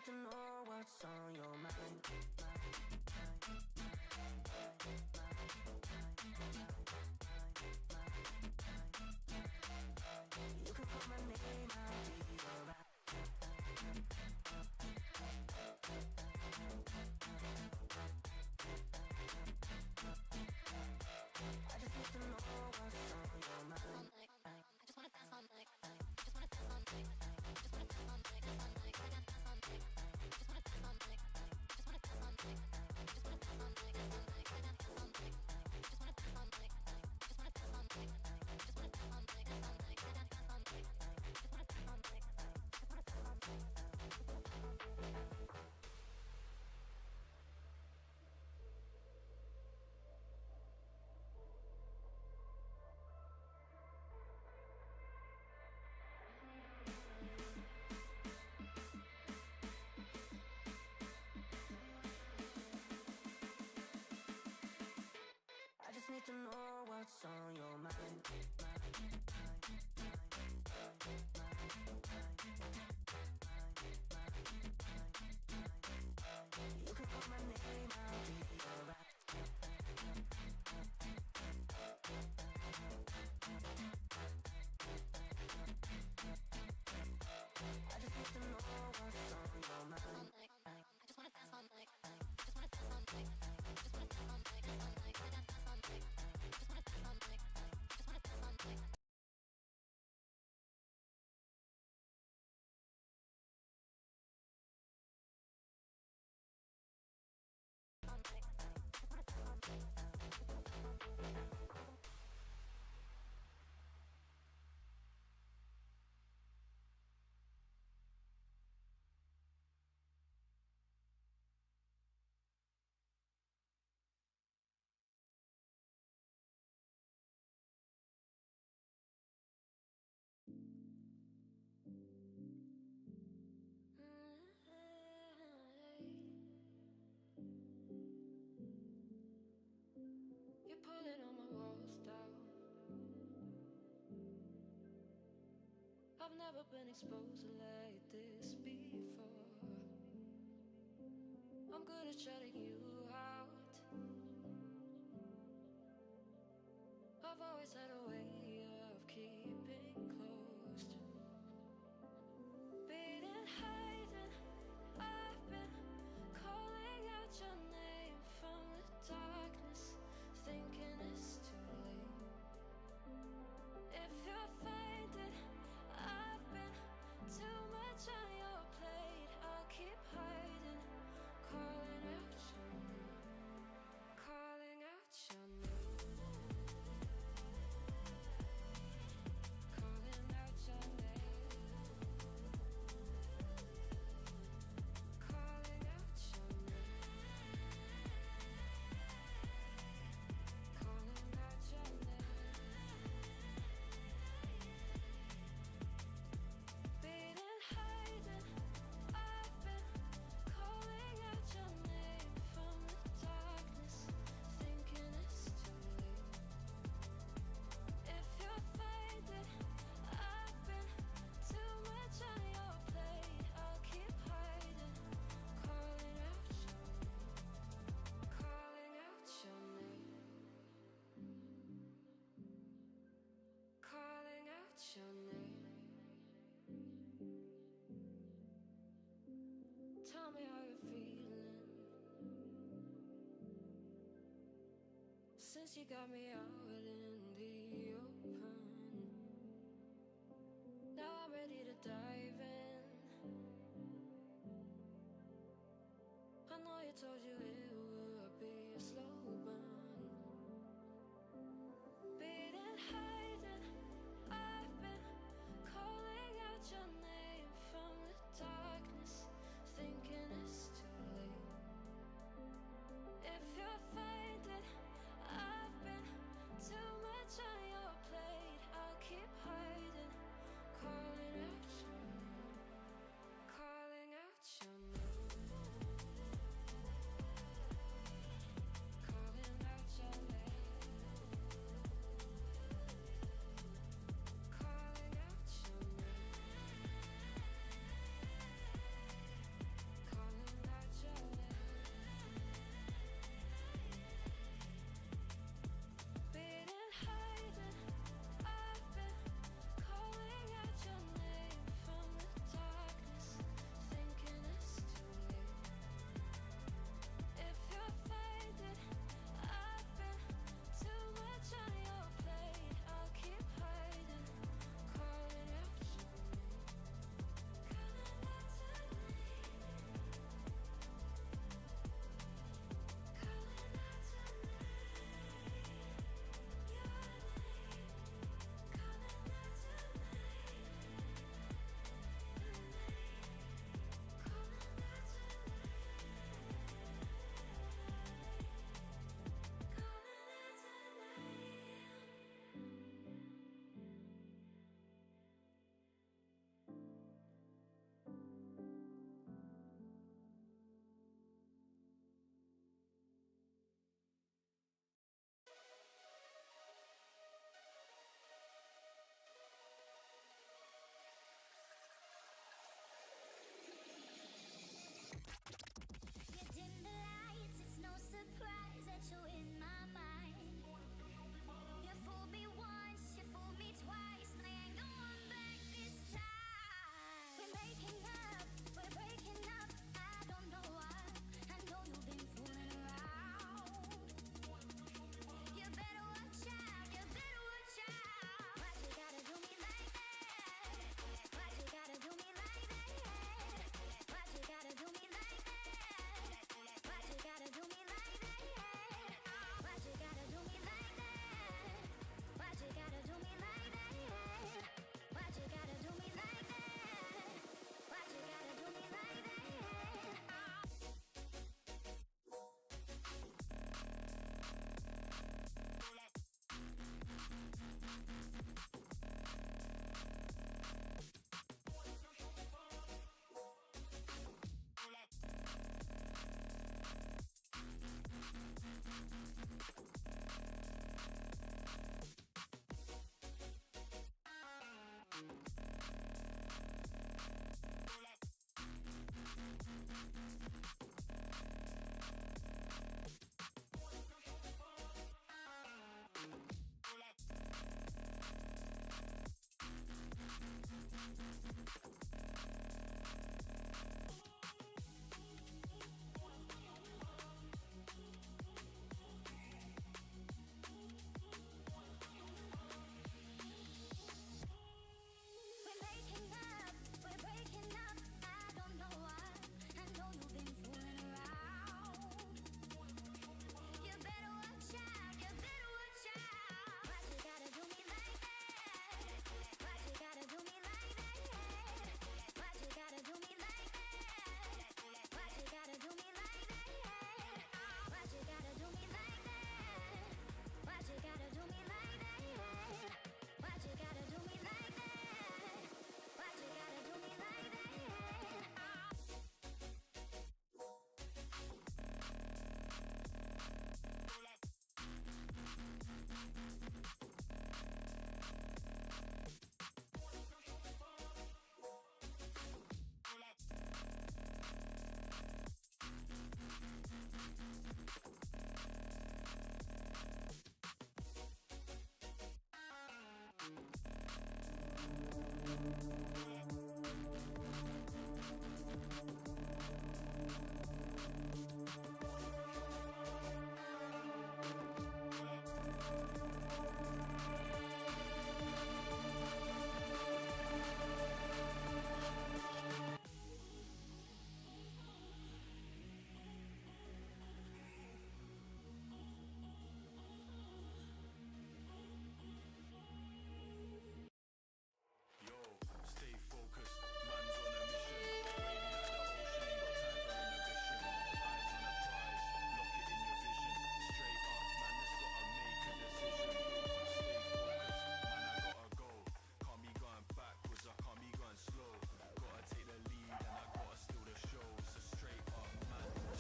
need to know what's on your mind. You can call my name, I'll be alright. I just need to know what's on your mind. I just wanna dance all night. I just wanna dance all night. I just wanna dance all night. Dance all night. I dance all night. I just wanna dance all night. I just wanna dance all night. I just wanna dance all night. Dance all night. I dance all night. I just wanna dance all night. I just wanna dance all night. I just wanna dance all night. Dance all night. I dance all night. I just wanna dance all night. I just wanna dance all night. I just need to know what's on your mind. You can call my name, I'll be alright. I just need to know what's on your mind. I just wanna dance all night. I just wanna dance all night. I just wanna dance all night. Dance all night. I dance all night. I just wanna dance all night. I just wanna dance all night. You're pulling all my walls down. I've never been exposed like this before. I'm good at shutting you out. I've always had a way of keeping closed. Beating, hiding, I've been calling out your name from the darkness, thinking it's too late. If you'll find it, I've been too much on your plate. I'll keep hiding, calling out your name, calling out your name. Calling out your name. Calling out your name. Calling out your name. Beating, hiding, I've been calling out your name from the darkness, thinking it's too late. If you'll find it, I've been too much on your plate. I'll keep hiding, calling out your name, calling out your name, calling out your name. Tell me how you're feeling since you got me out in the open. Now I'm ready to dive in. I know you told you it would be a slow burn. Beating, hiding, I've been calling out your name from the darkness, thinking it's too late. If you'll find it, I've been too much on your plate. I'll keep hiding, calling out your name, calling out your name.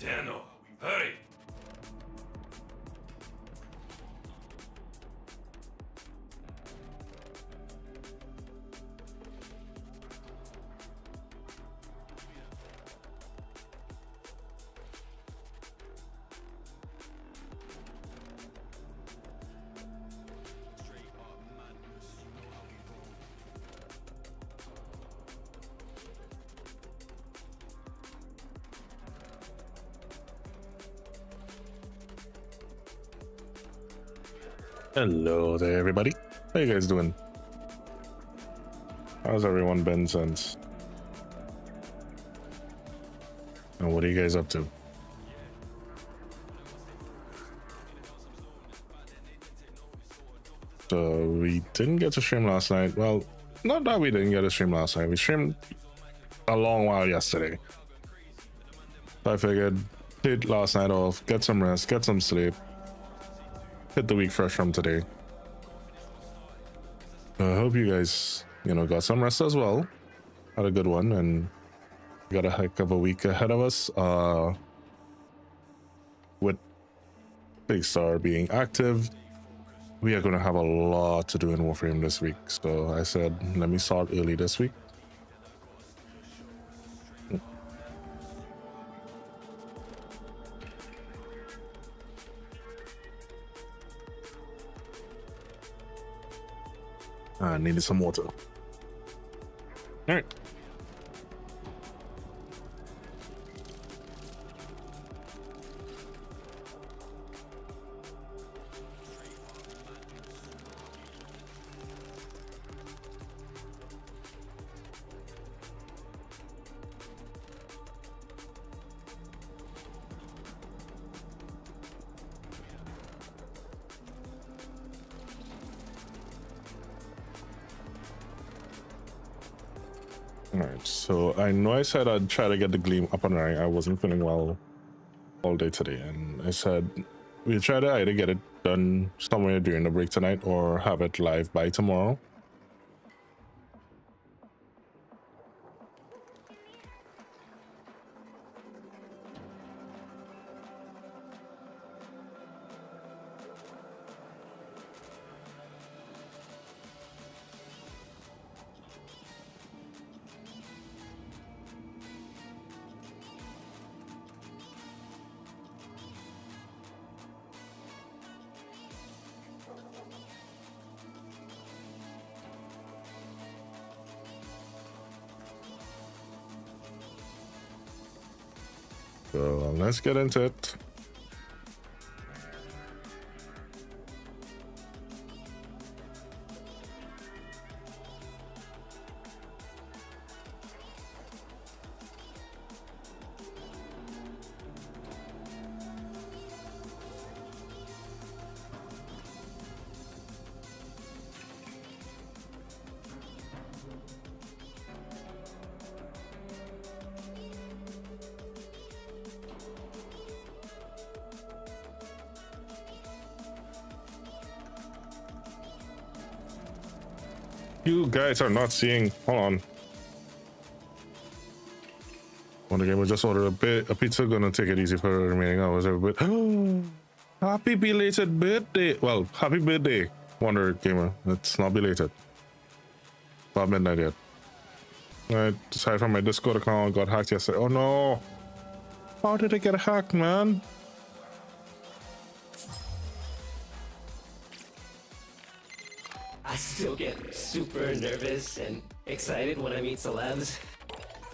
Daniel, hurry! Hello there, everybody. How you guys doing? How's everyone been since? And what are you guys up to? So we didn't get to stream last night. Well, not that we didn't get to stream last night. We streamed a long while yesterday. So I figured take last night off, get some rest, get some sleep, hit the week fresh from today. I hope you guys, got some rest as well. Had a good one, and got a heck of a week ahead of us. With Big Star being active, we are going to have a lot to do in Warframe this week. So I said, let me start early this week. I needed some water. All right. Alright, so I know I said I'd try to get the Gleam up and running. I wasn't feeling well all day today, and I said we'll try to either get it done somewhere during the break tonight or have it live by tomorrow. So let's get into it. You guys are not seeing. Hold on. Wonder Gamer just ordered a pizza. Gonna take it easy for the remaining hours. Everybody. Happy belated birthday. Well, happy birthday, Wonder Gamer. It's not belated. Not midnight yet. I decided from my Discord account got hacked yesterday. Oh no! How did I get hacked, man? I still get super nervous and excited when I meet celebs.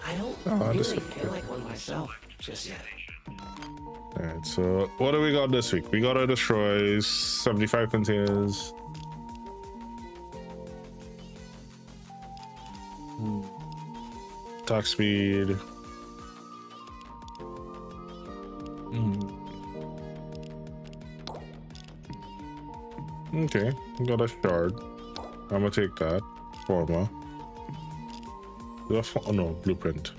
I don't really feel like one myself just yet. Alright, so what do we got this week? We gotta destroy 75 containers. Attack speed. Okay, we got a shard. I'm gonna take that. Forma. Oh no, blueprint.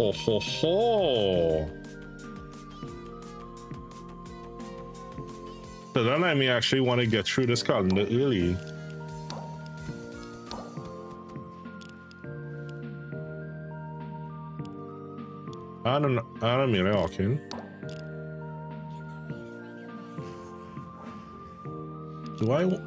Ho ho ho. So then I may actually want to get through this calendar early. I don't mean Archon. Do I?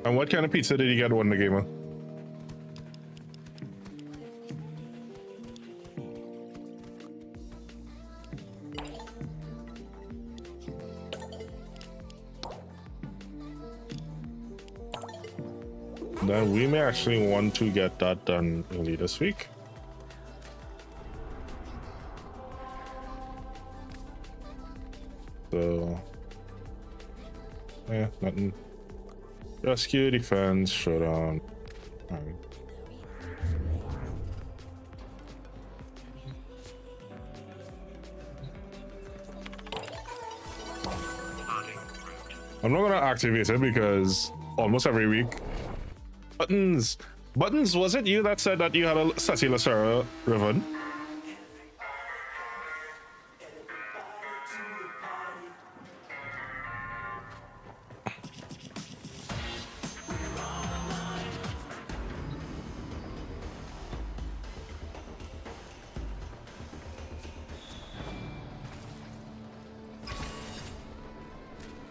And what kind of pizza did you get, Wonder Gamer? Then we may actually want to get that done early this week. So, yeah, nothing. Rescue, defense, showdown. I'm not gonna activate it because almost every week. Buttons, was it you that said that you had a Sassy Lacera ribbon?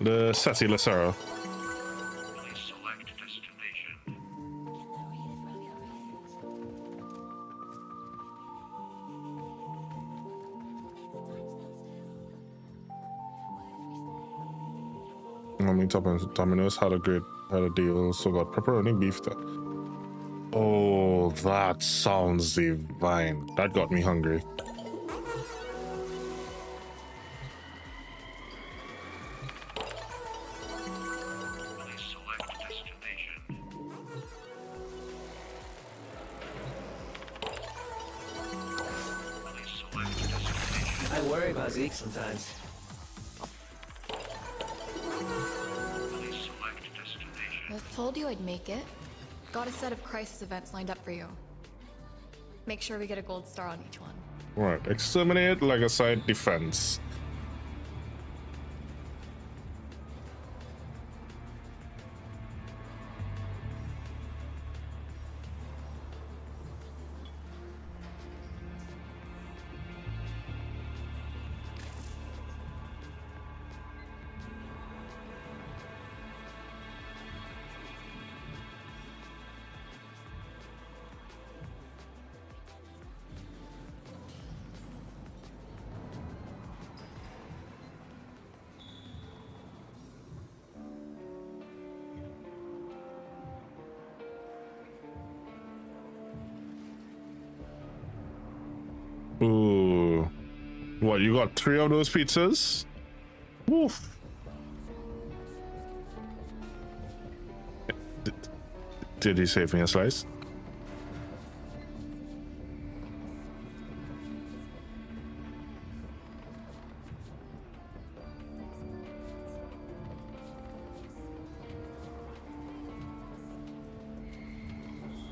The Sassy Lacera. Select destination. I mean, Domino's had a deal, so got pepperoni beef that. Oh, that sounds divine. That got me hungry. Select destination. Select destination. I worry about Zeke sometimes. Select destination. I told you I'd make it. Got a set of crisis events lined up for you. Make sure we get a gold star on each one. Right, exterminate, Legacite, defense. Ooh. What, you got 3 of those pizzas? Woof. Did he save me a slice?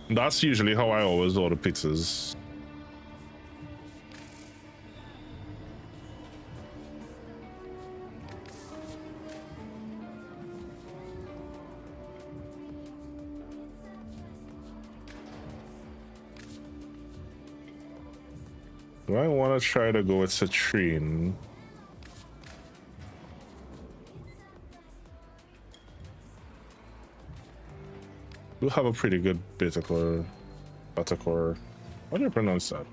That's usually how I always order pizzas. Do I want to try to go with citrine? We have a pretty good buttercore. How do you pronounce that?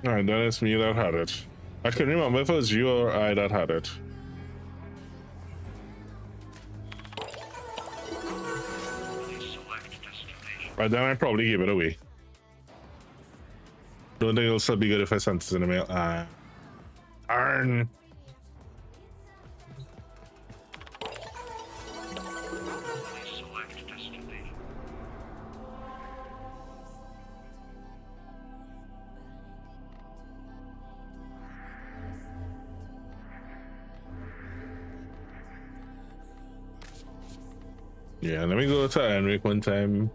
Alright, then it's me that had it. I couldn't remember if it was you or I that had it. Please select destination. Right then I probably gave it away. Don't think it'll still be good if I sent it in the mail. Darn. Please select destination. Yeah, let me go to Enric one time.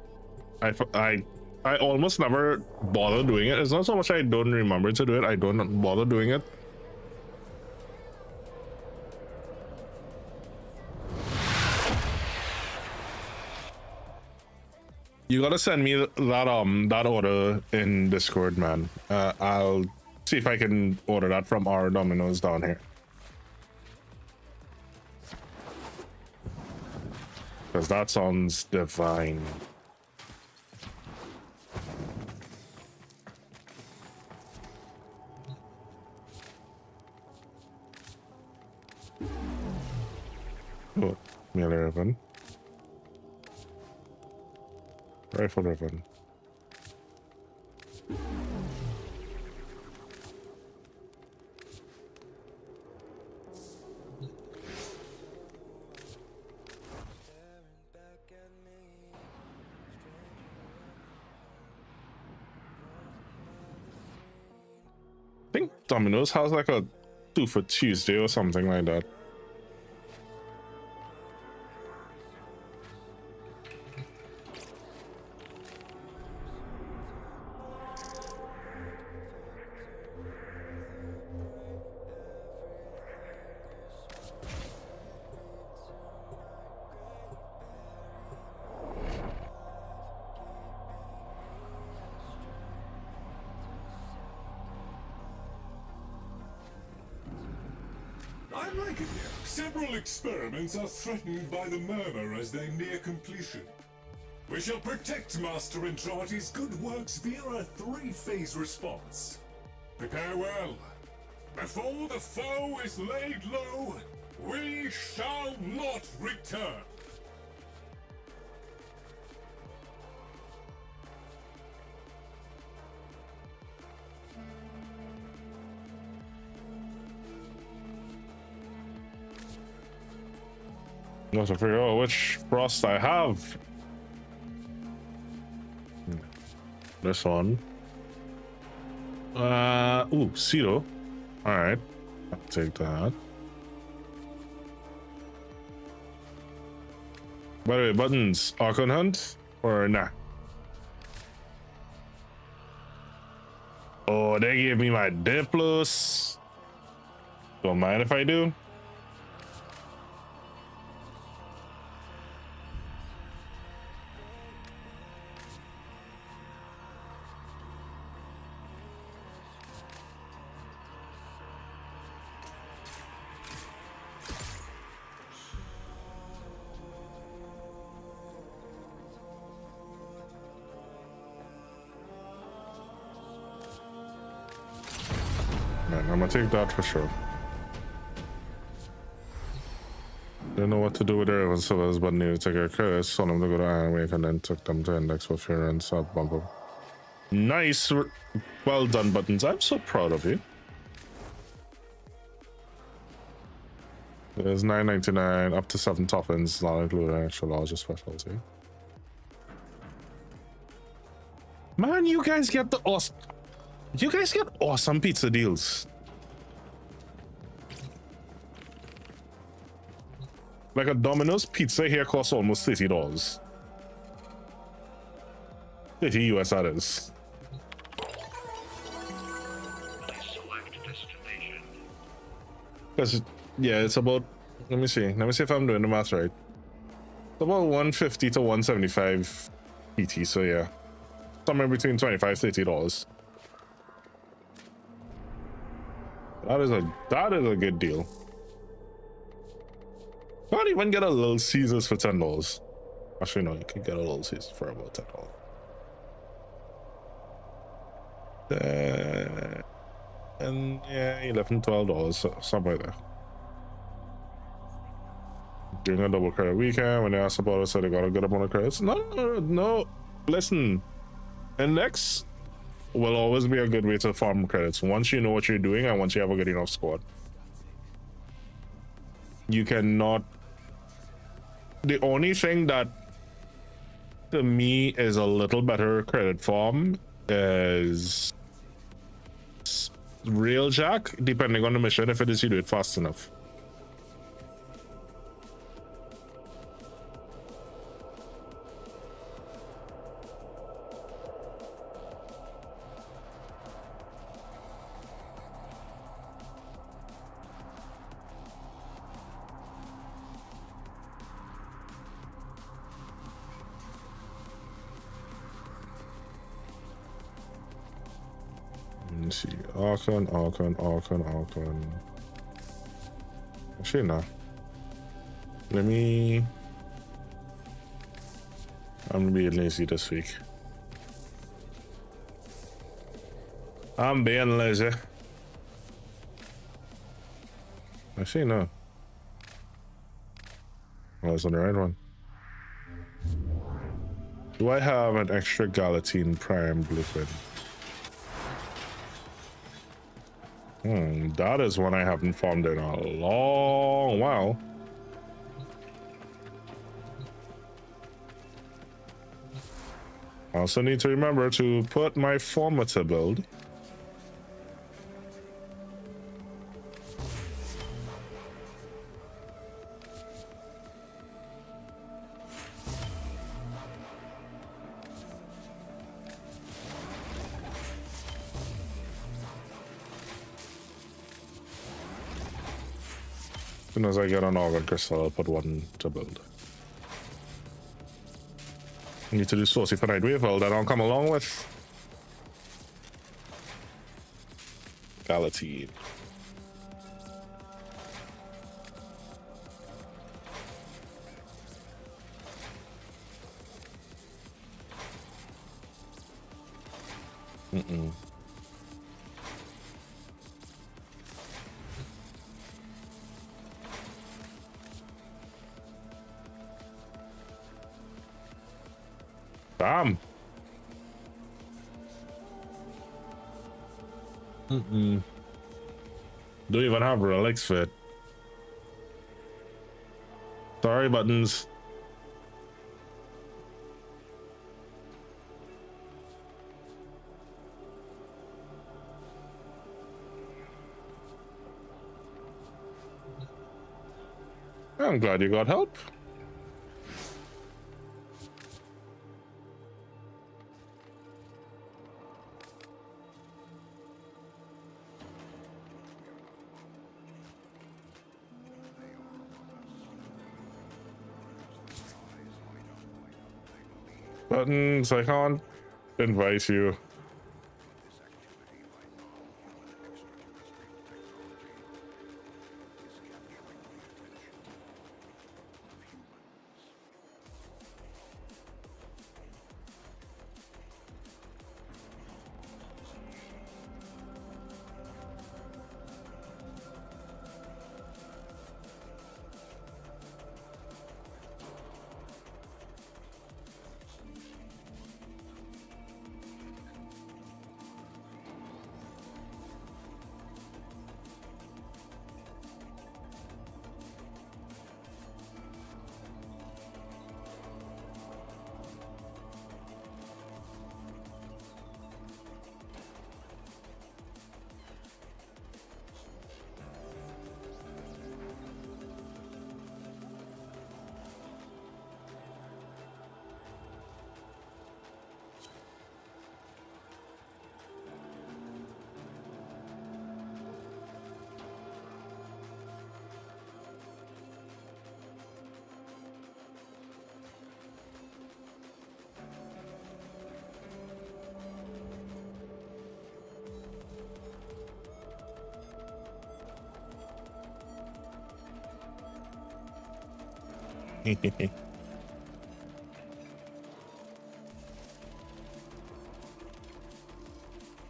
I almost never bother doing it. It's not so much I don't remember to do it, I don't bother doing it. You gotta send me that order in Discord, man. I'll see if I can order that from our Domino's down here. Because that sounds divine. Oh, melee ribbon. Rifle ribbon. I think Domino's has like a 2 for Tuesday or something like that. I'm liking it. Several experiments are threatened by the murmur as they near completion. We shall protect Master and Sorties' good works via a 3-phase response. Prepare well. Before the foe is laid low, we shall not return. I have to figure out which frost I have. This one. Ooh, Cedo. Alright. I'll take that. By the way, buttons, Archon Hunt or nah? Oh, they gave me my Diplos. Don't mind if I do. Man, I'm gonna take that for sure. Didn't know what to do with the Raven Silvers, but needed to take a credit. Saw them to go to Iron Wake and then took them to Index for fear and sub bump up. Nice, well done, Buttons. I'm so proud of you. There's $9.99 up to 7 toppings, not including extra larger specialty. Man, you guys get the awesome. You guys get awesome pizza deals. Like a Domino's pizza here costs almost $30. 30 US that is. Please select destination. Because yeah, it's about, let me see if I'm doing the math right. It's about 150 to 175 PT, so yeah. Somewhere between $25, $30. That is a good deal. Can't even get a Little Caesars for $10. Actually, no, you can get a Little Caesars for about $10. And yeah, $11, $12, somewhere there. During a double credit weekend, when they asked about it, said they got a good amount of credits. No. Listen, index will always be a good way to farm credits once you know what you're doing and once you have a good enough squad. You cannot. The only thing that to me is a little better credit farm is real jack, depending on the mission, if it is you do it fast enough. Let's see, Archon. Actually, no. I'm gonna be lazy this week. I'm being lazy. Actually, no. Oh, it's on the right one. Do I have an extra Galatine Prime blueprint? That is one I haven't farmed in a long while. I also need to remember to put my formator build. As soon as I get an organ crystal, I'll put one to build. I need to do Sorties for Nightwave. Well, then I'll come along with Galatine. Damn. Don't even have relics fit. Sorry, buttons. I'm glad you got help. Buttons, I can't invite you.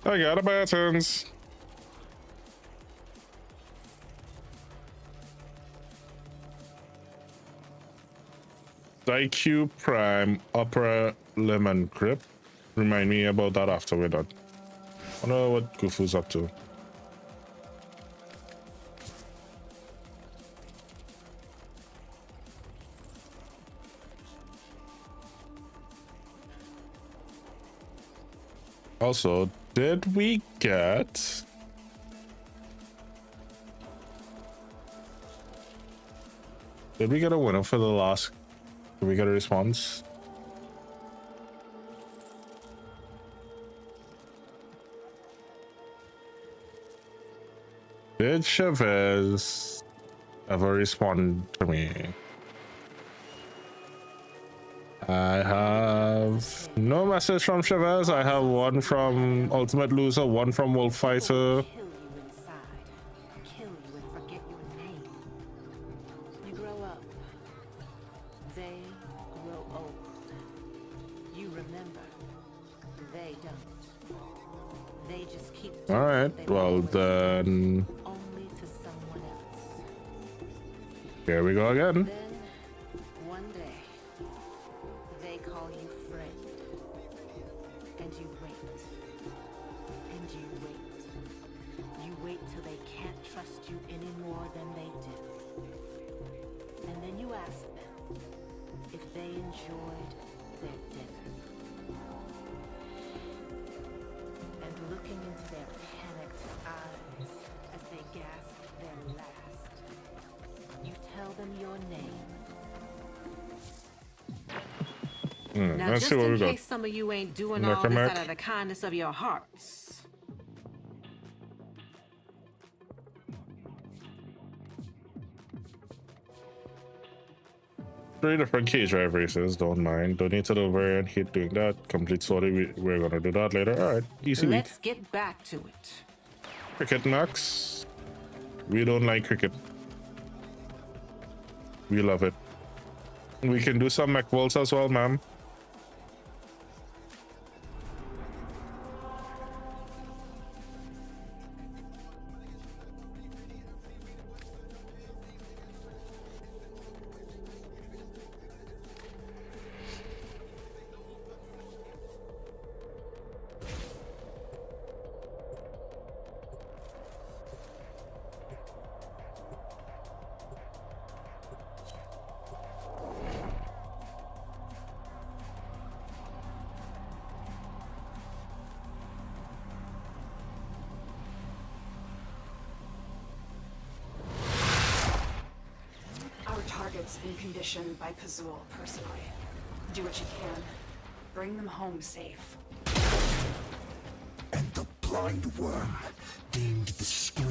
I got a buttons. IQ Prime upper lemon grip. Remind me about that after we're done. I wonder what Gufu's up to. Also, did we get... Did we get a winner for the last... Did we get a response? Did Chavez ever respond to me? I have no message from Chavez. I have one from Ultimate Loser, one from Wolf Fighter. Kill you inside. Kill you and forget your name. You grow up. They grow old. You remember. They don't. They just keep doing All right. what they Well, always do, then only to someone else. here we go again. Then one day they call you friend. And you wait. And you wait. You wait till they can't trust you any more than they do. And then you ask them if they enjoyed their dinner. And looking into their panicked eyes as they gasp their last, you tell them your name. Now, Let's just see what in we got. case some of you ain't doing Neck all and this neck. out of the kindness of your hearts. Three different cage drive races, don't mind. Donate to the variant, hate doing that. Complete sortie, we're gonna do that later. Alright, easy week. Let's get back to it. Cricket Max. We don't like cricket. We love it. We can do some mech vaults as well, ma'am. Our target's been conditioned by Pazul personally. Do what you can. Bring them home safe. And the blind worm deemed the scream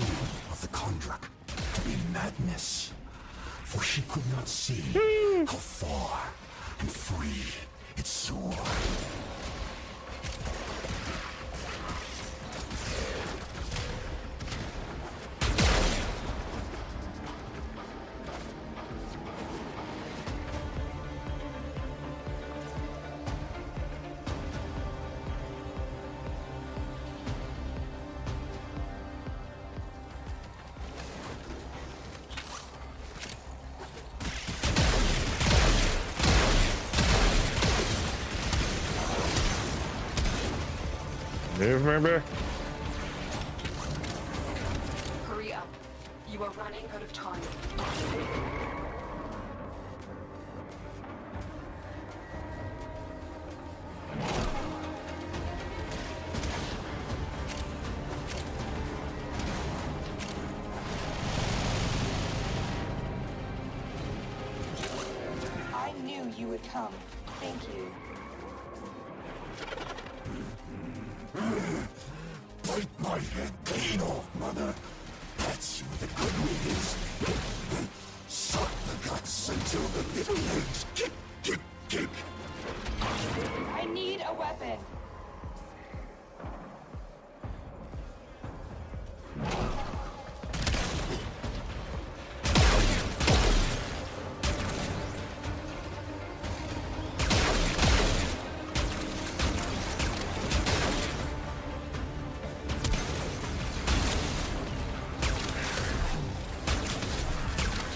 of the Kondrak to be madness, for she could not see how far and free it soared. Move, maybe? Hurry up. You are running out of time. I knew you would come. Thank you. Bite my head clean off, mother. That's who the good meat is. Suck the guts until the little legs kick, kick, kick. I need a weapon.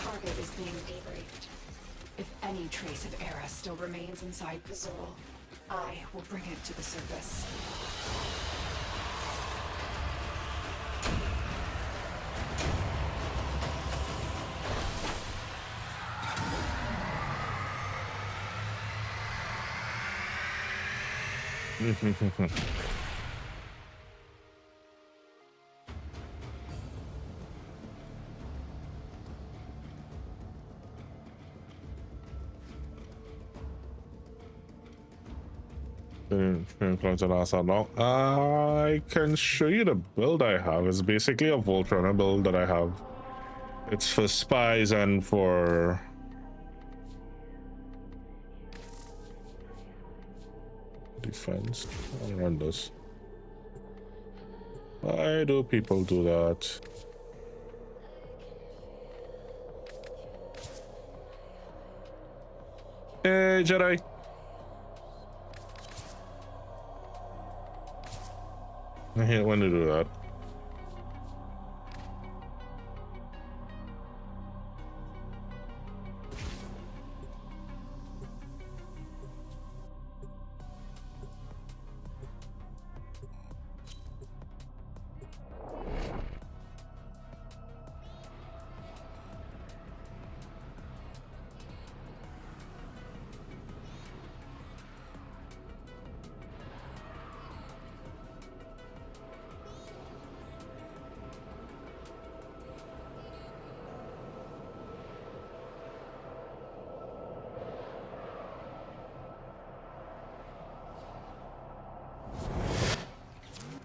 Target is being debriefed. If any trace of still remains inside Pazul. I will bring it to the surface. I can show you the build I have. It's basically a Voltrunner build that I have. It's for spies and for defense. I'll run this. Why do people do that? Hey, Jedi. I hate when they do that.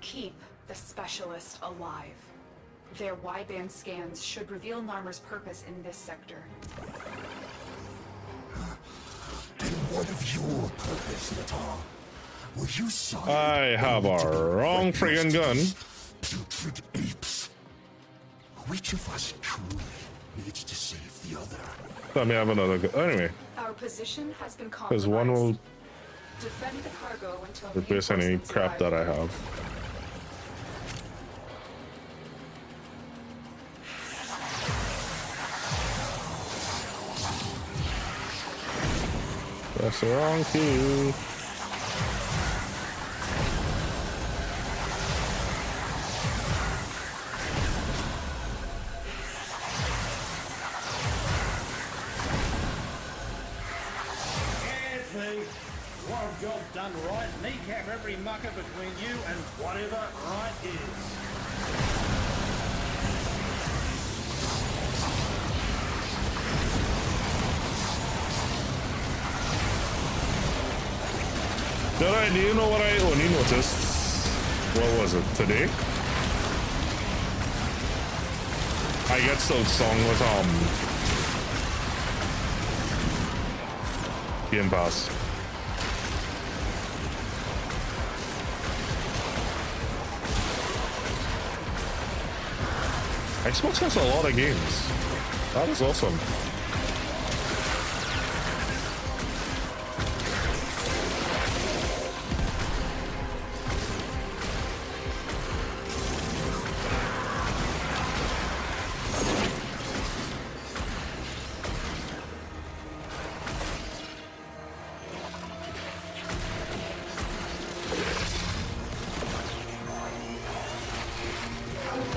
Keep the specialist alive. Their wideband scans should reveal Narmer's purpose in this sector. And what of your purpose, Natal? Were you sorry? I have a wrong friggin' gun. Putrid apes. Which of us truly needs to save the other? Let me have another gun. Anyway, Our position has been because compromised. one will Defend the cargo until replace any reinforcements crap arrive. that I have. That's the wrong key. Want a job done right, kneecap every mucker between you and whatever right is. Do you know what I only noticed? What was it, today? I get so song with Game Pass. Xbox has a lot of games. That is awesome.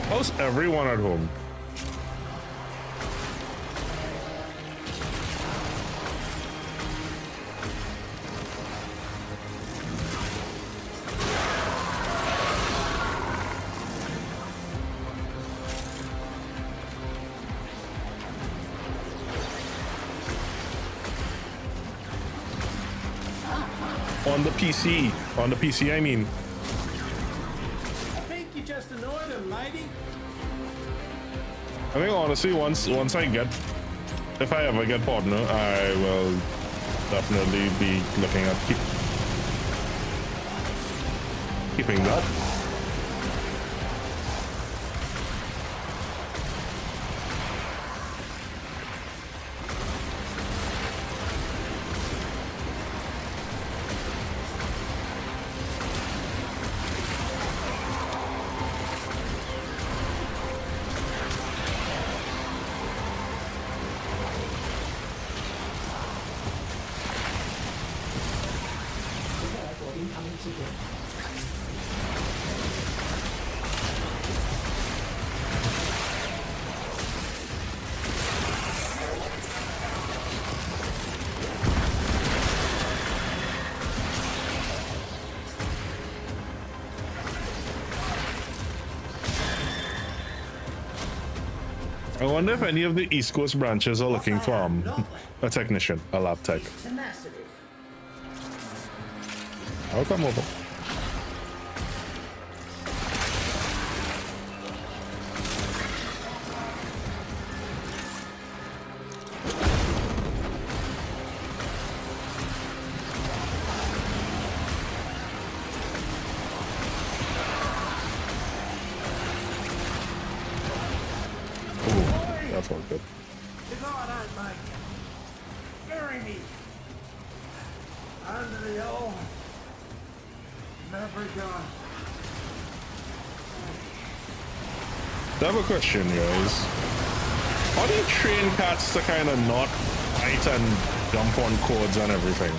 How's everyone at home? On the PC, I mean. I think you just annoyed him, matey. I think honestly, once I get, if I ever get partner, I will definitely be looking at keeping that. once again. I wonder if any of the East Coast branches are looking for a technician, a lab tech. Tenacity. I'll come over. That's all good. If I don't make it, bury me under the old leprechaun. I have a question, guys. How do you train cats to kind of not bite and jump on cords and everything?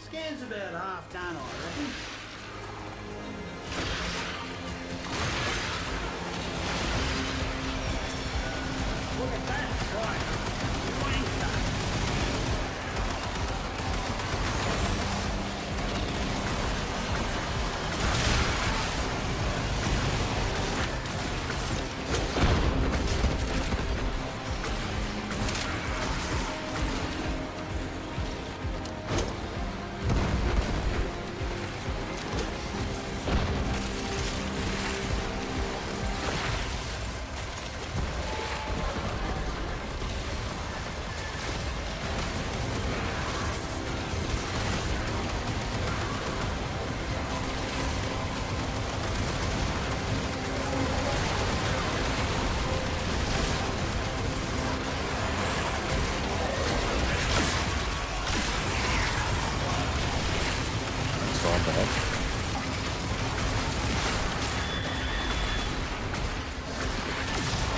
Scan's about half done, I reckon. Look at that sight. Wanker.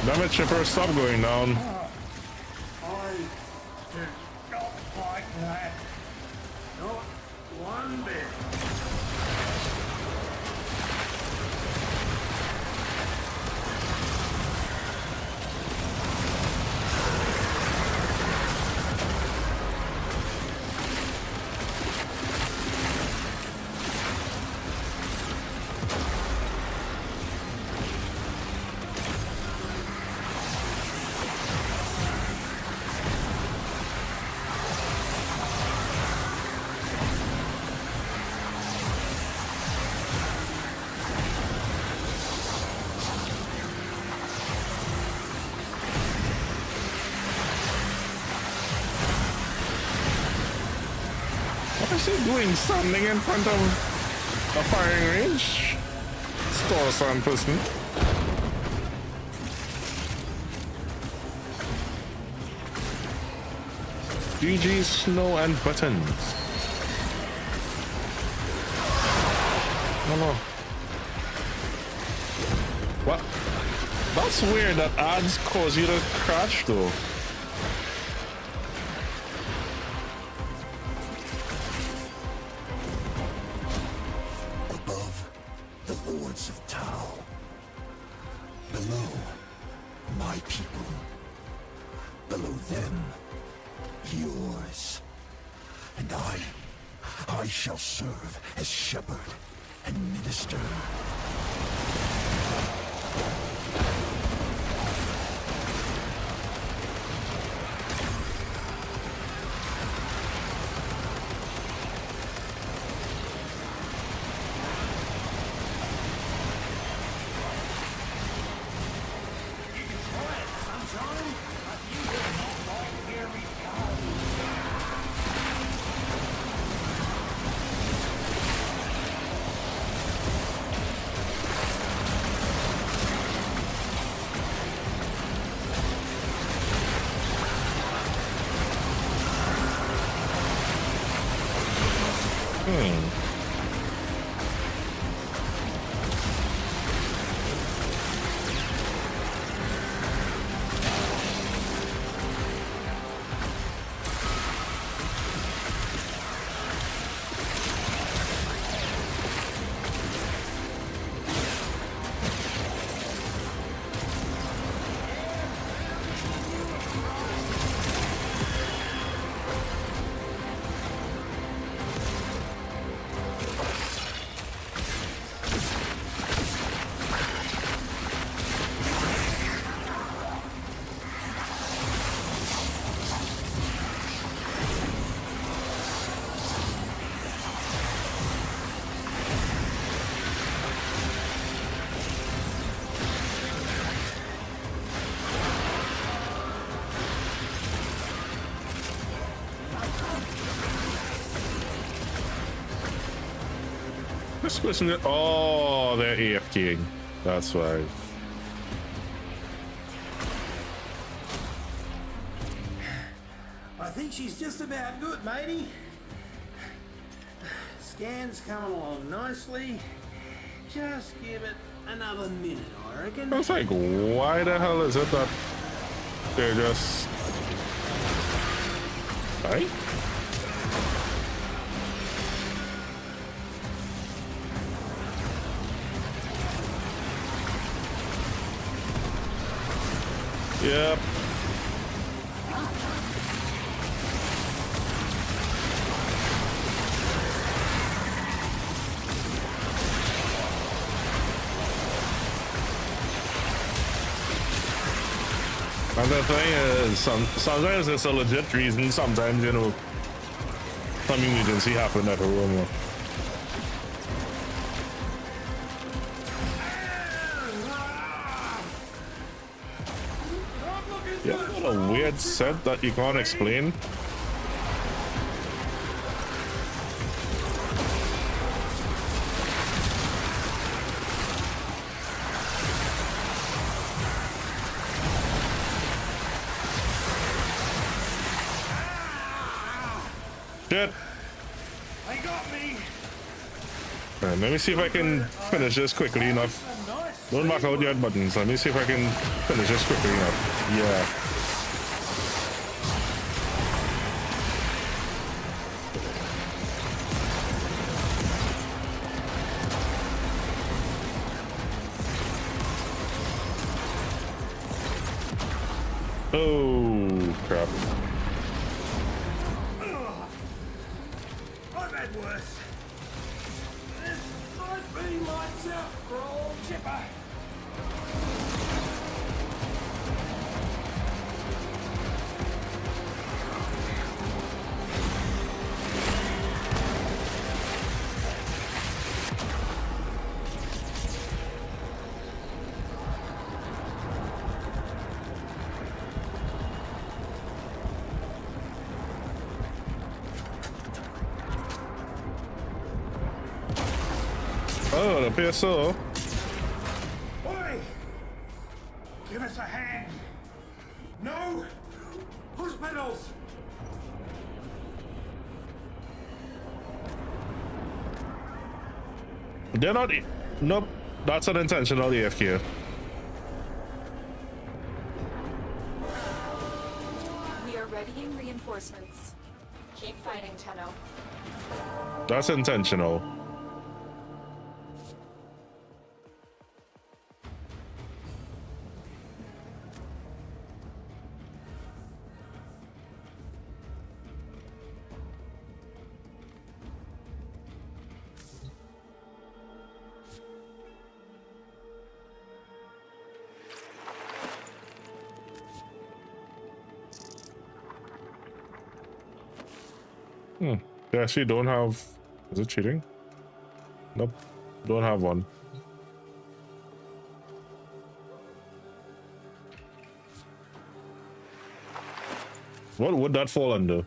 Damn it, Chipper, stop going down. I did not like that. Not one bit. What is he doing? Standing in front of a firing range? Store some person. GG snow and buttons. No. What? That's weird that ads cause you to crash though. Above the lords of Tau. Below my people. Below them, yours. And I shall serve as shepherd and minister. This person, oh, they're AFKing. That's why. I think she's just about good, matey. Scan's coming along nicely. Just give it another minute, I reckon. I was like, why the hell is it that they're just... Right? Yep. And the thing is, sometimes it's a legit reason, sometimes, you know, some emergency happened at home. Yeah, what a weird set that you can't explain. Shit. They got me. Alright, let me see if I can finish this quickly enough. Don't mark out yet buttons. Let me see if I can finish this quickly enough. Yeah. Oh, crap. I've had worse. This might be lights out for old Chipper. Oh, it appears so. Oi! Give us a hand. No! Push pedals! They're not. Nope. That's an intentional AFK. We are readying reinforcements. Keep fighting, Tenno. That's intentional. They actually don't have... Is it cheating? Nope. Don't have one. What would that fall under?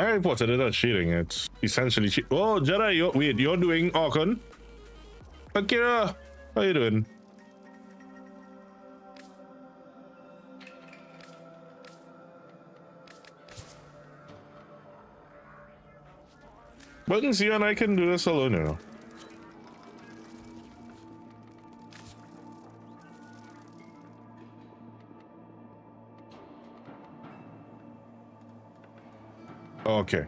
I reported it as cheating. It's essentially cheat. Oh, Jedi, you're doing Archon. Akira, how you doing? But see, and I can do this alone, you know. Okay.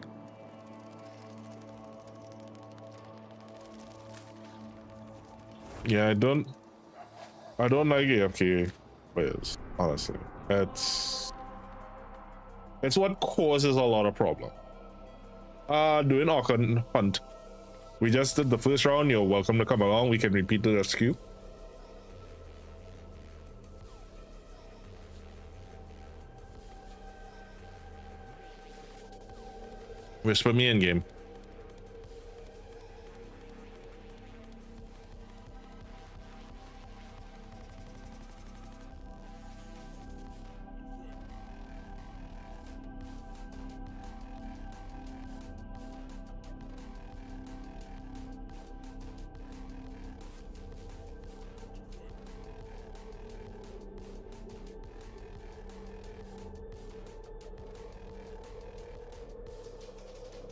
Yeah, I don't like AFK players, honestly. It's what causes a lot of problem. Doing Archon Hunt. We just did the first round. You're welcome to come along. We can repeat the rescue. Whisper me in game.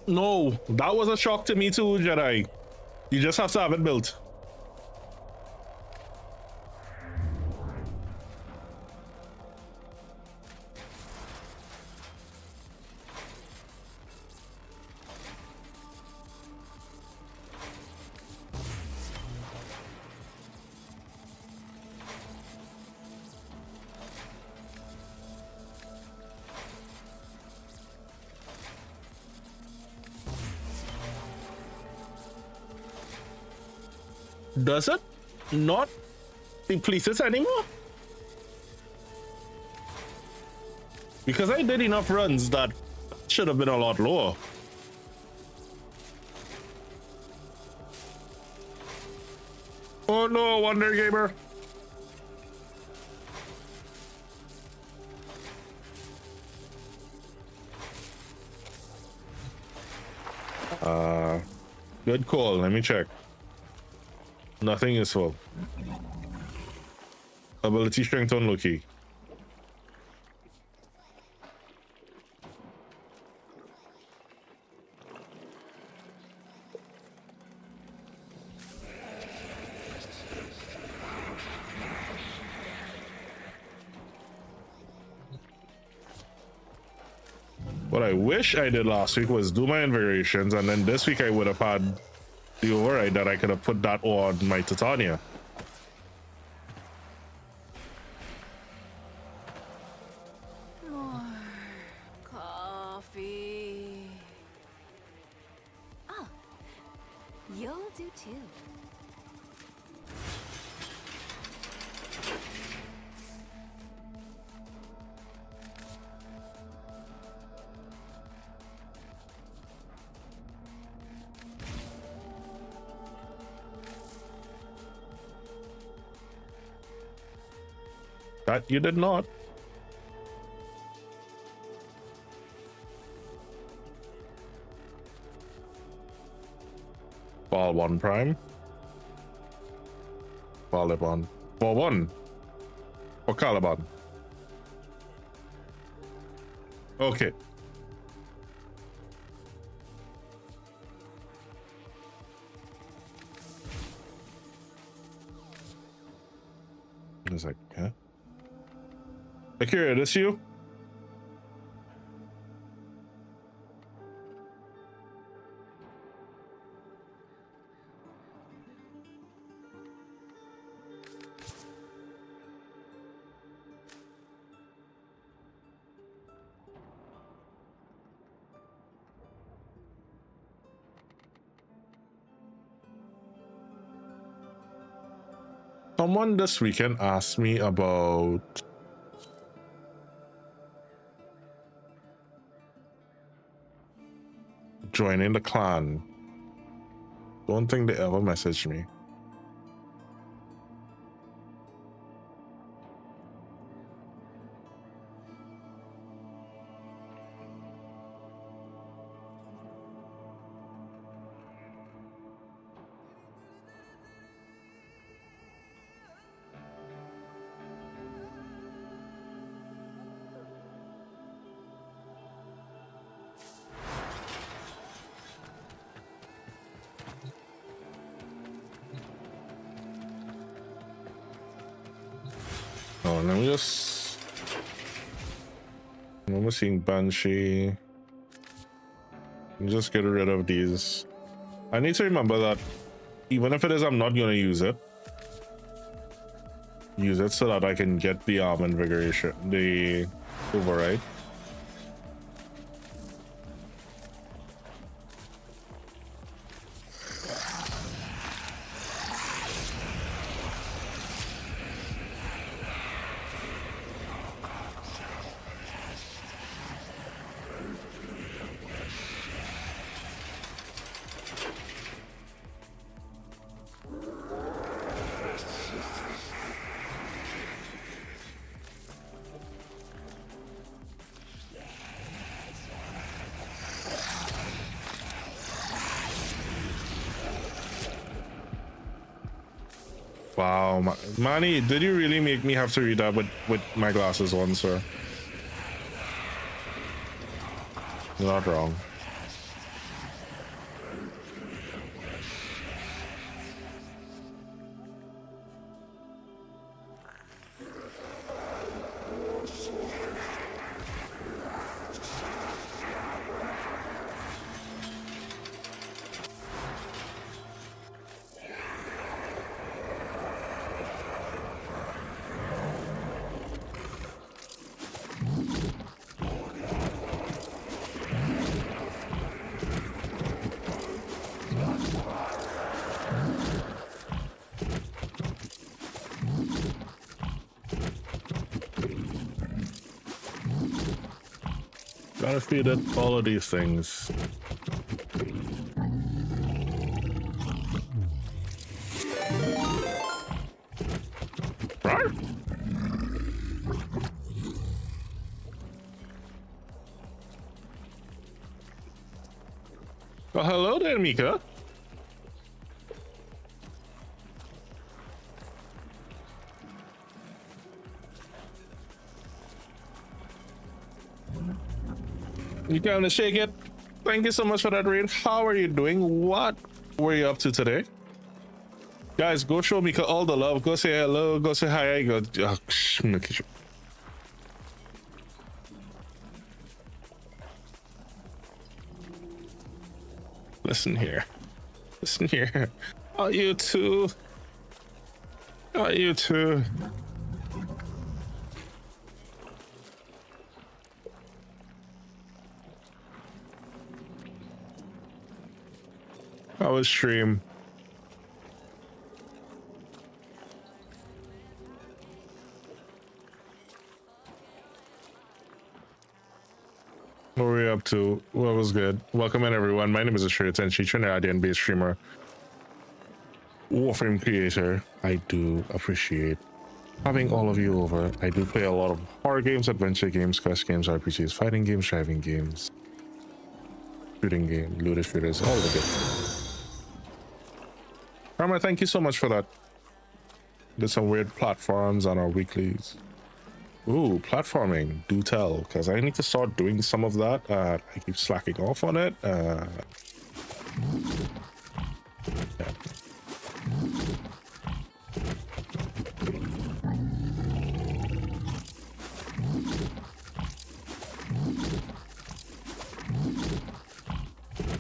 No, that was a shock to me too, Jedi. You just have to have it built. Does it not deplete it anymore? Because I did enough runs that should have been a lot lower. Oh no, Wonder Gamer. Good call. Let me check. Nothing useful. Ability strength on Loki. What I wish I did last week was do my invigorations, and then this week I would have had the override that I could have put that on my Titania. More coffee. Oh, you'll do too. That you did not. Ball 1 prime. Caliban. For 1. For Caliban. Okay. It's like, huh? Akira, this you? Someone this weekend asked me about joining the clan. Don't think they ever messaged me. on, let me just... I'm seeing Banshee. Just get rid of these. I need to remember that even if it is I'm not gonna use it so that I can get the invigoration, the override. Wow, Manny, did you really make me have to read that with my glasses on, sir? You're not wrong. Gotta feed it all of these things. Right? Well, hello there, Mika. You gonna shake it? Thank you so much for that raid. How are you doing? What were you up to today? Guys, go show Mika all the love. Go say hello. Go say hi. Go. Listen here. Listen here. Oh, you too. Oh, you too. How was stream? What were we up to? What was good? Welcome in, everyone. My name is Ashura Tenshi, Trinidadian-based streamer, Warframe creator. I do appreciate having all of you over. I do play a lot of horror games, adventure games, quest games, RPGs, fighting games, driving games, shooting games, looter shooters, all the good. Karma, thank you so much for that. There's some weird platforms on our weeklies. Ooh, platforming, do tell, because I need to start doing some of that. I keep slacking off on it. Yeah.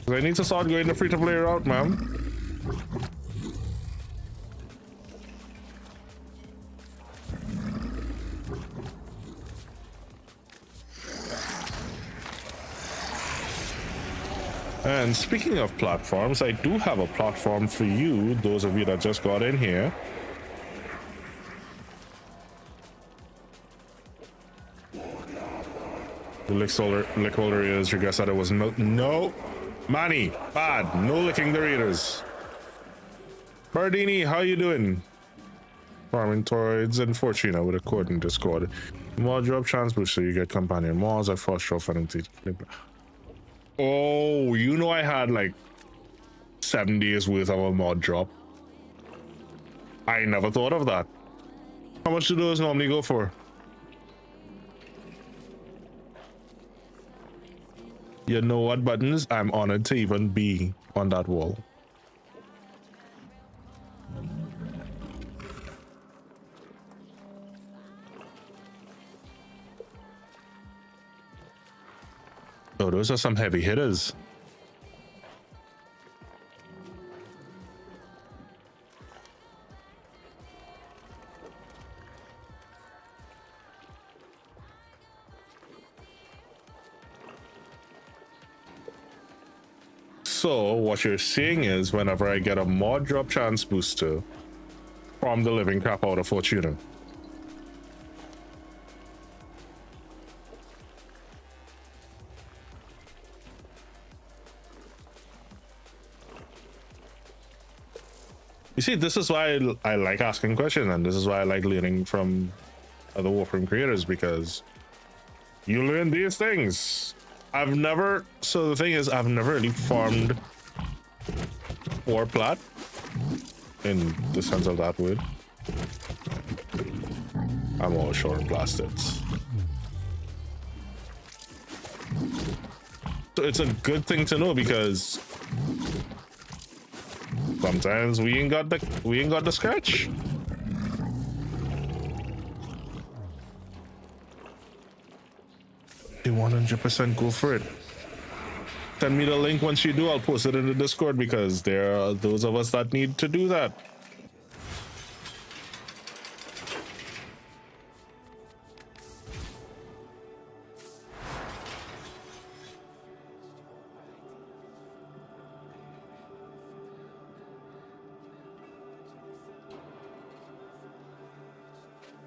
I need to start going the free-to-play route, man. And speaking of platforms, I do have a platform for you, those of you that just got in here. The lick all the readers, regrets that it was no, Manny, bad, no licking the readers. Bardini, how you doing? Farming Toids and Fortuna with a code in Discord. Mod drop chance booster, you get companion mods at first drop and oh, you know I had like 7 days worth of a mod drop. I never thought of that. How much do those normally go for? You know what, Buttons? I'm honored to even be on that wall. Oh, those are some heavy hitters. So what you're seeing is whenever I get a mod drop chance booster from the living crap out of Fortuna, you see, this is why I like asking questions, and this is why I like learning from other Warframe creators, because you learn these things. So the thing is, I've never really farmed or plat in the sense of that word. I'm all short on plastics. So it's a good thing to know, because sometimes we ain't got the scratch. They 100% go for it. Send me the link once you do. I'll post it in the Discord, because there are those of us that need to do that.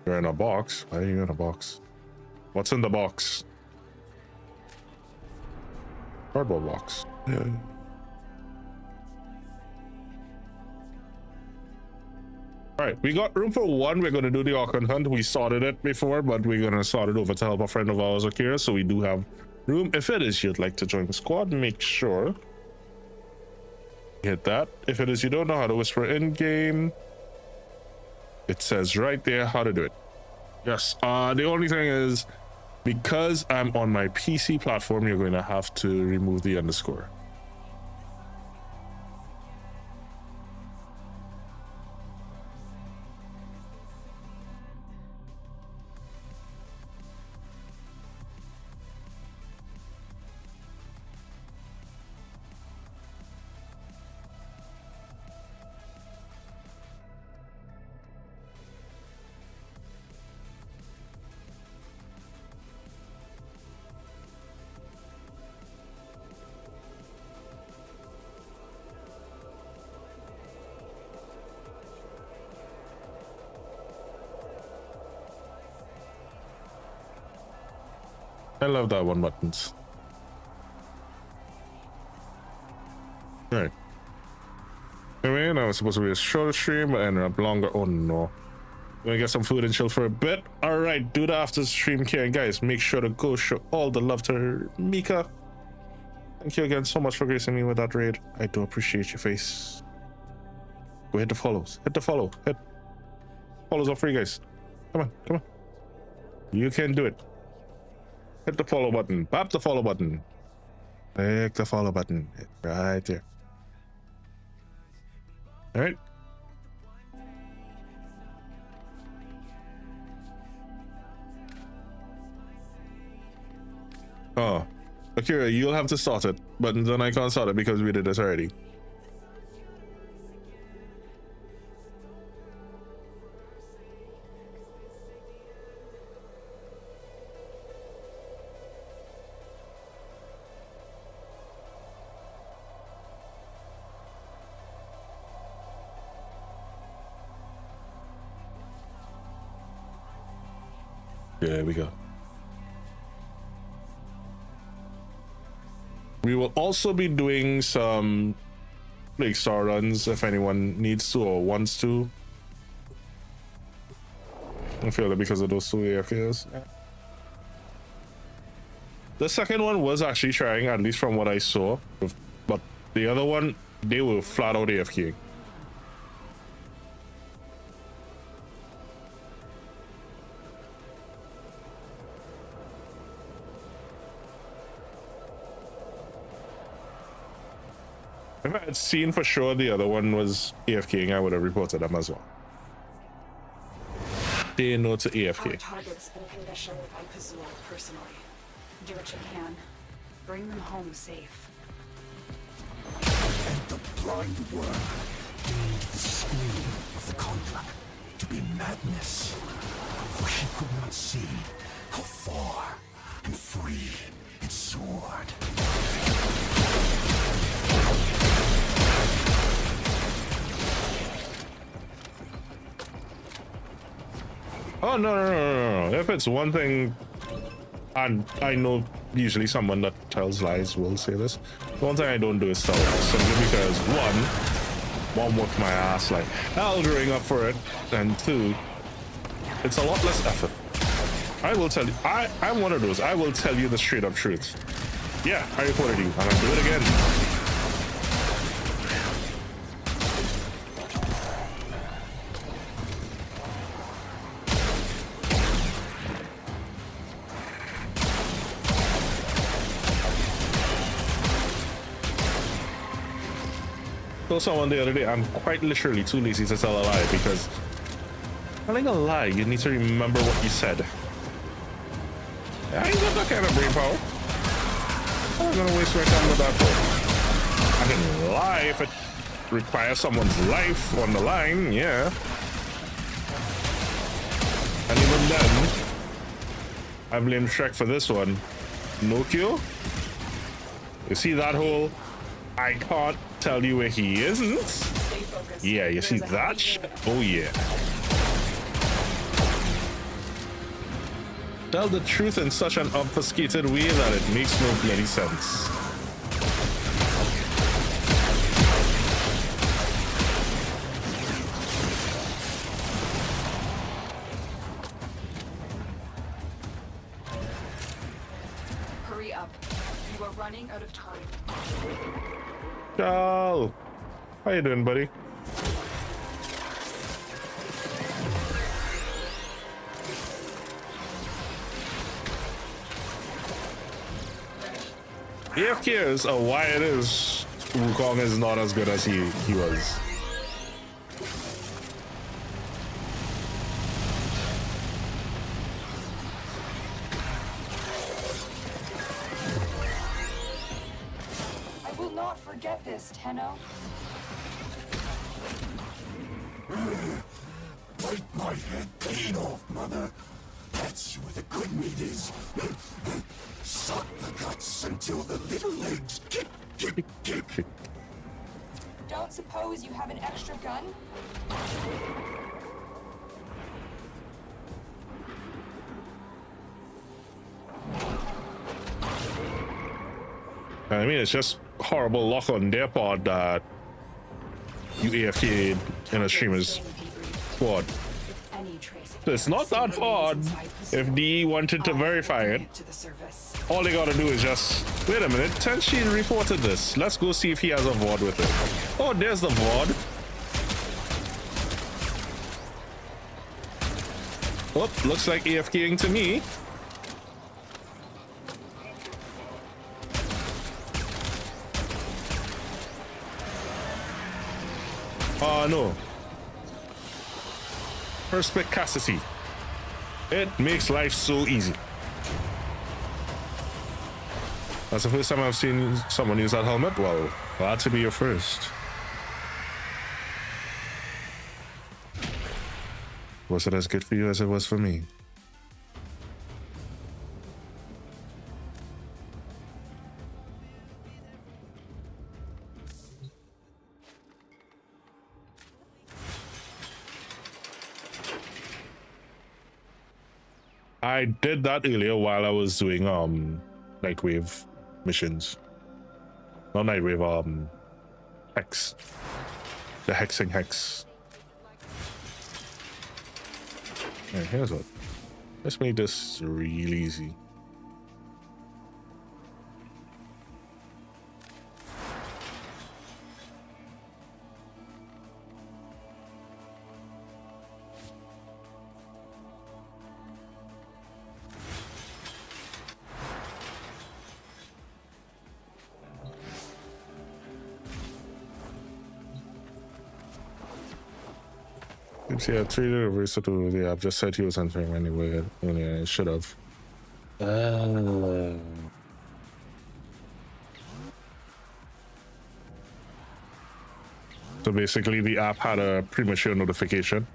You're in a box. Why are you in a box? What's in the box? Cardboard box. Yeah. All right, we got room for one. We're going to do the Archon Hunt. We started it before, but we're going to start it over to help a friend of ours, Akira. So we do have room. If it is you'd like to join the squad, make sure you hit that. If it is you don't know how to whisper in game, it says right there how to do it. Yes. The only thing is, because I'm on my PC platform, you're going to have to remove the underscore. I love that one buttons. All right. Anyway, now it's supposed to be a shorter stream, but ended up longer. Oh no. Gonna get some food and chill for a bit. All right, do the after stream care, guys. Make sure to go show all the love to her, Mika. Thank you again so much for gracing me with that raid. I do appreciate your face. Go hit the follows. Hit the follow. Hit follows are free, guys. Come on, come on. You can do it. Hit the follow button. Tap the follow button. Click the follow button. Right there. All right. Oh, Akira, you'll have to start it, but then I can't start it because we did this already. There we go. We will also be doing some like star runs if anyone needs to or wants to. I feel that because of those two AFKs. The second one was actually trying, at least from what I saw, but the other one, they were flat out AFKing. If I had seen for sure the other one was AFKing, I would have reported them as well. They know to AFK. Our target's been conditioned by Pazul personally. Do what you can. Bring them home safe. And the blind worm deemed the scream of the conjurer to be madness, for she could not see how far and free it soared. Oh, no. If it's one thing, and I know usually someone that tells lies will say this, the one thing I don't do is tell lies, simply because one, worked my ass like hell growing up for it, and two, it's a lot less effort. I will tell you, I'm one of those, I will tell you the straight up truth. Yeah, I reported you, and I'll do it again. Told someone the other day I'm quite literally too lazy to tell a lie, because telling a lie, you need to remember what you said. I ain't got that kind of brain power. I'm not gonna waste my time with that for. I can lie if it requires someone's life on the line, yeah. And even then, I blame Shrek for this one. No cure? You see that hole? I can't tell you where he isn't. Yeah, you see that shit? Oh yeah. Tell the truth in such an obfuscated way that it makes no bloody sense. Hurry up. You are running out of time. Ciao. How you doing, buddy? AFK is why it is Wukong is not as good as he was. I will not forget this, Tenno. Bite my head clean off, mother. That's where the good meat is. Suck the guts until the little legs kick. Don't suppose you have an extra gun? I mean, it's just horrible luck on their part that you AFK'd in a streamer's squad. So it's not that hard if DE wanted to verify it. All they gotta do is just, wait a minute, Tenshin reported this. Let's go see if he has a VOD with it. Oh, there's the VOD. Oh, looks like AFKing to me. No. Perspicacity. It makes life so easy. That's the first time I've seen someone use that helmet. Well, glad to be your first. Was it as good for you as it was for me? I did that earlier while I was doing Nightwave missions. Not Nightwave, Hex. The Hexing Hex. Alright, here's what. Let's make this real easy. Yeah, 3 deliveries to do. Yeah, I've just said he was entering anyway. Yeah, I should have. So basically the app had a premature notification.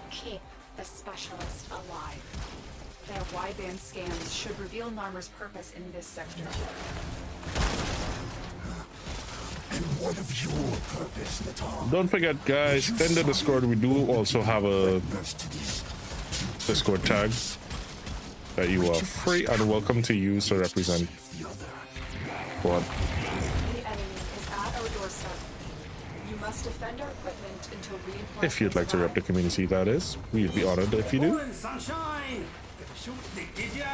Keep the specialist alive. Their wideband scans should reveal Narmer's purpose in this sector. And what of your purpose, Natal? Don't forget, guys, in the Discord we do also have a Discord tag that you are free and welcome to use to represent what. The enemy is at our doorstep. You must defend our equipment until reinforcements If you'd like to rep the community, that is, we'd be honored if you do. Morning, sunshine! Get a short stick, did ya?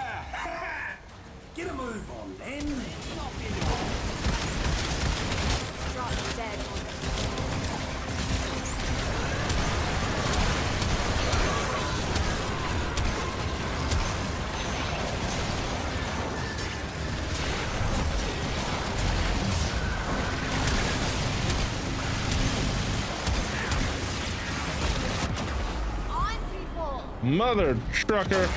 Get a move on, then. Dead. On people. Mother trucker.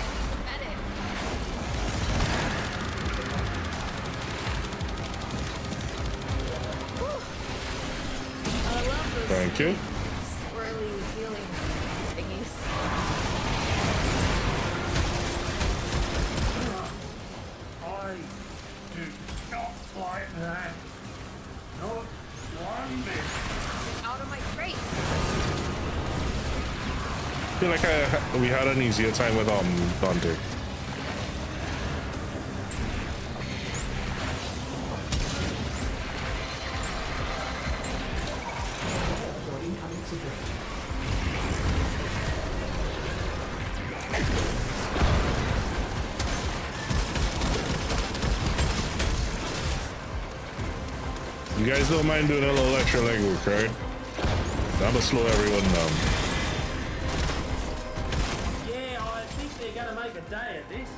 Thank you. Swirly healing thingies. I do not like that. Not one bit. Out of my crate. I feel like we had an easier time with Dante. You guys don't mind doing a little extra legwork, right? That'll slow everyone down. Yeah, I think they're gonna make a day of this.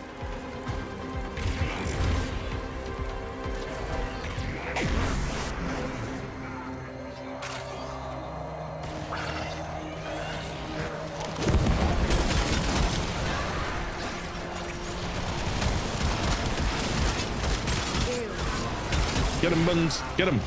Get him, Buns. Get him.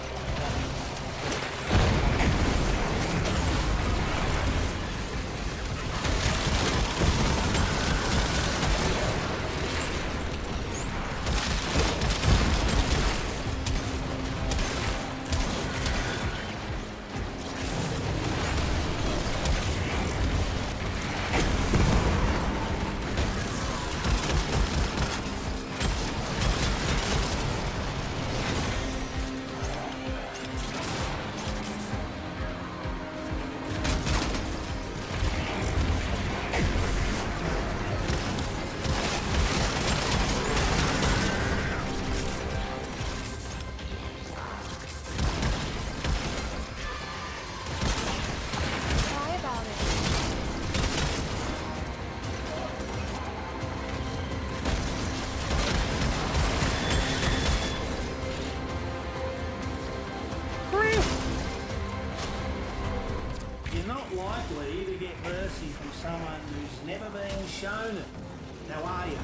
Someone who's never been shown it. Now are you?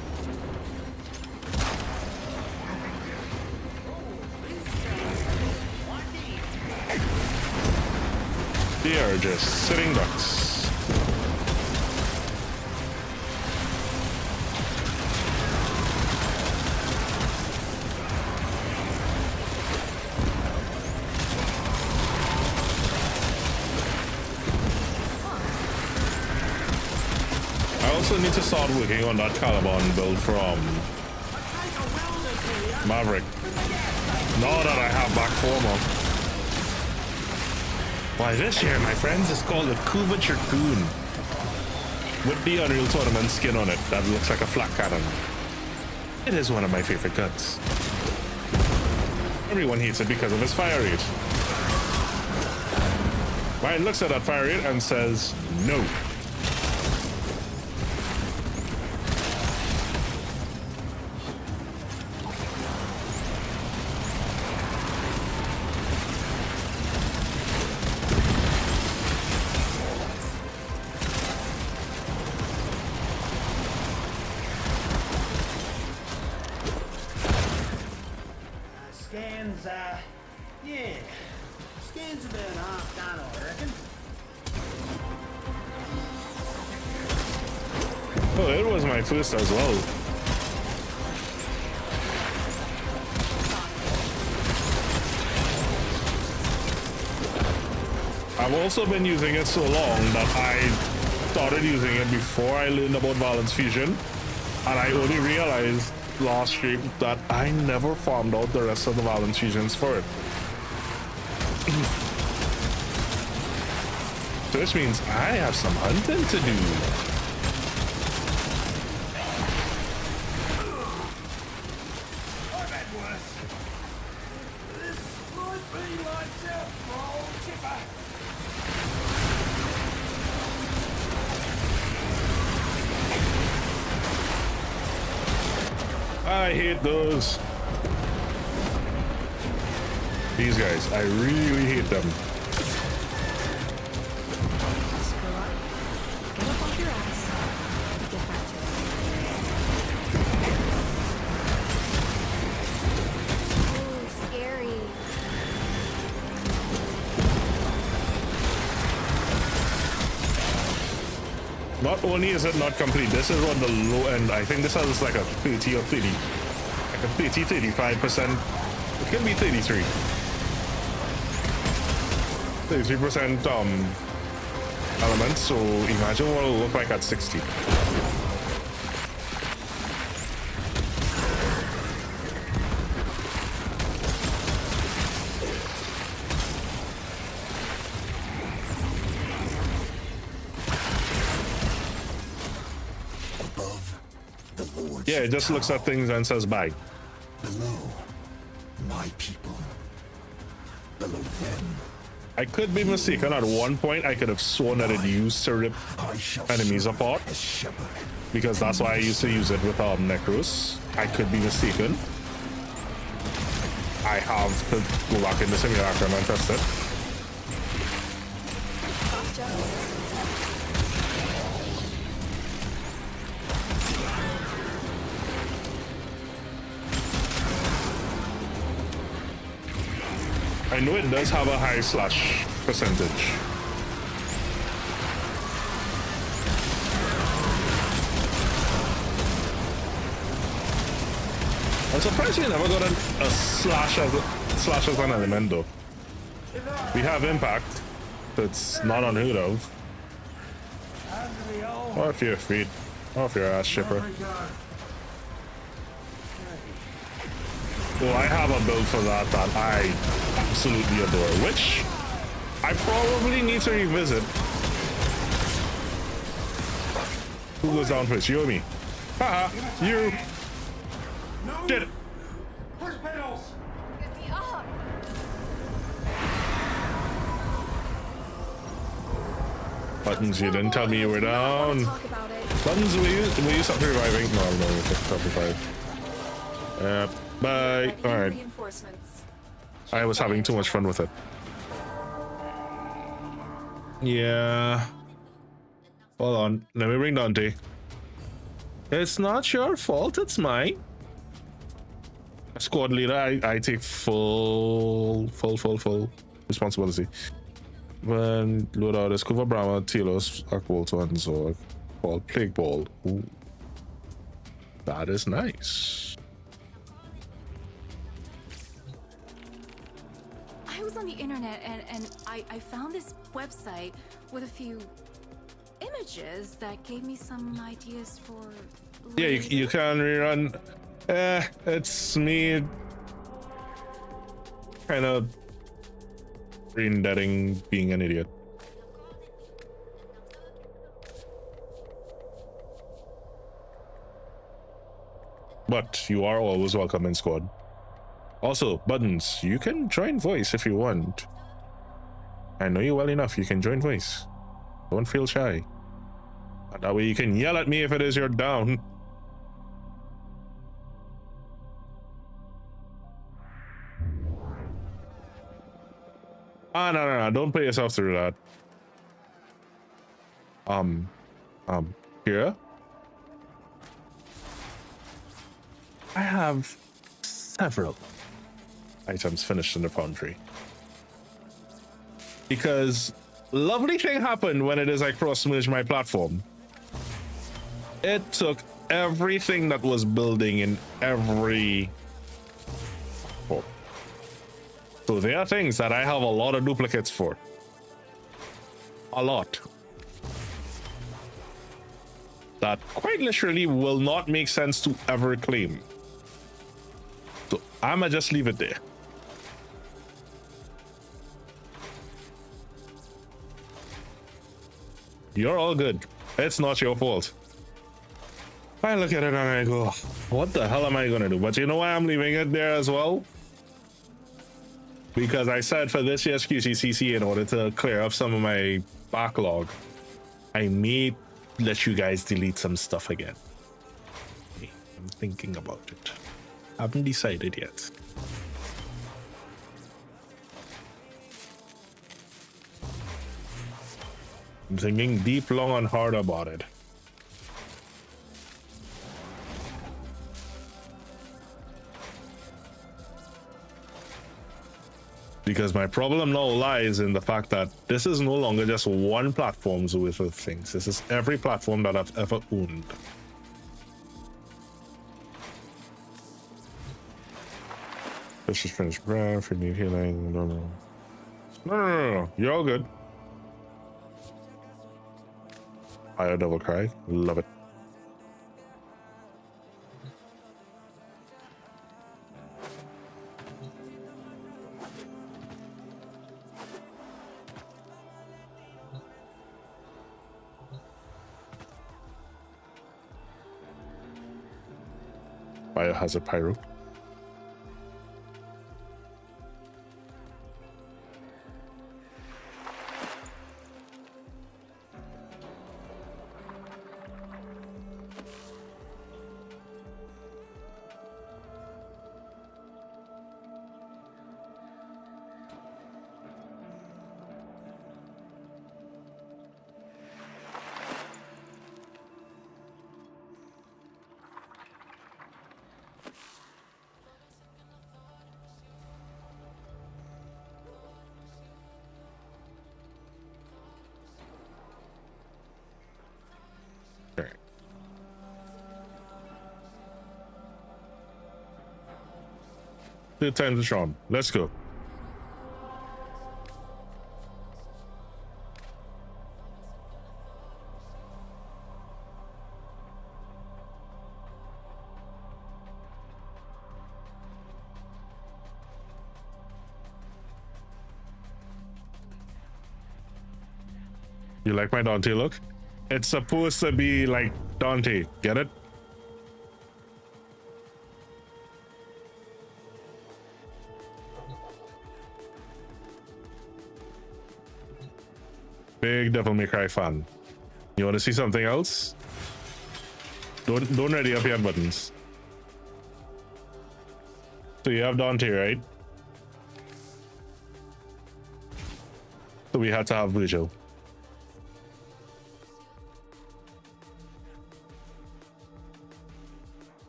They are just sitting ducks. I also need to start working on that Caliban build from Maverick. Now that I have back former. Why, this here, my friends, is called a Curvature Goon. With the Unreal Tournament skin on it that looks like a flat cannon. It is one of my favorite guns. Everyone hates it because of its fire rate. Ryan looks at that fire rate and says, no. scan's, yeah. Scan's about half done, I reckon. Oh, it was my first as well. I've also been using it so long that I started using it before I learned about Balance Fusion, and I only realized last stream that I never farmed out the rest of the Balance Fusions for it. So this means I have some hunting to do. I've had worse. This might be lights out for old Chipper. I hate those. These guys, I really hate them. Screw up. Get up off your ass. Get back to it. Ooh, scary. Not only is it not complete, this is what the low end, I think this has like a 30 or 30, like a 30, 35%, it can be 33. 33% element, so imagine what it'll look like at 60. Yeah, it just looks at things and says bye. Below, my people. Below them. I could be mistaken. At one point, I could have sworn that it used to rip enemies apart, because that's why I used to use it with Necros. I could be mistaken. I have to go back in the simulacrum and test it. I know it does have a high slash percentage. I'm surprised we never got a slash as an element though. We have impact, that's not unheard of. Off your feet, off your ass, shipper. Well, I have a build for that I absolutely adore, which I probably need to revisit. Who goes down first? You or me? Haha, you. Get it. Push pedals. Get me up. Buttons, you didn't tell me you were down. Buttons, will you stop reviving? No, stop reviving. Bye. All right. I was having too much fun with it. Yeah. Hold on. Let me bring Dante. It's not your fault. It's mine. Squad leader, I take full responsibility. When load out is Kuva Brahma, Telos, Akbolto, and Zorg. Called Plague Ball. Ooh. That is nice. I was on the internet and I found this website with a few images that gave me some ideas for... Yeah, you can rerun. It's me kind of brain-deading being an idiot. But you are always welcome in squad. Also, Buttons, you can join voice if you want. I know you well enough, you can join voice. Don't feel shy. And that way you can yell at me if it is you're down. No, don't put yourself through that. Here. I have several items finished in the foundry. Because lovely thing happened when it is I cross-merged my platform. It took everything that was building in every... Oh. So there are things that I have a lot of duplicates for. A lot. That quite literally will not make sense to ever claim. So I'ma just leave it there. You're all good. It's not your fault. I look at it and I go, what the hell am I gonna do? But you know why I'm leaving it there as well? Because I said for this year's QCCC, in order to clear up some of my backlog, I may let you guys delete some stuff again. I'm thinking about it. Haven't decided yet. I'm thinking deep, long, and hard about it. Because my problem now lies in the fact that this is no longer just one platform's worth of things. This is every platform that I've ever owned. This is finished breath, you need healing. No. You're all good. Higher double cry. Love it. Biohazard pyro. Good time to Sean. Let's go. You like my Dante look? It's supposed to be like Dante. Get it? Big Devil May Cry fan. You want to see something else? Don't ready up your buttons. So you have Dante, right? So we had to have Virgil.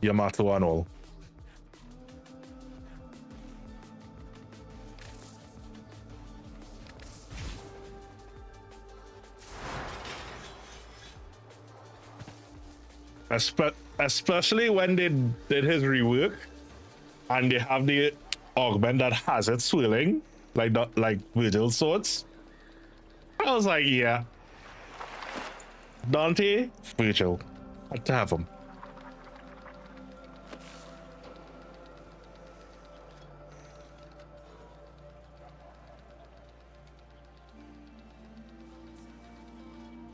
Yamato and all. Especially when they did his rework and they have the augment that has it swirling like Virgil's swords. I was like, yeah. Dante, Virgil. Had to have him.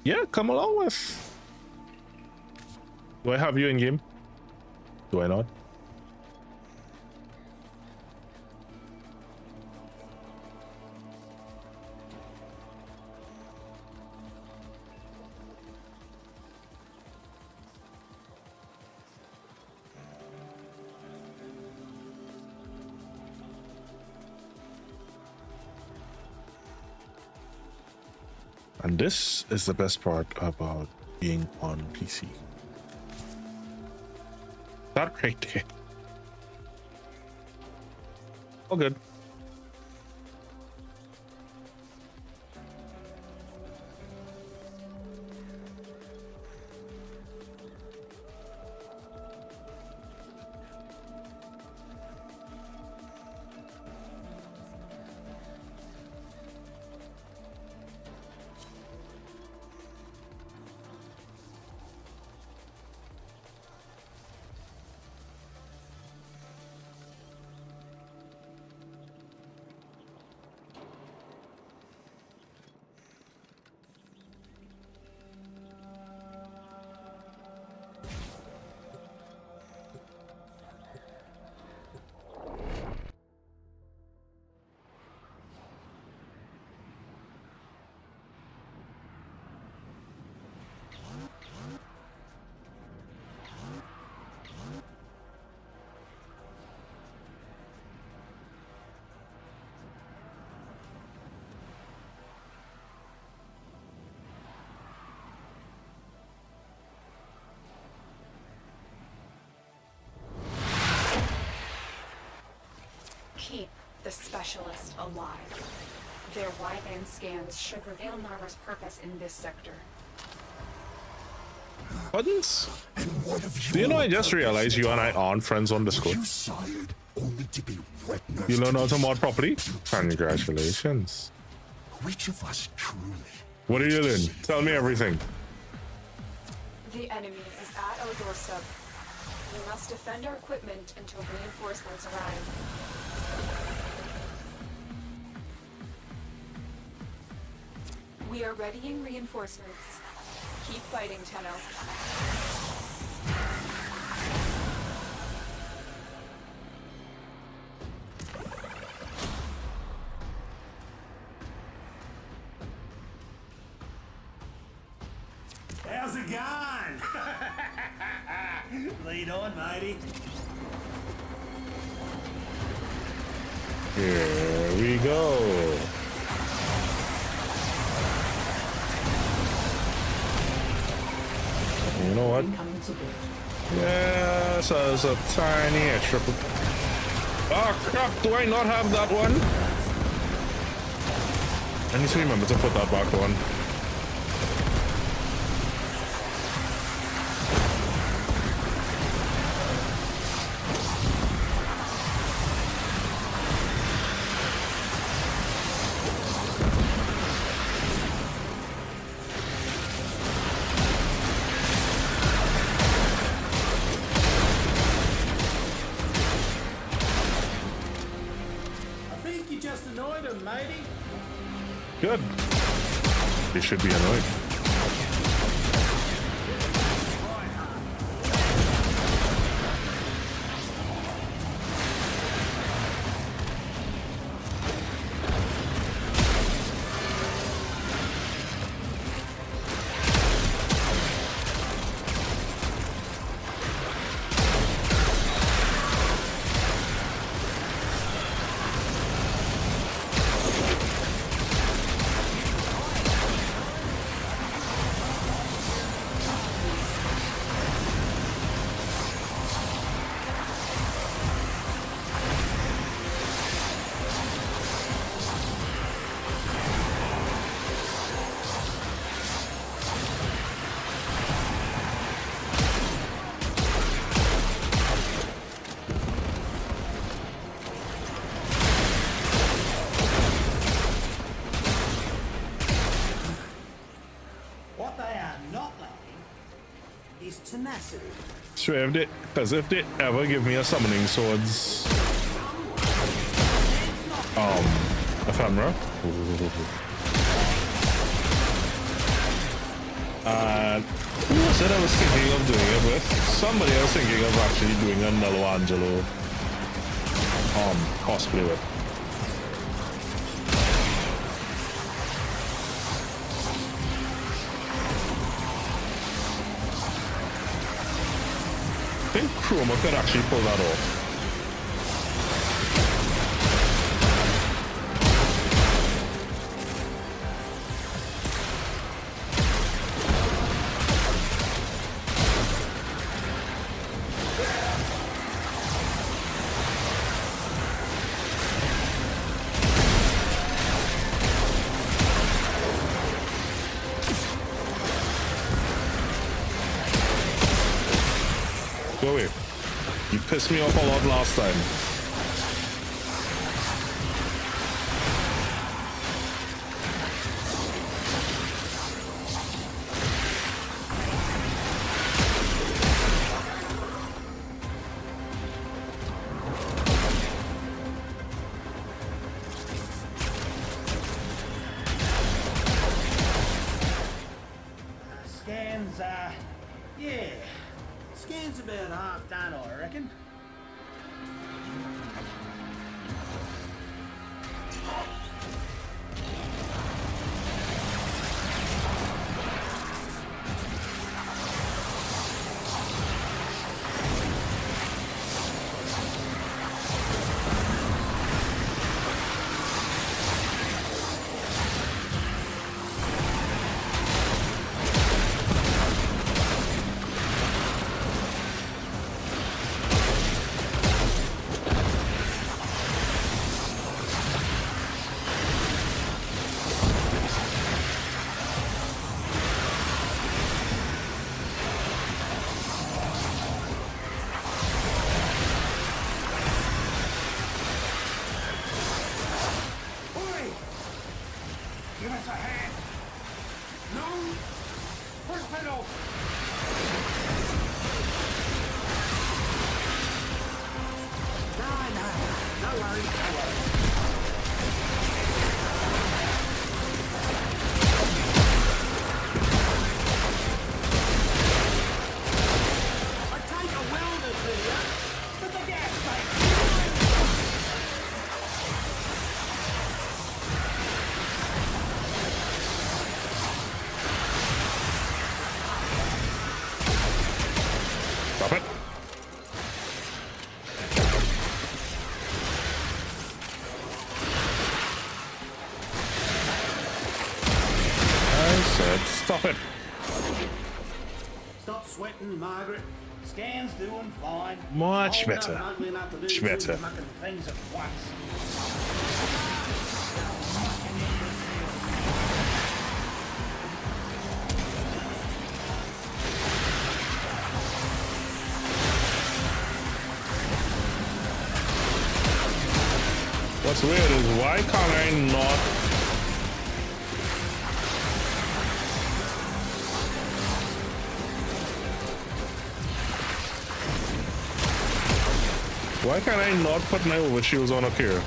Yeah, come along with. Do I have you in game? Do I not? And this is the best part about being on PC. That right there. All good. Keep the specialist alive. Their wideband scans should reveal Narva's purpose in this sector. What is? Do you know, I just realized you and I aren't friends on Discord. You learn how to mod properly? Congratulations. Which of us truly? What did you learn? Tell me everything. The enemy is at our doorstep. We must defend our equipment until reinforcements arrive. We are readying reinforcements. Keep fighting, Tenno. How's it going? Lead on, matey. Here we go. You know what? Yes, there's a tiny extra. Oh crap, do I not have that one? I need to remember to put that back on. Good. They should be annoyed. So if they ever give me a summoning swords ephemera, who was it I was thinking of doing it with? Somebody I was thinking of actually doing a Nello Angelo cosplay with. I think Chroma could actually pull that off. Go away. You pissed me off a lot last time. Scans, yeah. Scan's about half done, I reckon. Give us a hand. No. Push pedal. No worries, no worries. I take a welder to you, but the gas tank. Stop it. I said stop it. Stop sweating, Margaret. Scan's doing fine. Much Old better. enough and ugly enough to do Much two better. mucking things at once. What's weird is why can't I not? Why can't I not put my overshields on up here?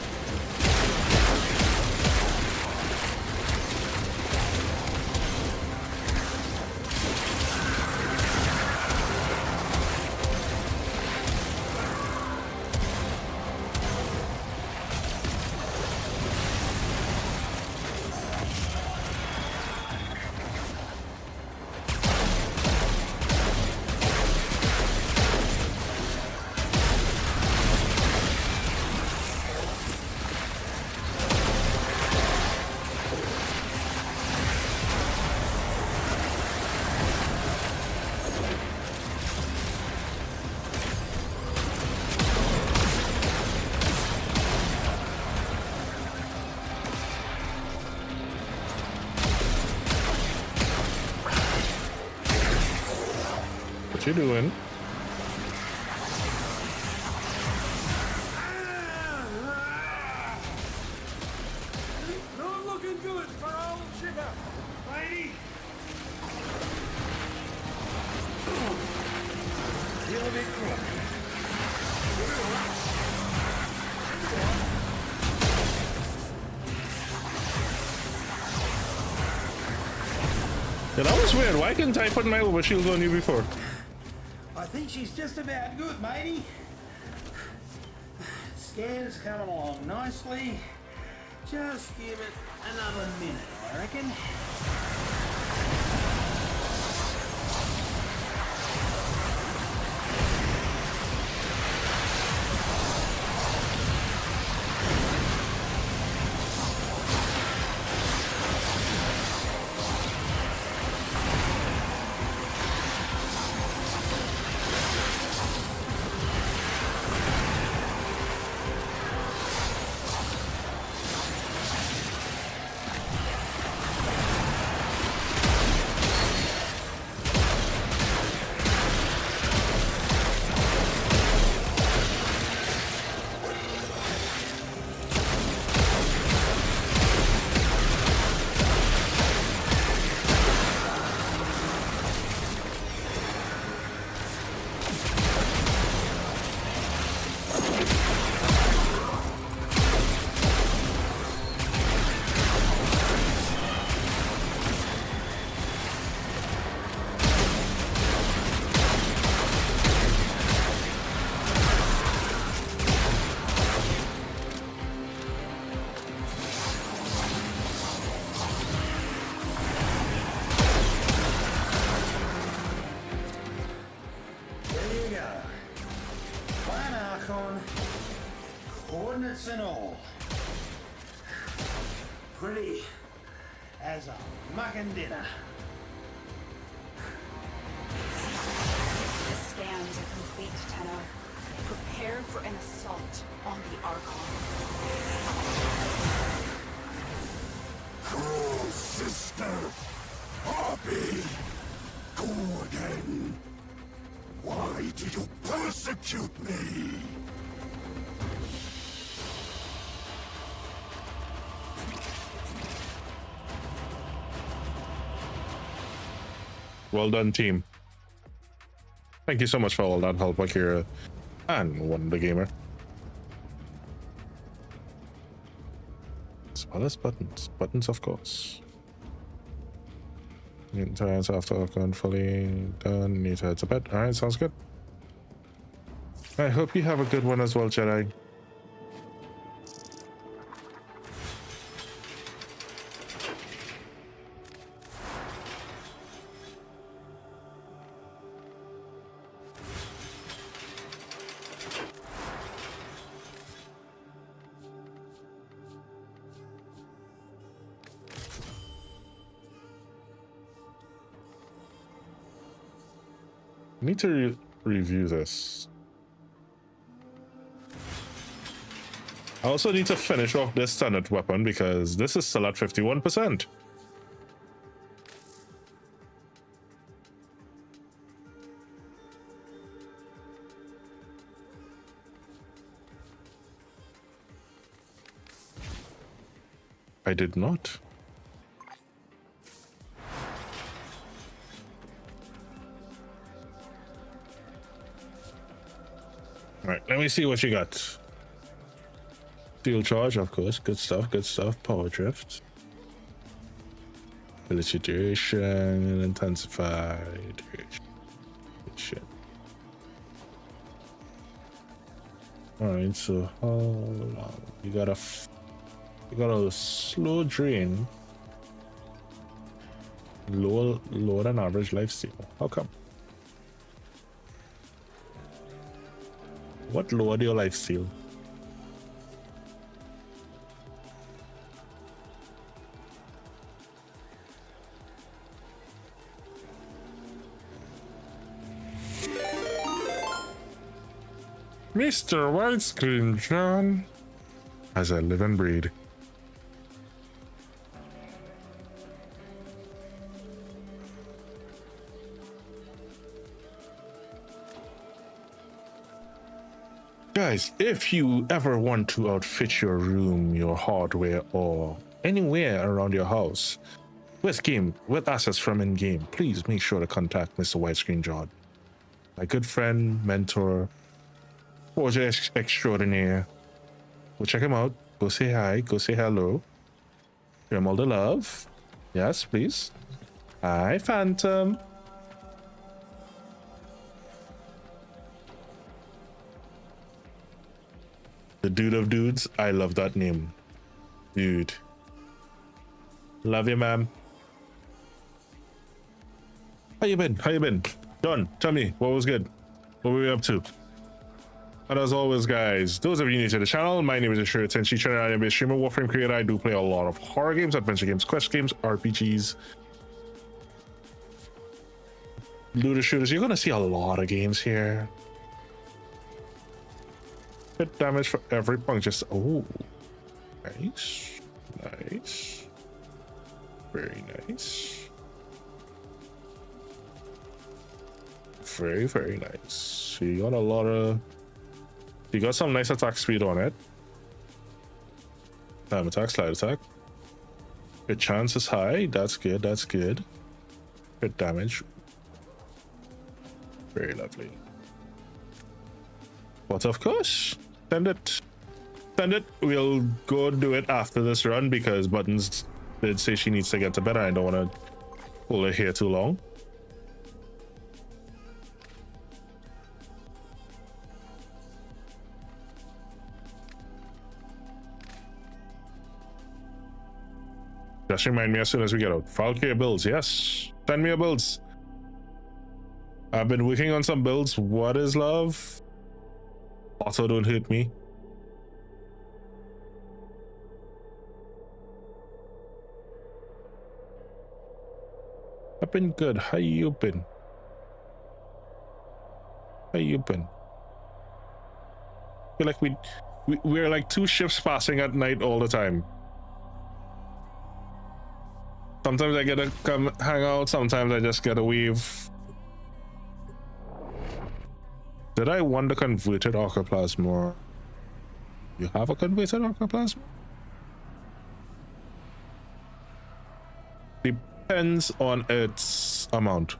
What you doing? Not looking good for old sugar, lady. Feel a bit crooked. Yeah, that was weird. Why couldn't I put my overshields on you before? I think she's just about good, matey. Scan's coming along nicely. Just give it another minute, I reckon. Archon, coordinates and all. Pretty as a mucking dinner. The scans are complete, Tenno. Prepare for an assault on the Archon. Cruel sister! Harpy! Go again! Why do you persecute me? Well done, team. Thank you so much for all that help, Akira and Wonder Gamer. As well as buttons. Buttons, of course. Turns after Archon fully done. Need to head to bed. Alright, sounds good. I hope you have a good one as well, Jedi. Need to review this. I also need to finish off this standard weapon because this is still at 51%. I did not. All right, let me see what you got. Steel charge, of course. Good stuff, good stuff. Power drift. Ability duration, intensified duration. Alright, so hold on. You got a slow drain. Lower than average lifesteal. How come? What lowered your lifesteal? Mr. Widescreen John, as I live and breathe. Guys, if you ever want to outfit your room, your hardware, or anywhere around your house with assets from in-game, please make sure to contact Mr. Widescreen John, my good friend, mentor, forger extraordinaire. Go check him out. Go say hi. Go say hello. Give him all the love. Yes, please. Hi, Phantom. The dude of dudes. I love that name. Dude. Love you, ma'am. How you been? How you been? John, tell me, what was good? What were we up to? And as always, guys, those of you new to the channel, my name is Ashura Tenshi Channel. I am a streamer, Warframe creator. I do play a lot of horror games, adventure games, quest games, RPGs, looter shooters. You're gonna see a lot of games here. Hit damage for every puncture. Oh, nice, nice, very nice. Very, very nice. So you got a lot of... You got some nice attack speed on it. Time attack, slide attack. Hit chance is high. That's good, that's good. Hit damage. Very lovely. But of course, send it. Send it. We'll go do it after this run because Buttons did say she needs to get to bed. I don't want to hold her here too long. Just remind me as soon as we get out. Valkyrie builds, yes. Send me your builds. I've been working on some builds. What is love? Also, don't hurt me. I've been good. How you been? How you been? Feel like we're like two ships passing at night all the time. Sometimes I get to come hang out, sometimes I just get a wave. Did I want the converted Archoplasma? You have a converted Archoplasma? Depends on its amount.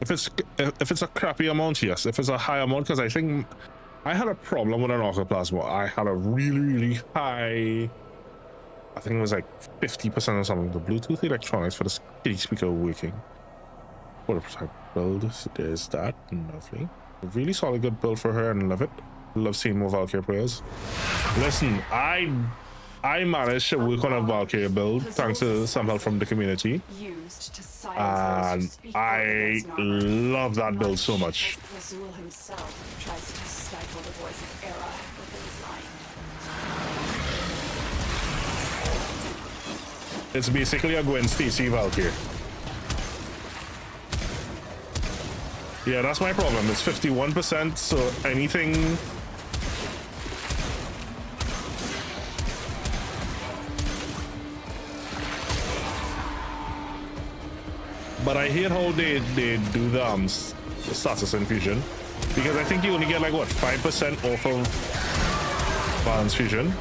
If it's a crappy amount, yes. If it's a high amount, because I think I had a problem with an Archoplasma. I had a really high, I think it was like 50% or something. The Bluetooth electronics for the kitty speaker working. What a type build. There's that. Lovely. Really solid good build for her and love it. Love seeing more Valkyrie players. Listen, I managed to work on a Valkyrie build thanks to some help from the community. And I love that build so much. Azul himself tries to stifle the voice of Era within his mind. It's basically a Gwen Stacy Valkyrie. Yeah, that's my problem. It's 51%, so anything. But I hate how they do the status infusion, because I think you only get like what 5% off of balance fusion.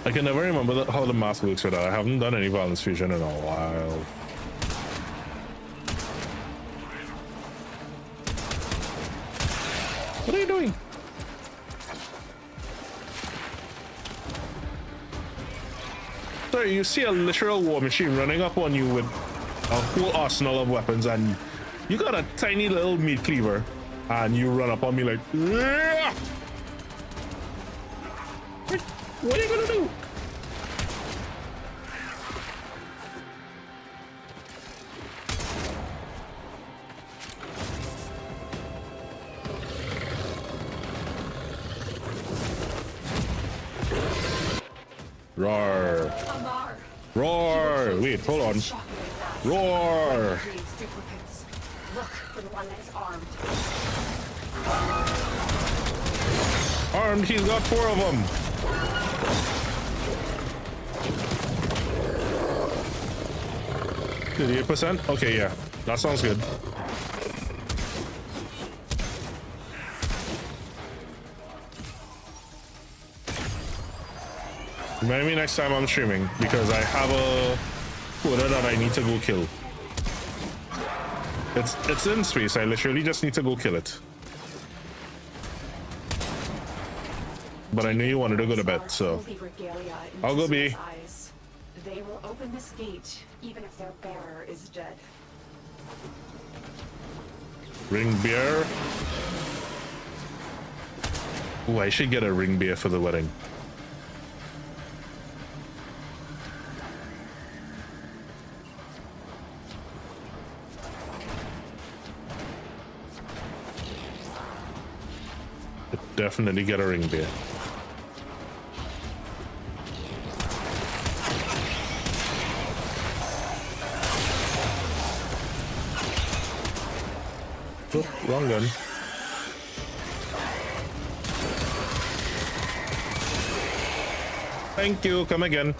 I can never remember how the math works for that. I haven't done any balance fusion in a while. What are you doing? So you see a literal war machine running up on you with a whole arsenal of weapons, and you got a tiny little meat cleaver, and you run up on me like, "Ugh!" What are you gonna do? Roar. Roar. Wait, hold on. Roar. Look for the one that is armed. Armed, he's got 4 of them. Did 8%? Okay, yeah. That sounds good. Maybe next time I'm streaming, because I have a quota that I need to go kill. It's in space. I literally just need to go kill it. But I knew you wanted to go to bed, so I'll go be. They will open this gate even if their bearer is dead. Ring beer. Ooh, I should get a ring beer for the wedding. Definitely get a ring beer. Oh, wrong gun. Thank you. Come again.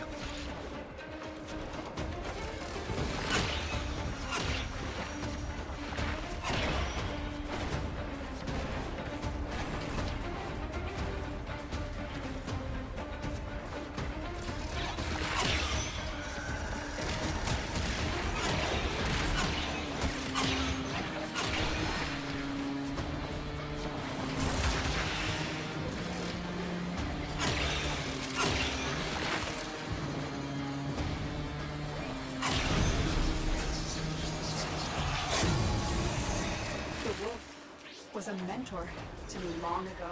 Was a mentor to me long ago.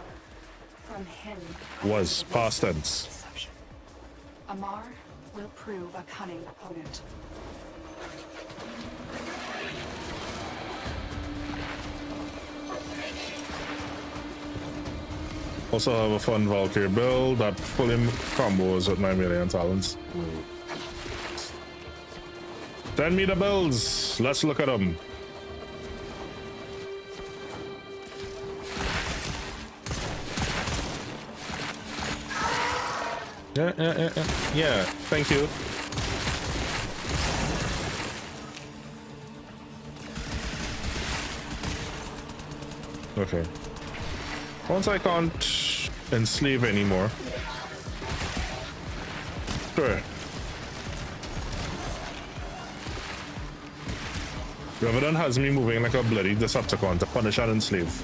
From him. Was past tense. Deception. Amar will prove a cunning opponent. Also have a fun Valkyrie build that fully combos with 9 million talents. Send me the builds. Let's look at them. Yeah. Thank you. Okay. Once I can't enslave anymore. Sure. Revenant has me moving like a bloody Decepticon to punish and enslave.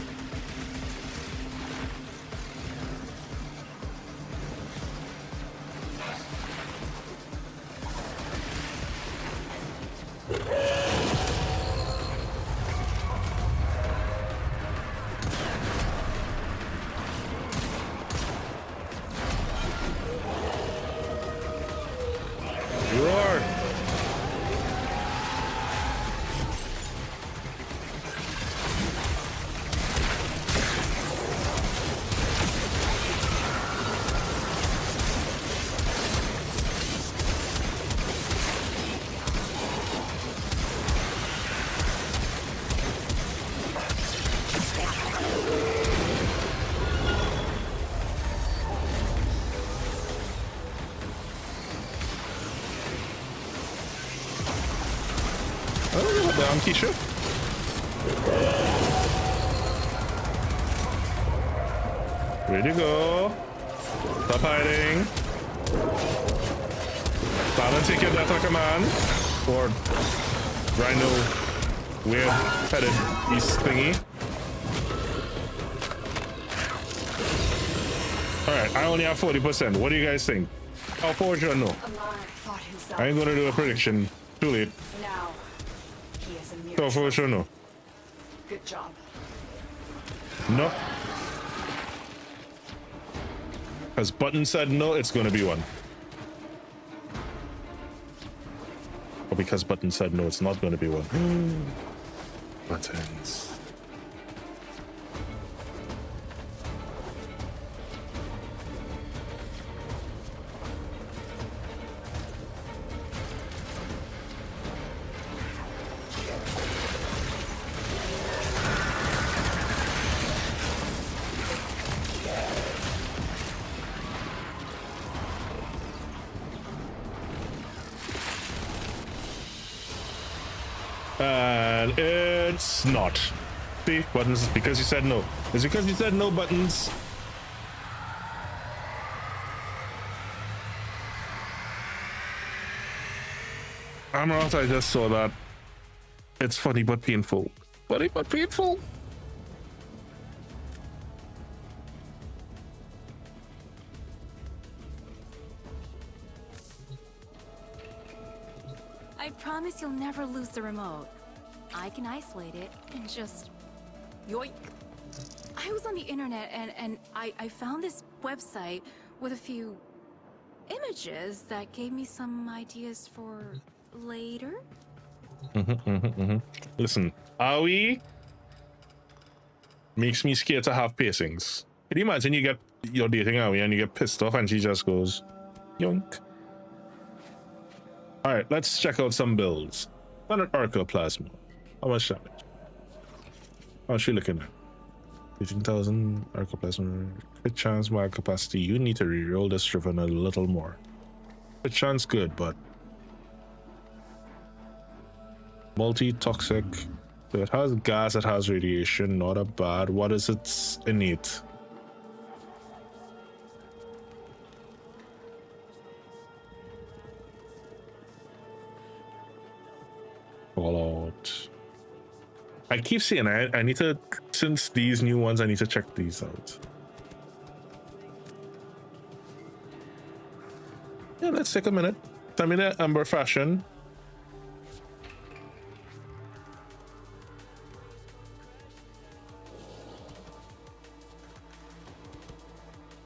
Roar! Down, Keisha. Ready to go. Stop hiding. Start and take your death like a man. Or Rhino weird headed beast thingy. Alright, I only have 40%. What do you guys think? How fortunate no? I ain't gonna do a prediction. Too late. Now, he is a mere So for sure no. Good job. No. As Button said no, it's gonna be one. Or because Button said no, it's not gonna be one. Buttons. And it's not. See, Buttons, because you said no. It's because you said no, Buttons. I'm out, I just saw that. It's funny but painful. Funny but painful. I promise you'll never lose the remote. I can isolate it and just yoink. I was on the internet and I found this website with a few images that gave me some ideas for later. Listen, Aoi makes me scared to have pacings. Can you imagine you're dating Aoi and you get pissed off and she just goes, yoink. All right, let's check out some builds. 100 Archoplasma. How much damage? How's she looking at? 15,000 Archoplasma. Hit chance, mag capacity. You need to reroll this driven a little more. Hit chance good, but multi-toxic. So it has gas, it has radiation, not a bad. What is its innate? Fallout. I keep saying I need to, since these new ones, I need to check these out. Yeah, let's take a minute. Send me the Amber Fashion.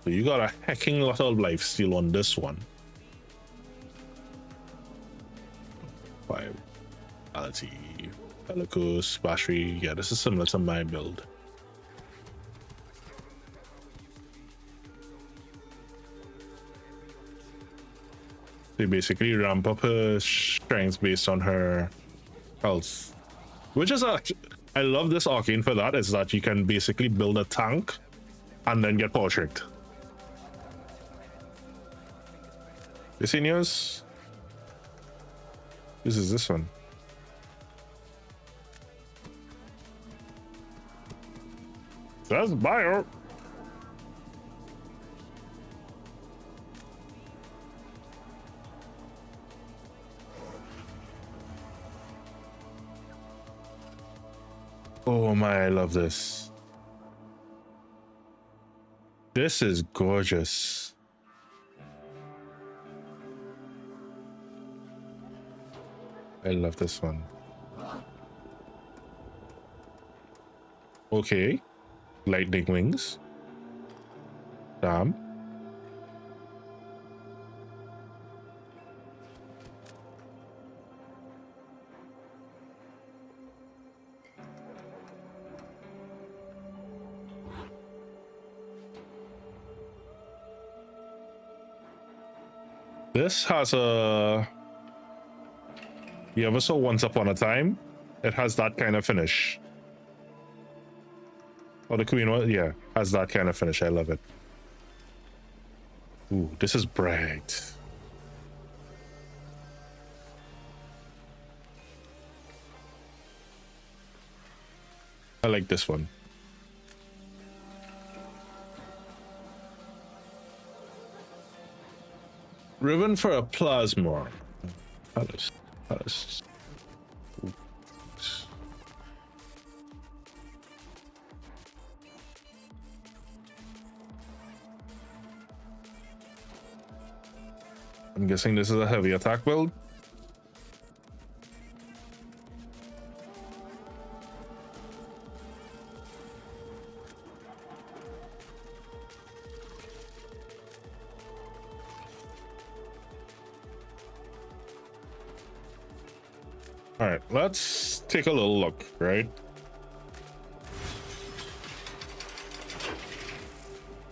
So you got a hecking lot of lifesteal on this one. 5 quality, Pellicos, battery. Yeah, this is similar to my build. They basically ramp up her strength based on her health, which is I love this arcane for that, is that you can basically build a tank and then get power tricked. You see news? This is this one. That's bio. Oh my, I love this. This is gorgeous. I love this one. Okay. Lightning wings. Damn. This has a... You ever saw Once Upon a Time? It has that kind of finish. Oh, the Queen one? Yeah, has that kind of finish. I love it. Ooh, this is bright. I like this one. Ribbon for a plasma. Palace. I'm guessing this is a heavy attack build. All right, let's take a little look, right?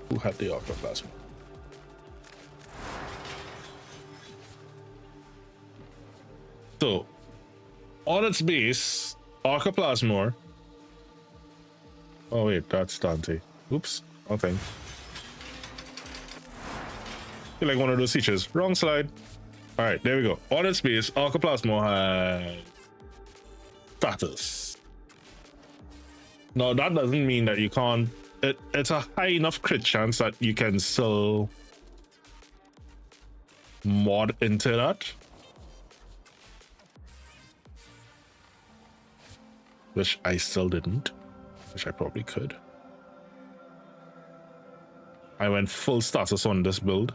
Who had the Archon plasma? So, on its base, Archoplasmor. Oh wait, that's Dante. Oops, nothing. You're like one of those teachers. Wrong slide. All right, there we go. On its base, Archoplasmor has status. Now that doesn't mean that you can't. It's a high enough crit chance that you can still mod into that. Which I still didn't, which I probably could. I went full status on this build.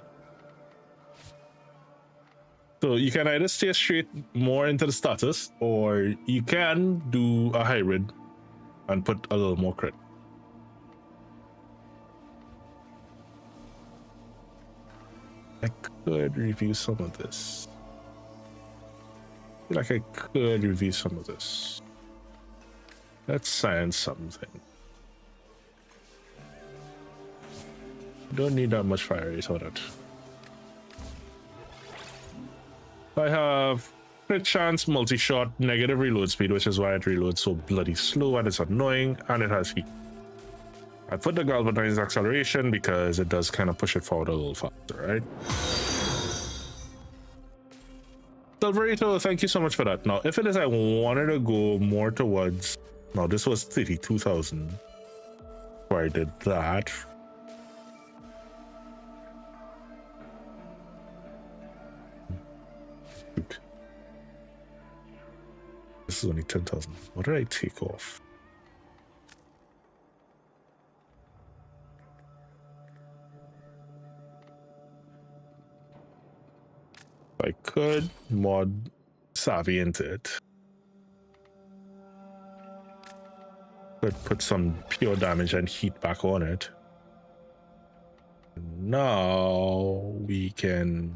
So you can either stay straight more into the status, or you can do a hybrid and put a little more crit. I could review some of this. I feel like I could review some of this. Let's science something. Don't need that much fire rate on it. I have crit chance, multi-shot, negative reload speed, which is why it reloads so bloody slow and it's annoying, and it has heat. I put the galvanized acceleration because it does kind of push it forward a little faster, right? Silverito, thank you so much for that. Now, if it is I wanted to go more towards... Now, this was 32,000 before I did that. This is only 10,000. What did I take off? I could mod Savvy into it. Could put some pure damage and heat back on it. Now we can.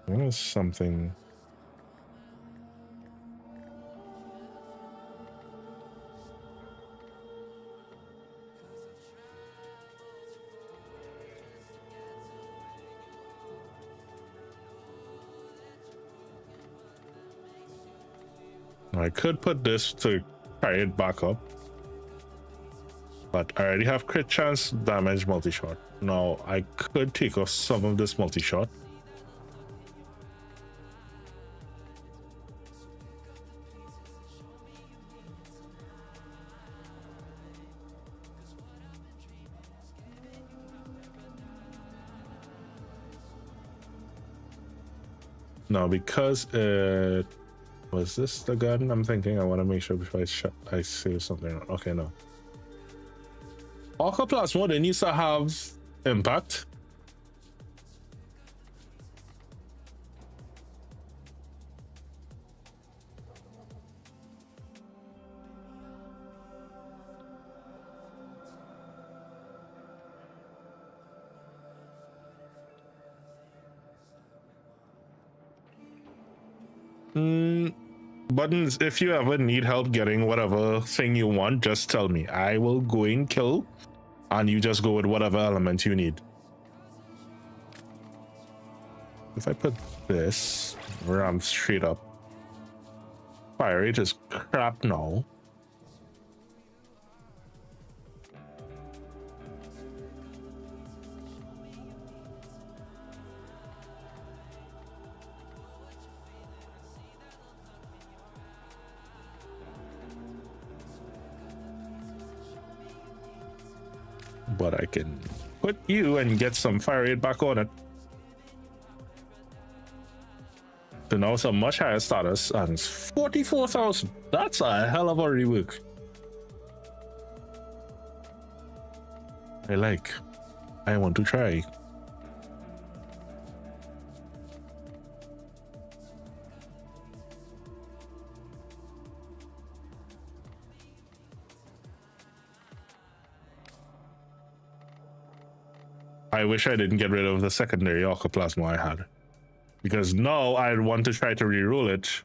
There's something. I could put this to carry it back up, but I already have crit chance damage multi-shot. Now I could take off some of this multi-shot. Now because it was this the gun? I'm thinking I want to make sure before I save something. Okay, no. Archon Plasma, they needs to have impact. Buttons, if you ever need help getting whatever thing you want, just tell me. I will go and kill, and you just go with whatever element you need. If I put this, ram straight up. Fire rate is crap now. But I can put you and get some fire rate back on it. So now it's a much higher status and it's 44,000. That's a hell of a rework. I want to try. I wish I didn't get rid of the secondary Archon Plasma I had, because now I'd want to try to reroll it.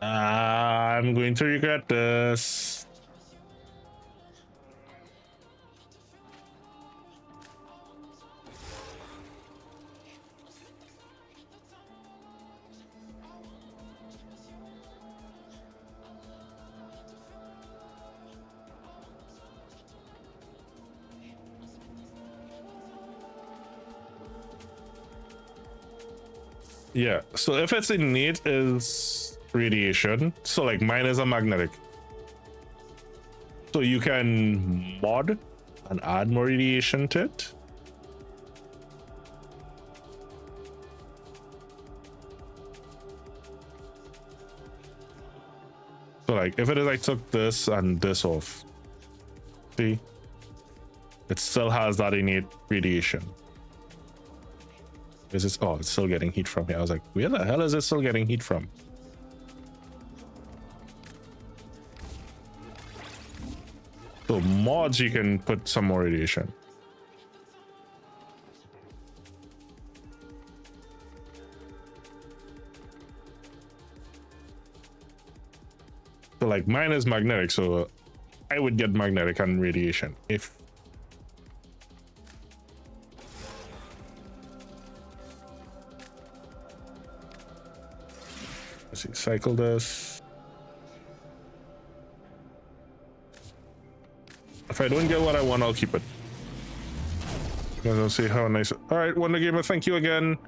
I'm going to regret this. Yeah, so if it's innate is radiation, so like mine is a magnetic. So you can mod and add more radiation to it. So like if it is I took this and this off, see, it still has that innate radiation. Is it? Oh, it's still getting heat from here. I was like, where the hell is it still getting heat from? So mods, you can put some more radiation. So like mine is magnetic, so I would get magnetic and radiation if. Let's see, cycle this. If I don't get what I want, I'll keep it. Let's see how nice. All right, Wonder Gamer, thank you again.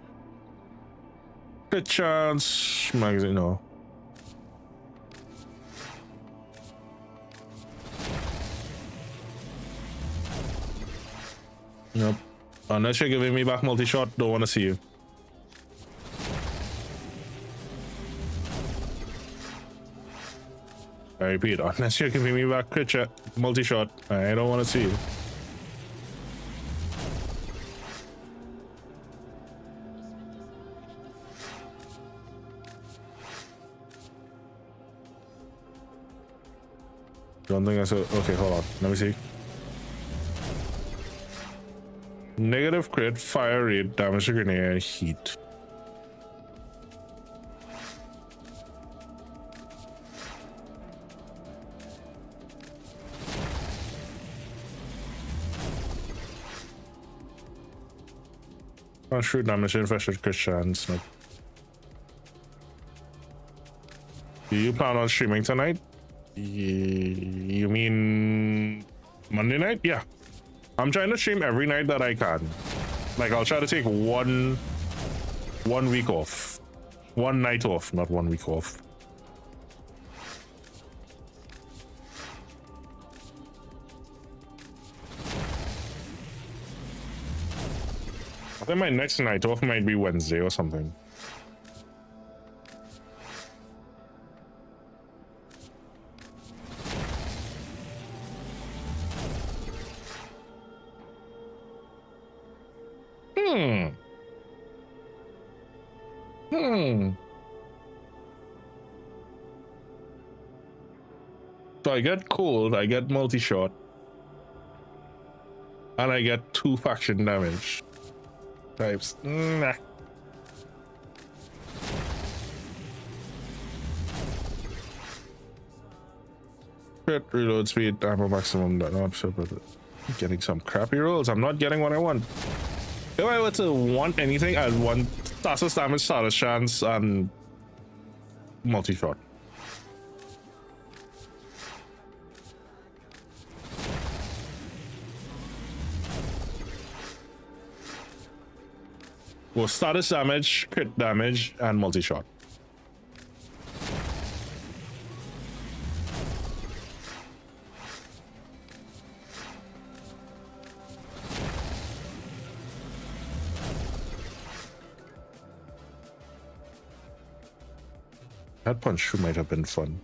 Good chance. Magazine, no. Nope. Unless you're giving me back multi-shot, don't want to see you. I repeat, unless you're giving me back crit shot, multi-shot, I don't want to see you. Don't think I said. Okay, hold on. Let me see. Negative crit, fire rate, damage to grenade, and heat. Oh, shoot, damage infested Christians. No. Do you plan on streaming tonight? You mean Monday night? Yeah. I'm trying to stream every night that I can. Like, I'll try to take one week off. One night off, not 1 week off. I think my next night off might be Wednesday or something. So I get cold, I get multi-shot, and I get 2 faction damage types. Nah. Crit, reload speed, ammo maximum. That I'm sure about it. Getting some crappy rolls. I'm not getting what I want. If I were to want anything, I'd want status damage, status chance, and multi-shot. Well, status damage, crit damage, and multi-shot. That punch might have been fun.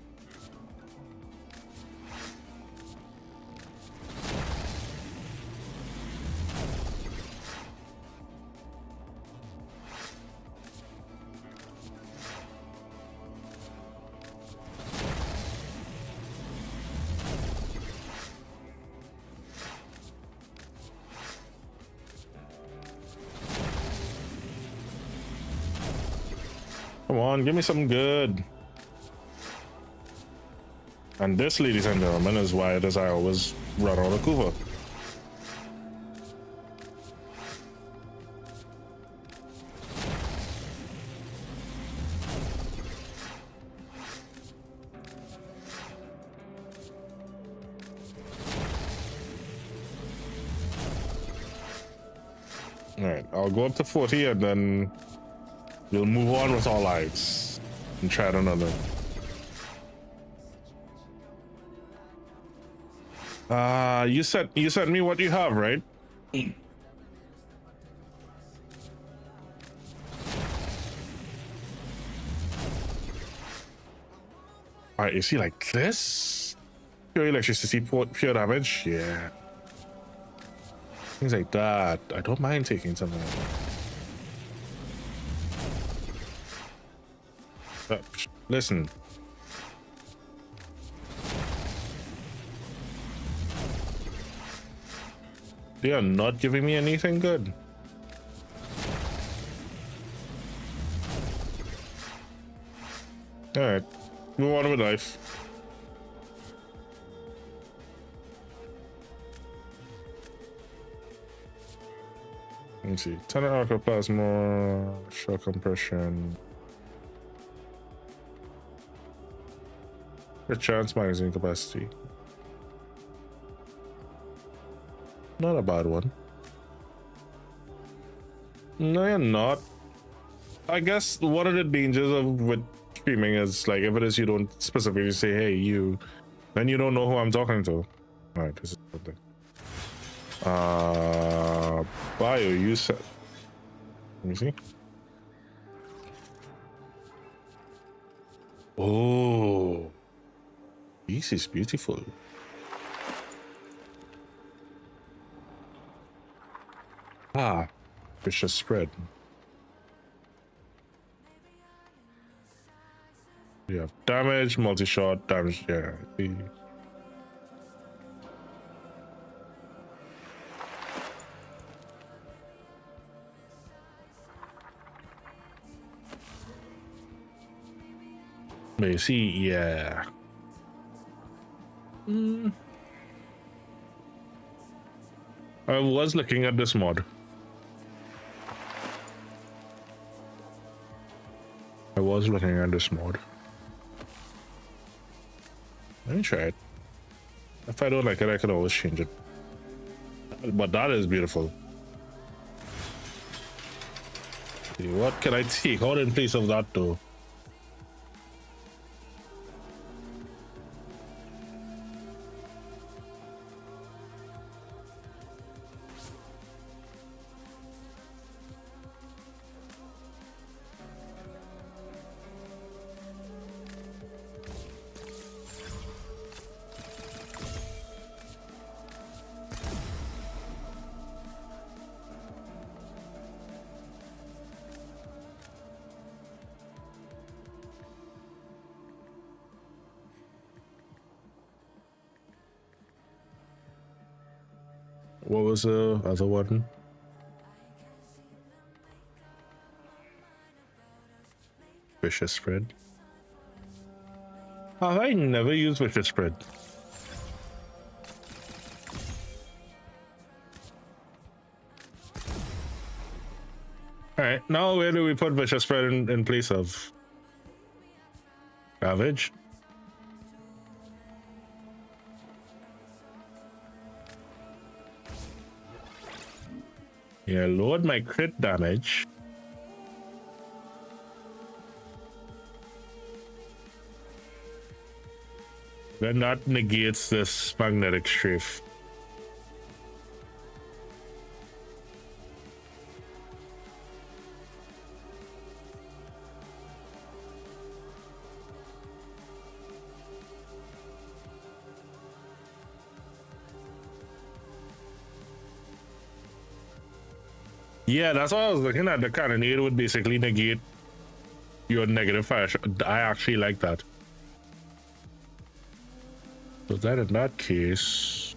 Come on, give me something good. And this, ladies and gentlemen, is why it is I always run out of Kuva. Alright, I'll go up to 40 and then we'll move on with our lives and try another. You sent me what you have, right? Alright, you see like this? Pure electricity, pure damage, yeah. Things like that. I don't mind taking some of that. Listen. They are not giving me anything good. Alright, move on with life. Let me see. 10 arc plasma, shock compression. A chance magazine capacity. Not a bad one. No, you're not. I guess one of the dangers of with streaming is like if it is you don't specifically say hey you, then you don't know who I'm talking to. Alright, this is something. Bio, you said. Let me see. Oh, this is beautiful. Ah, vicious spread. You have damage, multi-shot, damage, yeah. But you see, yeah. I was looking at this mod. Let me try it. If I don't like it, I can always change it. But that is beautiful. See, what can I take out in place of that though? What was the other one? Vicious spread. Have I never used vicious spread? Alright, now where do we put vicious spread in place of ravage? Yeah, lowered my crit damage. Then that negates this magnetic strafe. Yeah, that's what I was looking at. The cannonade would basically negate your negative fire. I actually like that. So then in that case...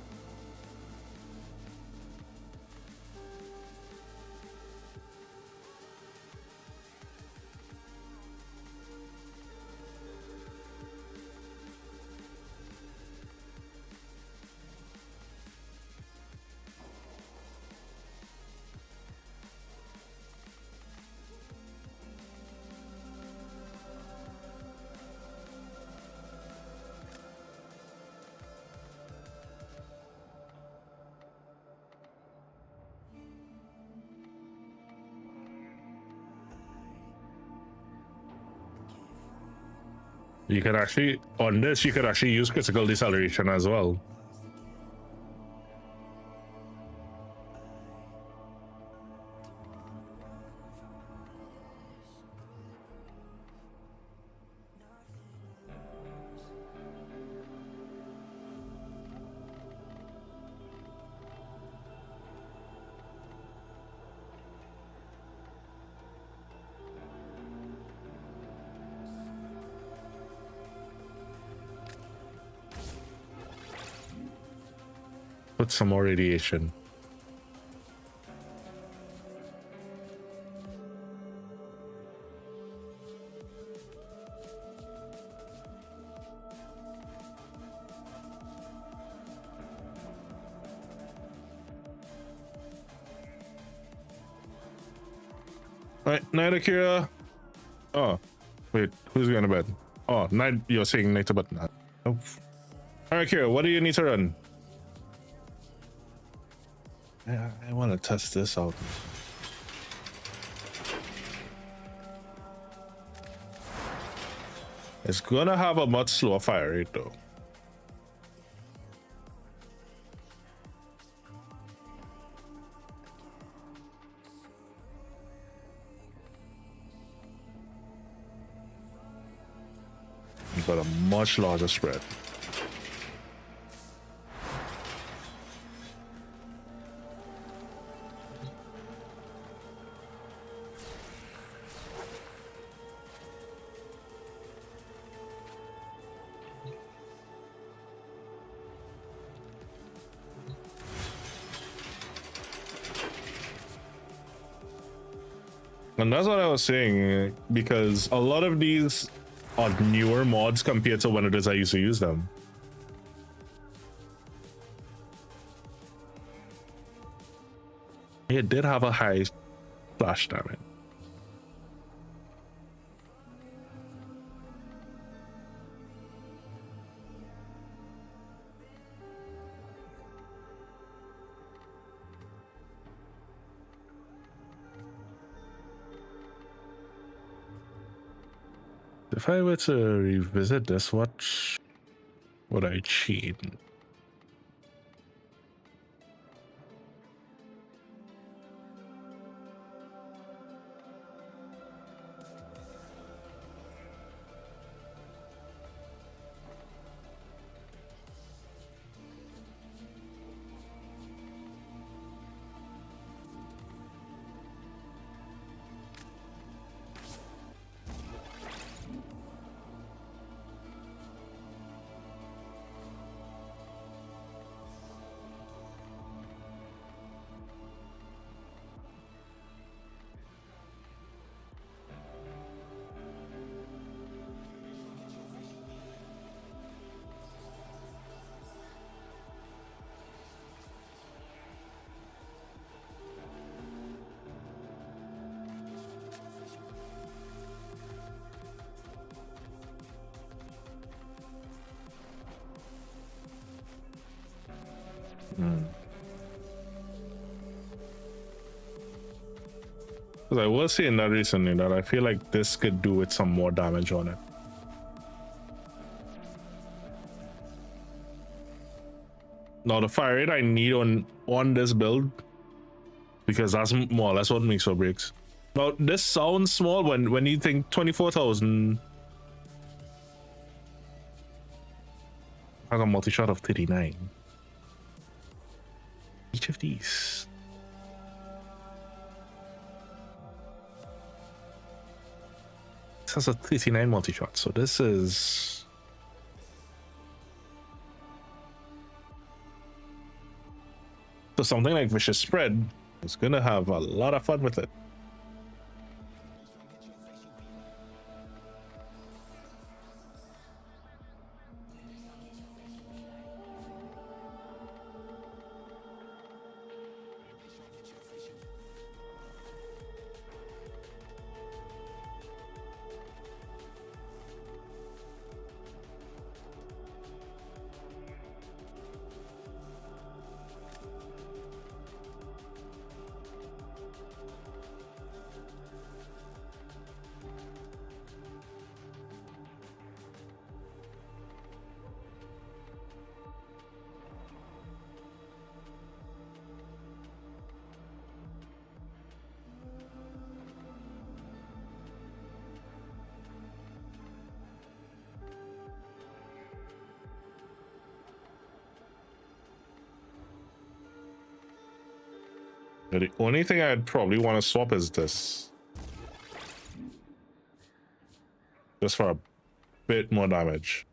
You can actually, on this, you could actually use critical deceleration as well. Put some more radiation. All right, Night Akira. Oh, wait, who's going to bed? Oh, Night, you're saying Night to bed. Oh. All right, Akira, what do you need to run? I want to test this out. It's gonna have a much slower fire rate though. But a much larger spread. And that's what I was saying, because a lot of these are newer mods compared to when it is I used to use them. It did have a high splash damage. If I were to revisit this, what would I cheat? Because I was saying that recently that I feel like this could do with some more damage on it. Now the fire rate I need on this build, because that's more or less what makes or breaks. Now this sounds small when you think 24,000. I got a multi-shot of 39. Each of these. This has a 39 multi-shot, so this is... So something like Vicious Spread is gonna have a lot of fun with it. The only thing I'd probably want to swap is this. Just for a bit more damage.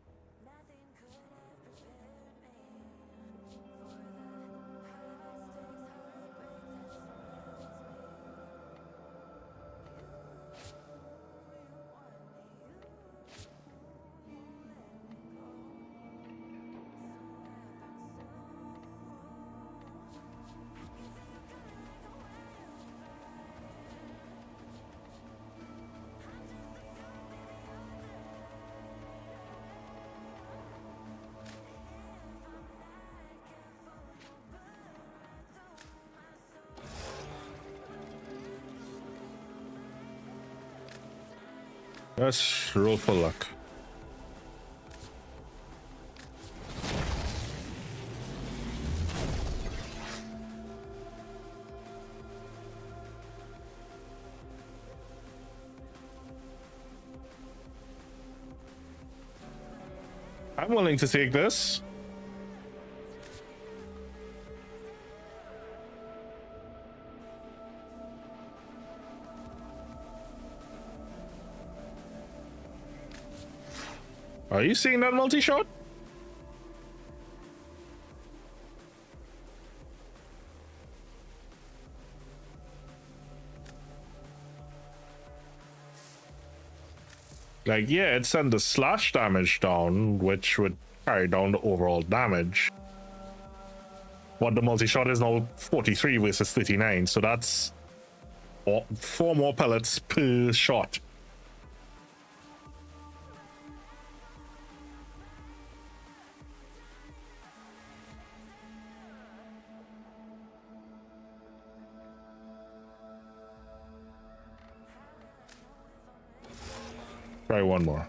Let's roll for luck. I'm willing to take this. Are you seeing that multi-shot? Like, yeah, it sent the slash damage down, which would carry down the overall damage. But the multi-shot is now 43 versus 39, so that's 4 more pellets per shot. Try one more.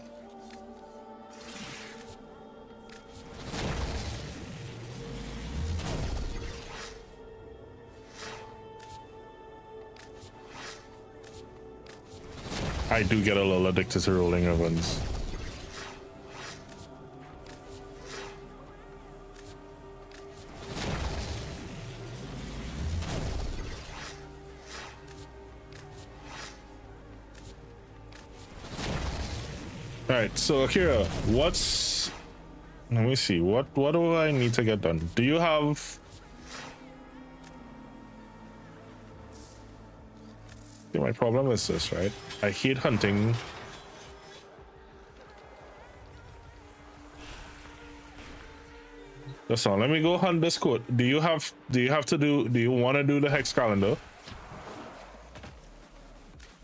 I do get a little addicted to rolling ovens. Alright, so Akira, what's... Let me see, what do I need to get done? Do you have... See, my problem is this, right? I hate hunting. Listen, let me go hunt this coat. Do you want to do the hex calendar?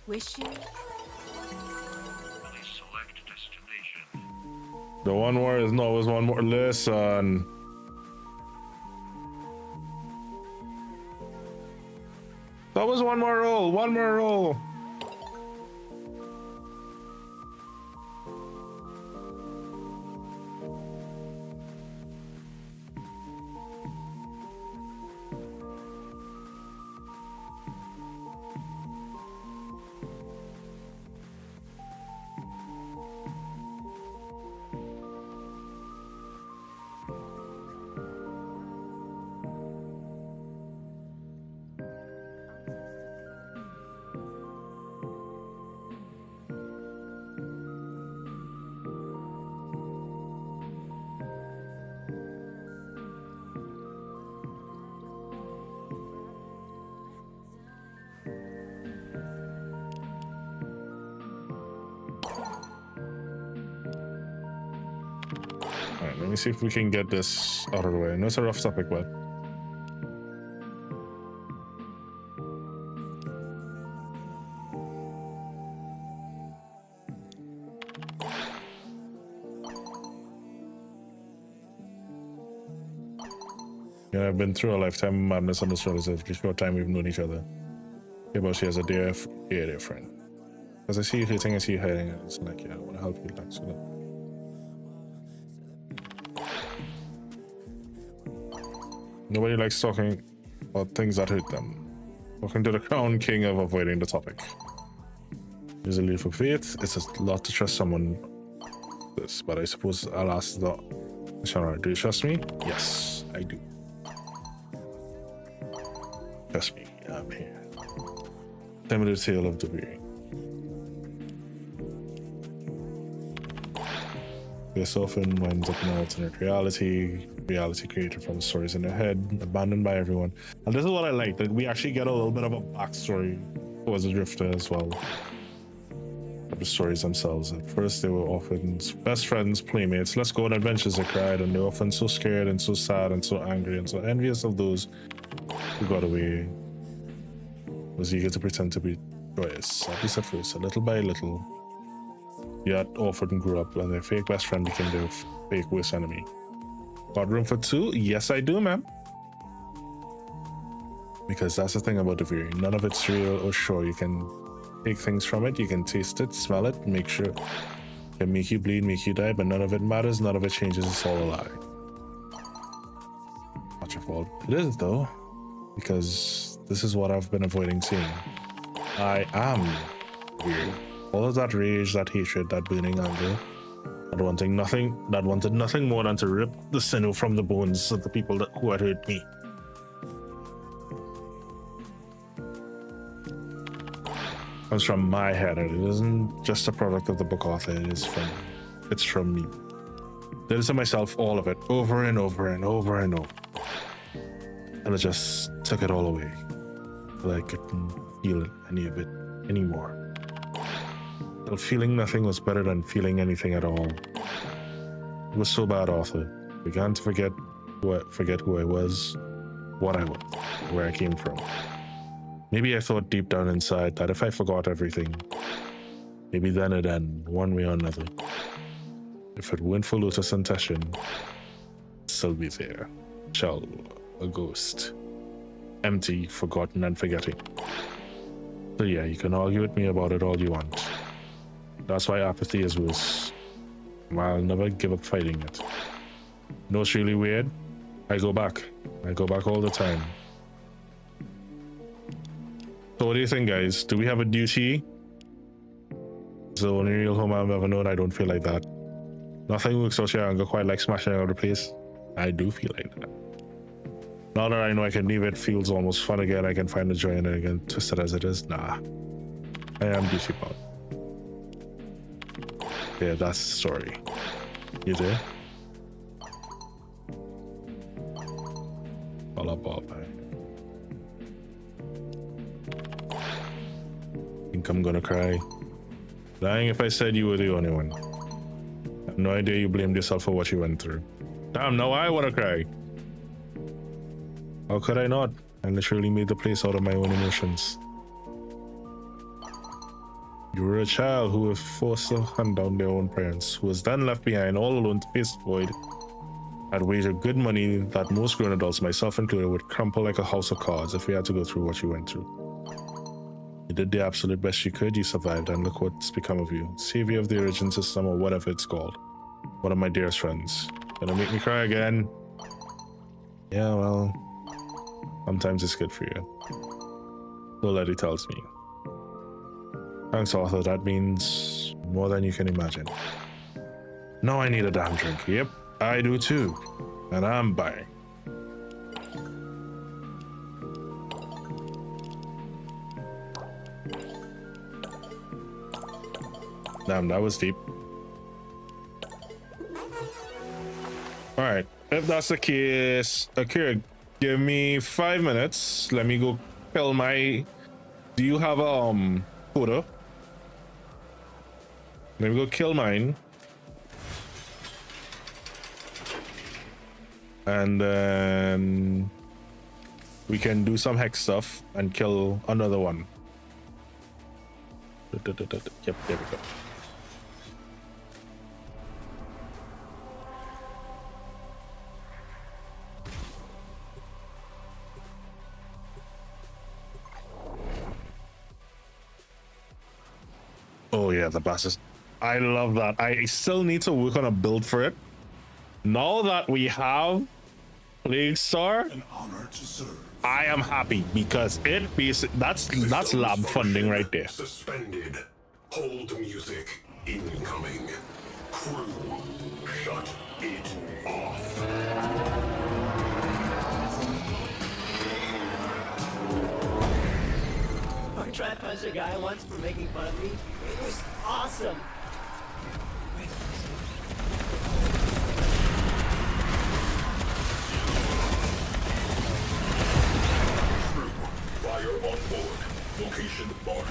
Wish you. Select destination. The one more is no, is one more. Listen. That was one more roll. One more roll. Let me see if we can get this out of the way. I know it's a rough topic, but yeah, I've been through a lifetime of madness on this relatively short time we've known each other. Yeah, but she has a dear friend. As I see you hating, I see you hiding, and it's like, yeah, I want to help you, like, so that. Nobody likes talking about things that hurt them. Talking to the crown king of avoiding the topic. There's a leap of faith. It's a lot to trust someone this, but I suppose I'll ask the Shara, do you trust me? Yes, I do. Trust me, I'm here. Tell me the tale of the weary. This often winds up in an alternate reality created from the stories in their head, abandoned by everyone. And this is what I like, that we actually get a little bit of a backstory towards the Drifter as well. Of the stories themselves. At first they were often best friends, playmates, let's go on adventures, they cried, and they're often so scared and so sad and so angry and so envious of those who got away. Was eager to pretend to be joyous, at least at first, a little by little. Yet often grew up, and their fake best friend became their fake worst enemy. Got room for two? Yes, I do, ma'am. Because that's the thing about the Veer. None of it's real or sure. You can take things from it, you can taste it, smell it, make sure it can make you bleed, make you die, but none of it matters, none of it changes, it's all a lie. Not your fault. It is, though, because this is what I've been avoiding seeing. I am Veer. All of that rage, that hatred, that burning anger, that wanted nothing more than to rip the sinew from the bones of the people who had hurt me. Comes from my head, and it isn't just a product of the book author, it's from me. Did it to myself, all of it, over and over and over and over. And I just took it all away. Like I couldn't feel any of it anymore. But feeling nothing was better than feeling anything at all. It was so bad, Arthur. I began to forget who I was, what I was, where I came from. Maybe I thought deep down inside that if I forgot everything, maybe then and then, one way or another, if it weren't for Lotus and Teshin, I'd still be there. Shell, a ghost. Empty, forgotten, and forgetting. So yeah, you can argue with me about it all you want. That's why apathy is worse. I'll never give up fighting it. You know what's really weird? I go back. I go back all the time. So what do you think, guys? Do we have a duty? It's the only real home I've ever known. I don't feel like that. Nothing works out here. I go quite like smashing out the place. I do feel like that. Now that I know I can leave, it feels almost fun again. I can find the joy in it again, twisted as it is. Nah. I am duty bound. Yeah, that's the story. You there? All up, all back. Think I'm gonna cry. Lying if I said you were the only one. I have no idea you blamed yourself for what you went through. Damn, now I wanna cry. How could I not? I literally made the place out of my own emotions. You were a child who was forced to hunt down their own parents, who was then left behind all alone to face the void. Had wagered good money that most grown adults, myself included, would crumple like a house of cards if we had to go through what you went through. You did the absolute best you could, you survived, and look what's become of you. Savior of the Origin System, or whatever it's called. One of my dearest friends. Gonna make me cry again? Yeah, well, sometimes it's good for you. So Letty tells me. Thanks, Arthur, that means more than you can imagine. Now I need a damn drink. Yep, I do too. And I'm buying. Damn, that was deep. Alright, if that's the case, Akira, give me 5 minutes. Let me go kill my... Do you have a photo? Let me go kill mine. And then we can do some hex stuff and kill another one. Yep, there we go. Oh yeah, the bastards. I love that. I still need to work on a build for it. Now that we have Plague Star, An honor to serve. I am happy because it that's lab funding right there. Suspended. Hold music. Incoming. Crew, shut it off. Our trap puncher guy once for making fun of me. It was awesome. Crew, fire on board. Location marked.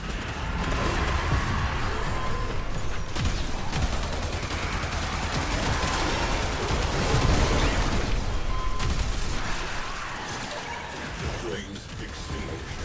Flames extinguished.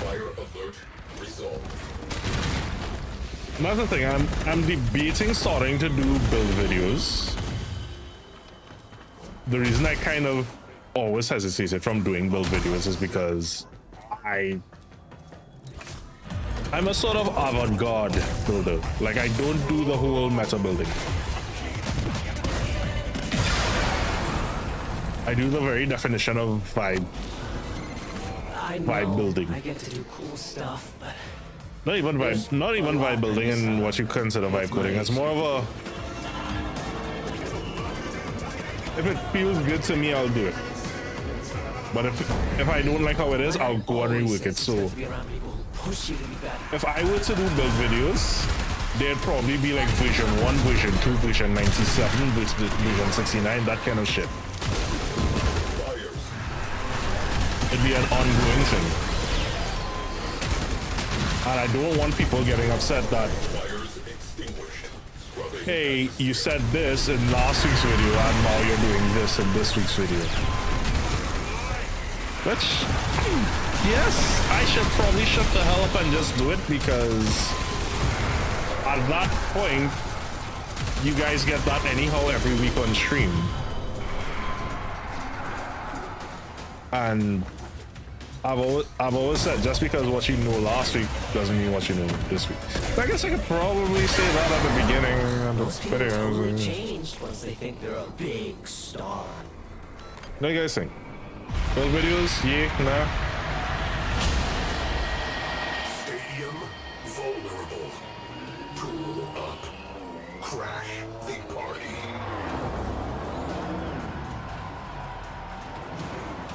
Fire alert resolved. That's the thing. I'm debating starting to do build videos. The reason I kind of always hesitated from doing build videos is because I'm a sort of avant-garde builder. Like, I don't do the whole meta building. I do the very definition of vibe building. I get to do cool stuff, but Not even vibe building and what you consider vibe coding. It's more of a, if it feels good to me, I'll do it. But if I don't like how it is, I'll go and rework it. So if I were to do build videos, there'd probably be like version 1, version 2, version 97, version 69, that kind of shit. It'd be an ongoing thing. And I don't want people getting upset that, hey, you said this in last week's video and now you're doing this in this week's video. Which, yes, I should probably shut the hell up and just do it, because at that point, you guys get that anyhow every week on stream. And I've always said, just because what you know last week doesn't mean what you know this week. I guess I could probably say that at the beginning of the video. Totally changed once they think they're a big star. What do you guys think? Build videos? Yeah, nah. Stadium vulnerable. Pull up. Crash the party.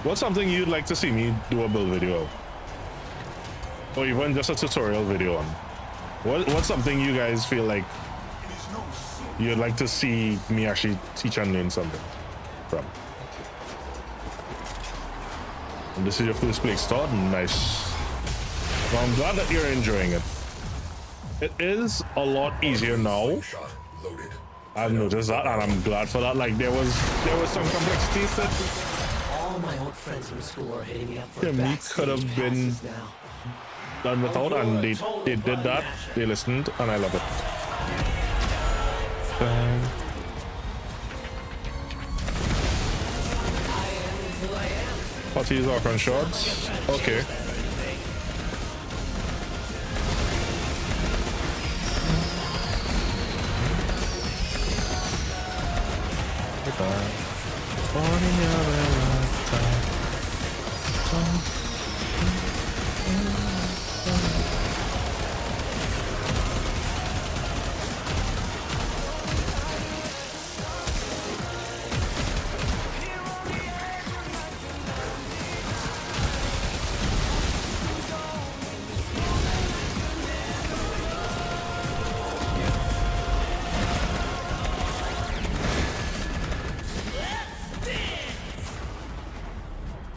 What's something you'd like to see me do a build video of? Or even just a tutorial video on? What's something you guys feel like you'd like to see me actually teach and learn something from? And this is your first play start? Nice. Well, I'm glad that you're enjoying it. It is a lot easier now. I've noticed that, and I'm glad for that. Like there was some complexities that All my old friends from school are hitting me up for me could have been done without, and they did that. They listened, and I love it. Sorties, Archon shots. Okay.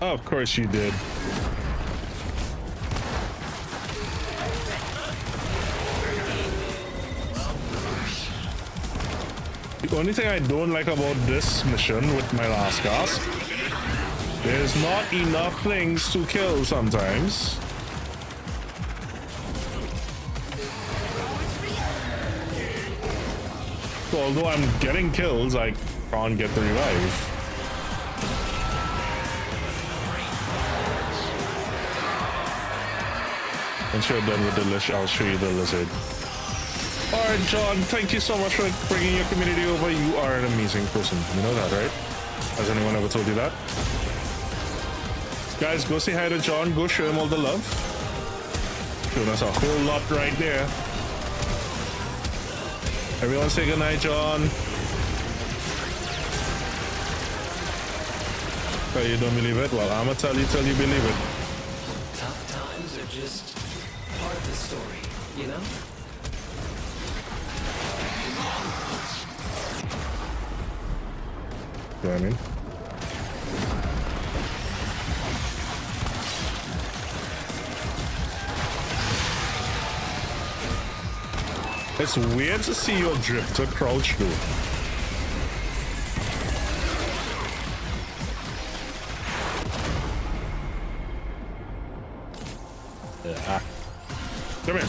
Oh, of course you did. The only thing I don't like about this mission with my last gasp, there's not enough things to kill sometimes. So although I'm getting kills, I can't get the revive. Once you're done with the list, I'll show you the lizard. Alright, John, thank you so much for bringing your community over. You are an amazing person. You know that, right? Has anyone ever told you that? Guys, go say hi to John. Go show him all the love. Showing us a whole lot right there. Everyone say goodnight, John. Oh, you don't believe it? Well, I'm gonna tell you till you believe it. Tough times are just part of the story, you know? You know what I mean? It's weird to see your drifter crouch though. Yeah. Come here.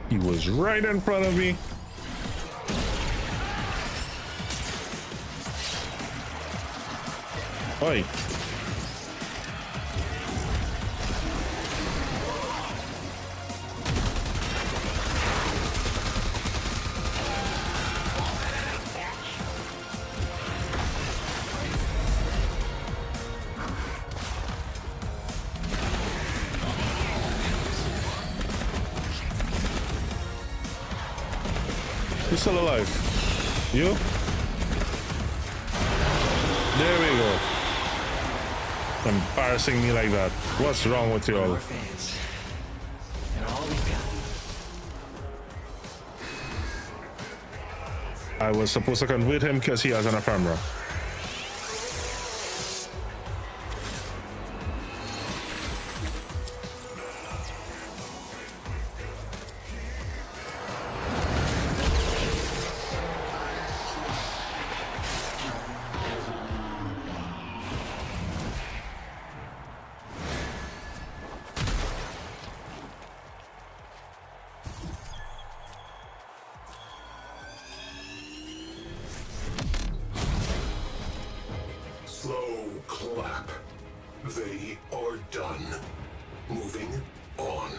He was right in front of me. Oi. He's still alive. You? There we go. Embarrassing me like that. What's wrong with you all? Our fans. And all we've got. I was supposed to convert him because he has an ephemera. Slow clap. They are done. Moving on.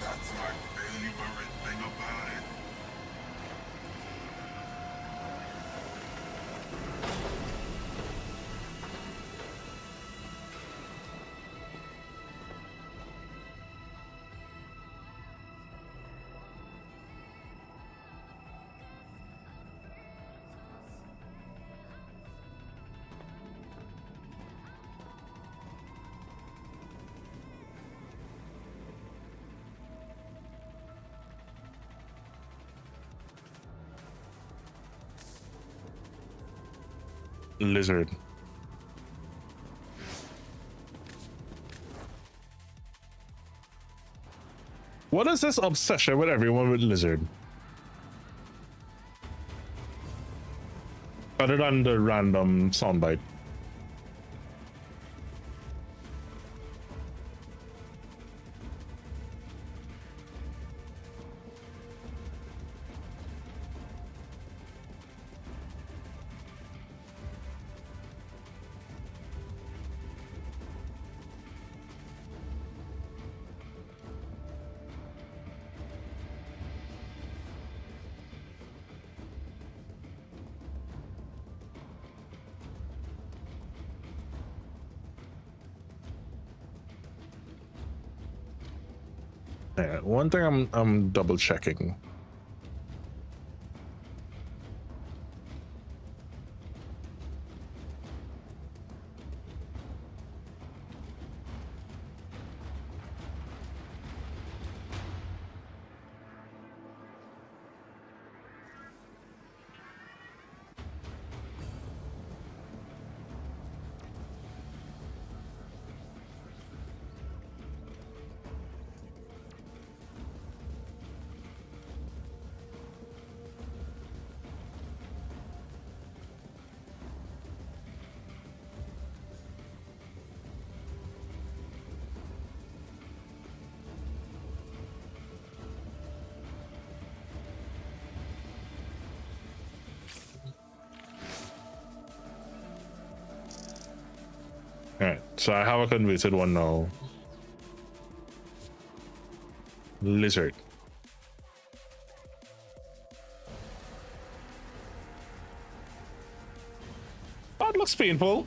That's my favorite thing about it. Lizard. What is this obsession with everyone with lizard? Other than the random soundbite. Yeah, one thing I'm double checking. Alright, so I have a converted one now. Lizard. That looks painful.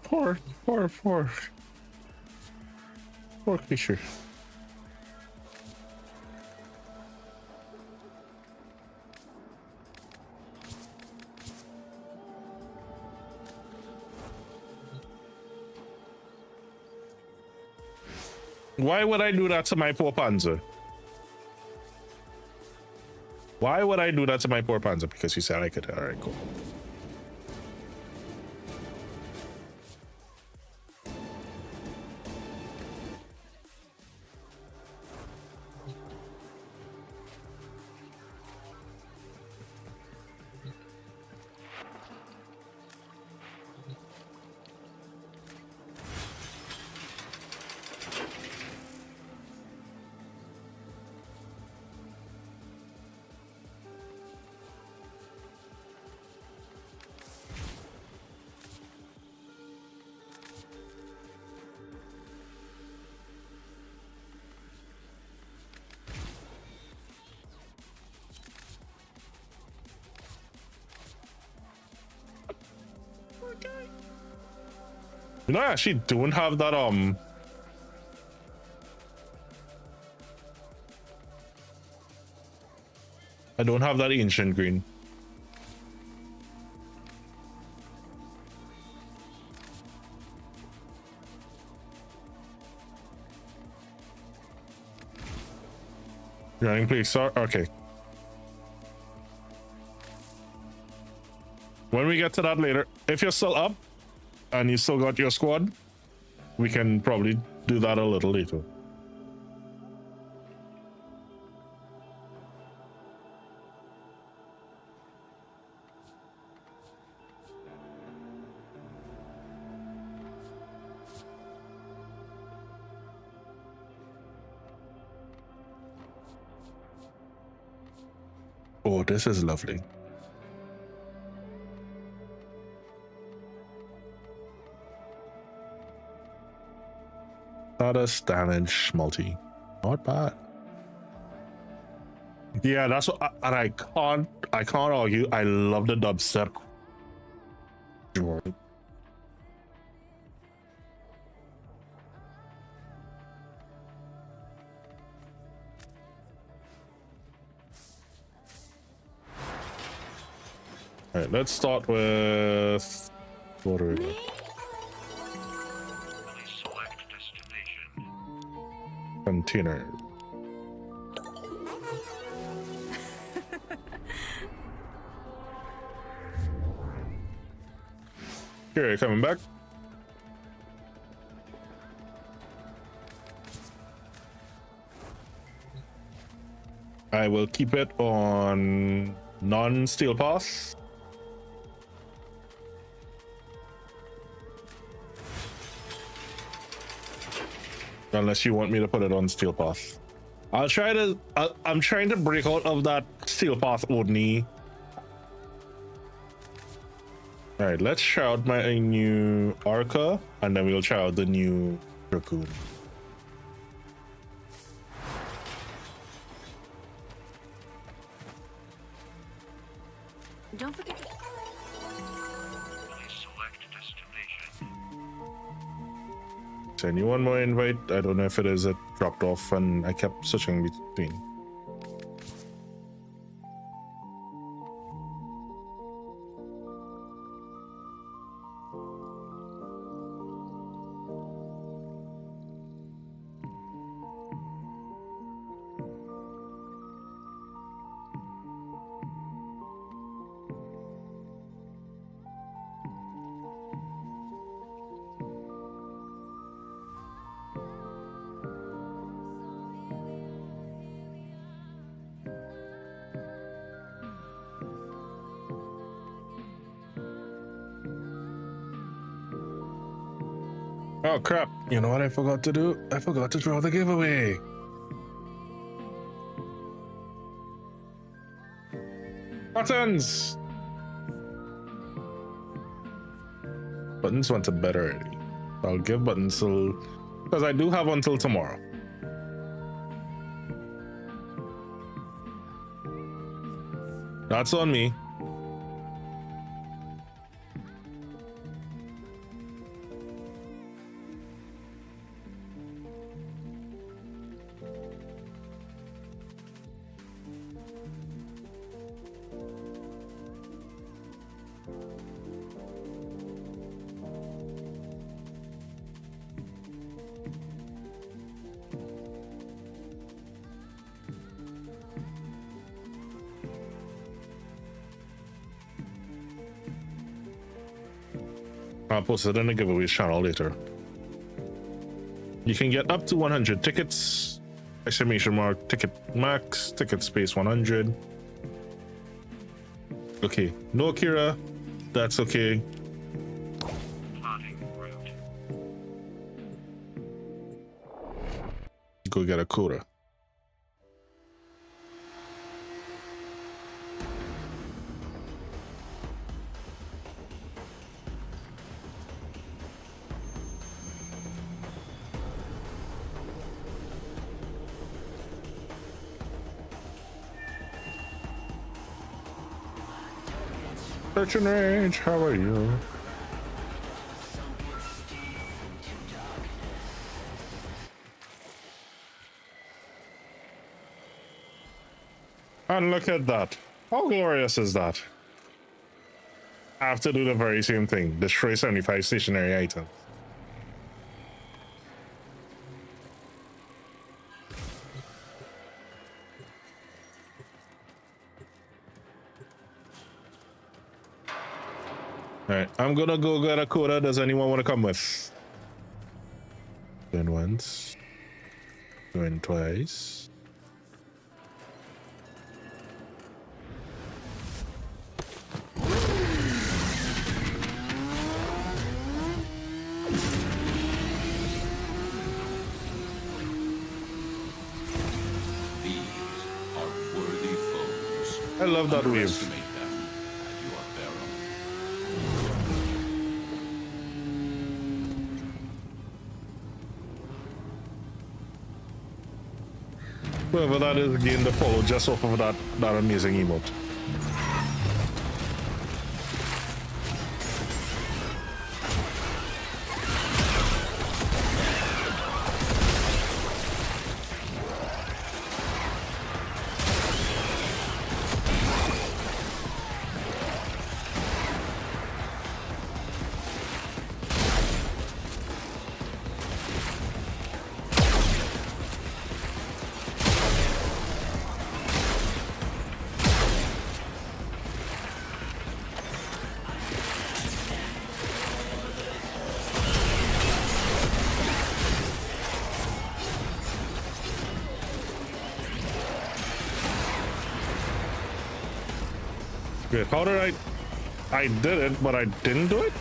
Poor creature. Why would I do that to my poor Panzer? Why would I do that to my poor Panzer? Because you said I could. All right, cool. You know, I actually don't have that I don't have that ancient green. Running, please. Sorry. Okay. When we get to that later, if you're still up and you still got your squad, we can probably do that a little later. Oh, this is lovely. Status damage multi. Not bad. Yeah, that's what and I can't argue. I love the dubstep. All right, let's start with what are we doing? Select destination. Container. Here, coming back. I will keep it on non-steel pass. Unless you want me to put it on steel path. I'm trying to break out of that steel path only. All right, let's try out my new Arca, and then we'll try out the new Raccoon. Don't forget. Select destination. Send you one more invite. I don't know if it is it dropped off and I kept switching between. Oh crap, you know what I forgot to do? I forgot to draw the giveaway. Buttons! Buttons went to bed already. I'll give Buttons till... because I do have until tomorrow. That's on me. I'll post it in the giveaways channel later. You can get up to 100 tickets. Exclamation mark ticket max, ticket space 100. Okay, no Akira. That's okay. Plotting route. Go get a quota. Search and range, how are you? And look at that. How glorious is that? I have to do the very same thing. Destroy 75 stationary items. Alright, I'm gonna go get a quota. Does anyone want to come with? Going once. Going twice. I love that wave. Whoever that is gained the follow just off of that amazing emote. Wait, how did I did it, but I didn't do it?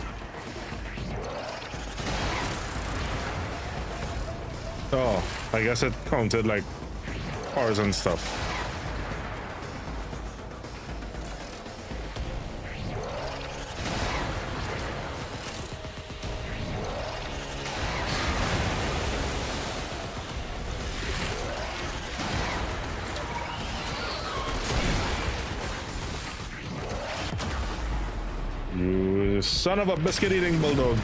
Oh, I guess it counted like cars and stuff. You son of a biscuit-eating bulldog.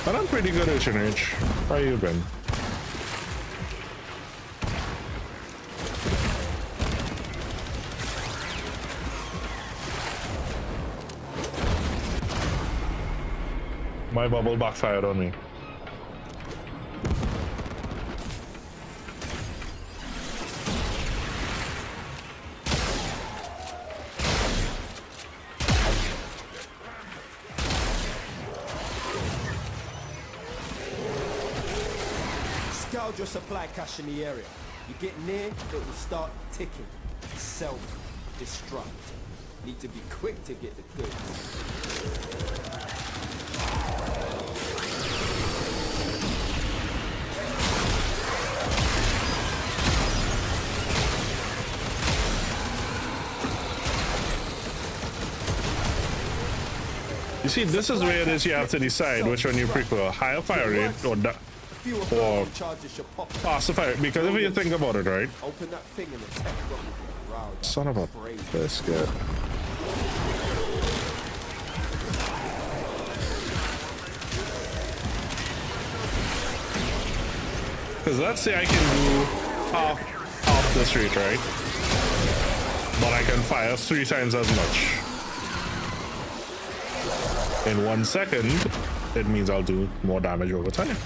But I'm pretty good at H&H. How you been? My bubble backfired on me. Your supply cache in the area. You get near, it will start ticking. Self-destruct. Need to be quick to get the goods. You see, this is where it is you have to decide which one you prefer, higher fire rate or faster fire. Because if you think about it, right? Open that thing and the tech son of a biscuit. Because let's say I can do half this rate, right? But I can fire 3 times as much. In 1 second, it means I'll do more damage over time.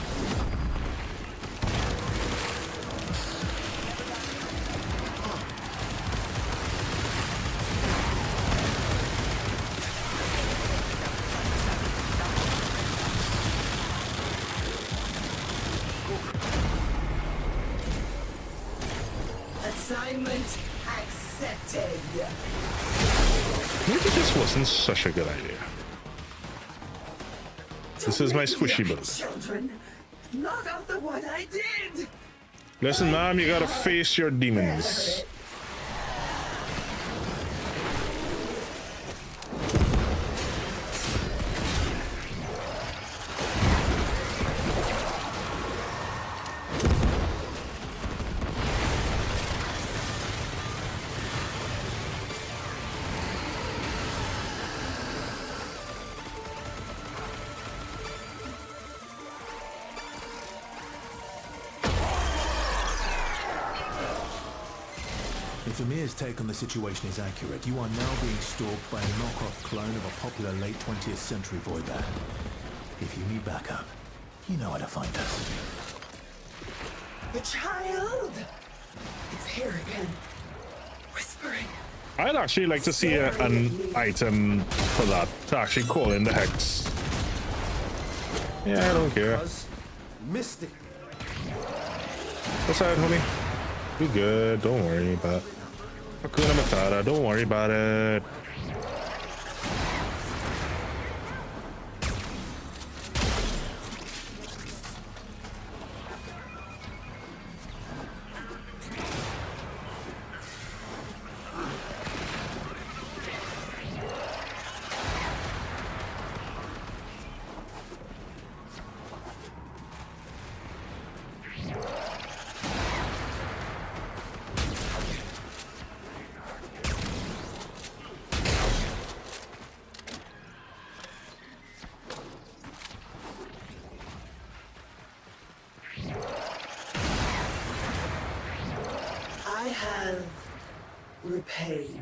Assignment accepted. Maybe this wasn't such a good idea. This is my squishy build. Children, not after what I did. Listen, mom, you gotta face your demons. If Amir's take on the situation is accurate, you are now being stalked by a knockoff clone of a popular late 20th century boy band. If you need backup, you know where to find us. The child! It's here again. Whispering. I'd actually like to see an item for that, to actually call in the hex. Yeah, I don't care. Missed it. What's that, homie? We good, don't worry about it. Hakuna Matata, don't worry about it. I have repaid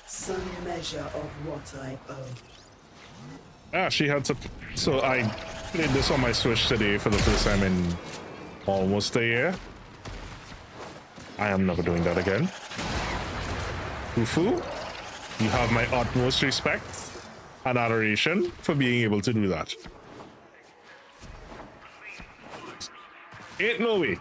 some measure of what I owe. Ah, she had to. So I played this on my Switch today for the first time in almost a year. I am never doing that again. Fufu, you have my utmost respect and adoration for being able to do that. Ain't no way.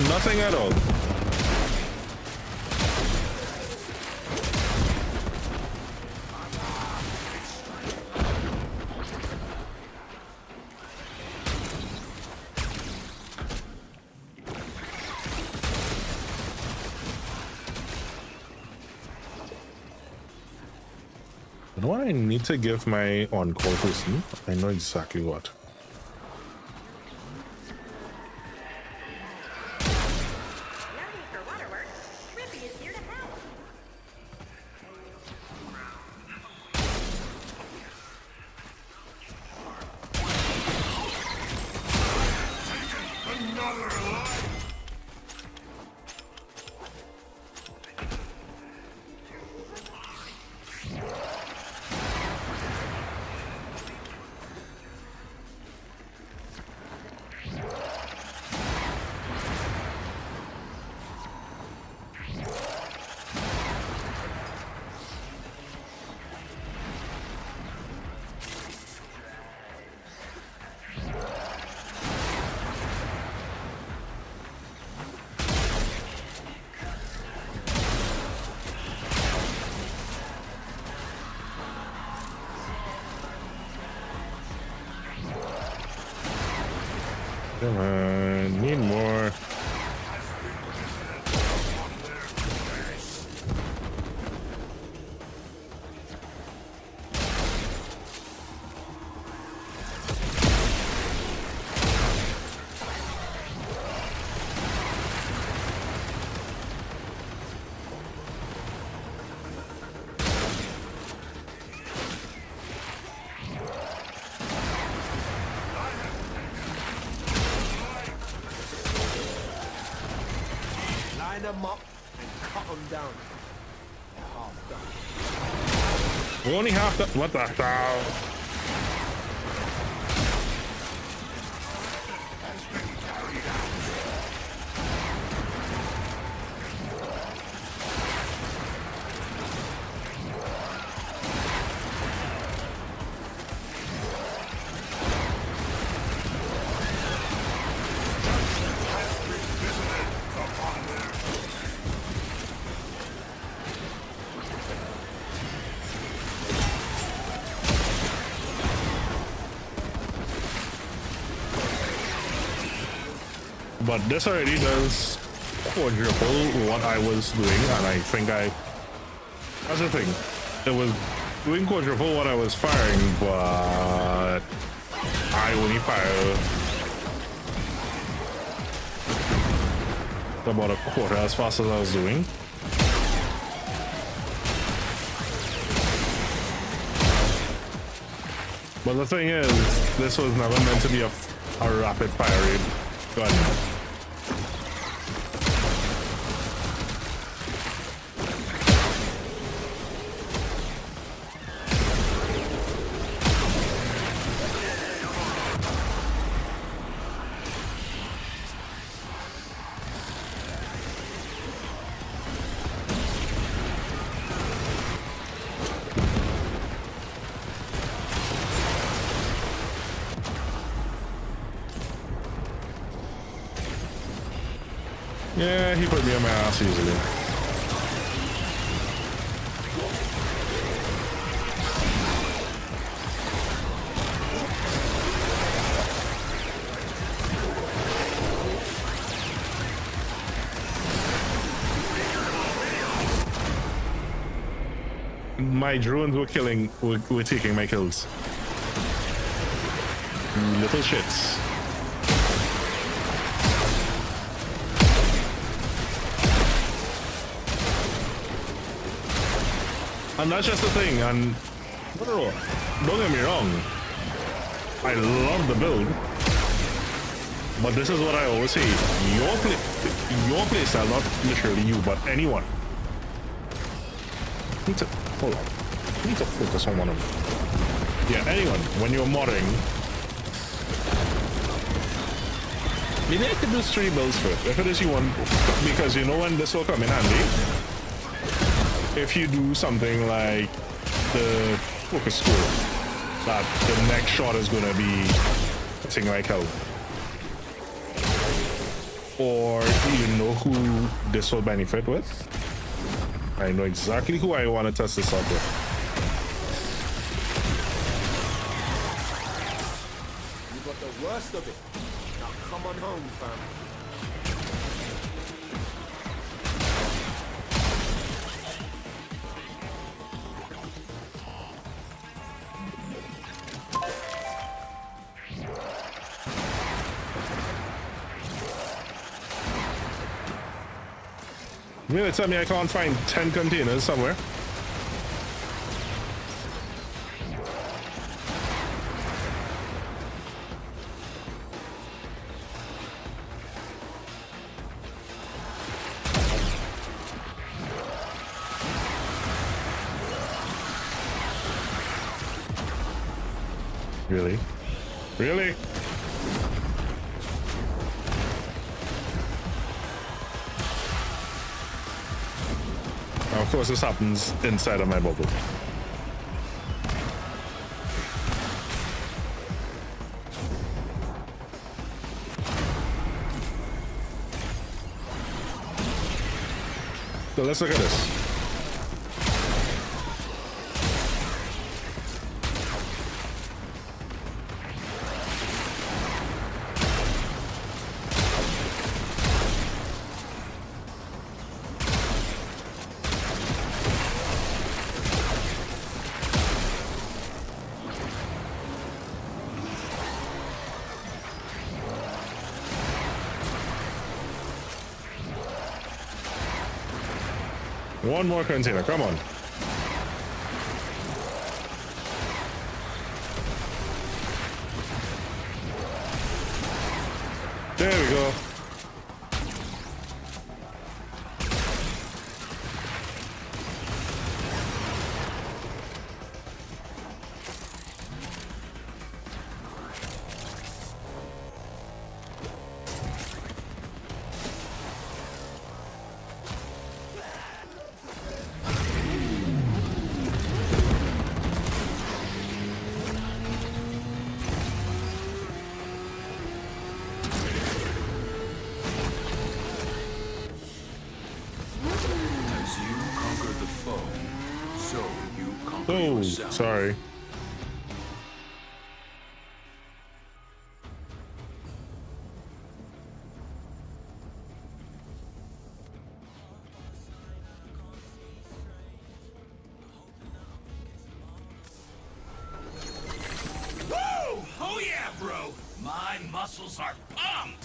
Nothing at all. You know what I need to give my on-call person? I know exactly what. Come on, need more. Line them up and cut them down. They're half done. We're only half done. What the hell? But this already does quadruple what I was doing, and I think that's the thing. It was doing quadruple what I was firing, but I only fire about a quarter as fast as I was doing. But the thing is, this was never meant to be a rapid fire gun. Yeah, he put me on my ass easily. My drones were taking my kills. Little shits. And that's just the thing, and bro, don't get me wrong, I love the build, but this is what I always say, your playstyle, not literally you, but anyone. Hold on, I need to focus on one of them. Yeah, anyone, when you're modding, maybe I could do 3 builds first, if it is you want, because you know when this will come in handy. If you do something like the focus score, that the next shot is going to be a thing like hell. Or you know who this will benefit with. I know exactly who I want to test this out with. You got the worst of it. Now come on home, fam. You mean to tell me I can't find 10 containers somewhere? Really? Really? Of course, this happens inside of my bubble. So let's look at this. One more container, come on. There we go. Oh, sorry. Oh yeah, bro! My muscles are pumped!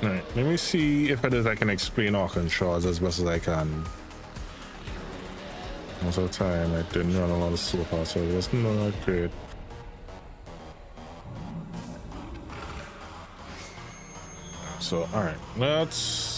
Alright, let me see if it is I can explain Archons as best as I can. Most of the time I didn't run a lot of slow parts, so it wasn't that great. So alright, let's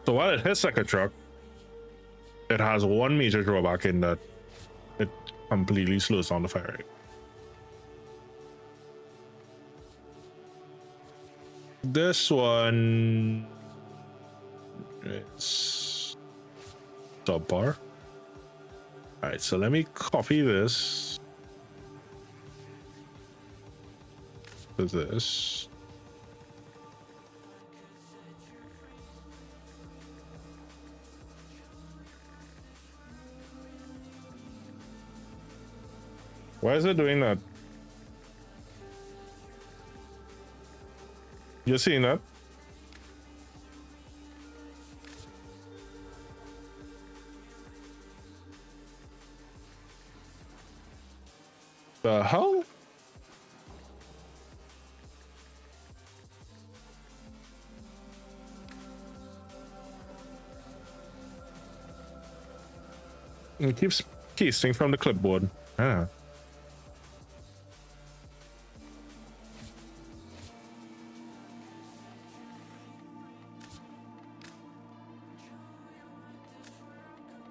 so while it hits like a truck, it has one major drawback in that it completely slows down the fire rate. This one is subpar. Alright, so let me copy this to this. Why is it doing that? You seeing that? The hell? It keeps pasting from the clipboard. Ah.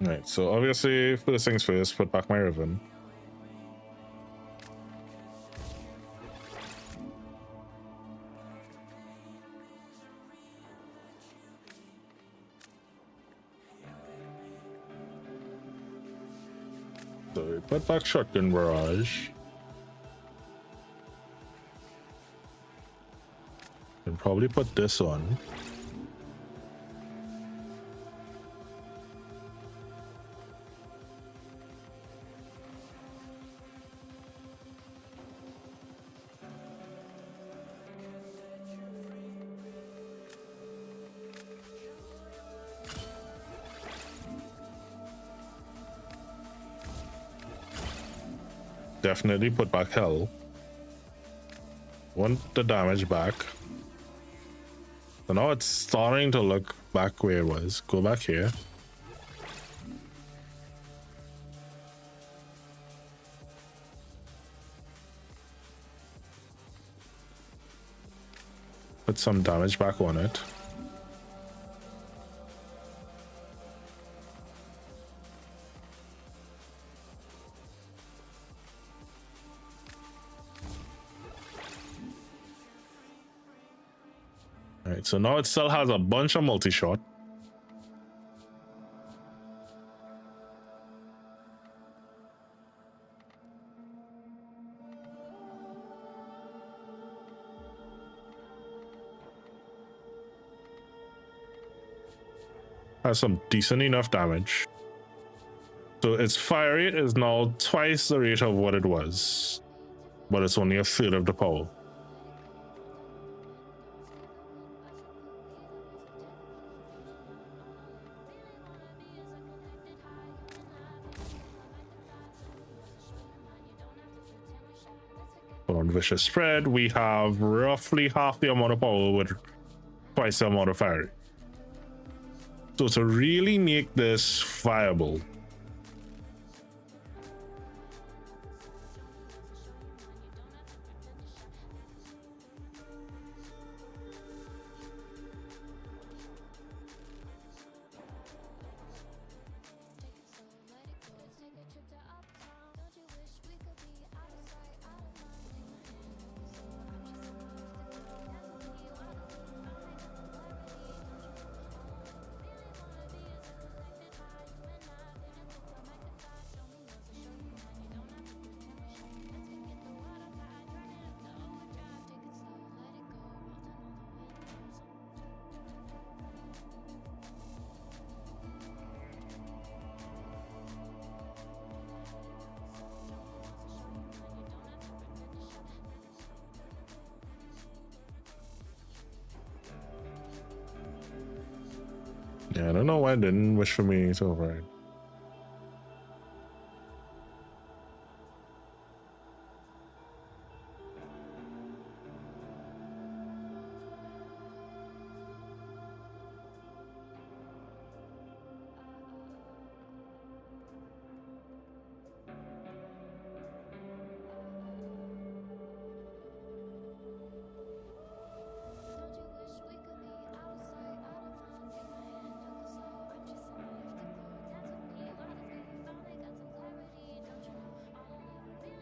Right, so obviously first things first, put back my ribbon. So we put back shotgun barrage. And probably put this on. Definitely put back hell. Want the damage back. So now it's starting to look back where it was. Go back here. Put some damage back on it. Alright, so now it still has a bunch of multi-shot. Has some decent enough damage. So its fire rate is now twice the rate of what it was, but it's only a third of the power. more vicious spread. We have roughly half the amount of power with twice the amount of fire. So to really make this viable, yeah, I don't know why it didn't wish for me to override.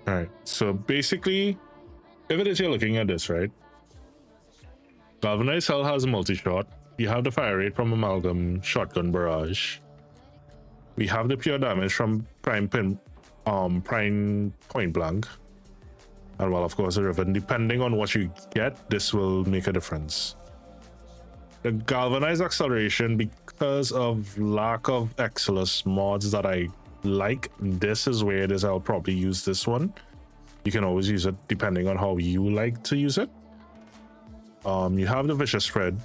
All right, so basically, if it is you're looking at this, right? Galvanized Cell has a multi-shot. You have the fire rate from Amalgam Shotgun Barrage. We have the pure damage from Prime Point Blank. And well, of course, the Riven. Depending on what you get, this will make a difference. The Galvanized Acceleration, because of lack of Exilus mods that I like, this is where it is. I'll probably use this one. You can always use it depending on how you like to use it. You have the Vicious Spread,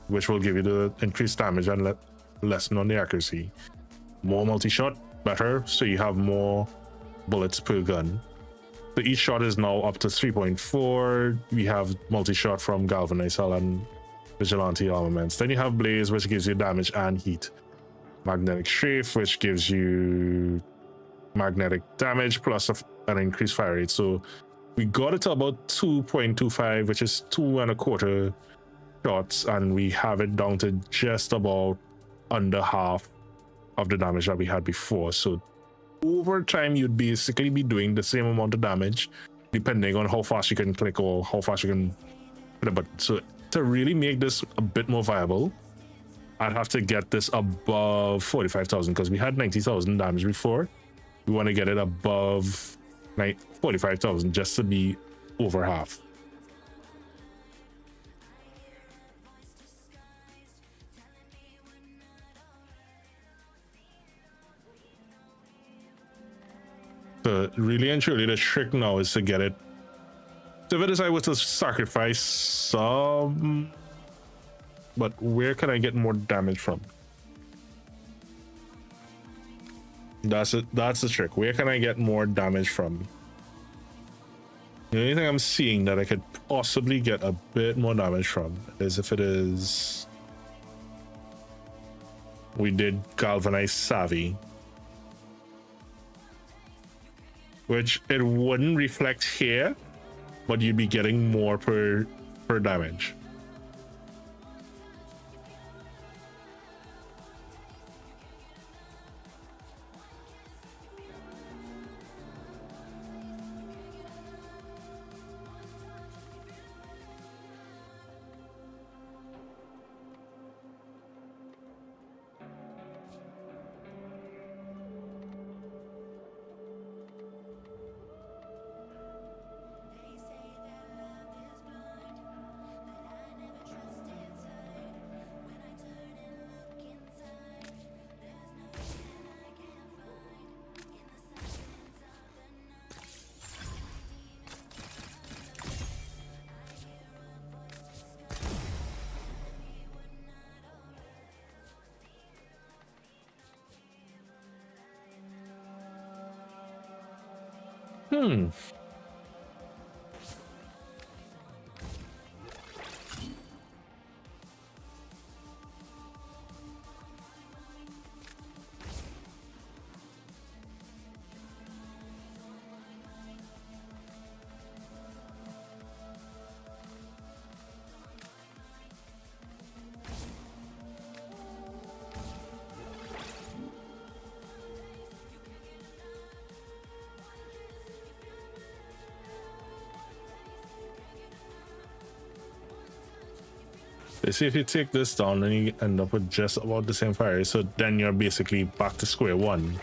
which will give you the increased damage and lessen on the accuracy. More multi-shot, better, so you have more bullets per gun. So each shot is now up to 3.4. We have multi-shot from Galvanized Cell and Vigilante Armaments. Then you have Blaze, which gives you damage and heat. Magnetic Strafe, which gives you magnetic damage plus an increased fire rate. So we got it to about 2.25, which is 2.25 shots, and we have it down to just about under half of the damage that we had before. So over time, you'd basically be doing the same amount of damage, depending on how fast you can click or how fast you can hit a button. So to really make this a bit more viable, I'd have to get this above 45,000 because we had 90,000 damage before. We want to get it above 45,000 just to be over half. So really and truly, the trick now is to get it. So if it is I was to sacrifice some, but where can I get more damage from? That's it. That's the trick. Where can I get more damage from? The only thing I'm seeing that I could possibly get a bit more damage from is if it is. We did Galvanized Savvy, which it wouldn't reflect here, but you'd be getting more per damage. They see if you take this down, then you end up with just about the same fire. So then you're basically back to square one.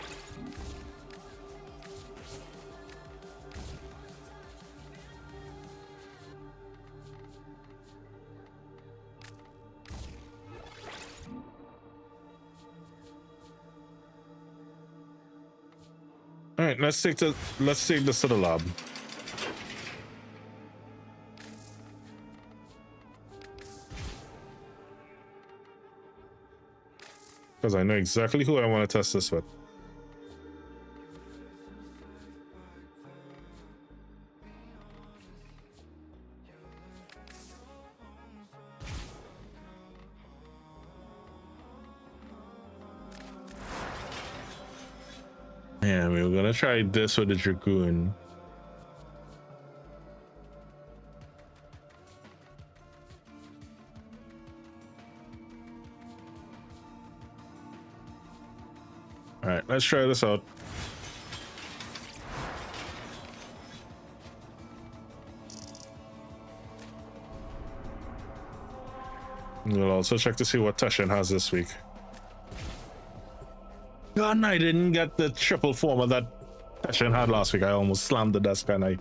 All right, let's take this to the lab. Because I know exactly who I want to test this with. Yeah, we were gonna try this with the Dragoon. All right, let's try this out. We'll also check to see what Teshin has this week. God, I didn't get the triple former that Teshin had last week. I almost slammed the desk and I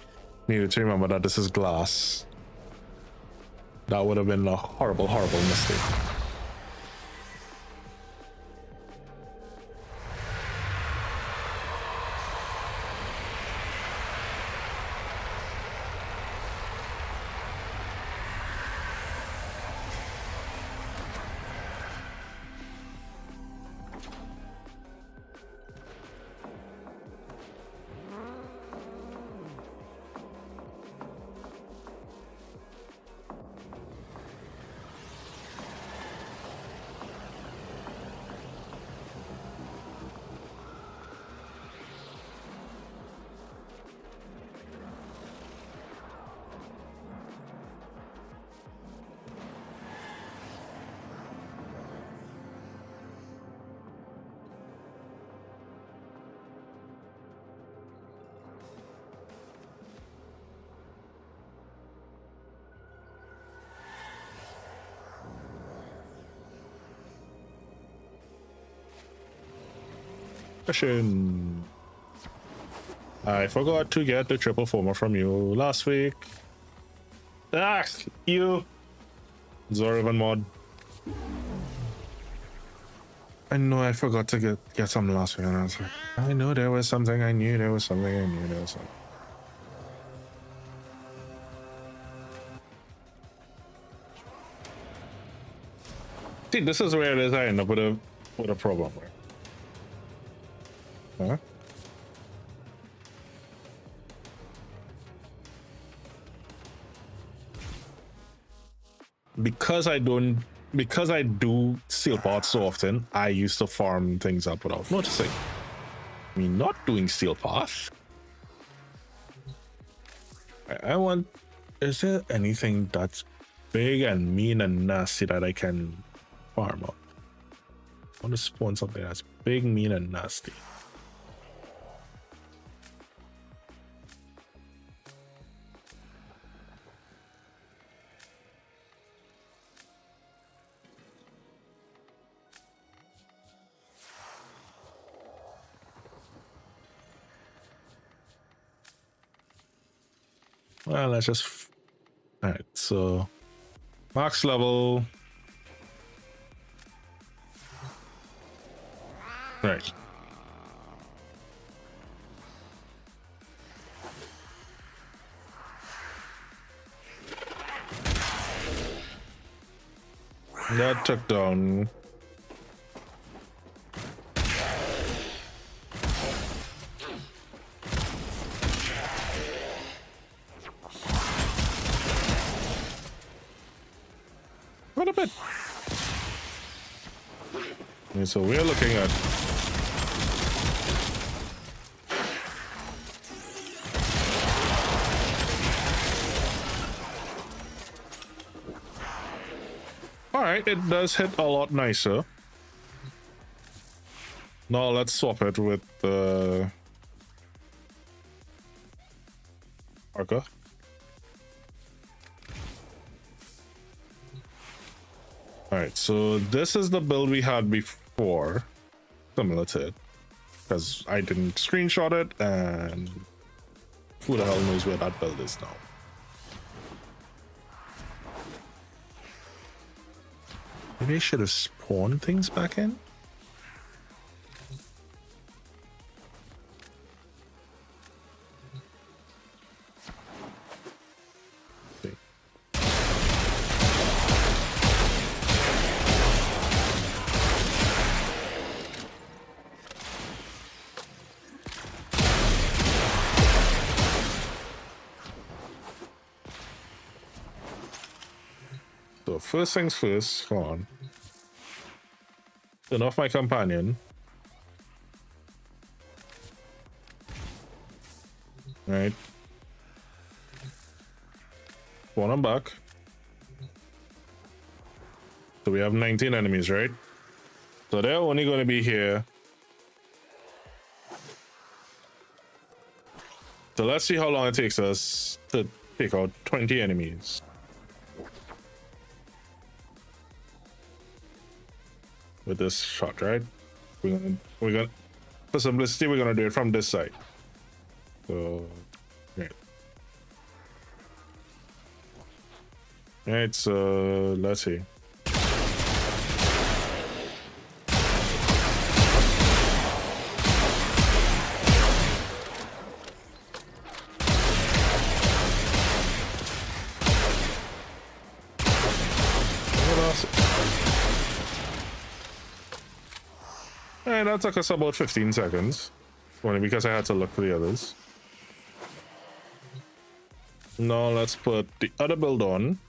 needed to remember that this is glass. That would have been a horrible, horrible mistake. I forgot to get the triple former from you last week. Ah, you. Zoravan mod. I know I forgot to get some last week, and I was like, I know there was something, I knew there was something, I knew there was something. See, this is where it is. I end up with a problem. Huh? Because I do steel parts so often, I used to farm things up without noticing. Me not doing steel parts. I want. Is there anything that's big and mean and nasty that I can farm up? I want to spawn something that's big, mean, and nasty. Well, let's just. All right, so max level. Right. That took down. What a bit. Okay, so we're looking at Alright, it does hit a lot nicer. Now let's swap it with the Arca. All right, so this is the build we had before, similar to it, because I didn't screenshot it, and who the hell knows where that build is now. Maybe I should have spawned things back in. So first things first, come on. Turn off my companion. Right. Spawn them back. So we have 19 enemies, right? So they're only going to be here. So let's see how long it takes us to take out 20 enemies. With this shot, right? We're gonna for simplicity, we're gonna do it from this side. So right. Alright, so let's see. Alright, that took us about 15 seconds. Only because I had to look for the others. Now let's put the other build on.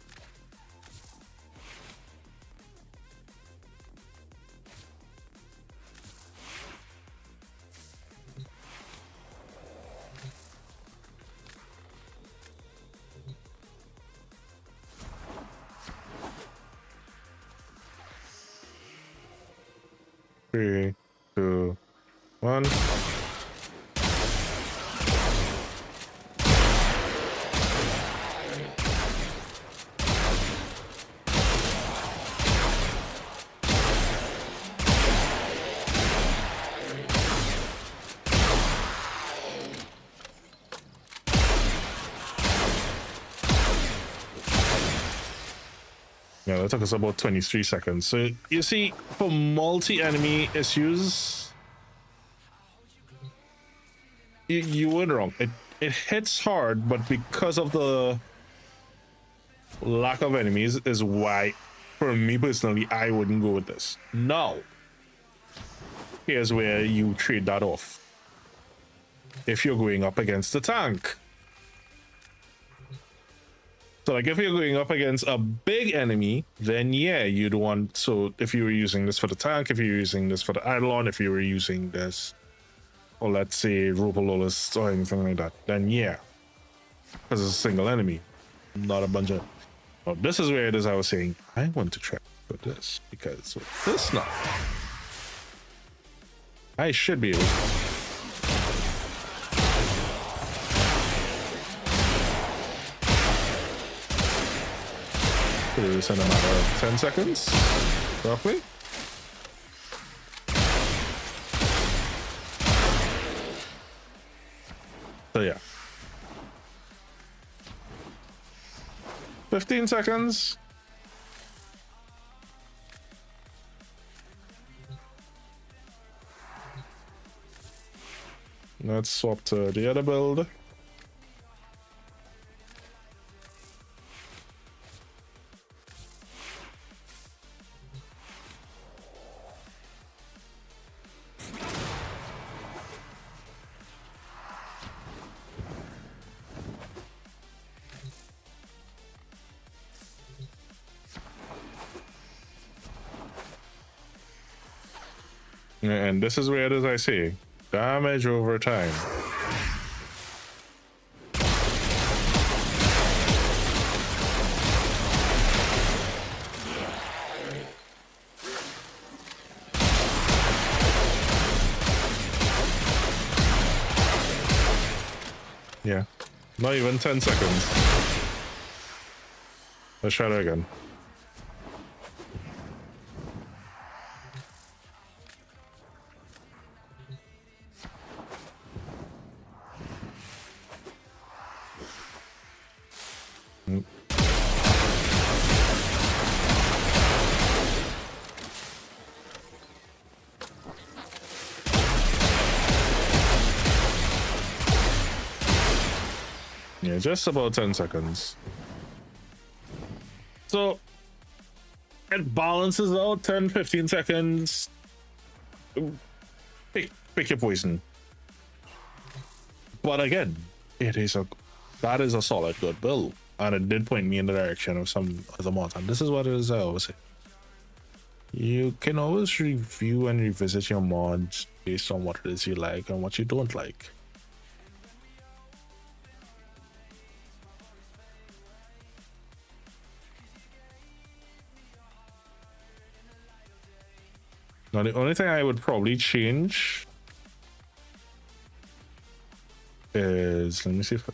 Three, two, one. Yeah, that took us about 23 seconds. So you see, for multi-enemy issues, you weren't wrong. It hits hard, but because of the lack of enemies is why, for me personally, I wouldn't go with this. Now, here's where you trade that off. If you're going up against the tank. So like if you're going up against a big enemy, then yeah, you'd want, so if you were using this for the tank, if you were using this for the Eidolon, if you were using this, or let's say Rupololis or anything like that, then yeah. Because it's a single enemy, not a bunch of... Oh, this is where it is I was saying, I want to try with this, because with this now, I should be able to... do this in a matter of 10 seconds, roughly. So yeah. 15 seconds. Let's swap to the other build. And this is where it is I see damage over time. Yeah, not even 10 seconds. Let's try that again. Yeah, just about 10 seconds. So it balances out 10-15 seconds. Pick your poison. But again, that is a solid good build. And it did point me in the direction of some other mods. And this is what it is I always say. You can always review and revisit your mods based on what it is you like and what you don't like. Now, the only thing I would probably change is, let me see if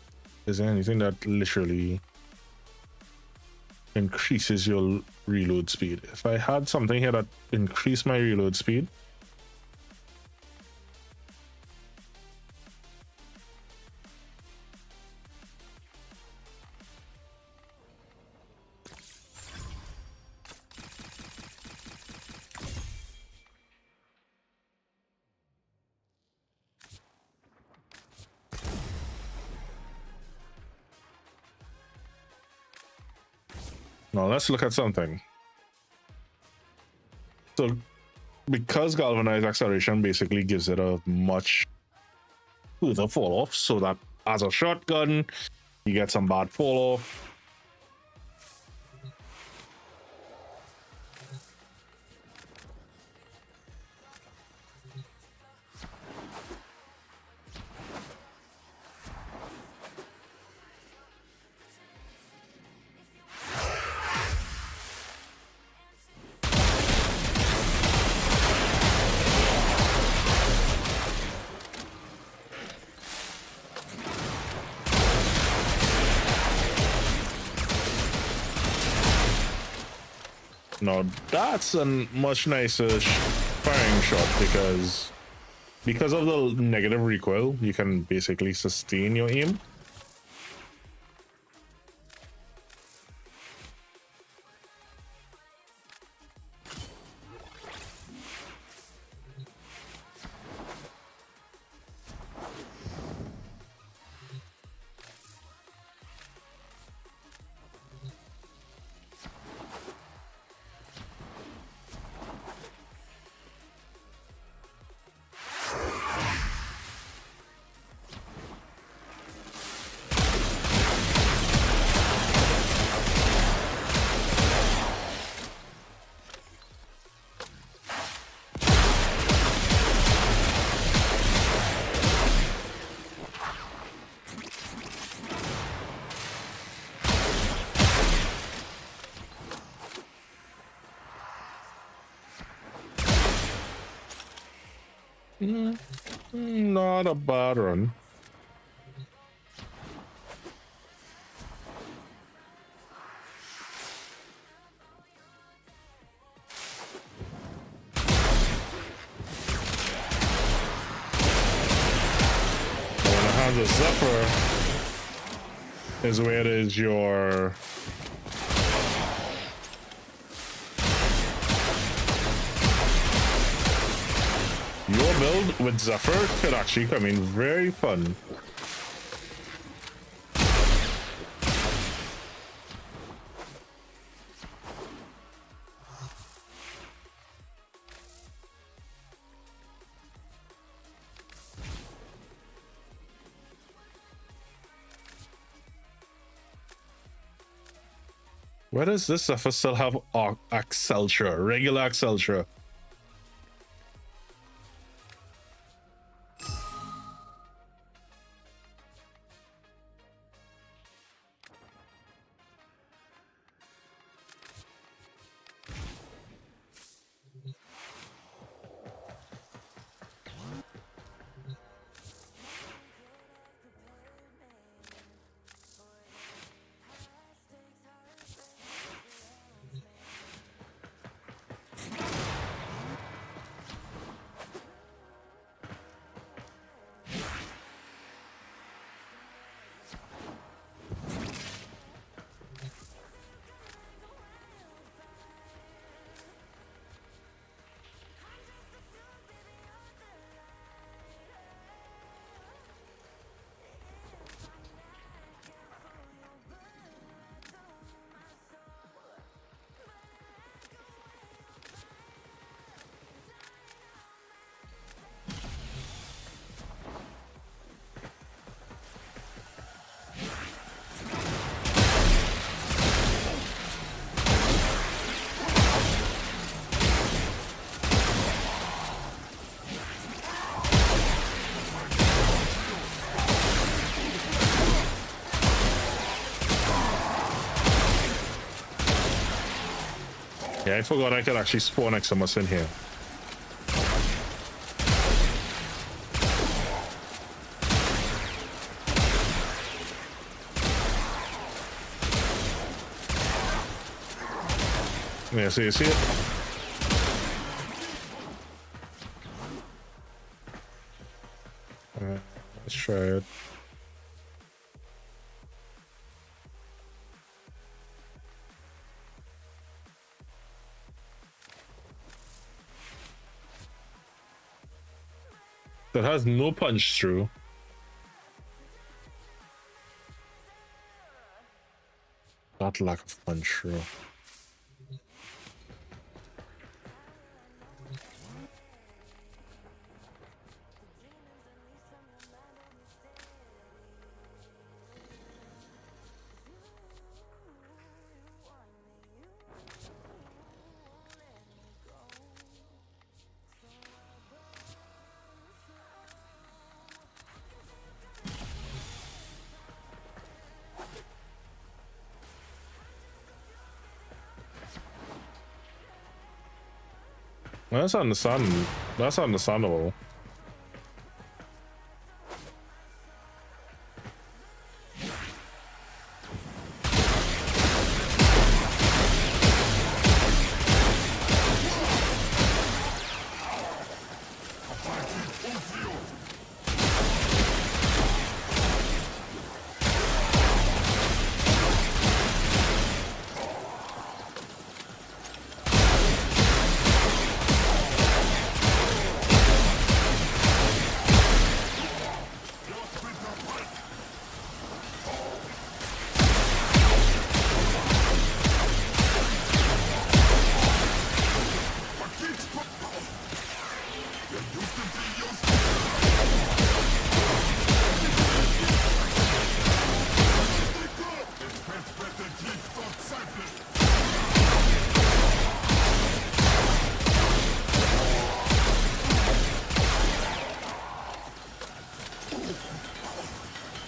is there anything that literally increases your reload speed. If I had something here that increased my reload speed, now let's look at something. So because galvanized acceleration basically gives it a much smoother fall off, so that as a shotgun you get some bad fall off. Now that's a much nicer firing shot because of the negative recoil, you can basically sustain your aim. Not a bad run. When it has a Zephyr is where it is your build with Zephyr could actually come in very fun. Where does this Zephyr still have Acceltra, regular Acceltra? Yeah, I forgot I could actually spawn Eximus in here. Yeah, so you see it? Let's try it. That has no punch through. That lack of punch through. That's understandable. That's understandable.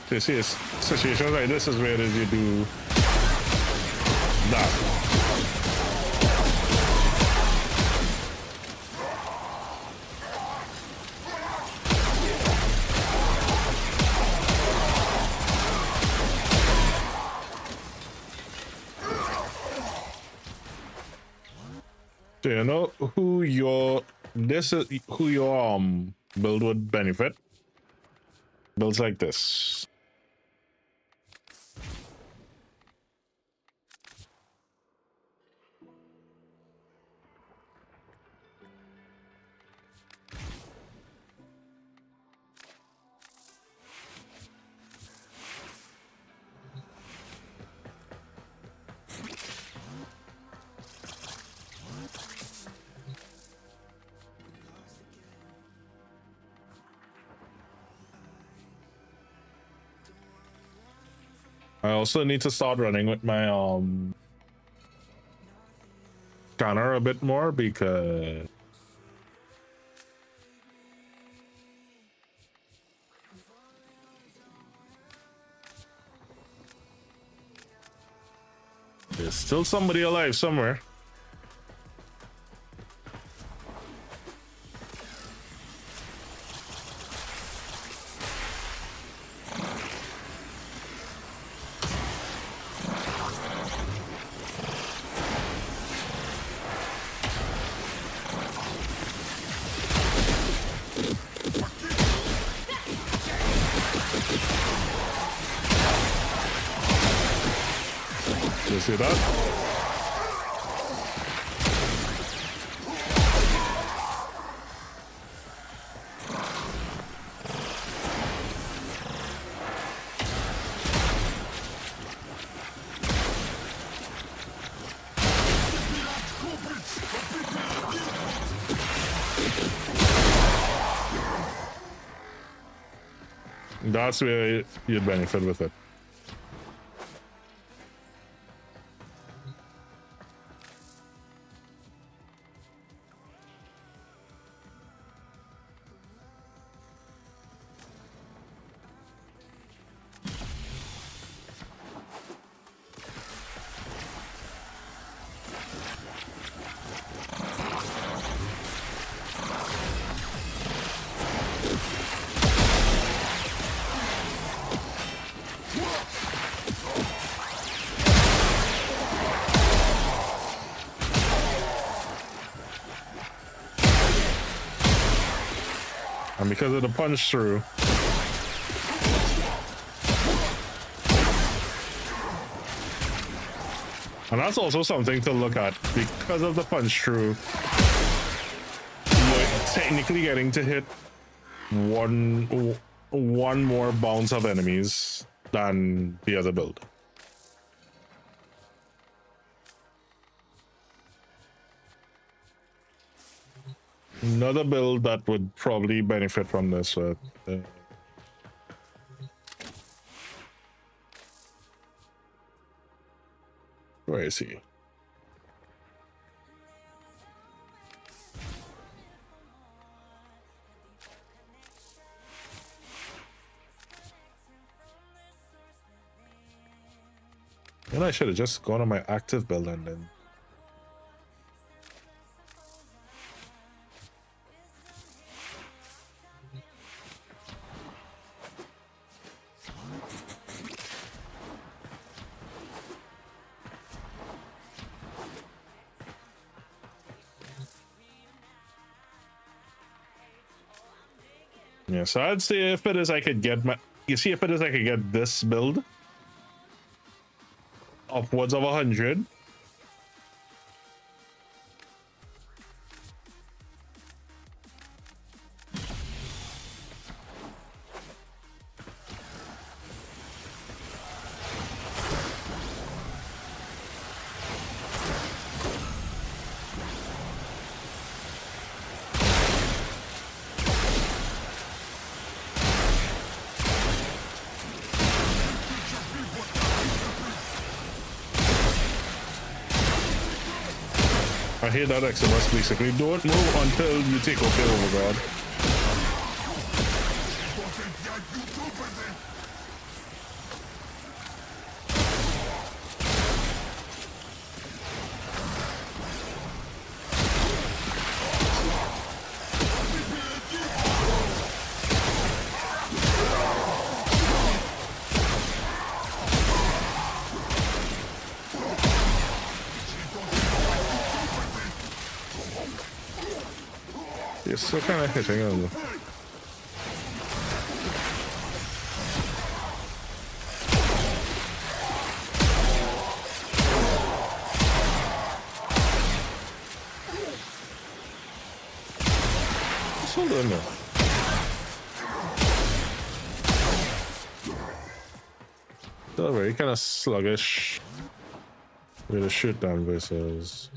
You see, situations like this is where you do that. Do you know who your build would benefit? Builds like this. I also need to start running with my scanner a bit more because there's still somebody alive somewhere. You see that? That's where you'd benefit with it. And because of the punch through, and that's also something to look at. Because of the punch through, you're technically getting to hit one more bounce of enemies than the other build. Another build that would probably benefit from this. Where is he? And I should have just gone on my active build and then. Yeah, so I'd say if it is I could get my, you see, if it is I could get this build upwards of 100. I hear that Eximus basically. Don't move until you take off your overguard. You're still kind of hitting him. Just hold on there. Still very kind of sluggish with a shoot down versus.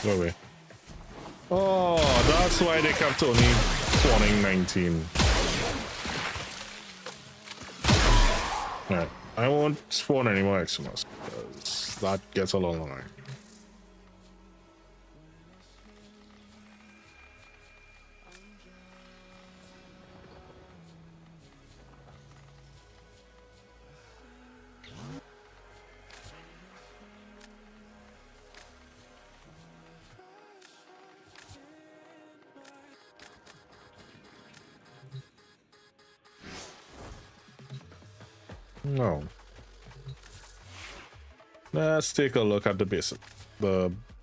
Go away. Oh, that's why they kept only spawning 19. Alright, I won't spawn any more Eximus because that gets a lot annoying. No. Let's take a look at the basic.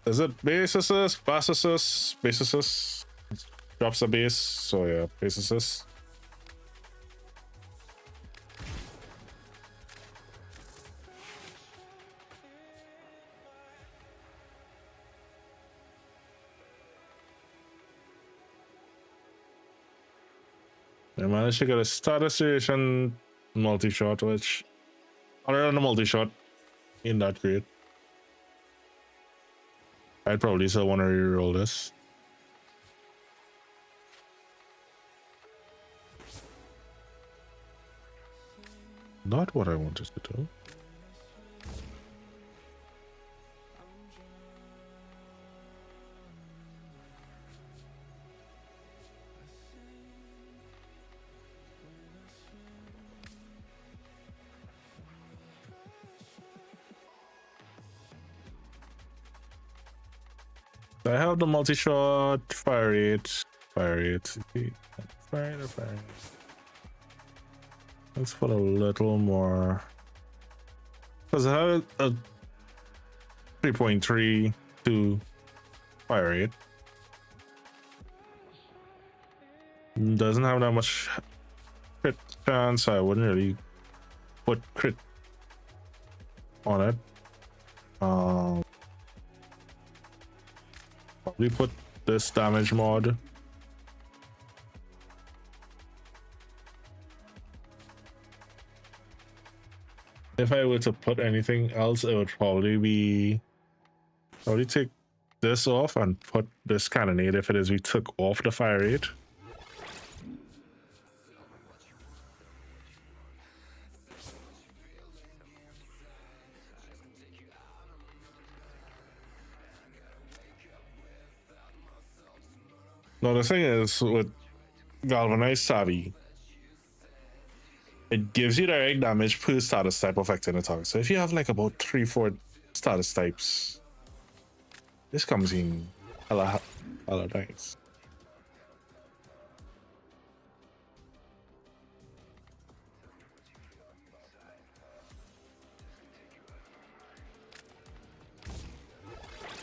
Is it basis, basis? Drops a base, so yeah, basis. I managed to get a starter station multi-shot, which other than the multi-shot, in that grade. I'd probably still want to reroll this. Not what I wanted to do. I have the multi-shot, fire rate. Let's put a little more. Because I have a 3.32 fire rate. Doesn't have that much crit chance. I wouldn't really put crit on it. Probably put this damage mod. If I were to put anything else, it would probably take this off and put this cannonade if it is we took off the fire rate. No, the thing is with Galvanized Savvy, it gives you direct damage per status type affecting the target. So if you have like about 3-4 status types, this comes in hella nice.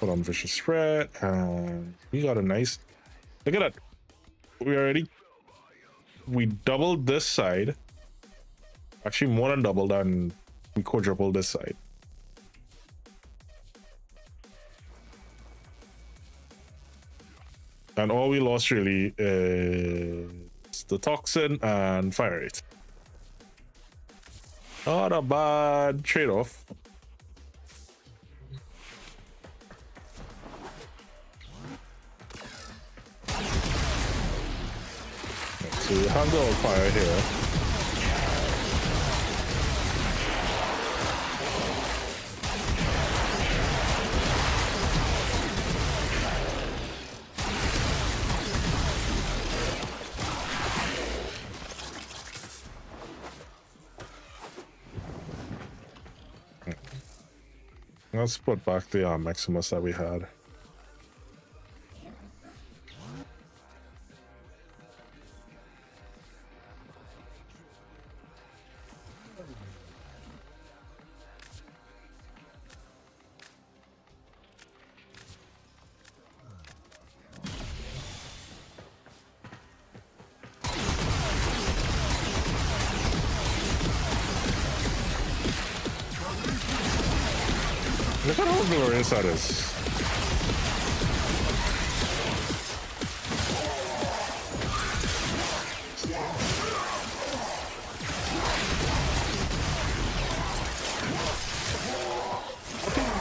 Put on Vicious Spread, and we got a nice. Look at that. We doubled this side. Actually, more than doubled, and we quadrupled this side. And all we lost really is the toxin and fire rate. Not a bad trade-off. So you have the fire here. Let's put back the Maximus that we had. Look at how glorious that is.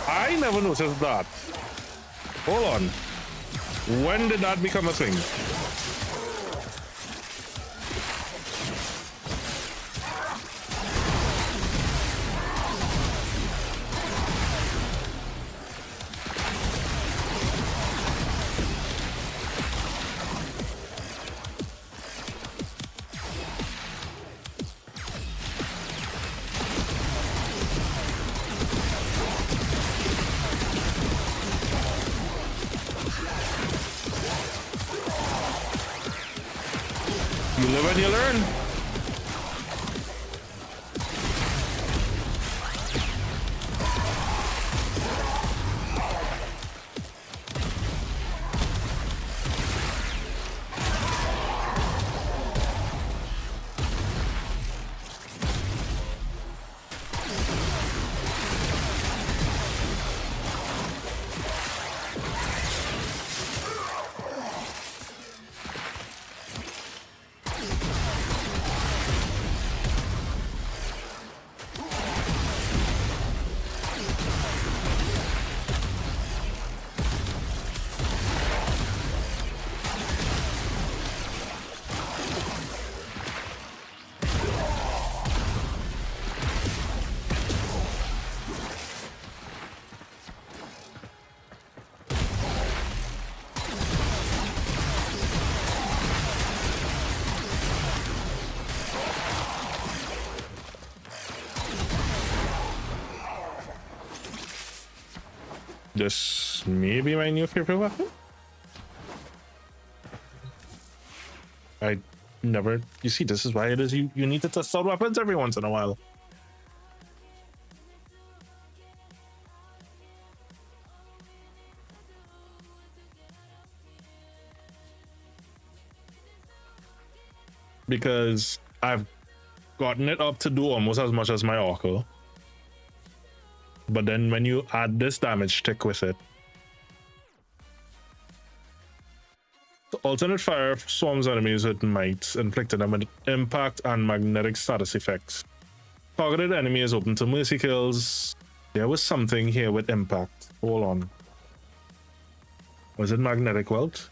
I never noticed that. Hold on. When did that become a thing? You live and you learn. This may be my new favorite weapon. I never. You see, this is why it is you need to test out weapons every once in a while. Because I've gotten it up to do almost as much as my Orca. But then when you add this damage tick with it, the alternate fire swarms enemies with might, inflicting them with impact and magnetic status effects. Targeted enemy is open to mercy kills. There was something here with impact. Hold on. Was it magnetic welt?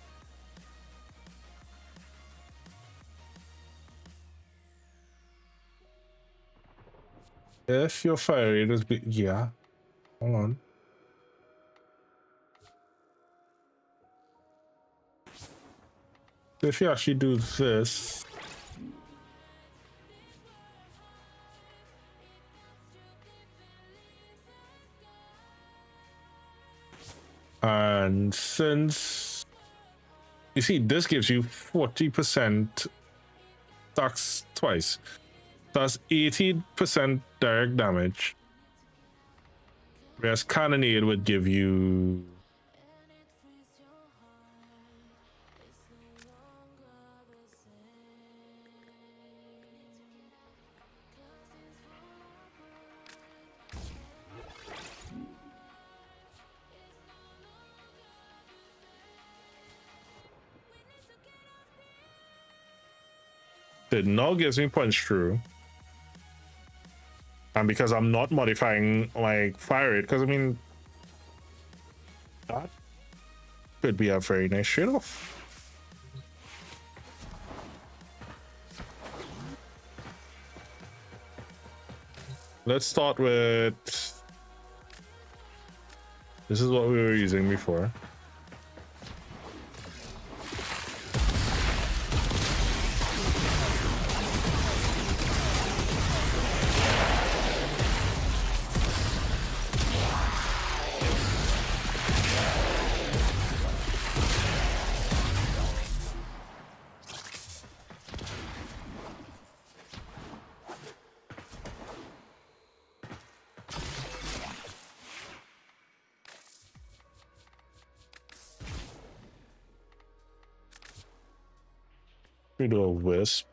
If your fire rate is yeah. Hold on. If you actually do this, and since you see this gives you 40% tax twice, that's 80% direct damage, whereas cannonade would give you it now gives me punch through, and because I'm not modifying like fire rate, because I mean that could be a very nice trade-off. Let's start with this is what we were using before. We do a wisp.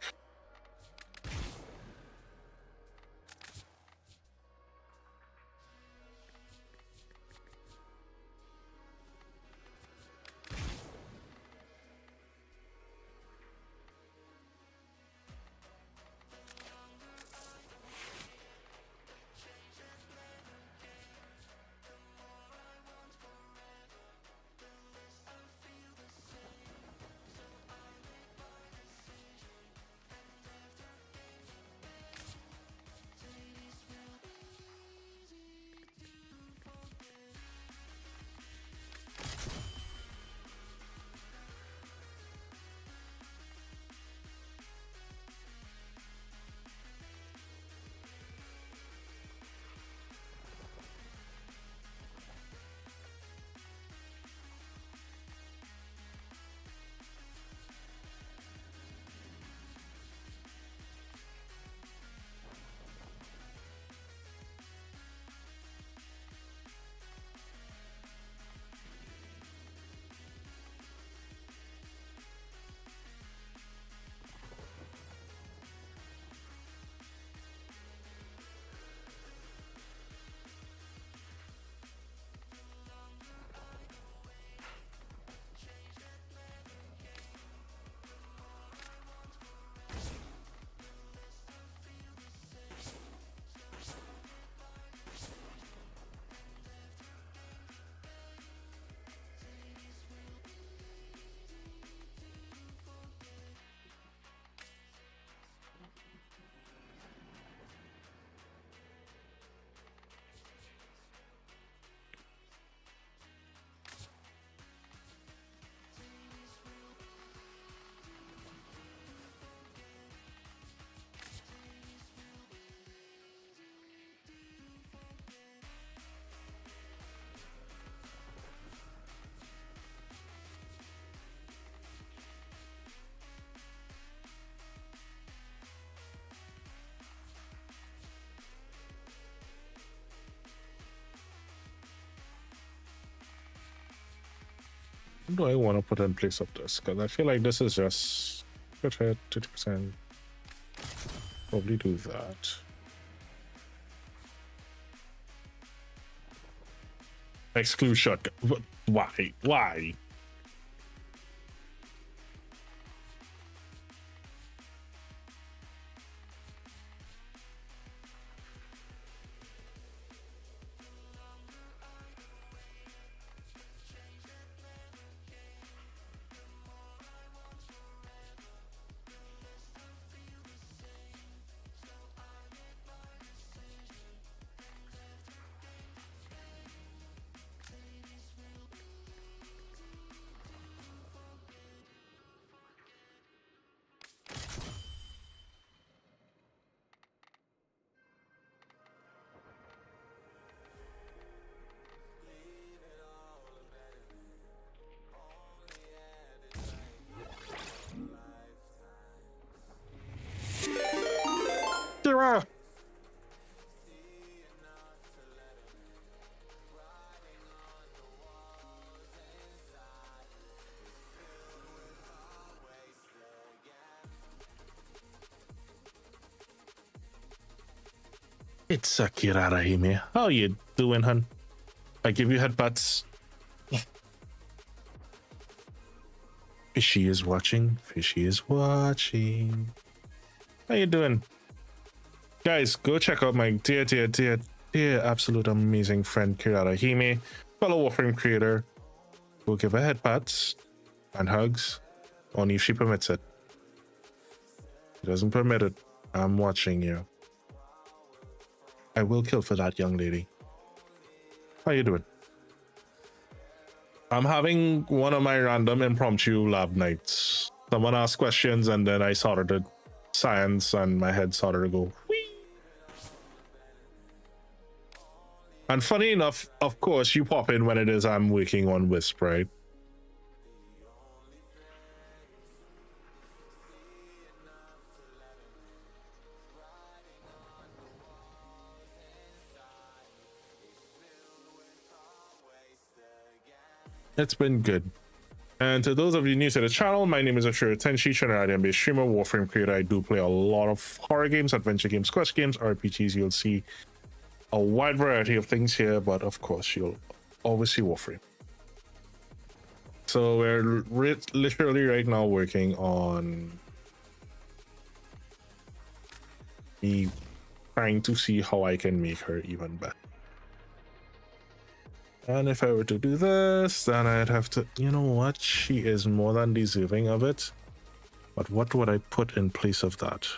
What do I want to put in place of this? Because I feel like this is just good hit, 50%. Probably do that. Exclude shotgun. Why? Why? Kira! It's Akira Rahime. How you doing, hun? I give you headbutts. Fishy is watching. Fishy is watching. How you doing? Guys, go check out my dear, absolute amazing friend Kirara Hime, fellow Warframe creator. Go give her headpats and hugs, only if she permits it. She doesn't permit it. I'm watching you. I will kill for that young lady. How you doing? I'm having one of my random impromptu lab nights. Someone asked questions and then I started to science and my head started to go whee. And funny enough, of course, you pop in when it is I'm working on Wisp, right? It's been good. And to those of you new to the channel, my name is Ashura Tenshi, Trinidadian-based streamer, Warframe creator. I do play a lot of horror games, adventure games, quest games, RPGs. You'll see a wide variety of things here, but of course, you'll always see Warframe. So we're literally right now working on me trying to see how I can make her even better. And if I were to do this, then I'd have to, you know what? She is more than deserving of it. But what would I put in place of that?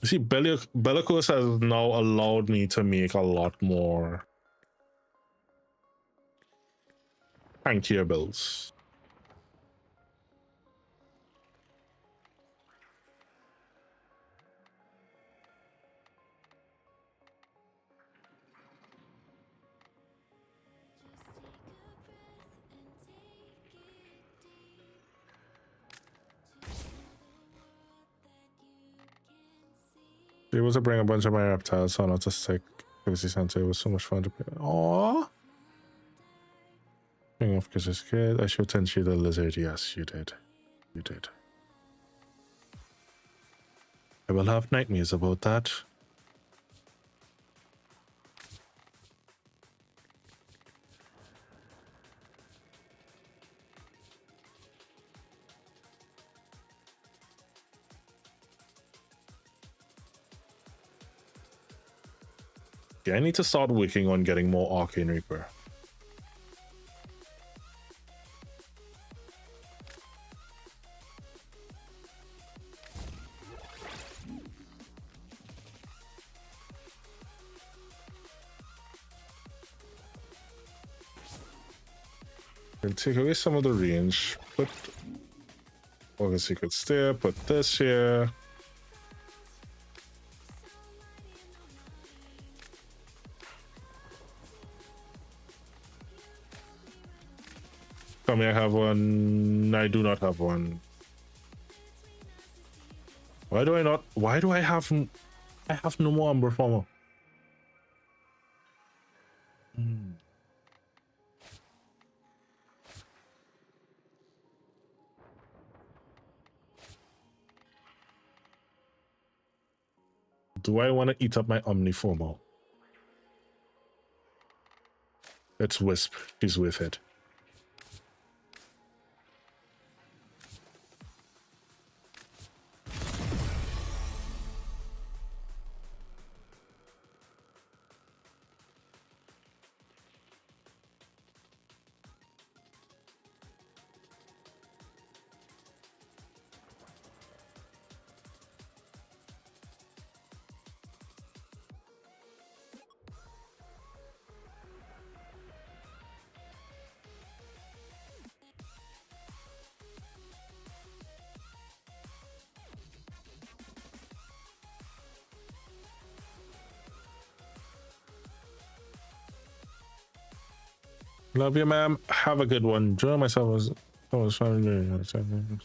You see, Bellicose has now allowed me to make a lot more tankier builds. She was to bring a bunch of my reptiles, so not to stick. Privacy Center, it was so much fun to play. Aww. Bring off because it's good. I should send you the lizard. Yes, you did. You did. I will have nightmares about that. Yeah, I need to start working on getting more Arcane Reaper. We'll take away some of the range, put Organ Secret Stair, put this here. Tell me I have one. I do not have one. Why do I not? Why do I have no more Umber Former? Do I want to eat up my Omniformer? It's Wisp. She's with it. Love you, ma'am. Have a good one. Enjoy myself as I was trying to.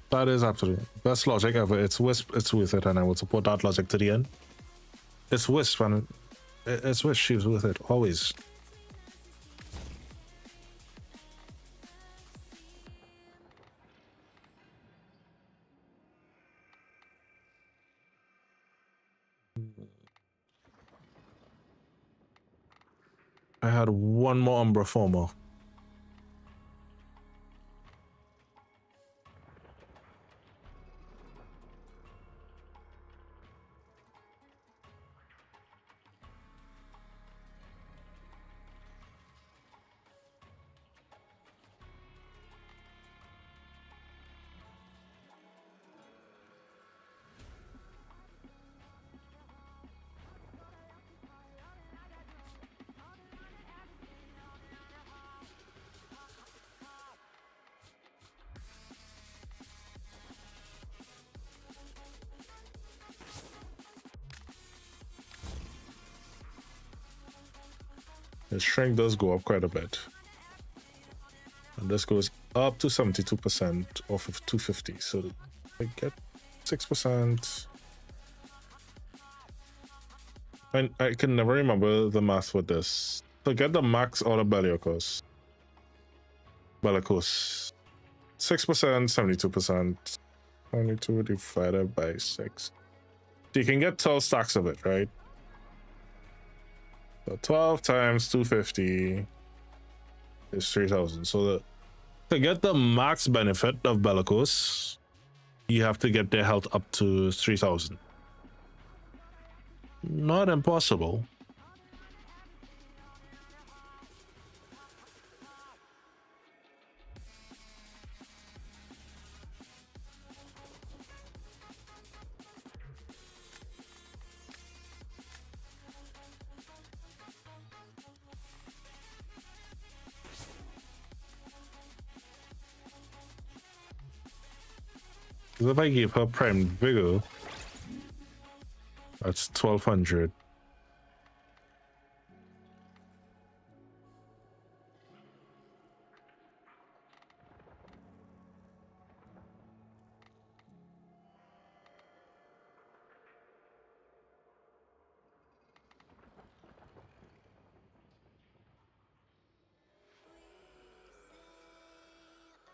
That is absolutely best logic ever. It's Wisp. It's with it, and I will support that logic to the end. It's Wisp, and it's Wisp. She's with it always. I had one more Umbra Former. His strength does go up quite a bit. And this goes up to 72% off of 250. So I get 6%. I can never remember the math with this. To get the max out of Bellicose, 6%, 72%, 22 divided by 6. So you can get 12 stacks of it, right? So 12 times 250 is 3,000. So to get the max benefit of Bellicose, you have to get their health up to 3,000. Not impossible. If I give her Prime Vigor, that's 1,200.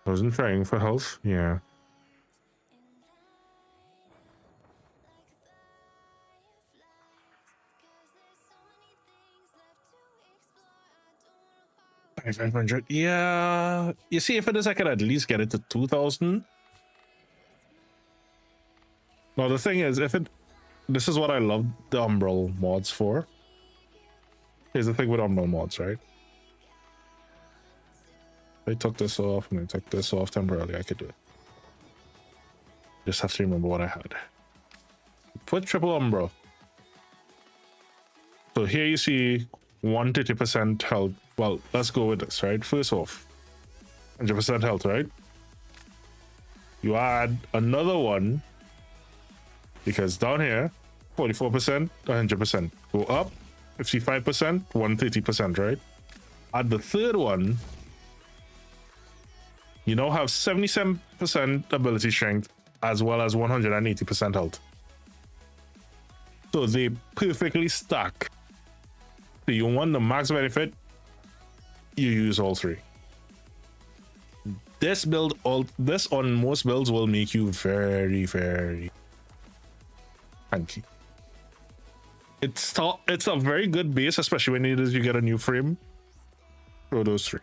I wasn't trying for health, yeah. $500. Yeah. You see, if it is, I could at least get it to 2,000. Now, the thing is, this is what I love the Umbral mods for. Here's the thing with Umbral mods, right? If I took this off and I took this off temporarily, I could do it. Just have to remember what I had. Put triple Umbra. So here you see 130% health. Well, let's go with this, right? First off, 100% health, right? You add another one because down here, 44%, 100%. Go up, 55%, 130%, right? At the third one, you now have 77% ability strength as well as 180% health. So they perfectly stack. So you want the max benefit, you use all three. This on most builds will make you very, very tanky. It's a very good base, especially when you get a new frame. Throw those three.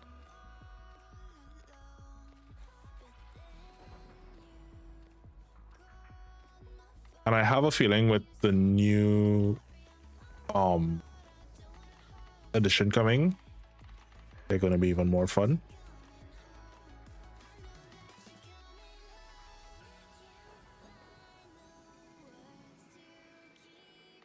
And I have a feeling with the new edition coming, they're going to be even more fun.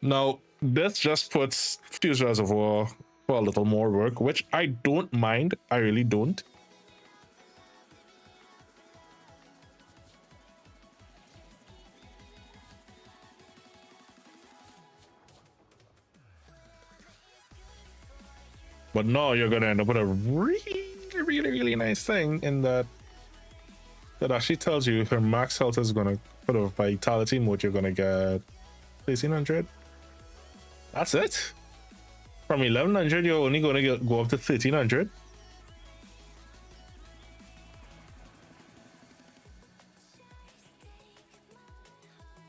Now, this just puts Fuse Reservoir for a little more work, which I don't mind. I really don't. But no, you're gonna end up with a really nice thing in that actually tells you her max health is gonna put a vitality mode. You're gonna get 1300. That's it. From 1100, you're only gonna go up to 1300.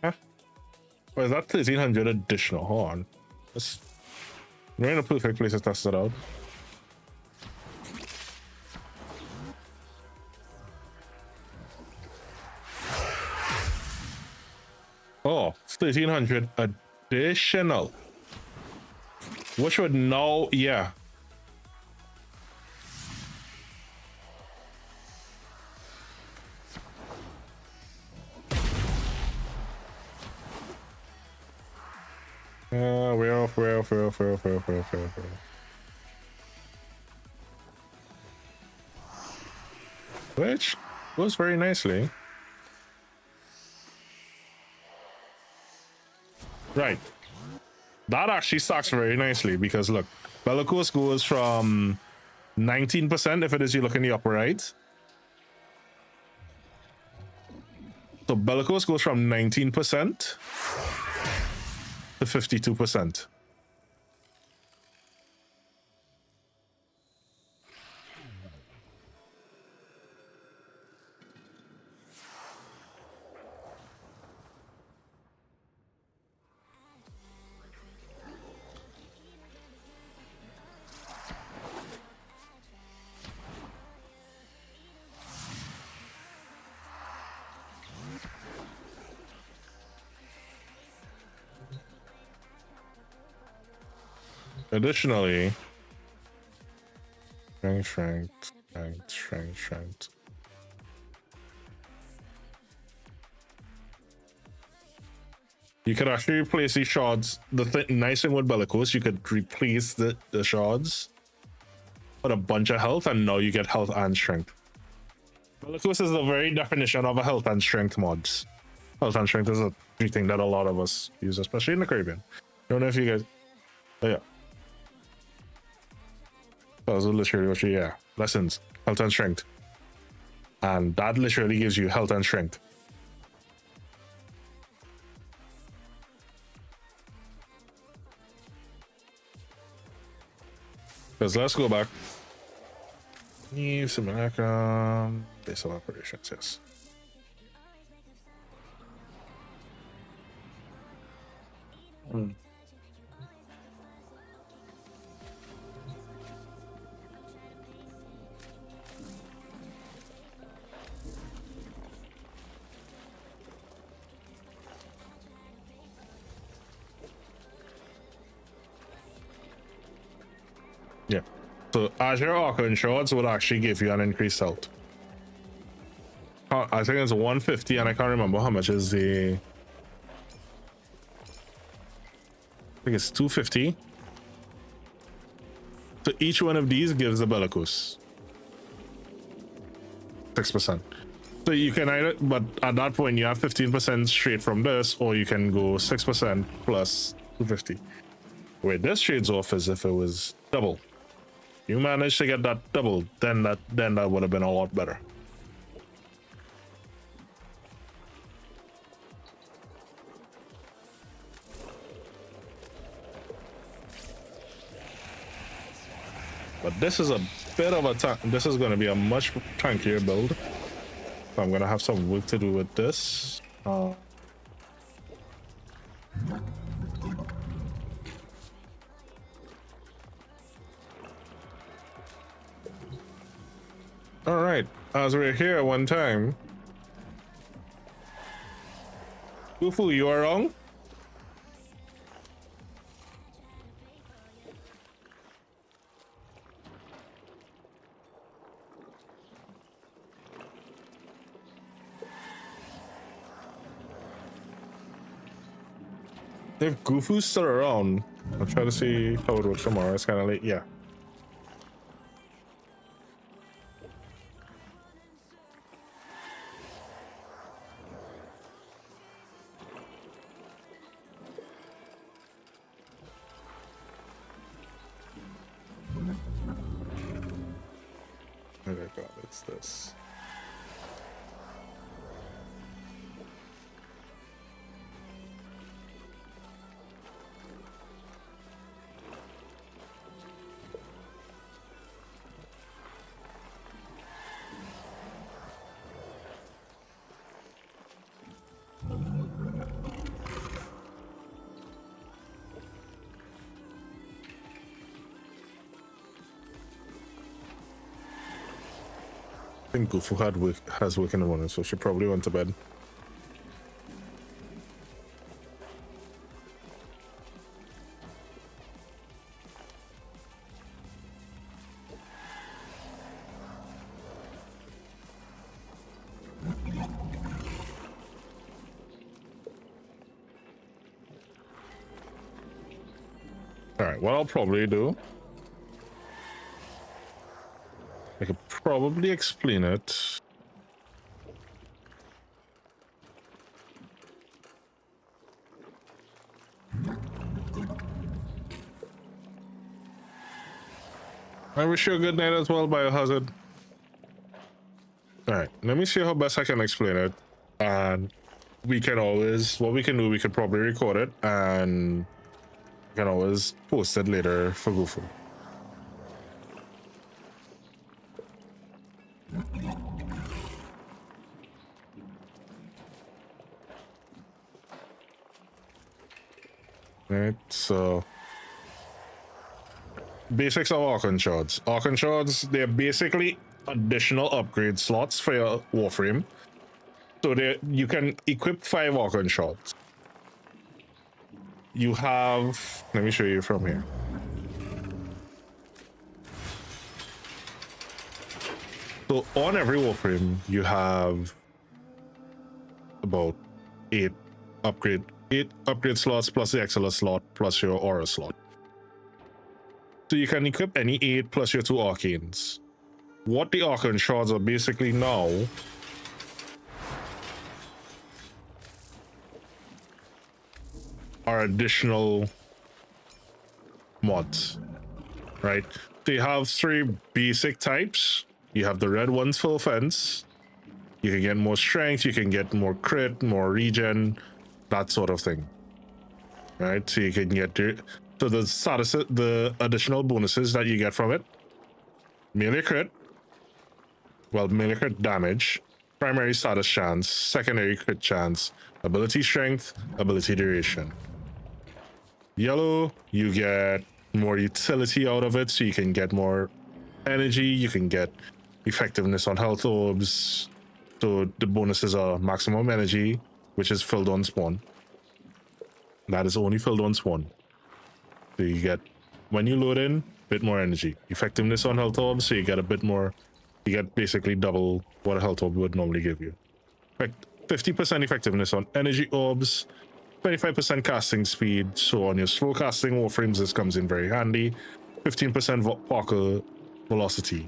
Huh? Or is that 1300 additional? Hold on. You're in a perfect place to test it out. Oh, it's 1300 additional. Which would now, yeah. We're off. Which goes very nicely. Right. That actually stacks very nicely because look, Bellicose goes from 19% if it is you look in the upper right. So Bellicose goes from 19% to 52%. Additionally, strength. You could actually replace these shards. The nice thing with Bellicose, you could replace the shards with a bunch of health, and now you get health and strength. Bellicose is the very definition of a health and strength mods. Health and strength is a thing that a lot of us use, especially in the Caribbean. Don't know if you guys. Oh, yeah. That was literally what you, lessons, health and strength. And that literally gives you health and strength. Because let's go back. New simulacrum, base of operations, yes. Yeah. So Azure Archon shards would actually give you an increased health. I think it's 150, and I can't remember how much is the. I think it's 250. So each one of these gives a Bellicose 6%. So you can either, but at that point you have 15% straight from this, or you can go 6% plus 250. Wait, this trades off as if it was double. You managed to get that double, then that would have been a lot better. But this is a bit of a tank. This is going to be a much tankier build. So I'm going to have some work to do with this. All right, as we're here one time. Gufu, you are wrong. If Gufu's still around, I'll try to see how it works tomorrow. It's kind of late, yeah. Oh my god, it's this. I think Gufu has work in the morning, so she probably went to bed. All right, what I'll probably do, I could probably explain it. I wish you a good night as well, Biohazard. Alright, let me see how best I can explain it. And we can always, what we can do, we could probably record it and we can always post it later for Gufu. Right, so basics of Archon shards. Archon shards, they're basically additional upgrade slots for your Warframe. So you can equip 5 Archon shards. You have, let me show you from here. So on every Warframe, you have about 8 upgrade slots plus the Excellence slot plus your Aura slot. So you can equip any 8 plus your 2 Arcanes. What the Archon shards are basically now are additional mods, right? They have 3 basic types. You have the red ones for offense. You can get more strength, you can get more crit, more regen, that sort of thing, right? So you can get the additional bonuses that you get from it: melee crit, melee crit damage, primary status chance, secondary crit chance, ability strength, ability duration. Yellow, you get more utility out of it, so you can get more energy, you can get effectiveness on health orbs. So the bonuses are maximum energy, which is filled on spawn. That is only filled on spawn. So you get, when you load in, a bit more energy. Effectiveness on health orbs, so you get a bit more, you get basically double what a health orb would normally give you. 50% effectiveness on energy orbs, 25% casting speed, so on your slow casting Warframes this comes in very handy. 15% Parker velocity.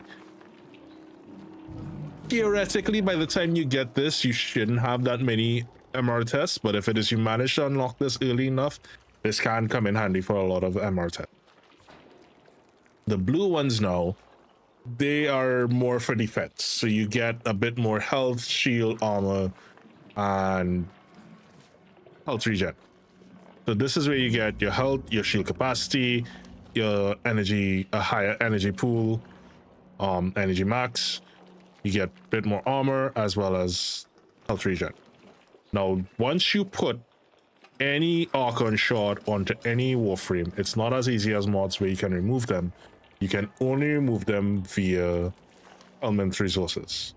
Theoretically, by the time you get this, you shouldn't have that many MR tests, but if it is you manage to unlock this early enough, this can come in handy for a lot of MR10. The blue ones now, they are more for defense. So you get a bit more health, shield, armor, and health regen. So this is where you get your health, your shield capacity, your energy, a higher energy pool, energy max. You get a bit more armor as well as health regen. Now, once you put any Archon shard onto any Warframe, it's not as easy as mods where you can remove them. You can only remove them via element resources.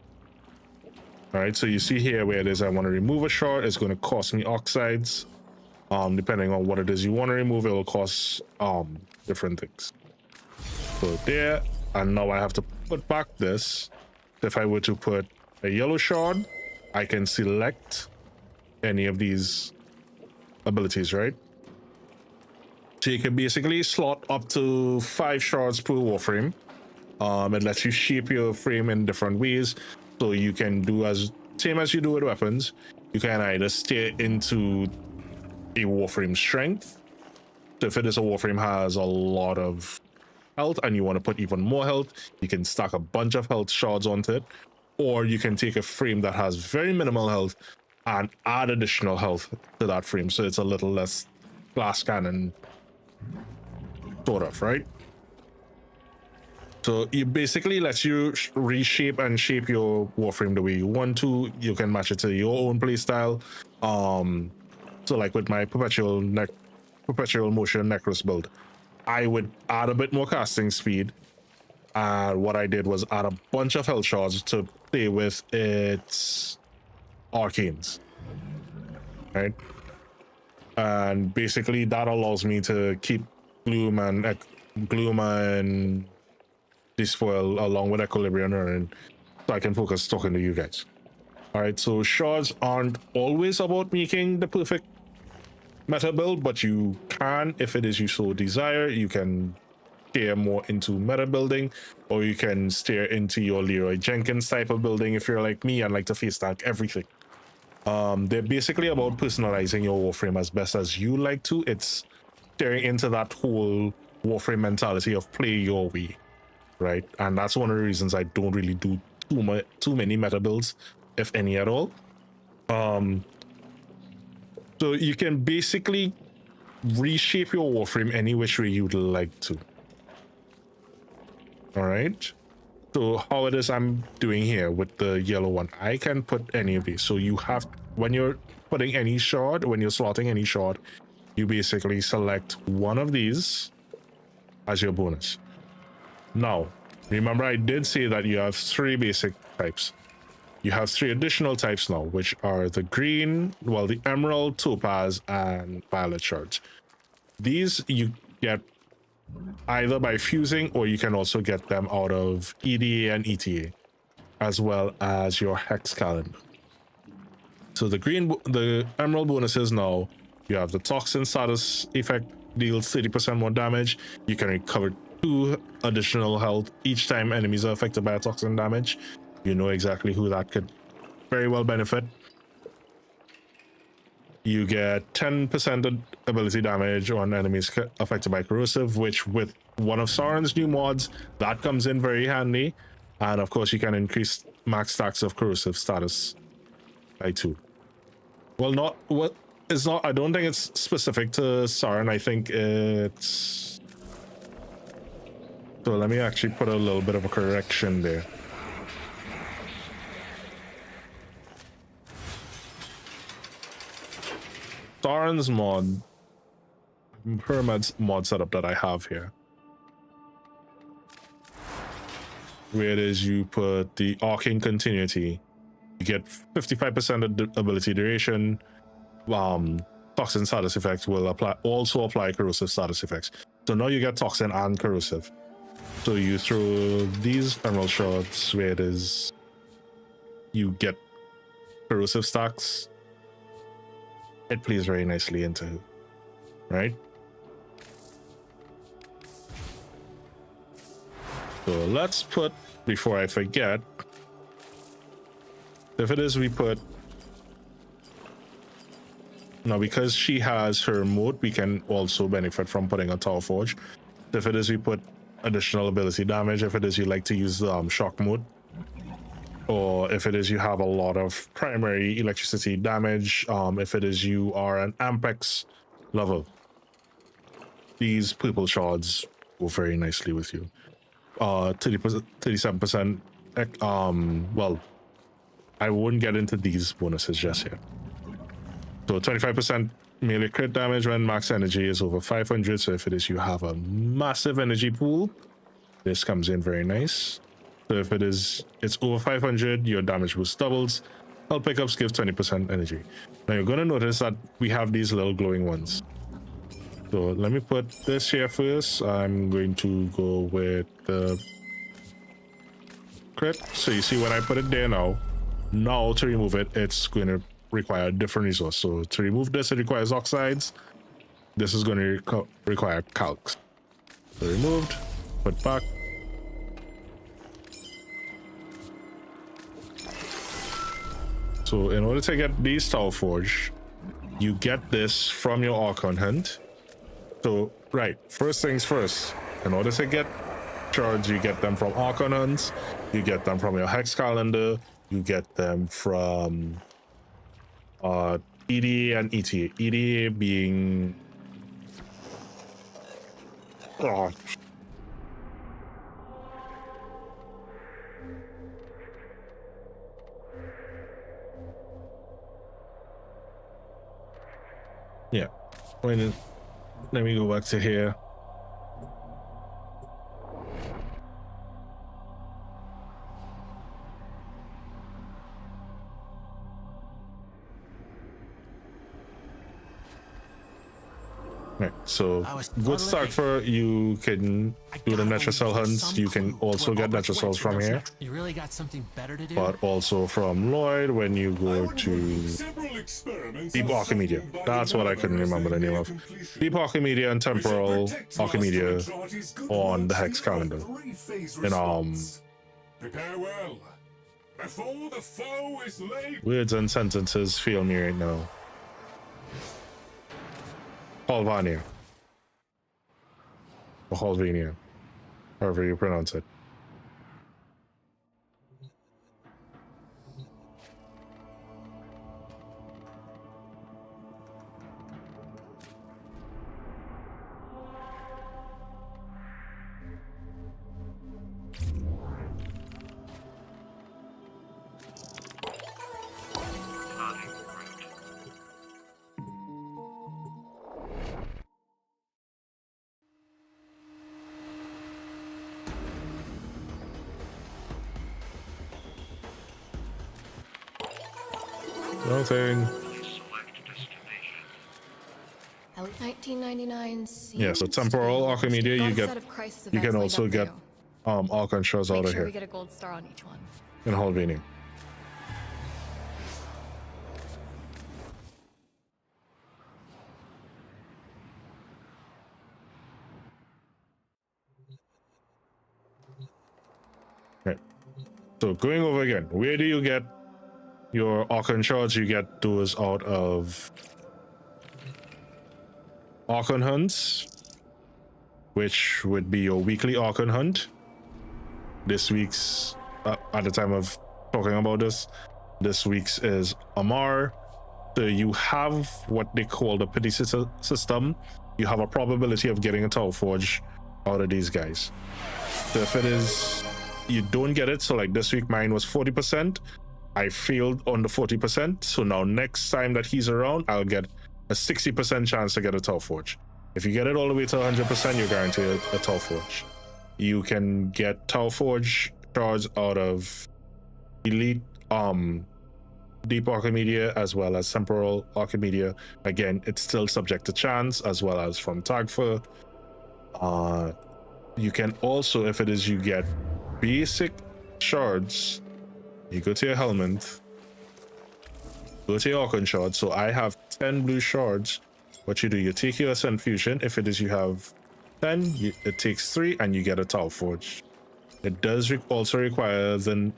All right, so you see here where it is I want to remove a shard, it's going to cost me oxides. Depending on what it is you want to remove, it will cost different things. So there, and now I have to put back this. If I were to put a yellow shard, I can select any of these abilities, right? So you can basically slot up to 5 shards per Warframe. It lets you shape your frame in different ways. So you can do same as you do with weapons. You can either steer into a Warframe strength. So if it is a Warframe has a lot of health and you want to put even more health, you can stack a bunch of health shards onto it. Or you can take a frame that has very minimal health and add additional health to that frame. So it's a little less glass cannon sort of, right? So it basically lets you reshape and shape your Warframe the way you want to. You can match it to your own playstyle. So like with my perpetual motion Necros build, I would add a bit more casting speed. And what I did was add a bunch of health shards to play with its arcanes, right? And basically that allows me to keep Gloom and Despoil along with Equilibrium, and so I can focus talking to you guys. All right, so shards aren't always about making the perfect meta build, but you can, if it is you so desire, you can steer more into meta building, or you can steer into your Leroy Jenkins type of building if you're like me and like to face tank everything. They're basically about personalizing your Warframe as best as you like to. It's steering into that whole Warframe mentality of play your way, right? And that's one of the reasons I don't really do too many meta builds, if any at all. So you can basically reshape your Warframe any which way you'd like to. All right. So how it is I'm doing here with the yellow one, I can put any of these. So you have, when you're putting any shard, when you're slotting any shard, you basically select one of these as your bonus. Now, remember I did say that you have 3 basic types. You have 3 additional types now, which are the green, well, the emerald, topaz, and violet shards. These you get either by fusing, or you can also get them out of EDA and ETA, as well as your hex calendar. So the emerald bonuses now, you have the toxin status effect, deals 30% more damage. You can recover 2 additional health each time enemies are affected by a toxin damage. You know exactly who that could very well benefit. You get 10% ability damage on enemies affected by corrosive, which with one of Sauron's new mods, that comes in very handy. And of course, you can increase max stacks of corrosive status by 2. Well, it's not, I don't think it's specific to Sauron. I think it's... So let me actually put a little bit of a correction there. Sauron's mod, Hermed's mod setup that I have here, where it is you put the arcane continuity, you get 55% ability duration. Toxin status effects will also apply corrosive status effects. So now you get toxin and corrosive. So you throw these emerald shards where it is you get corrosive stacks. It plays very nicely into, right? So let's put, before I forget, if it is we put Now, because she has her mode, we can also benefit from putting a Tower Forge. If it is, we put additional ability damage. If it is, you like to use the shock mode. Or if it is, you have a lot of primary electricity damage. If it is, you are an Ampex level. These purple shards go very nicely with you. 30%, 37%. Well, I won't get into these bonuses just yet. So 25% melee crit damage when max energy is over 500. So if it is, you have a massive energy pool, this comes in very nice. So if it is, it's over 500, your damage boost doubles. Health pickups give 20% energy. Now you're going to notice that we have these little glowing ones. So let me put this here first. I'm going to go with the crit. So you see when I put it there now to remove it, it's going to require a different resource. So to remove this, it requires oxides. This is going to require calcs. So removed, put back. So in order to get these Tower Forge, you get this from your Archon Hunt. So, right, first things first, in order to get shards, you get them from Archon Hunts, you get them from your Hex Calendar, you get them from EDA and ETA. EDA being... Oh. Yeah, let me go back to here. Right, so good start for you can do the natural cell hunts. You can also get natural cells from here. You really got something better to do? But also from Lloyd when you go to Deep Archimedia. That's what I couldn't remember the name of. Deep Archimedia and Temporal Archimedia on the Hex Calendar. And prepare well. Before the foe is laid. Words and sentences fail me right now. Halvania. Or Halvania. However you pronounce it. Nothing. 1999. Yeah, so Temporal Archimedia, you can also get Archon shards out of Make sure here we get a gold star on each one. in Halvania. Right. So going over again, where do you get your Archon shards? You get those out of Archon Hunts, which would be your weekly Archon Hunt. This week's, at the time of talking about this week's is Amar. So you have what they call the pity system. You have a probability of getting a Tower Forge out of these guys. So if it is, you don't get it. So like this week, mine was 40%. I failed on the 40%. So now next time that he's around, I'll get a 60% chance to get a Tower Forge. If you get it all the way to 100%, you're guaranteed a Tower Forge. You can get Tower Forge shards out of Elite Deep Archimedia as well as Temporal Archimedia. Again, it's still subject to chance, as well as from Tagfer. You can also, if it is you get basic shards, you go to your helmet, go to your Archon shard. So I have 10 blue shards. What you do, you take your Ascent Fusion. If it is you have 10, it takes 3 and you get a Tower Forge. It does also require the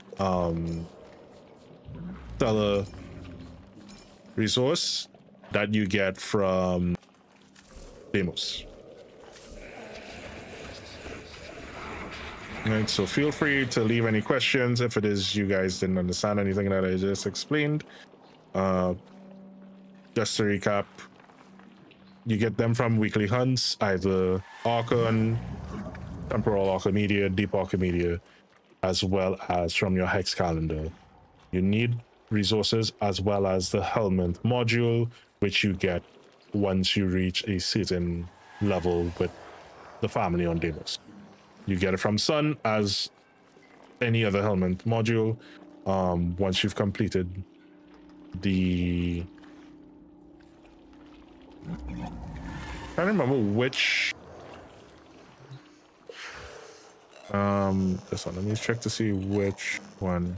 stellar resource, that you get from Deimos. Right, so feel free to leave any questions if it is you guys didn't understand anything that I just explained. Just to recap, you get them from weekly hunts, either Archon, Temporal Archimedia, Deep Archimedia, as well as from your Hex calendar. You need resources as well as the helmet module, which you get once you reach a certain level with the family on Deimos. You get it from Sun as any other helmet module. Once you've completed the... I don't remember which... this one. Let me check to see which one.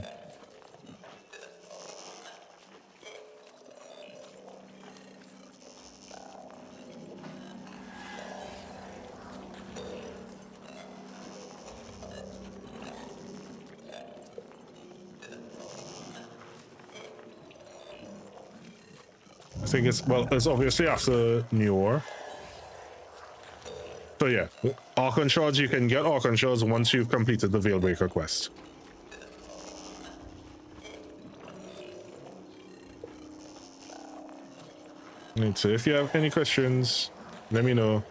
I think it's, well, it's obviously after New War. So yeah, Archon shards, you can get Archon shards once you've completed the Veilbreaker quest. And so if you have any questions, let me know.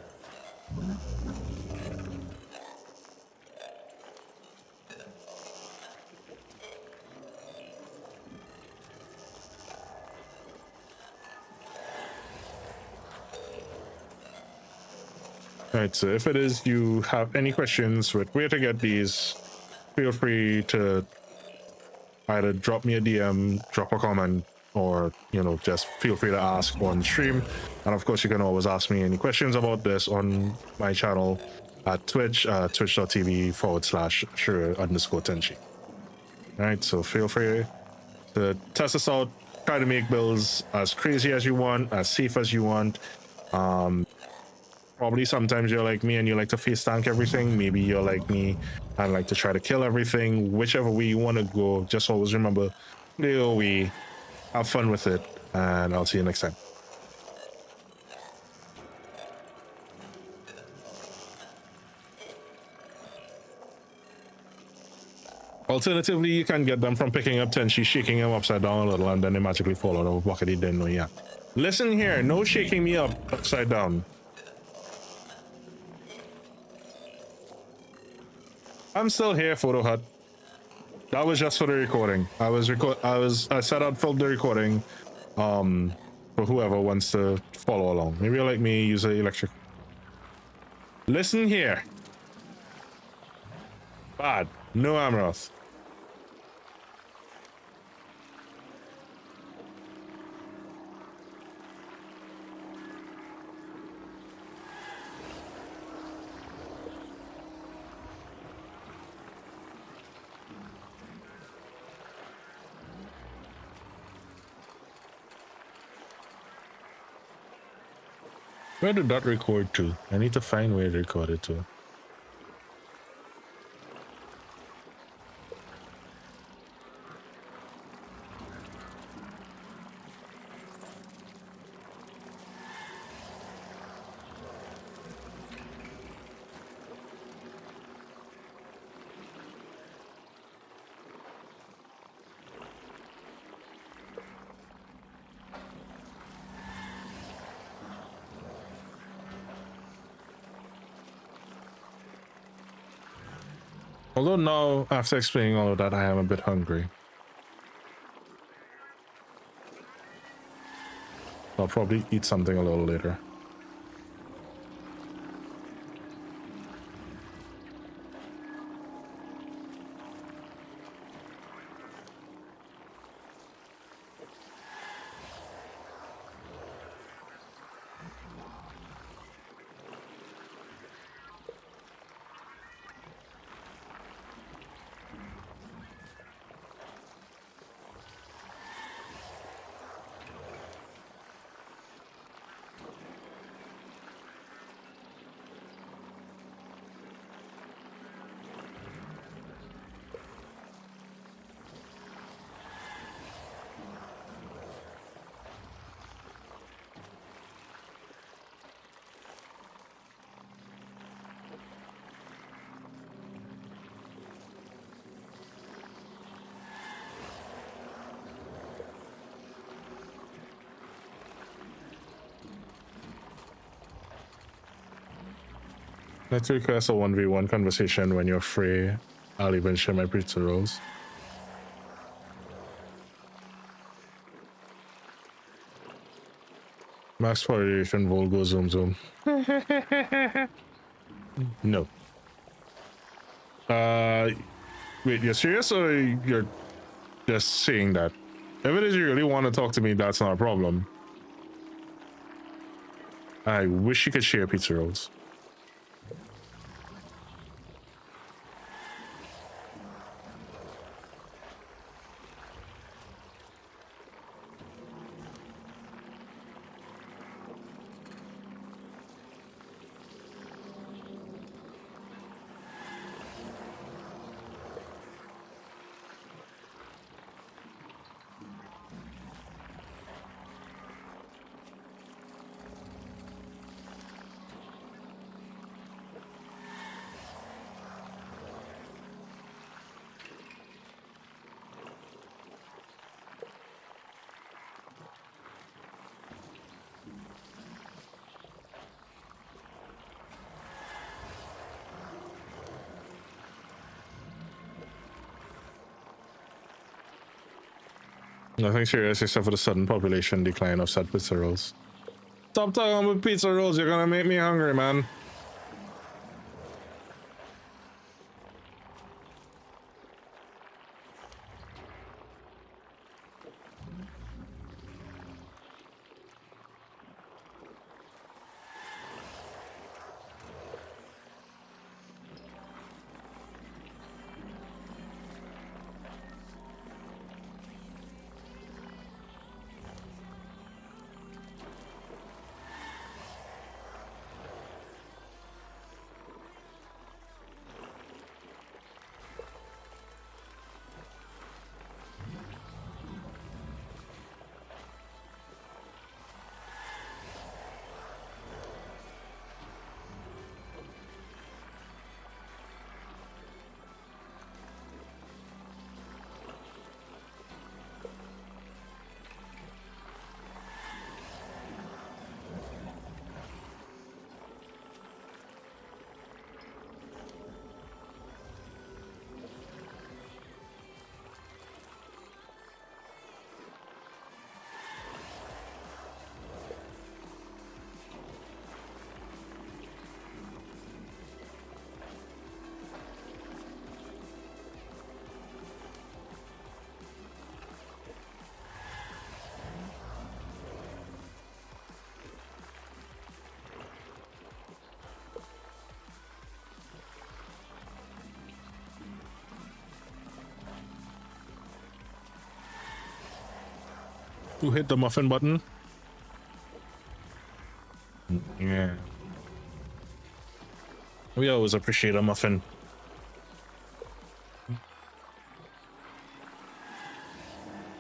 Right, so if it is you have any questions with where to get these, feel free to either drop me a DM, drop a comment, or, you know, just feel free to ask on stream. And of course, you can always ask me any questions about this on my channel at Twitch, twitch.tv/Shura_Tenchi. Alright, so feel free to test us out, try to make builds as crazy as you want, as safe as you want. Probably sometimes you're like me and you like to face tank everything. Maybe you're like me and like to try to kill everything. Whichever way you want to go, just always remember, play your way, have fun with it, and I'll see you next time. Alternatively, you can get them from picking up Tenchi, shaking him upside down a little, and then they magically fall out of a bucket he didn't know yet. Listen here, no shaking me up upside down. I'm still here, Photo Hut. That was just for the recording. I set up, filmed the recording for whoever wants to follow along. Maybe you're like me, use the electric. Listen here. Bad. No Amroth. Where did that record to? I need to find where it recorded to. Although now, after explaining all of that, I am a bit hungry. I'll probably eat something a little later. Let's request a 1v1 conversation when you're free. I'll even share my pizza rolls. Max variation Volgo zoom zoom. No. Wait, you're serious or you're just saying that? If it is you really want to talk to me, that's not a problem. I wish you could share pizza rolls. Nothing serious except for the sudden population decline of said pizza rolls. Stop talking about pizza rolls, you're gonna make me hungry, man. Who hit the muffin button? Yeah. We always appreciate a muffin.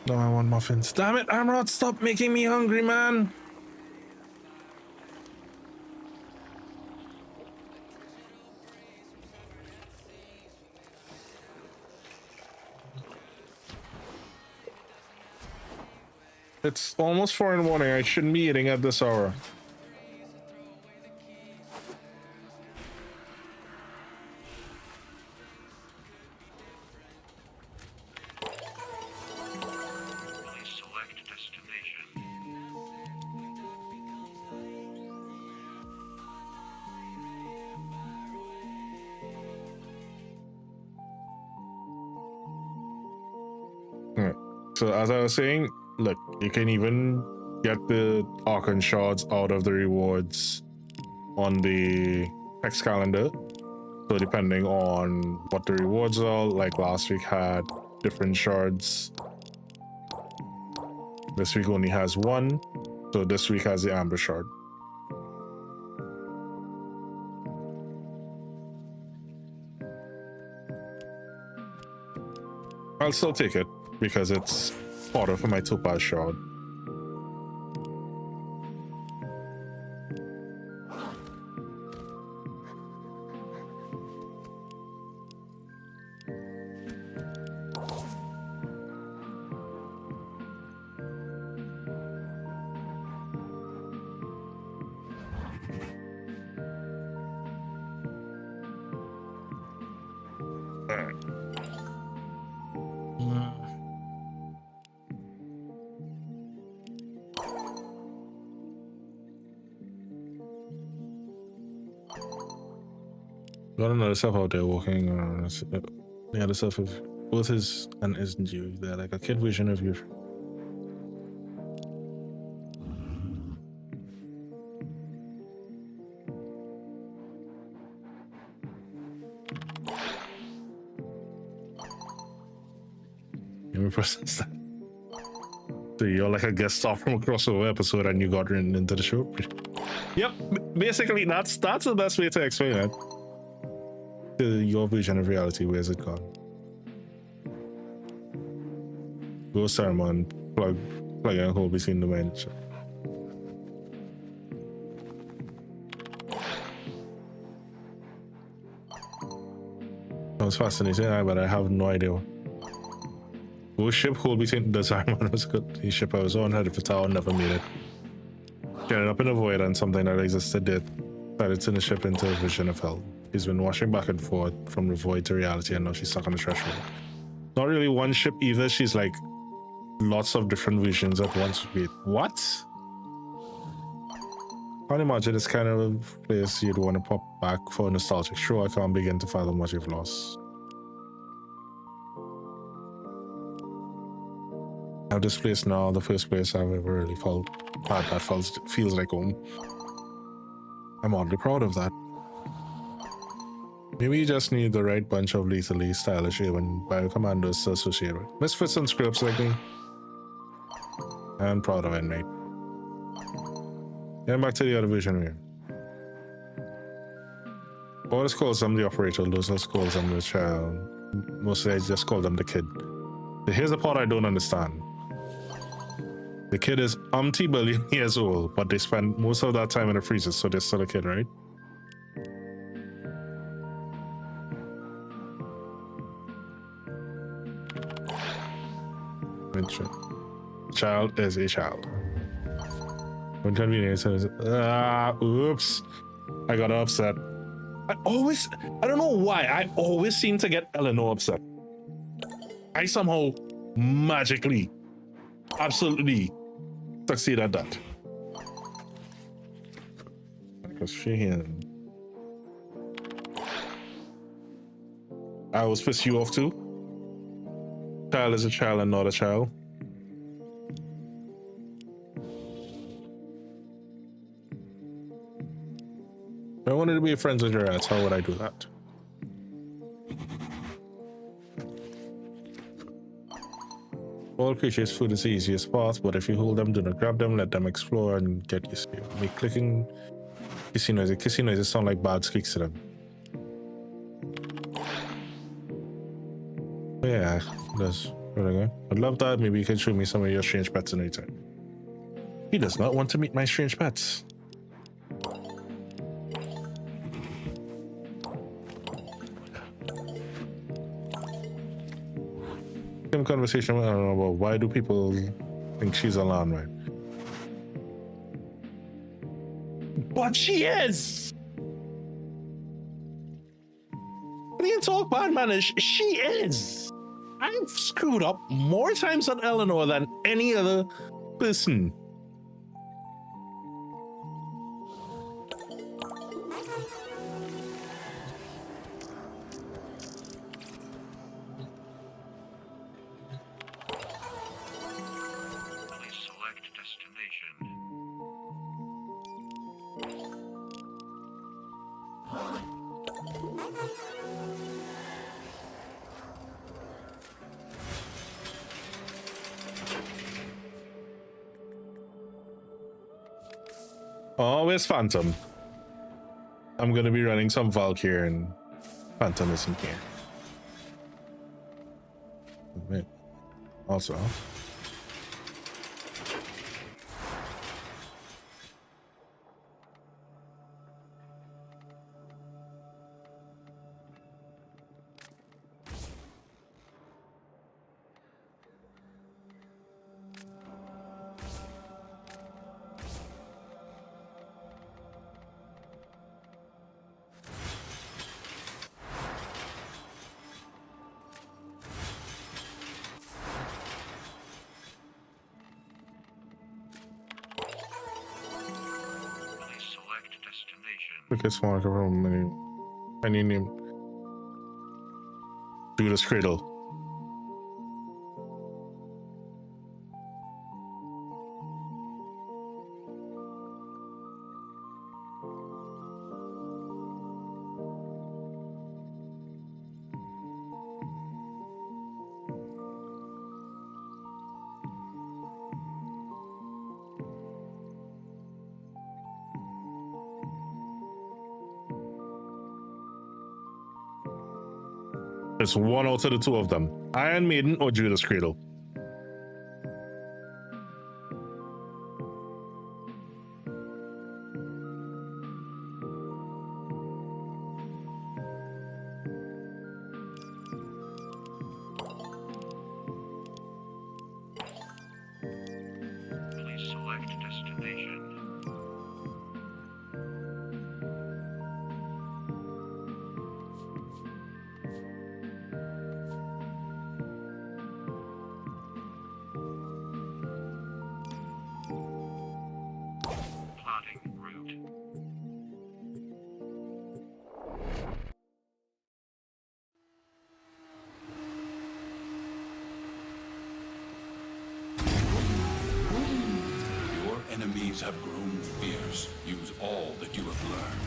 No, I want muffins. Damn it, Amrod, stop making me hungry, man. It's almost 4 in the morning. I shouldn't be eating at this hour. Please select destination. Alright. So as I was saying, look, you can even get the Archon shards out of the rewards on the text calendar. So depending on what the rewards are, like last week had different shards. This week only has one. So this week has the amber shard. I'll still take it because it's order for my topaz shard. Got another stuff out there walking around. The other stuff of both his and isn't you. They're like a kid version of you. Let me process that. So you're like a guest star from a crossover episode and you got written into the show. Yep, basically that's the best way to explain it. Your vision of reality, where's it gone? Go sermon, plug a hole between the bench. Sounds fascinating, but I have no idea. Go ship hole between the sermon was good. The ship I was on headed for tower, never made it. Getting up in the void and something that existed did. Started to the ship into a vision of hell. She's been washing back and forth from the void to reality and now she's stuck on the threshold. Not really one ship either, she's like lots of different visions at once. Wait, what? Can't imagine this kind of place you'd want to pop back for nostalgic. Sure, I can't begin to fathom what you've lost. Now this place now, the first place I've ever really felt that feels like home. I'm oddly proud of that. Maybe you just need the right bunch of lethally stylish urban biocommandos to associate with. Misfits and scripts like me. I'm proud of it, mate. Getting back to the other vision here. Boris calls them the operator, Losers calls them the child. Mostly I just call them the kid. Here's the part I don't understand. The kid is billion years old, but they spend most of that time in the freezer, so they're still a kid, right? Child is a child. Inconvenience is oops. I got upset. I don't know why, I always seem to get Eleanor upset. I somehow magically absolutely succeed at that. Because I always piss you off too. Child is a child and not a child. If I wanted to be friends with your ass, how would I do that? All creatures, food is the easiest path, but if you hold them, do not grab them, let them explore and get used to you. Make clicking kissy noises. Kissy noises sound like bad squeaks to them. Yeah, that's really good. I'd love that. Maybe you can show me some of your strange pets in return. He does not want to meet my strange pets. Conversation, I don't know about why do people think she's a landmine? But she is! What do you talk bad, man? She is! I've screwed up more times on Eleanor than any other person. Oh, where's Phantom? I'm gonna be running some Valk here and Phantom isn't here. Wait. Also. Quickest marker from many. Any name? Judas Cradle. It's one out of the two of them. Iron Maiden or Judas Cradle. Please select destination. Plotting route. Your enemies have grown fierce. Use all that you have learned.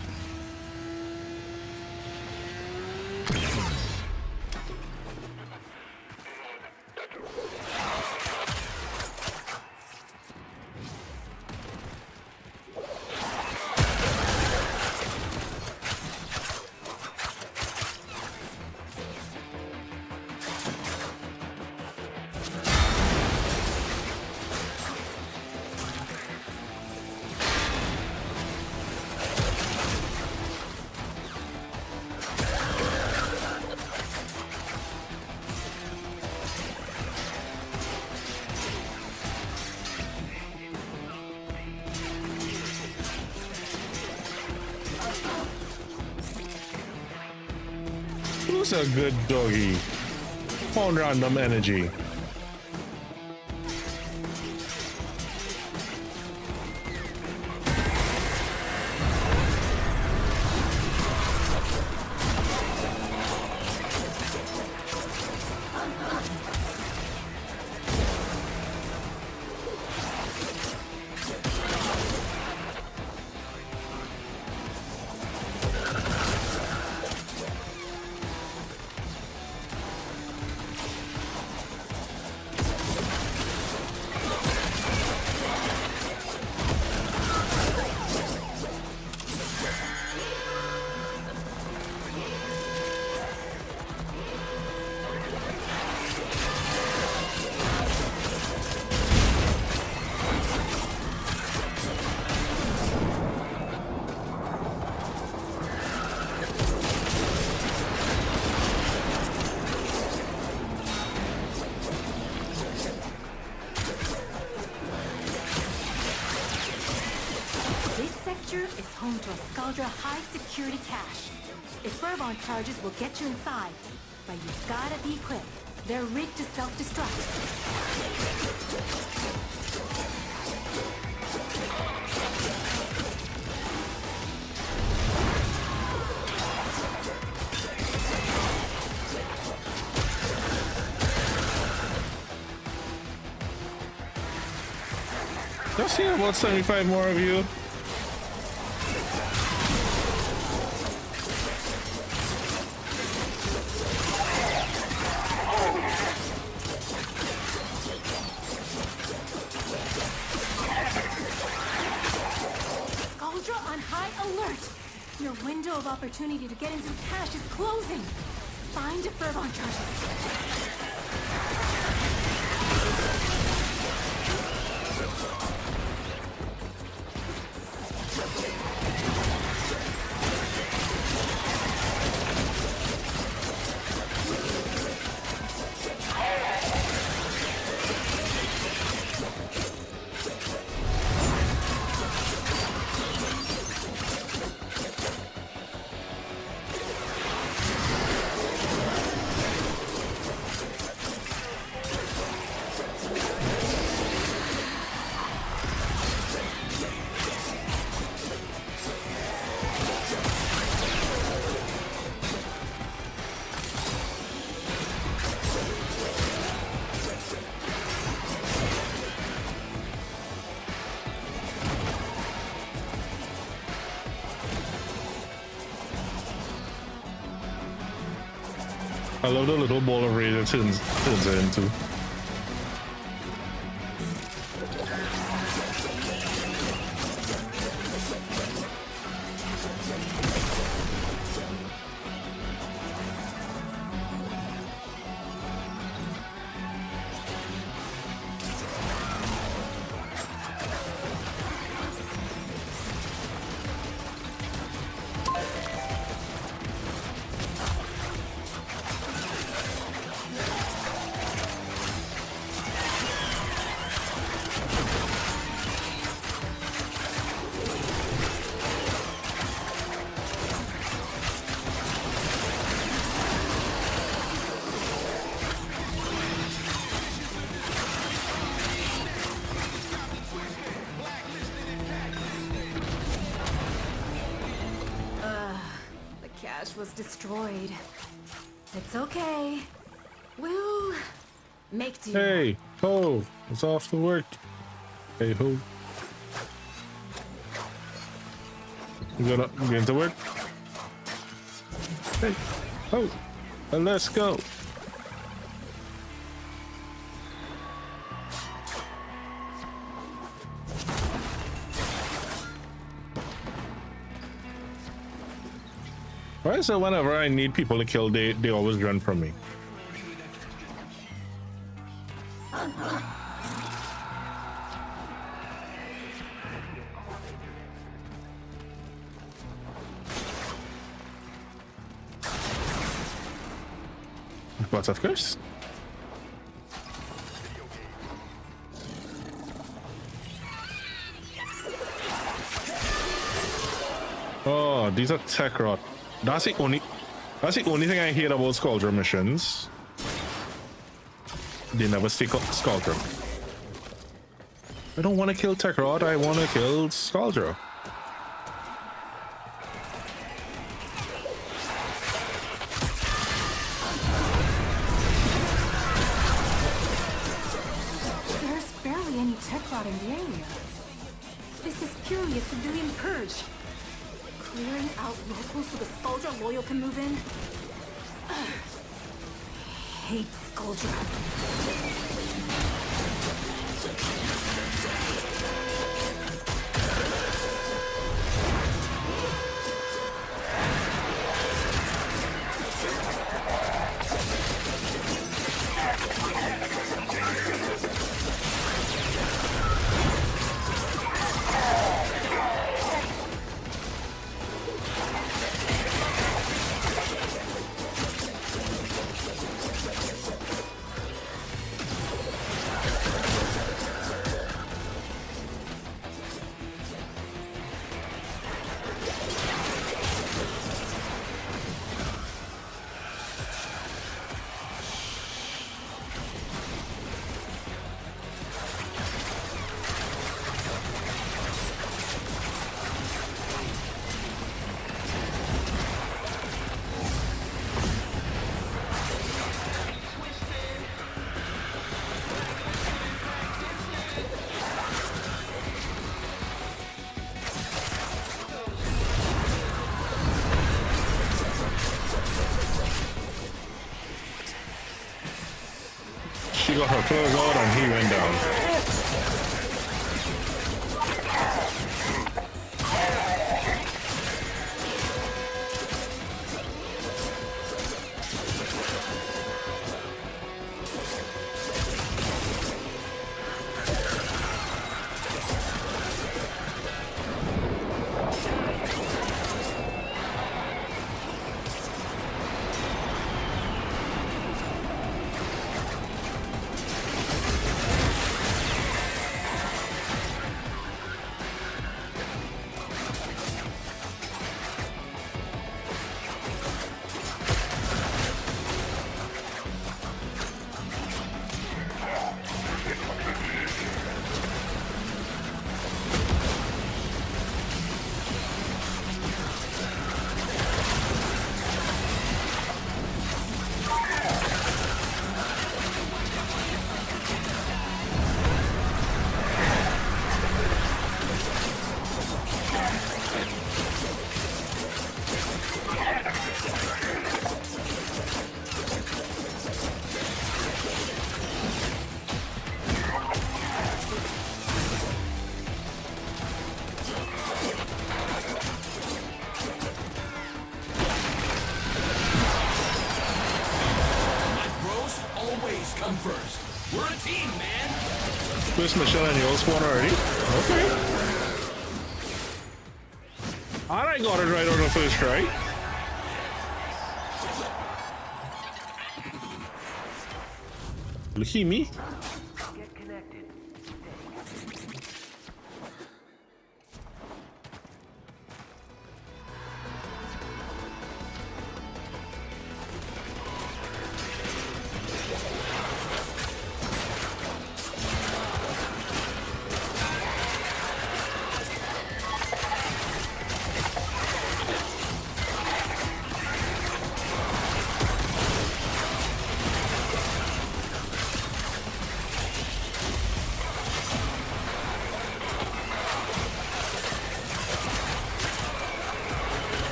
Who's a good doggy? Found random energy. High security cache. If Furbon charges will get you inside, but you've gotta be quick. They're rigged to self-destruct. Just see about 75 more of you. Your window of opportunity to get into the cache is closing. Find a Furbon charges. I love the little ball of rage it turns it into. Was destroyed. It's okay. We'll make do. Hey, ho, it's off to work. Hey, ho. You going to work? Hey, ho, and let's go. Why is it whenever I need people to kill, they always run from me? But of course. Oh, these are tech rot. That's the only thing I hate about Skuldra missions. They never stick up Skuldra. I don't want to kill Tekrod, I want to kill Skuldra. There's barely any Tekrod in the area. This is purely a civilian purge. Clearing out locals so the Skuldra loyal can move in? Hate Skuldra. She got her clothes on and he went down. first. We're a team, man. First mission and you all spawn already? Okay. And I got it right on the first try. Look at me.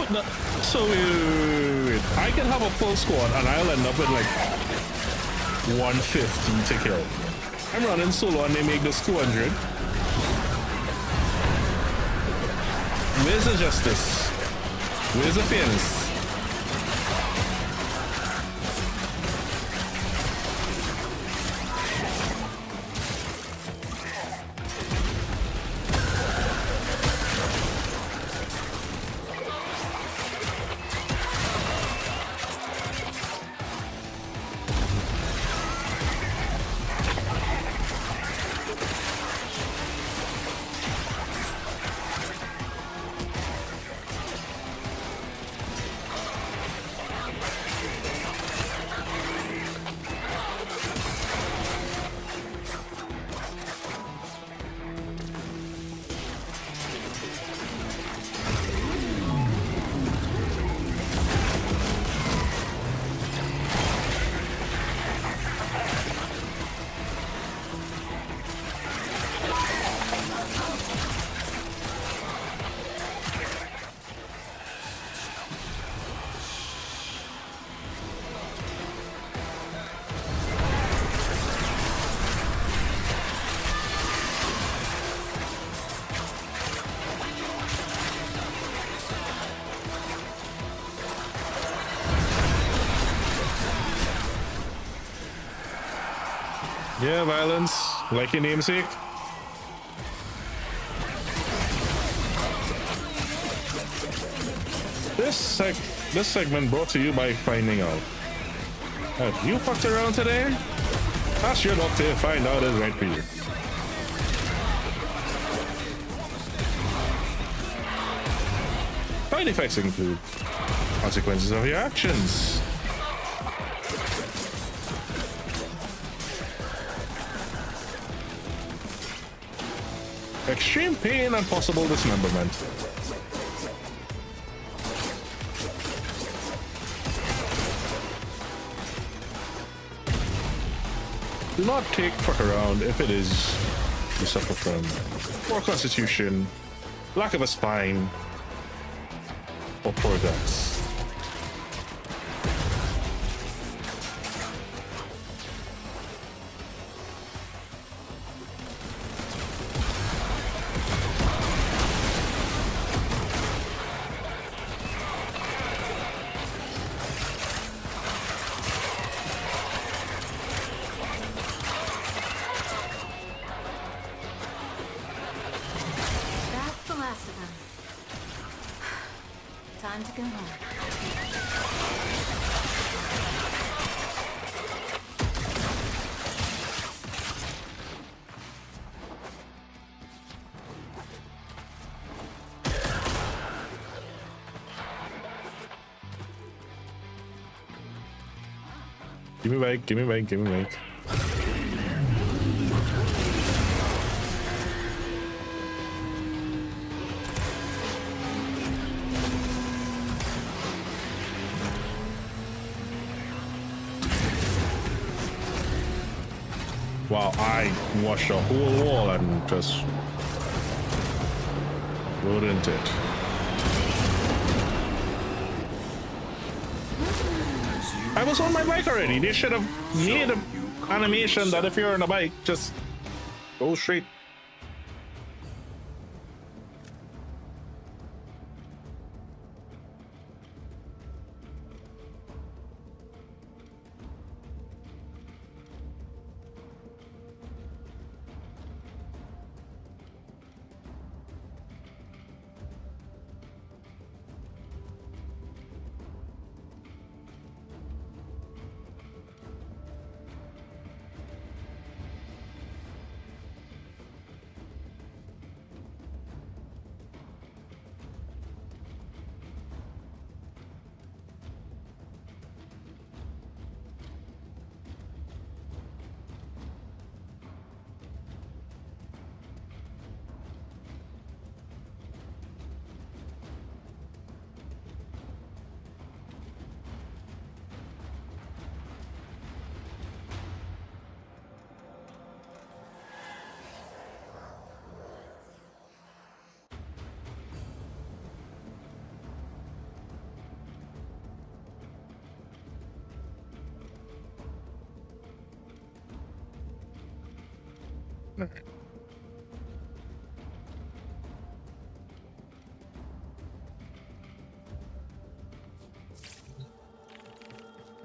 No, so wait. I can have a full squad and I'll end up with like 150 to kill. I'm running solo and they make this 200. Where's the justice? Where's the fairness? Yeah, violence, like your namesake. This segment brought to you by Finding Out. Have you fucked around today? Ask your doctor to find out is right for you. Side effects include consequences of your actions. Extreme pain and possible dismemberment. Do not take fuck around if it is you suffer from poor constitution, lack of a spine, or poor guts. welcome home. Give me back, give me back, give me back. Wow, I washed a whole wall and just rode into it. I was on my bike already. They should have made an animation that if you're on a bike, just go straight.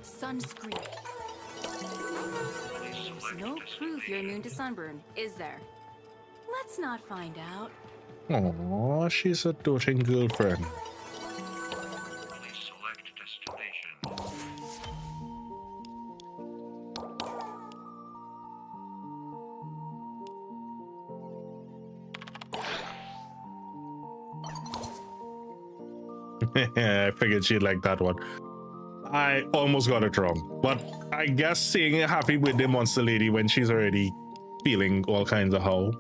Sunscreen. There's no proof you're immune to sunburn, is there? Let's not find out. Oh, she's a doting girlfriend. Please select destination. I figured she'd like that one. I almost got it wrong, but I guess saying a happy birthday monster lady when she's already feeling all kinds of how.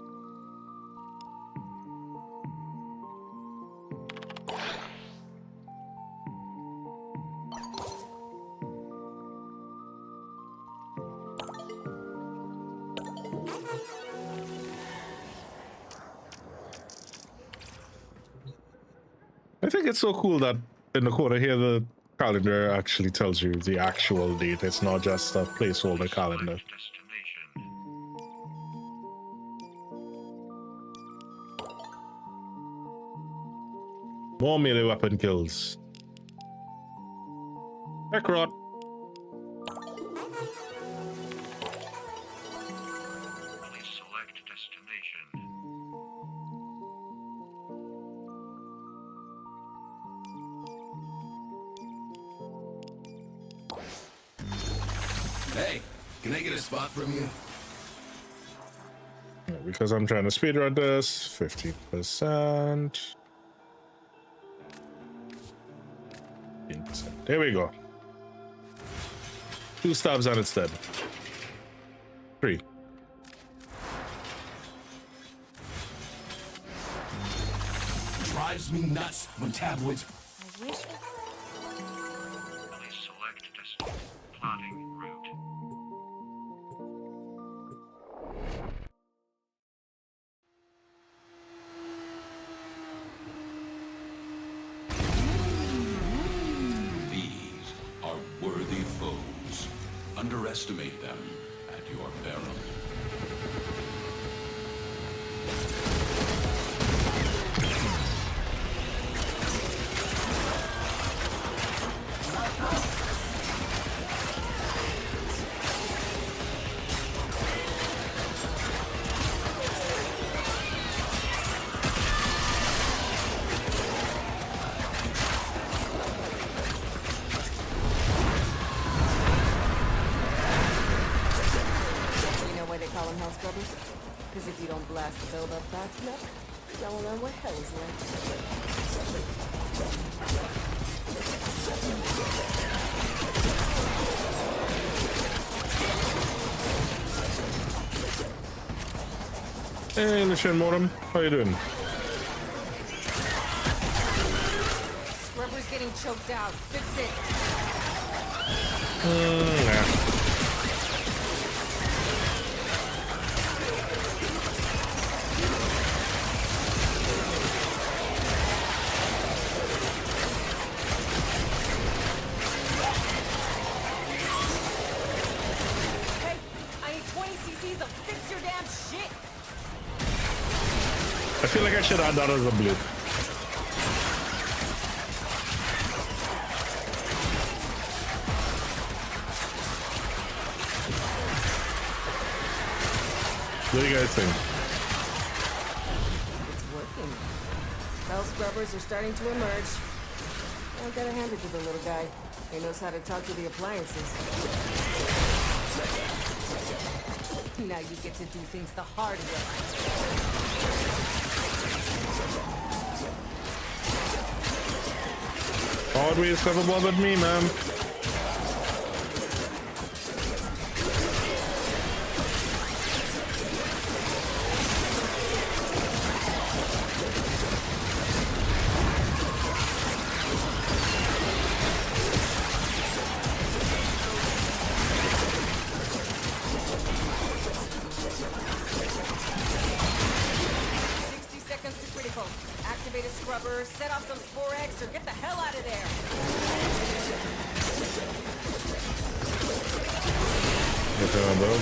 I think it's so cool that in the corner here the calendar actually tells you the actual date. It's not just a placeholder calendar. More melee weapon kills. Ekrot. Please select destination. Hey, can I get a spot from you? Because I'm trying to speedrun this, 50%. There we go. 2 stabs and it's dead. 3. Drives me nuts when tabloids. I wish. Please select destination. Plotting route. These are worthy foes. Underestimate them at your peril. on hell scrubbers? Because if you don't blast the build up fast enough, you will learn what hell is like. Hey, Lucian Modem, how you doing? Scrubber's getting choked out. Fix it. Nah. Hey, I need 20 cc's of fix your damn shit. I feel like I should add that as a blip. What do you guys think? It's working. Hell scrubbers are starting to emerge. I gotta hand it to the little guy. He knows how to talk to the appliances. Now you get to do things the hard way. Always never bothered me, man. Activate a scrubber, set off some Spore X, or get the hell out of there!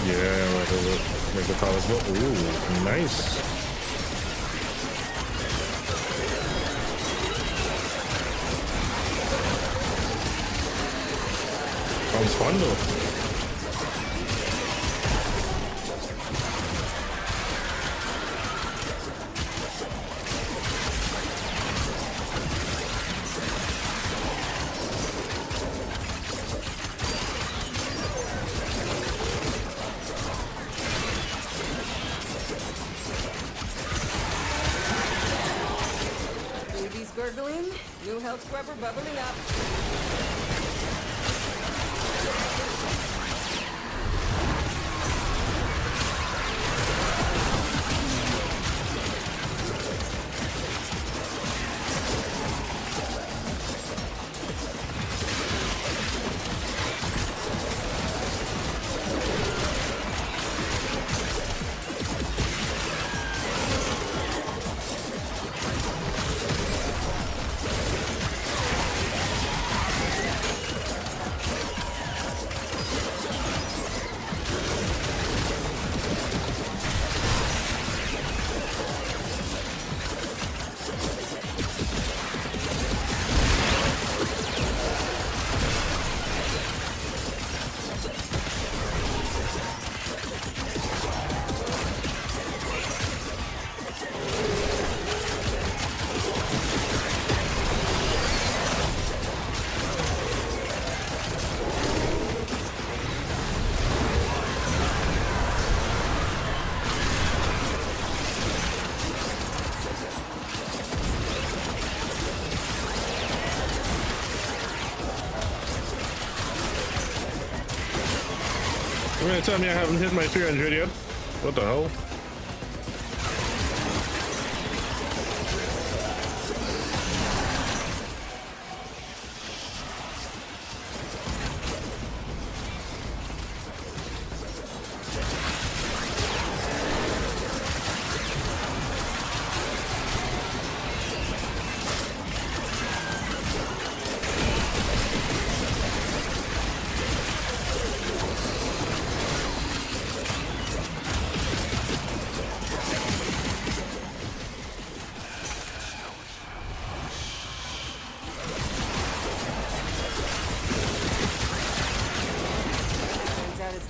Yeah, make the powers go. Ooh, nice. Sounds fun though. Baby's gurgling, new health scrubber bubbling up. You're gonna tell me I haven't hit my 300 yet? What the hell?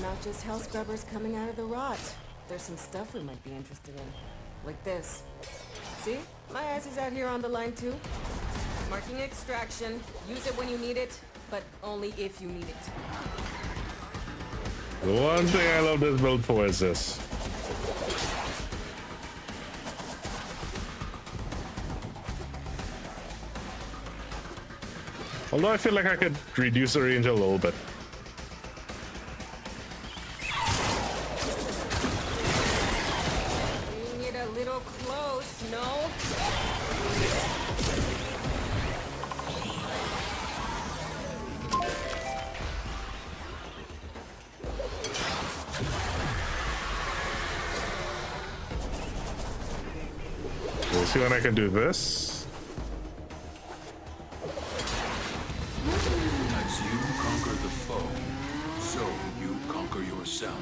Not just hell scrubbers coming out of the rot. There's some stuff we might be interested in. Like this. See? My ass is out here on the line too. Marking extraction. Use it when you need it, but only if you need it. The one thing I love this build for is this. Although I feel like I could reduce the range a little bit. Bring it a little close, no? We'll see when I can do this. As you conquer the foe, so you conquer yourself.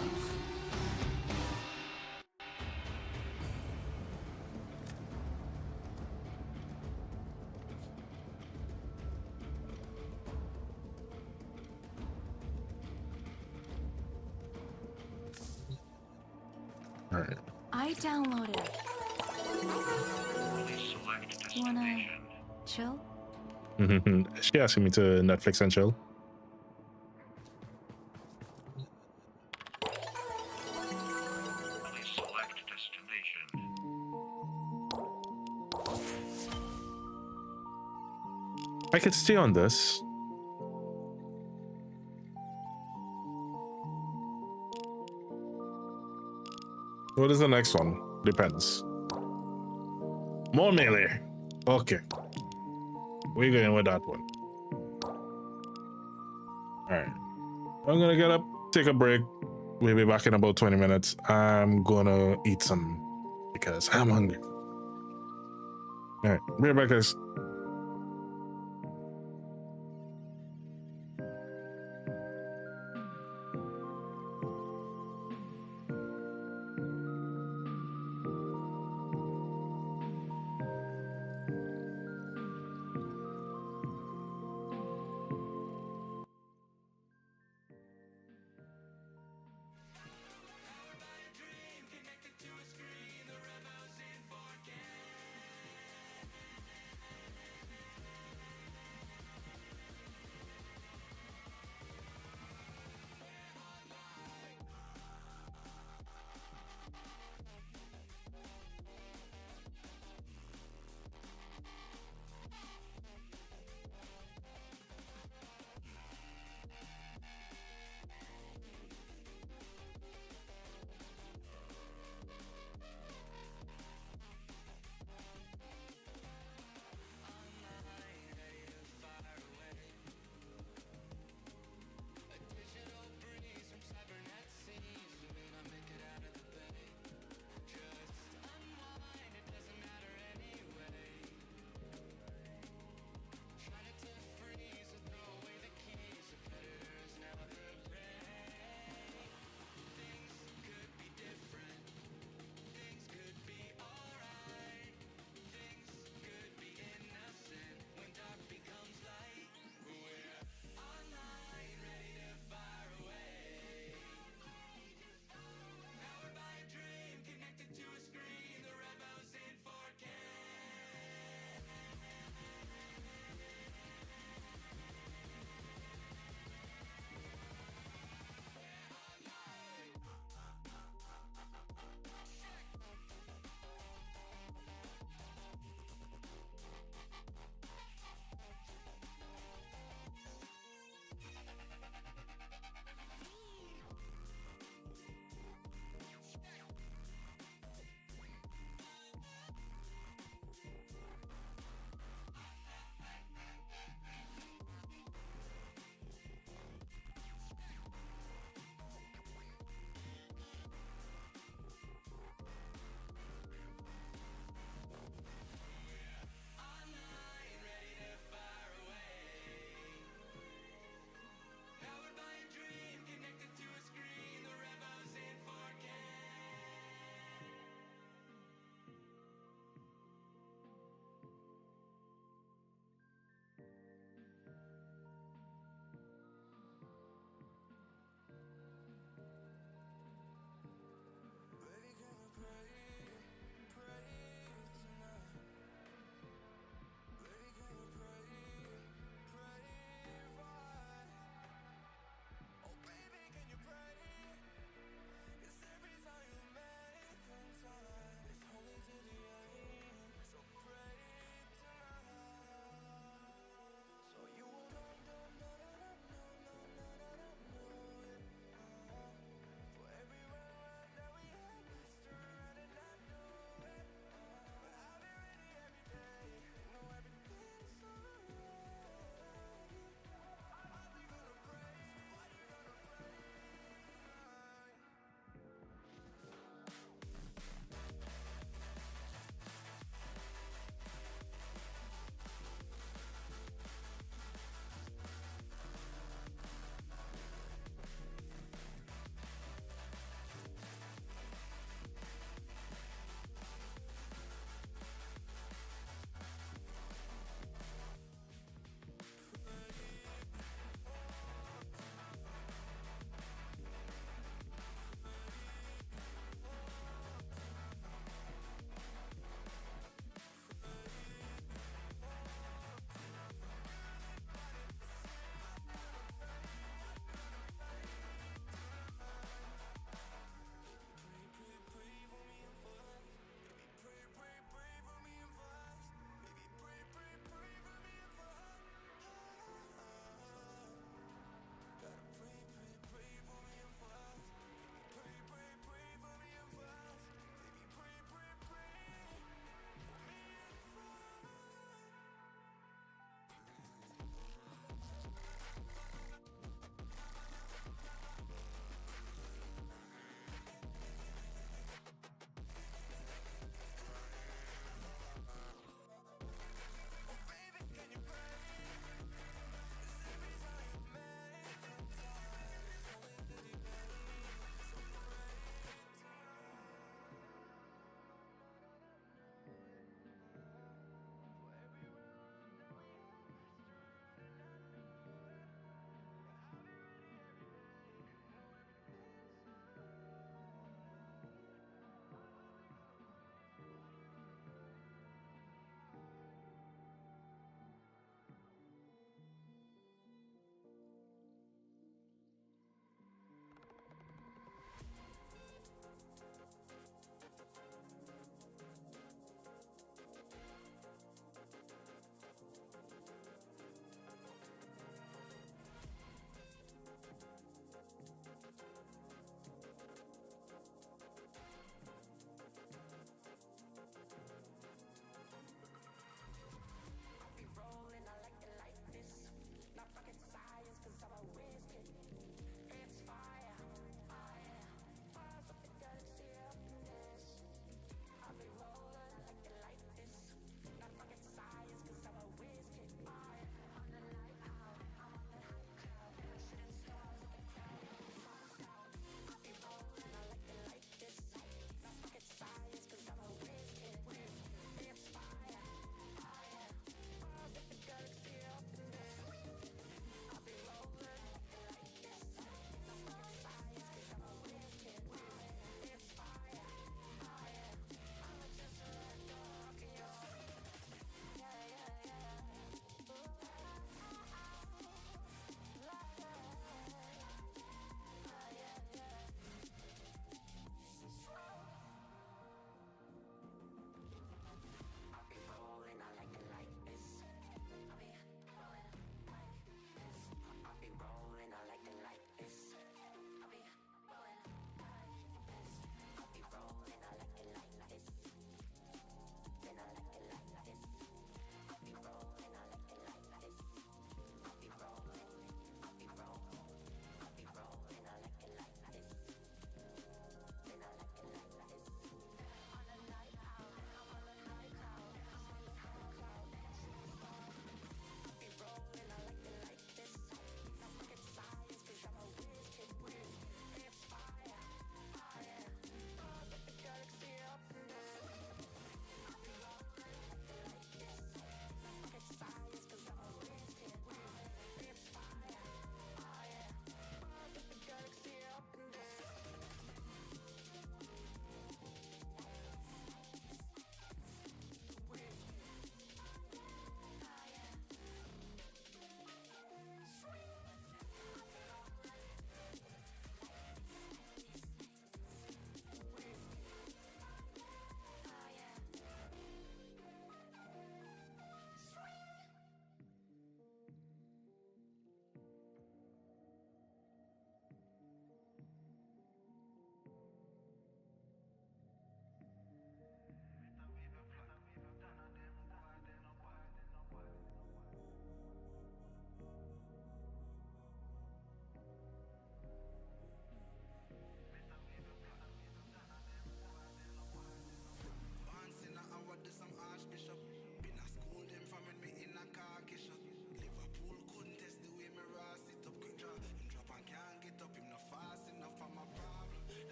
All right. I downloaded it. Please select Wanna destination. chill? She asking me to Netflix and chill. Please select destination. I could stay on this. What is the next one? Depends. More melee. Okay. We're going with that one. Alright. I'm gonna get up, take a break. We'll be back in about 20 minutes. I'm gonna eat some because I'm hungry. Alright, be right back, guys.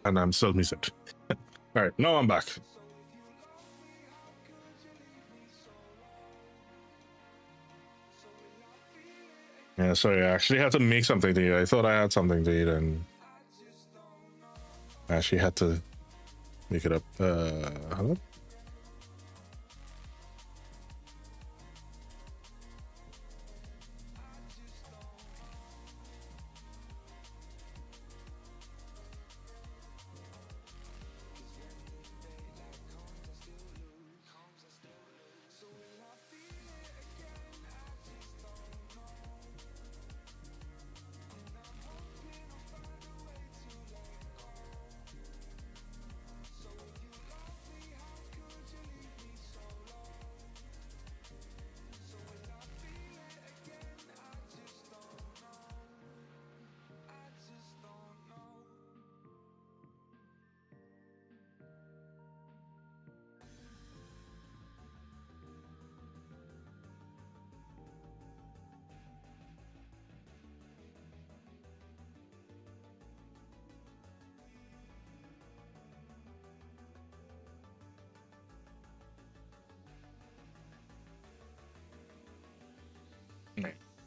And I'm still muted. All right, now I'm back. Yeah, sorry, I actually had to make something to eat. I thought I had something to eat, and I actually had to make it up. Hello?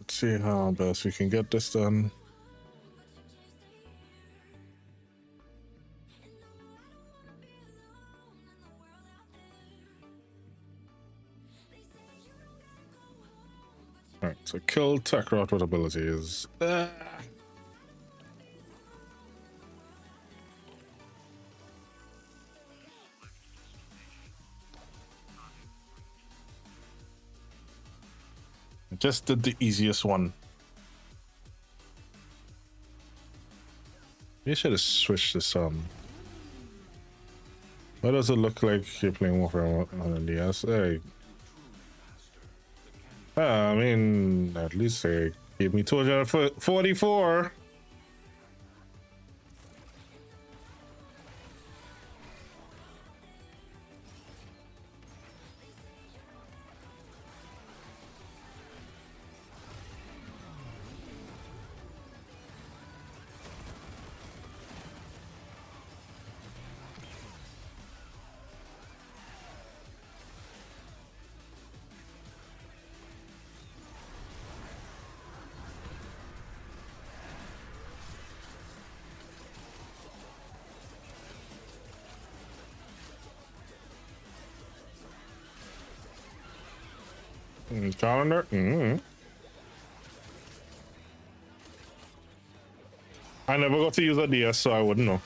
Let's see how best we can get this done. Alright, so kill tech rot with abilities. Just did the easiest one. You should have switched this on. Why does it look like you're playing Warframe on the DS? Hey. I mean, at least they gave me 244. Calendar. I never got to use a DS, so I wouldn't know.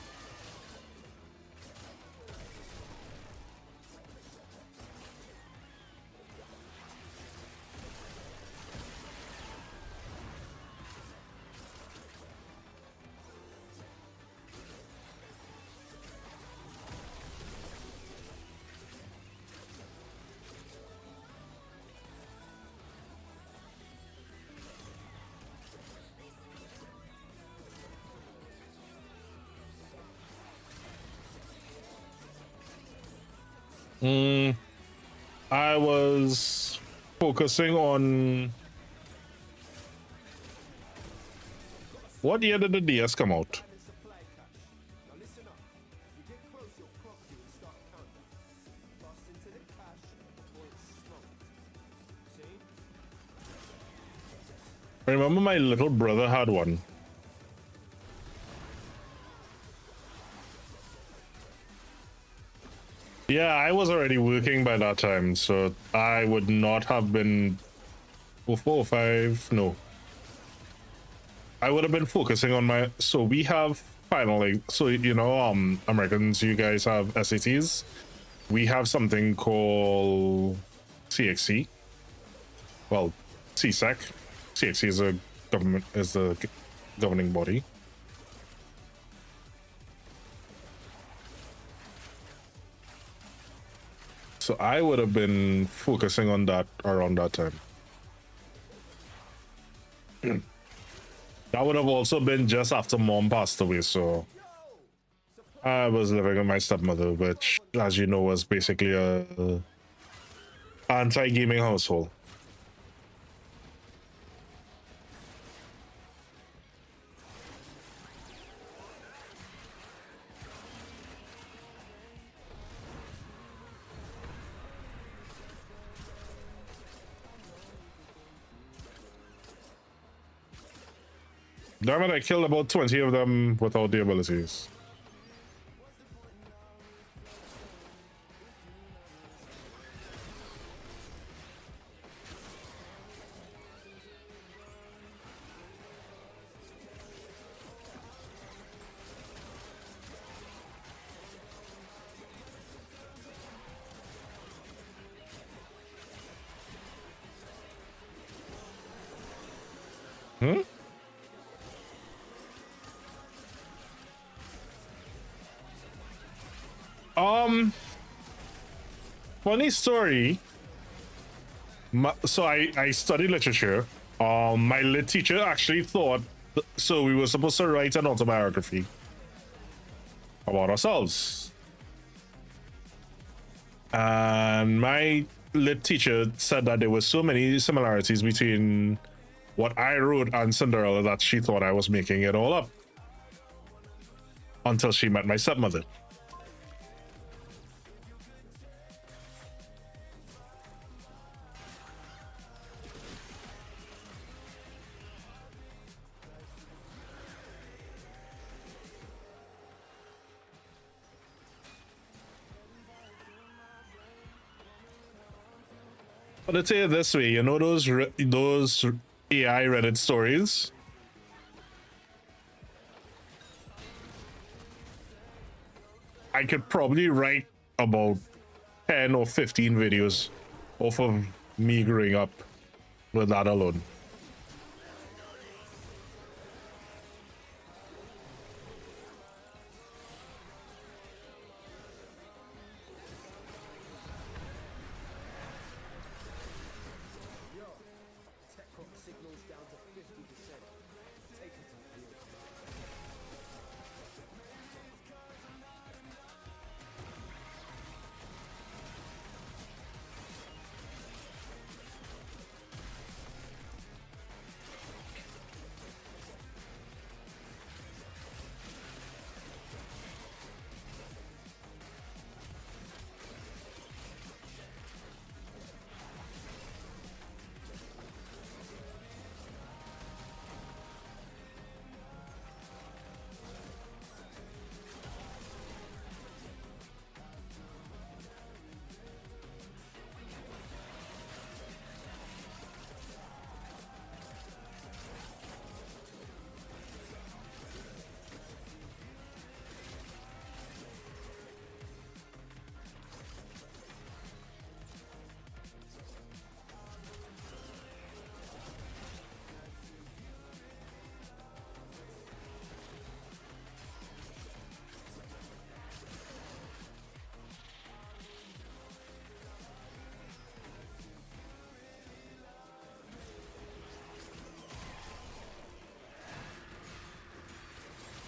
I was focusing on what year did the DS come out? I remember my little brother had one. Yeah, I was already working by that time, so I would not have been 4 or 5. No, I would have been focusing on my. So we have finally. So you know, Americans, you guys have SATs. We have something called CXC. Well, CSEC. CXC is a governing body. So I would have been focusing on that around that time. That would have also been just after mom passed away, so I was living with my stepmother, which, as you know, was basically a anti-gaming household. Damn it, I killed about 20 of them without the abilities. Funny story. So I studied literature. My lit teacher actually thought, so we were supposed to write an autobiography about ourselves. And my lit teacher said that there were so many similarities between what I wrote and Cinderella that she thought I was making it all up. Until she met my stepmother. But let's say it this way, you know those AI Reddit stories? I could probably write about 10 or 15 videos off of me growing up with that alone.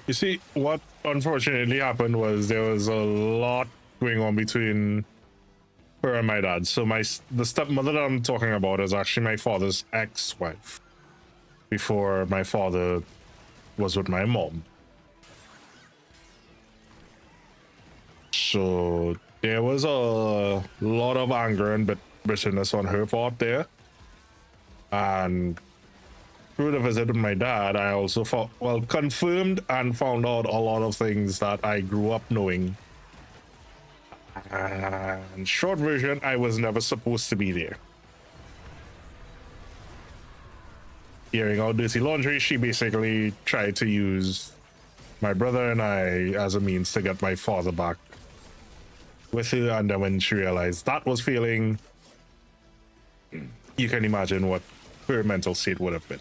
You see, what unfortunately happened was there was a lot going on between her and my dad. So the stepmother that I'm talking about is actually my father's ex-wife before my father was with my mom. So there was a lot of anger and bitterness on her part there. And through the visit with my dad, I also confirmed and found out a lot of things that I grew up knowing. And short version, I was never supposed to be there. Hearing out dirty laundry, she basically tried to use my brother and I as a means to get my father back with her. And then when she realized that was failing, you can imagine what her mental state would have been.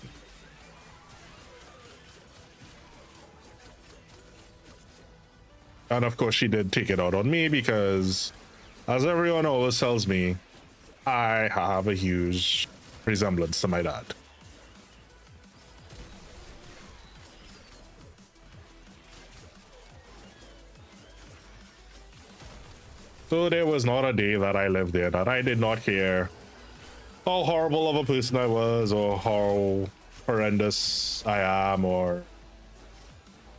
And of course, she did take it out on me because, as everyone always tells me, I have a huge resemblance to my dad. So there was not a day that I lived there that I did not care how horrible of a person I was, or how horrendous I am, or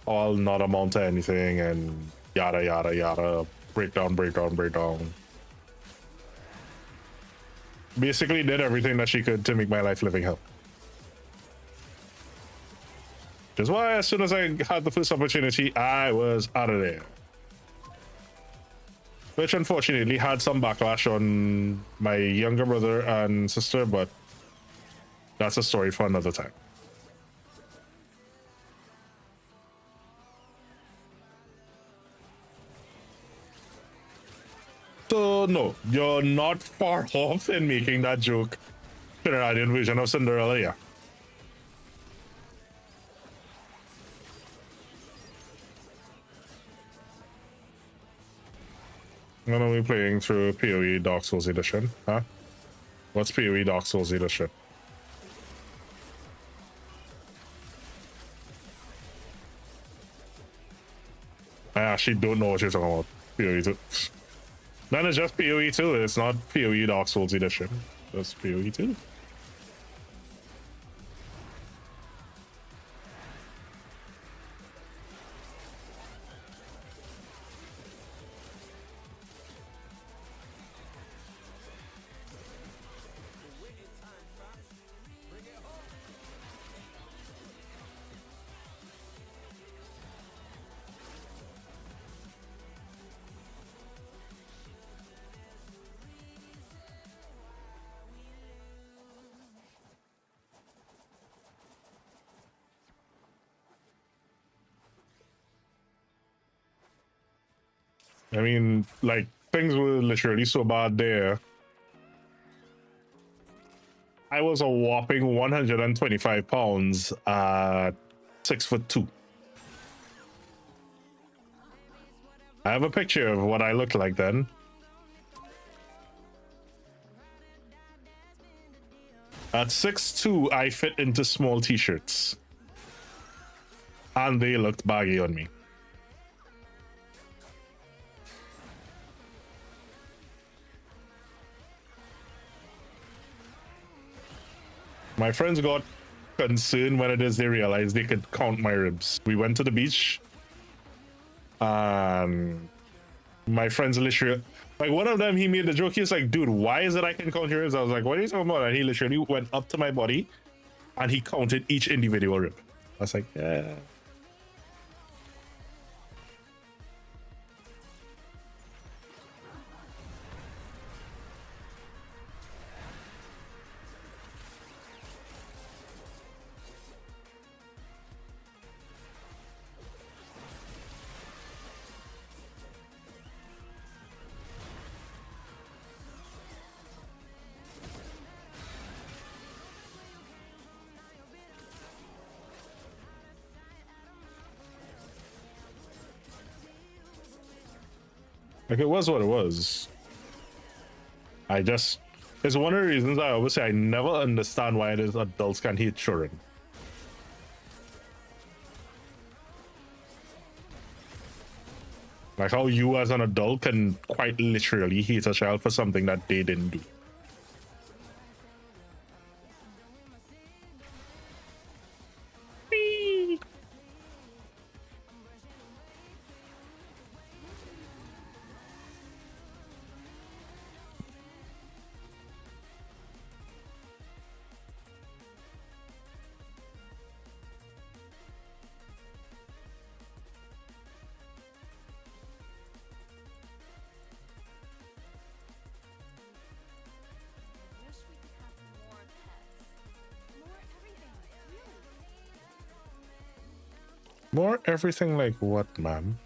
I'll not amount to anything, and yada yada yada, breakdown. Basically did everything that she could to make my life living hell. Which is why as soon as I had the first opportunity, I was out of there. Which unfortunately had some backlash on my younger brother and sister, but that's a story for another time. So no, you're not far off in making that joke Trinidadian version of Cinderella, yeah. I'm gonna be playing through PoE Dark Souls Edition, huh? What's PoE Dark Souls Edition? I actually don't know what you're talking about. PoE 2. Then it's just PoE 2, it's not PoE Dark Souls Edition. Just PoE 2. I mean, like, things were literally so bad there. I was a whopping 125 pounds at 6'2". I have a picture of what I looked like then. At 6'2", I fit into small t-shirts. And they looked baggy on me. My friends got concerned when they realized they could count my ribs. We went to the beach, and my friends literally, like, one of them, he made the joke. He was like, dude, why is it I can count your ribs? I was like, what are you talking about? And he literally went up to my body and he counted each individual rib. I was like, yeah. Like, it was what it was. It's one of the reasons I always say I never understand why it is adults can hate children. Like how you as an adult can quite literally hate a child for something that they didn't do. Whee! More everything like what, ma'am?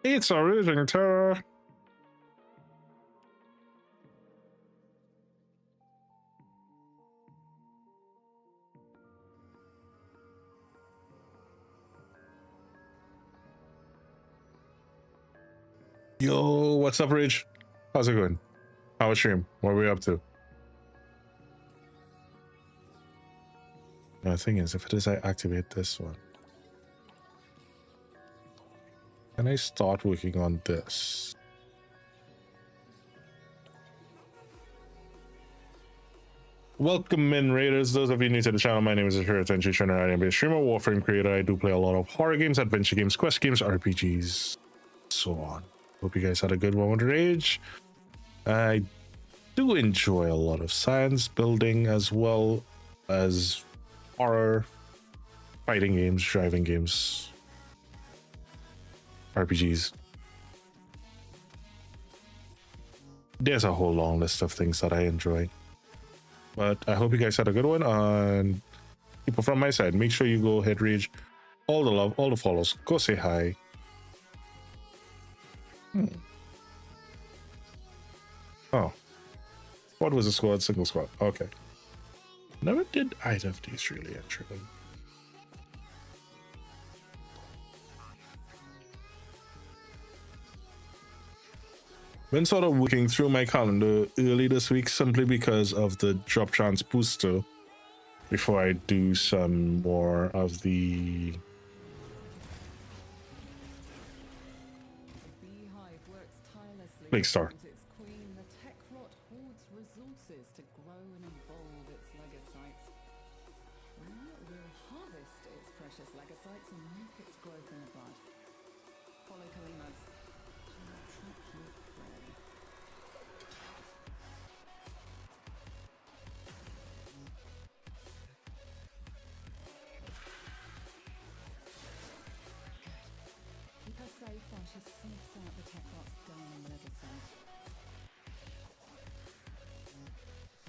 It's a raging terror. Yo, what's up, Rage? How's it going? How was stream? What are we up to? The thing is, if it is, I activate this one. Can I start working on this? Welcome in, Raiders. Those of you new to the channel, my name is Ashura Tenchi Trainer. I am a streamer, Warframe creator. I do play a lot of horror games, adventure games, quest games, RPGs, so on. Hope you guys had a good moment of Rage. I do enjoy a lot of science building as well as horror, fighting games, driving games, RPGs. There's a whole long list of things that I enjoy. But I hope you guys had a good one. And people from my side, make sure you go hit Rage. All the love, all the follows. Go say hi. Oh. What was a squad? Single squad. Okay. Never did either of these really, actually. Been sort of working through my calendar early this week simply because of the drop chance booster before I do some more of the Big Star.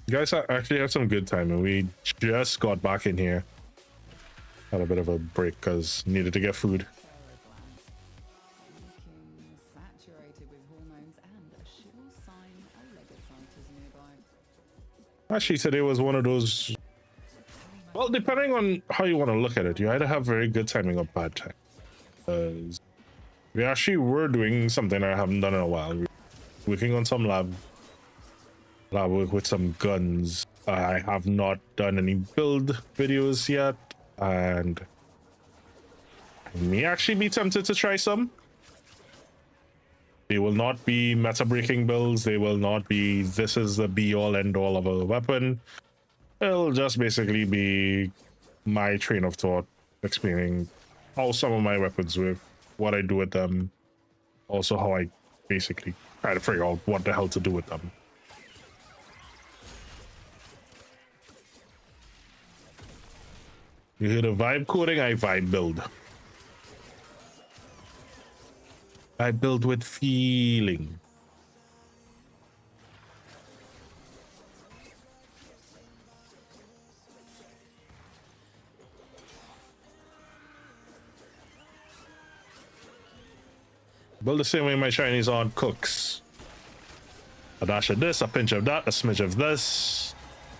You guys actually had some good time, and we just got back in here. Had a bit of a break because needed to get food. Actually, today was one of those. Well, depending on how you want to look at it, you either have very good timing or bad time. Because we actually were doing something I haven't done in a while. We're working on some lab work with some guns. I have not done any build videos yet, and I may actually be tempted to try some. They will not be meta breaking builds. They will not be this is the be all end all of a weapon. It'll just basically be my train of thought, explaining how some of my weapons work, what I do with them, also how I basically try to figure out what the hell to do with them. You hear the vibe coding? I vibe build. I build with feeling. Build the same way my Chinese aunt cooks. A dash of this, a pinch of that, a smidge of this,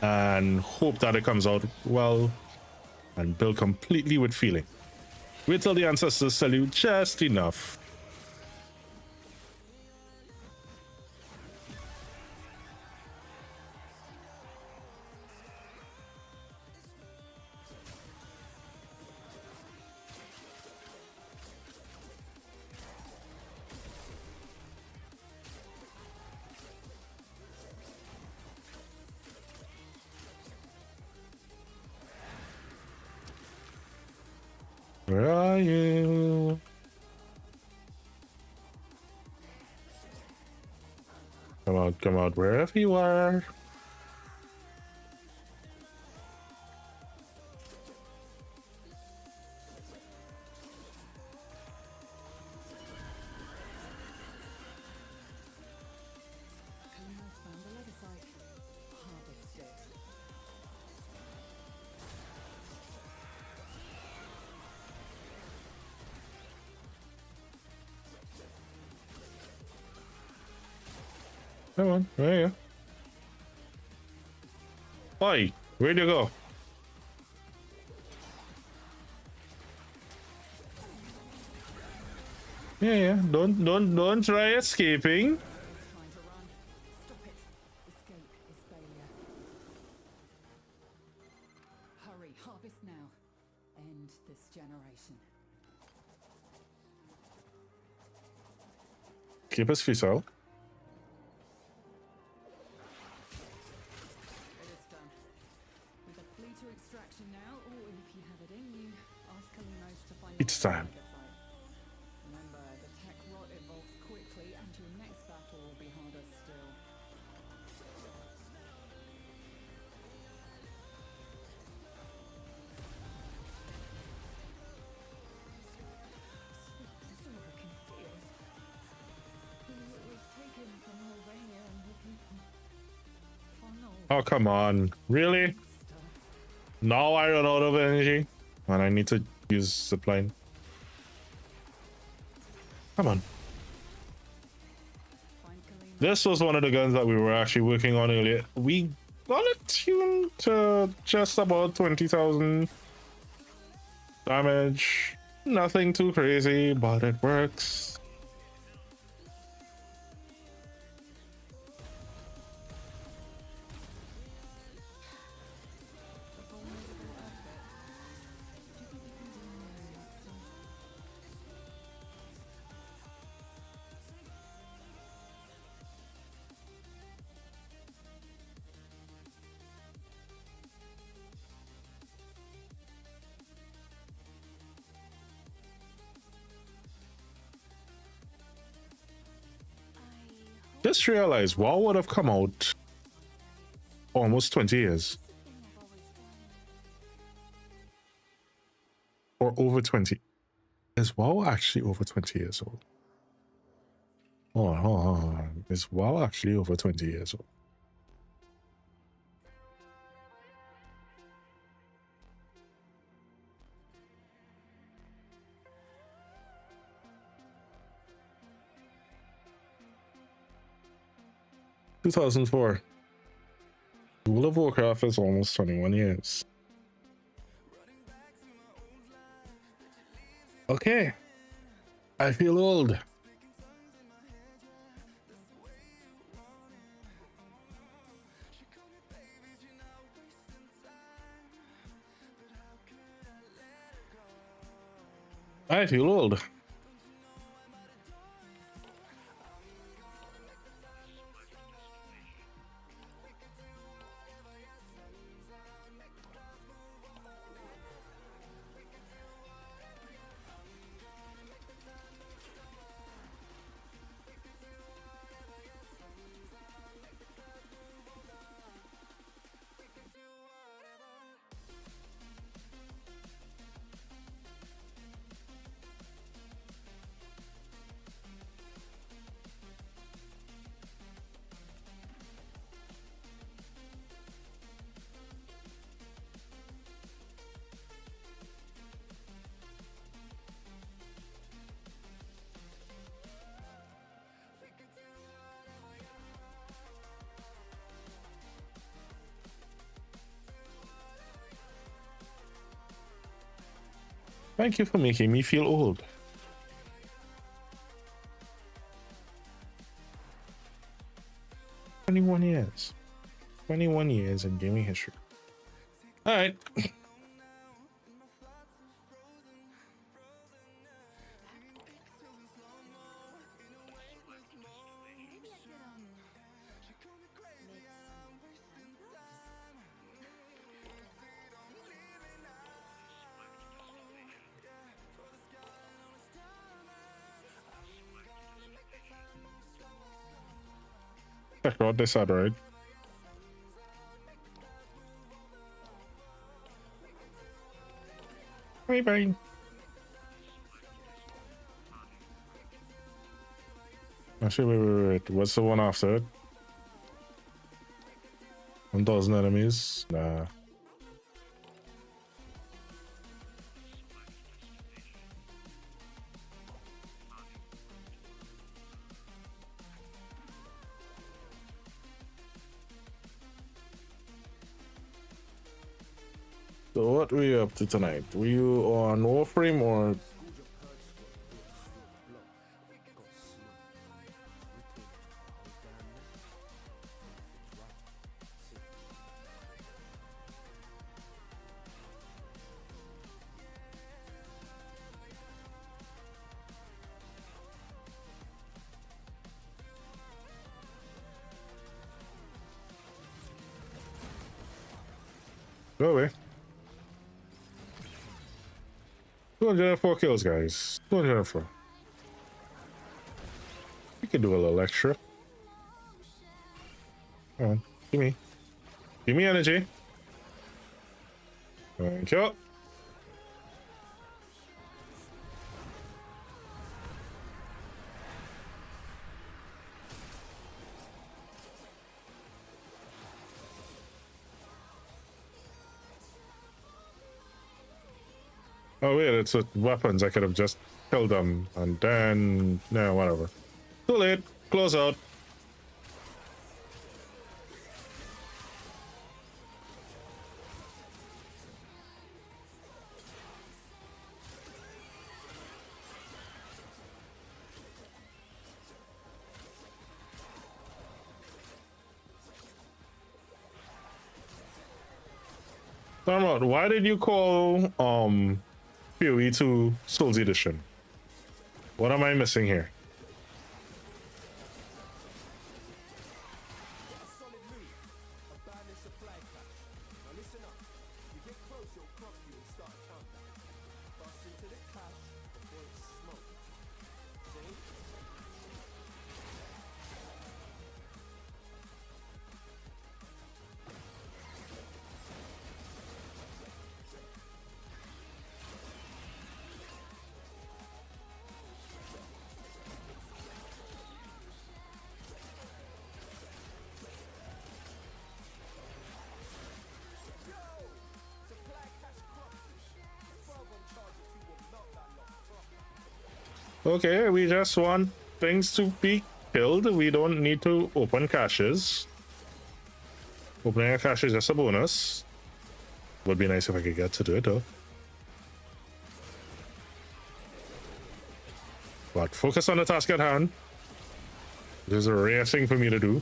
and hope that it comes out well and built completely with feeling. Wait till the ancestors tell you just enough. Where are you? Come out, wherever you are. Come on, where are you? Oi, where'd you go? Yeah, don't try escaping. Hurry, harvest now. End this generation. Keep his feet out. It's time. Remember, the tech rot evolves quickly, and your next battle will be harder still. Oh, come on. Really? Now I run out of energy and I need to use zipline. Come on. This was one of the guns that we were actually working on earlier. We got it tuned to just about 20,000 damage. Nothing too crazy, but it works. Just realized WoW would have come out almost 20 years. Or over 20. Is WoW actually over 20 years old? Hold on. Is WoW actually over 20 years old? (2004). World of Warcraft is almost 21 years. Okay. I feel old. I feel old. Thank you for making me feel old. $21 years. 21 years in gaming history. All right. Check out this side, right? Bye. Actually, wait. What's the one after it? 1,000 enemies? Nah. So what were you up to tonight? Were you on Warframe or? Go away. 204 kills, guys. 204. We can do a little extra. Come on, give me energy. Thank you. Oh wait, it's with weapons. I could have just killed them and then no, whatever. Too late. Close out. Why did you call PoE 2 Souls Edition? What am I missing here? Okay, we just want things to be killed. We don't need to open caches. Opening a cache is just a bonus. Would be nice if I could get to do it though. But focus on the task at hand. There's a rare thing for me to do.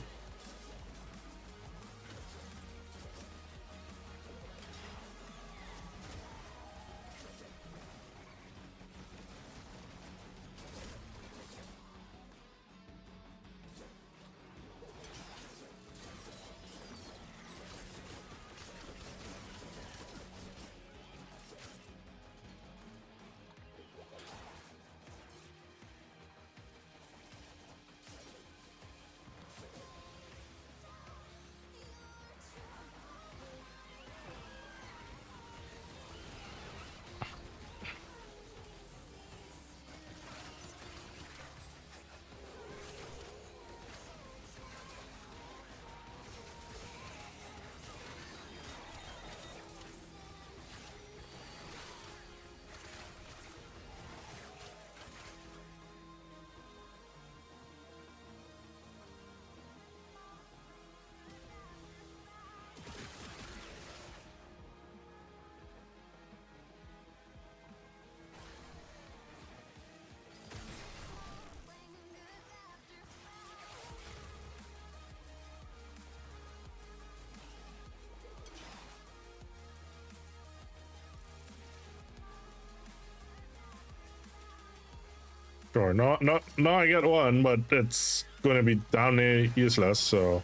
Sure, no, I get one, but it's going to be damn near useless, so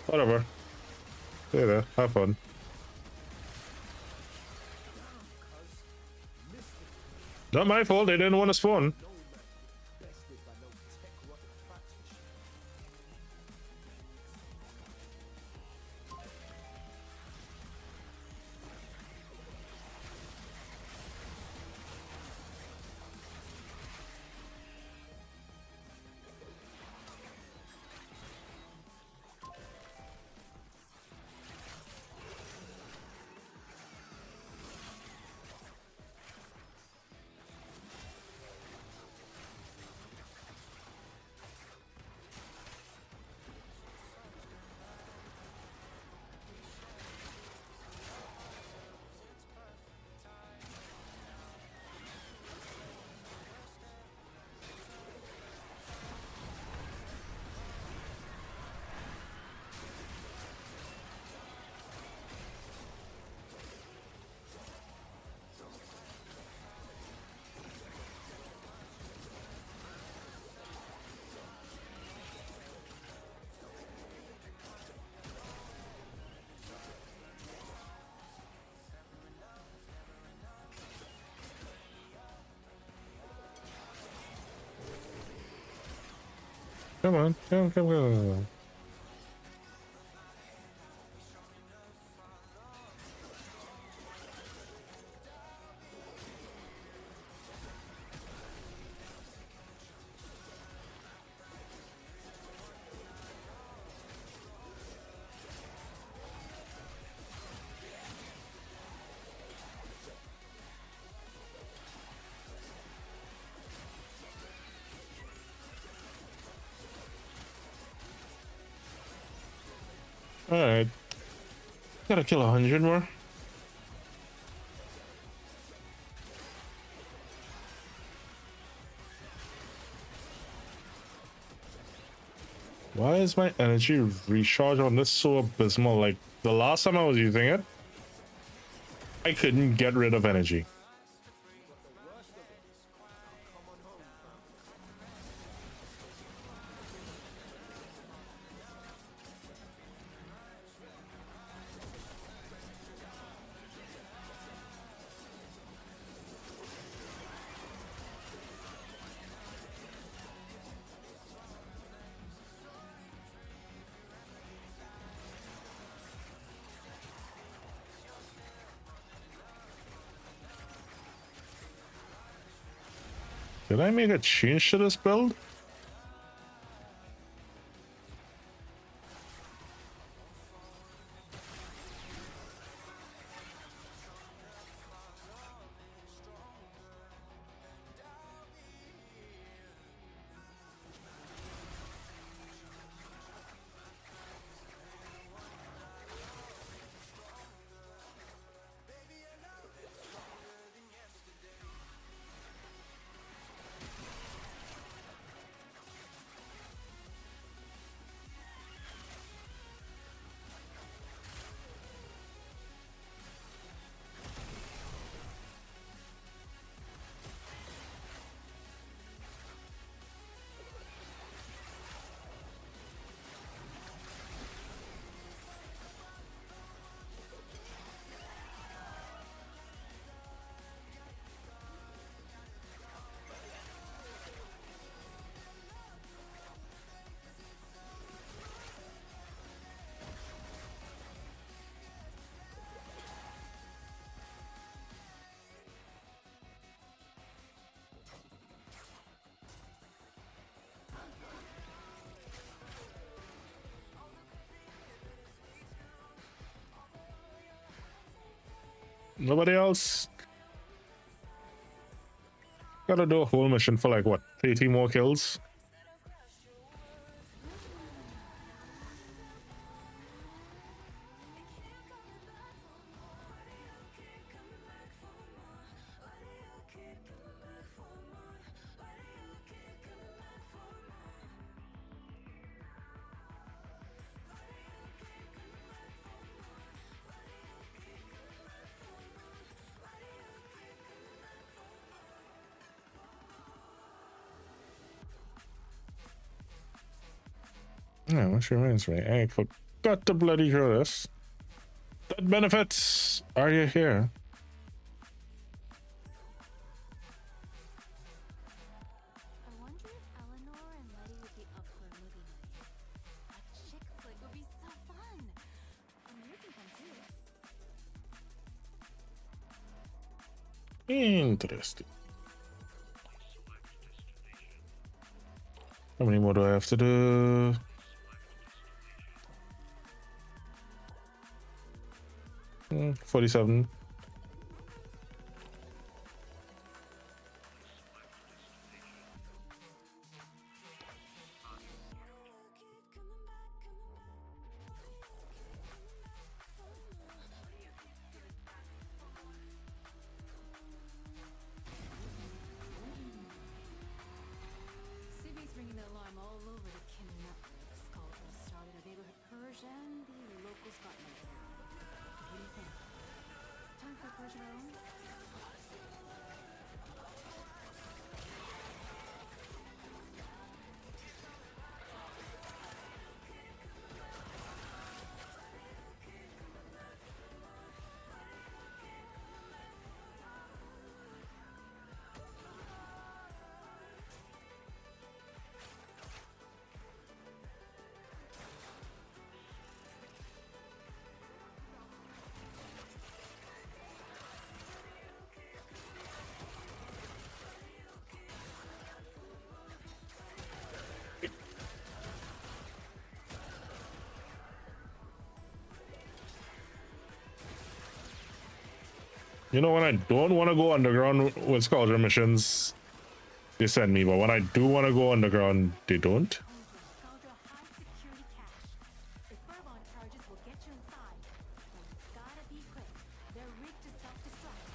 whatever. Stay there, have fun. Not my fault, they didn't want to spawn. Come on, come. Alright. Gotta kill 100 more. Why is my energy recharge on this so abysmal? Like, the last time I was using it, I couldn't get rid of energy. Did I make a change to this build? Nobody else? Gotta do a whole mission for like what, 30 more kills? Yeah, which reminds me, I forgot to bloody show this. Dead benefits, are you here? I wonder if Eleanor and Letty would be up for a movie night. A chick flick would be so fun. You can come too. Interesting. How many more do I have to do? Hmm, 47. Civi's ringing the alarm all over the kidnap. Skullgirl started a neighborhood purge and the locals got nothing. What do you think? Time for a purge of our own? You know, when I don't want to go underground with Scourger missions, they send me, but when I do want to go underground, they don't. Skullgirl high security cache. The Furbon charges will get you inside. But you gotta be quick. They're rigged to self-destruct.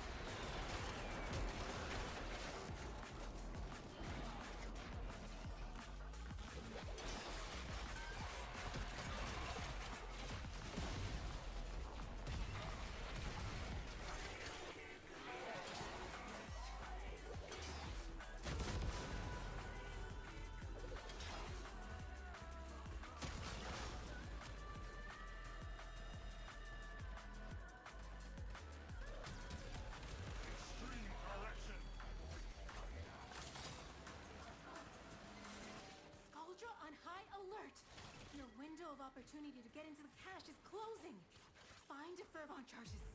Skullgirl on high alert. Your window of opportunity to get into the cache is closing. Find the Furbon charges.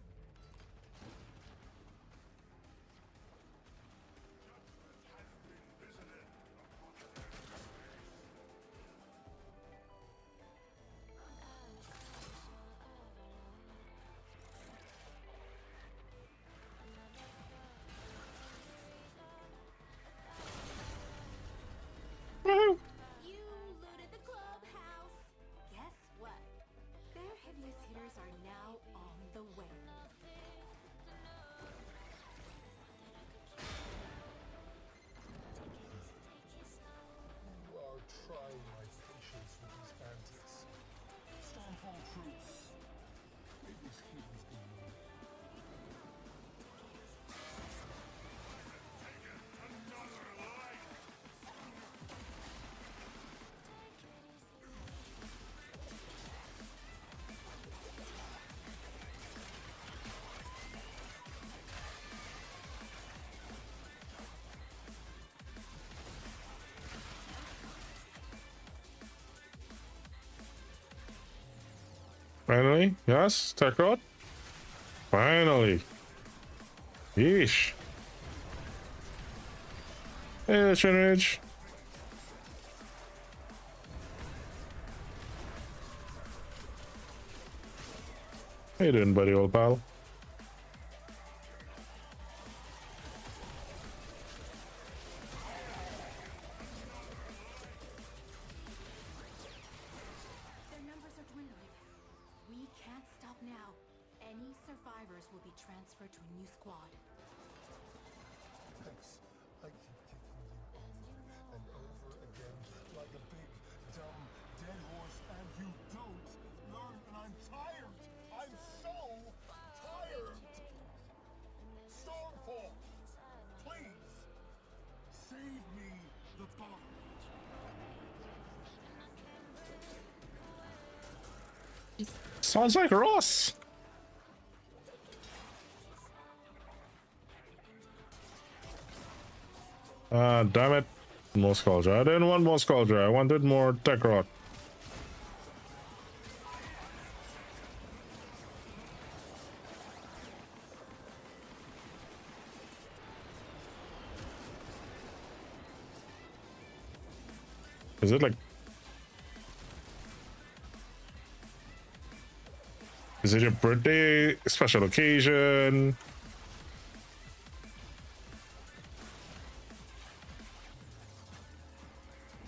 You looted the clubhouse. Guess what? Their heaviest hitters are now on the way. You are trying my patience with these bandits. Stormfall troops. Leave these heathens alone. Finally, yes, tech out. Finally. Yeesh. Hey, Shinrage. How you doing, buddy, old pal? Their numbers are dwindling. We can't stop now. Any survivors will be transferred to a new squad. Thanks. I keep kicking you over and over again like a big, dumb, dead horse, and you don't learn, and I'm tired! I'm so tired! Stormfall! Please! Save me the bomb! Sounds like Ross. Damn it. More Skulljar. I didn't want more Skulljar. I wanted more Tech Rod. Is it like... Is it your birthday? Special occasion?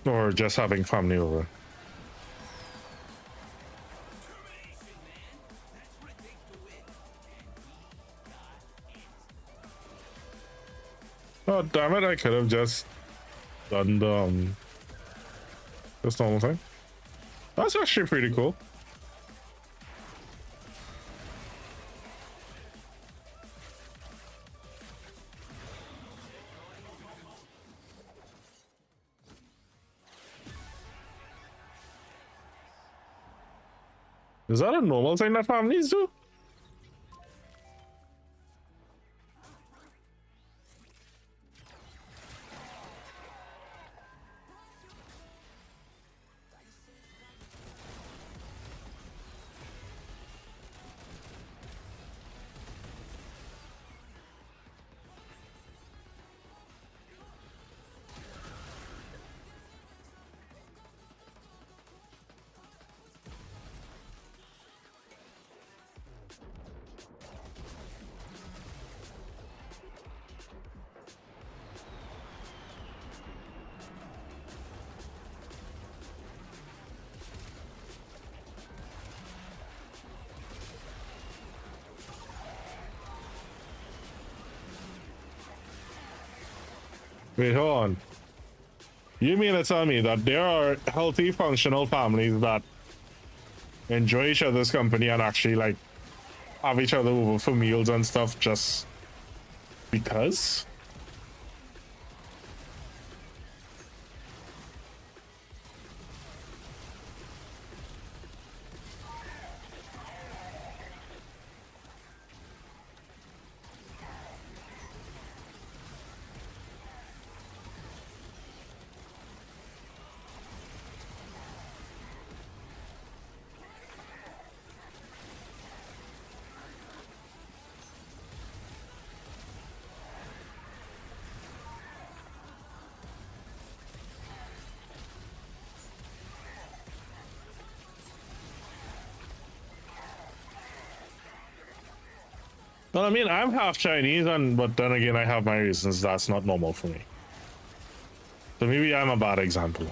Or just having family over? Oh, damn it. I could have just done the... this normal thing. That's actually pretty cool. Is that a normal thing that families do? Wait, hold on. You mean to tell me that there are healthy, functional families that enjoy each other's company and actually, like, have each other over for meals and stuff just because? Well, I mean, I'm half Chinese, but then again, I have my reasons. That's not normal for me. So maybe I'm a bad example.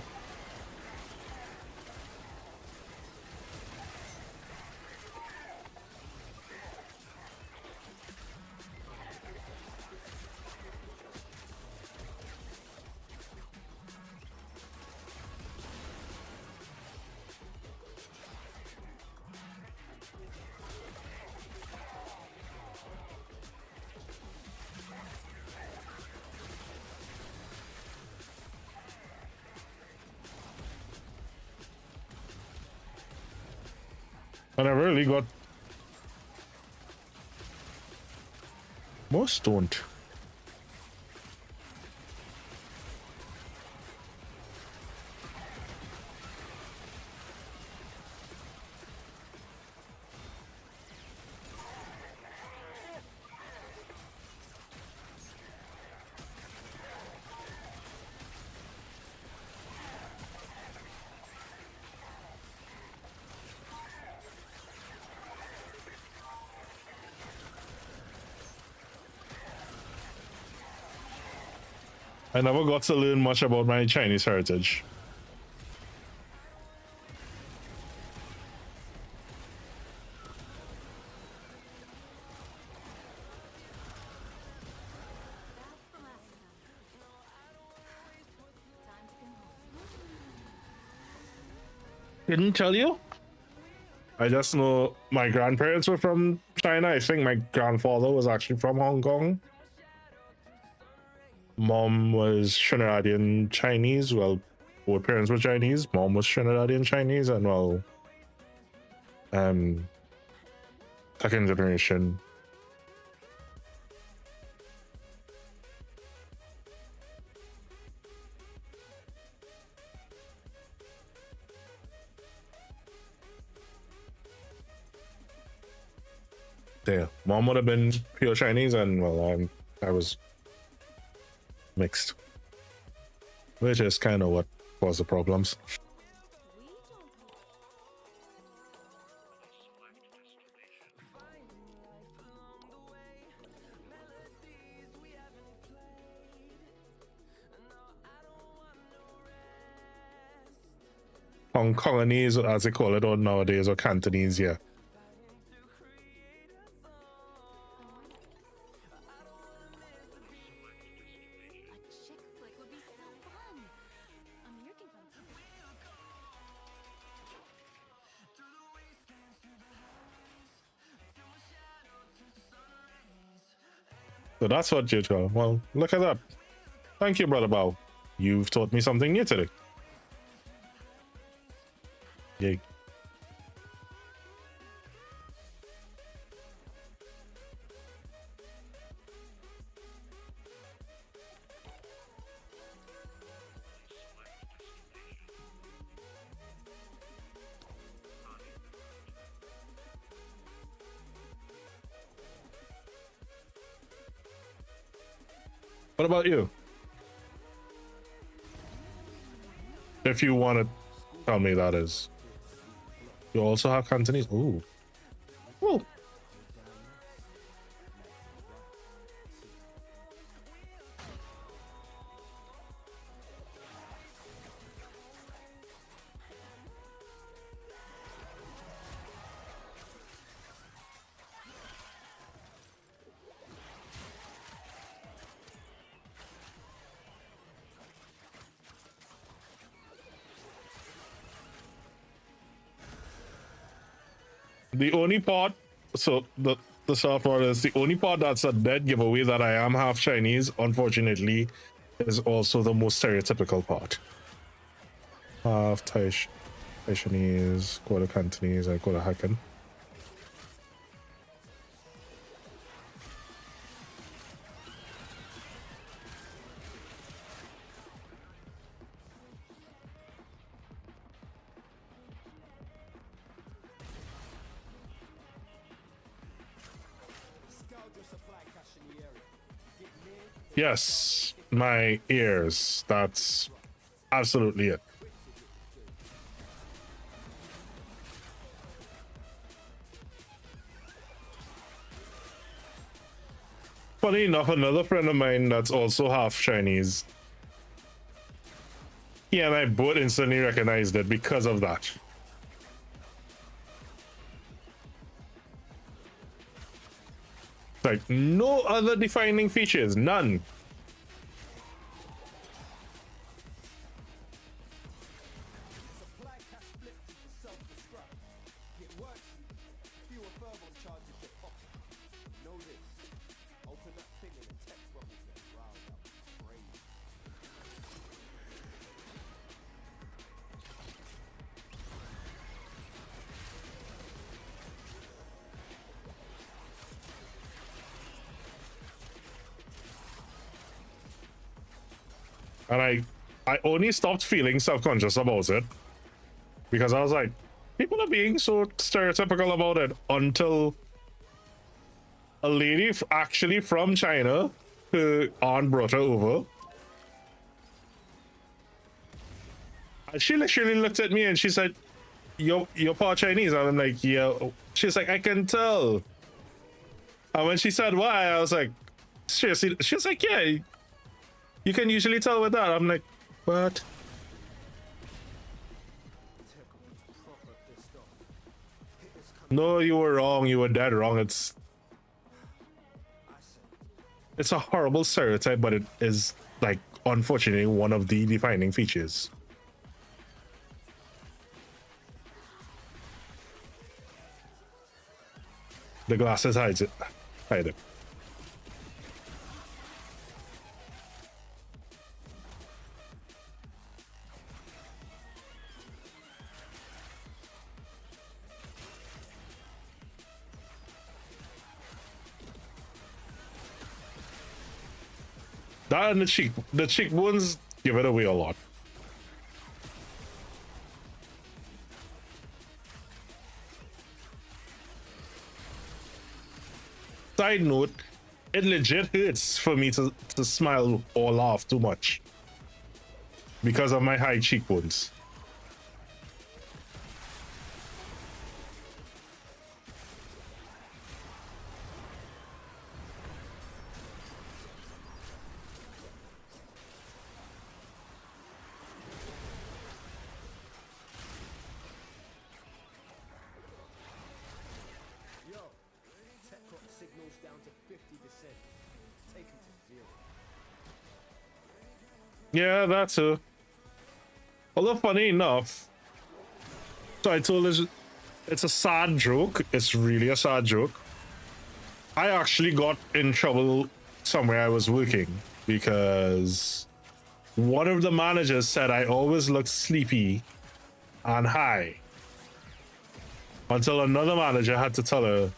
But I really got... Most don't. I never got to learn much about my Chinese heritage. Didn't tell you? I just know my grandparents were from China. I think my grandfather was actually from Hong Kong. Mom was Trinidadian Chinese. Well, both parents were Chinese. Mom was Trinidadian Chinese, and well, second generation. There, mom would have been pure Chinese, and well, I was mixed, which is kind of what caused the problems. Hong Kongese, as they call it or nowadays, or Cantonese, yeah. So that's what you tell. Well, look at that. Thank you, Brother Bao. You've taught me something new today. Yay. What about you? If you want to tell me, that is. You also have Cantonese? Ooh. Well. The only part, so the soft part is the only part that's a dead giveaway that I am half Chinese, unfortunately, is also the most stereotypical part. Half Chinese, quarter Cantonese, and quarter Hakka. Yes, my ears. That's absolutely it. Funny enough, another friend of mine that's also half Chinese, he and I both instantly recognized it because of that. Like, no other defining features, none. And I only stopped feeling self-conscious about it because I was like, people are being so stereotypical about it, until a lady actually from China, her aunt brought her over. And she literally looked at me and she said, you're part Chinese. And I'm like, yeah. She's like, I can tell. And when she said why, I was like, seriously? She was like, yeah, you can usually tell with that. I'm like, what? No, you were wrong. You were dead wrong. It's a horrible stereotype, but it is, like, unfortunately one of the defining features. The glasses hide it. That and the cheekbones give it away a lot. Side note, it legit hurts for me to smile or laugh too much because of my high cheekbones. Yeah, that's a. Although funny enough, so I told this, it's a sad joke. It's really a sad joke. I actually got in trouble somewhere I was working because one of the managers said I always looked sleepy and high. Until another manager had to tell her,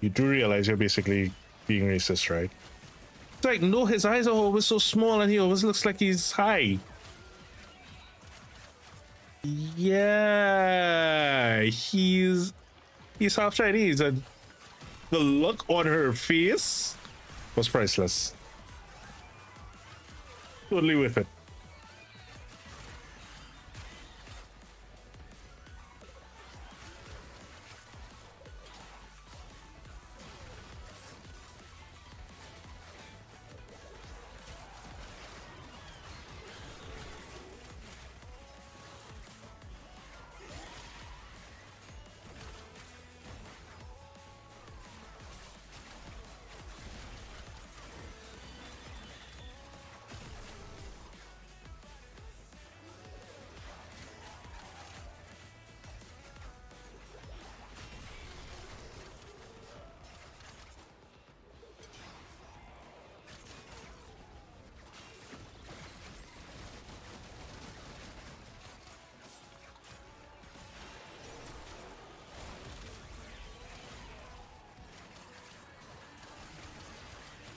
you do realize you're basically being racist, right? It's like, no, his eyes are always so small and he always looks like he's high. Yeah, he's half Chinese, and the look on her face was priceless. Totally with it.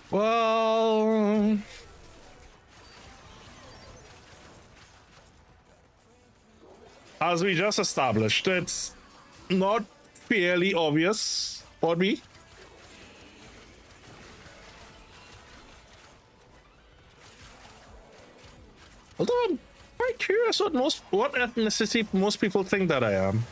Well, as we just established, it's not fairly obvious for me. Although I'm quite curious what ethnicity most people think that I am.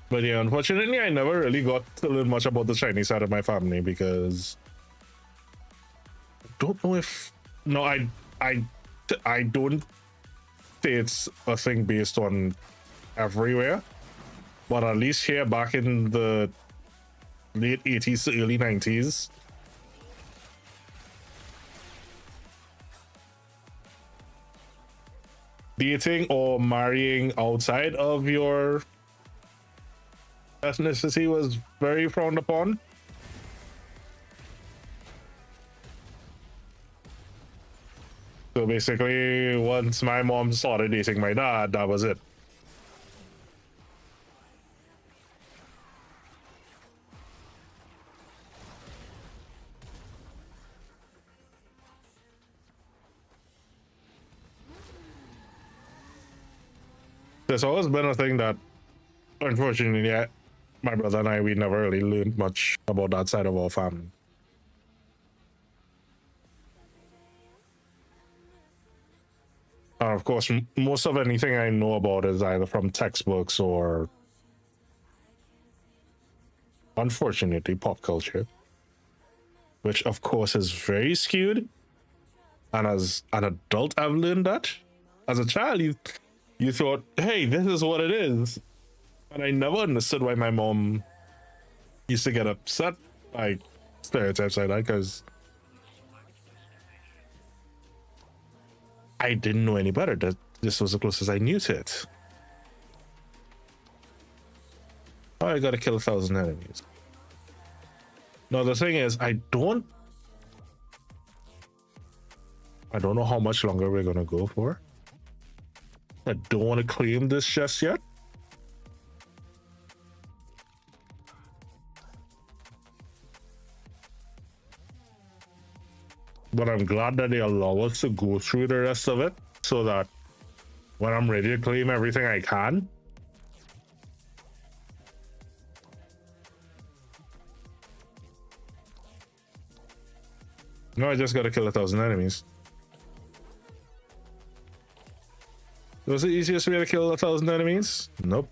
But yeah, unfortunately, I never really got to learn much about the Chinese side of my family because I don't know if I don't say it's a thing based on everywhere, but at least here back in the late 80s to early 90s, dating or marrying outside of your ethnicity was very frowned upon. So basically, once my mom started dating my dad, that was it. There's always been a thing that, unfortunately, my brother and we never really learned much about that side of our family. And of course, most of anything I know about is either from textbooks or, unfortunately, pop culture, which of course is very skewed. And as an adult, I've learned that. As a child, you thought, hey, this is what it is. And I never understood why my mom used to get upset by stereotypes like that, because I didn't know any better. That this was the closest I knew to it. Oh, I gotta kill 1,000 enemies. No, the thing is, I don't know how much longer we're gonna go for. I don't want to claim this just yet. But I'm glad that they allow us to go through the rest of it so that when I'm ready to claim everything I can. No, I just gotta kill 1,000 enemies. Was the easiest way to kill 1,000 enemies? Nope.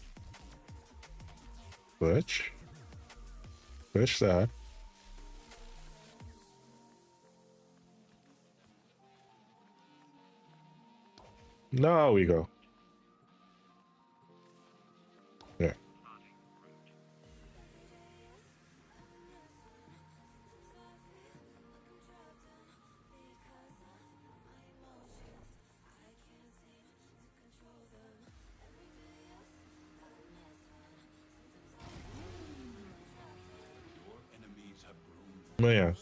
Switch that. Now we go. Yeah. Oh, yeah.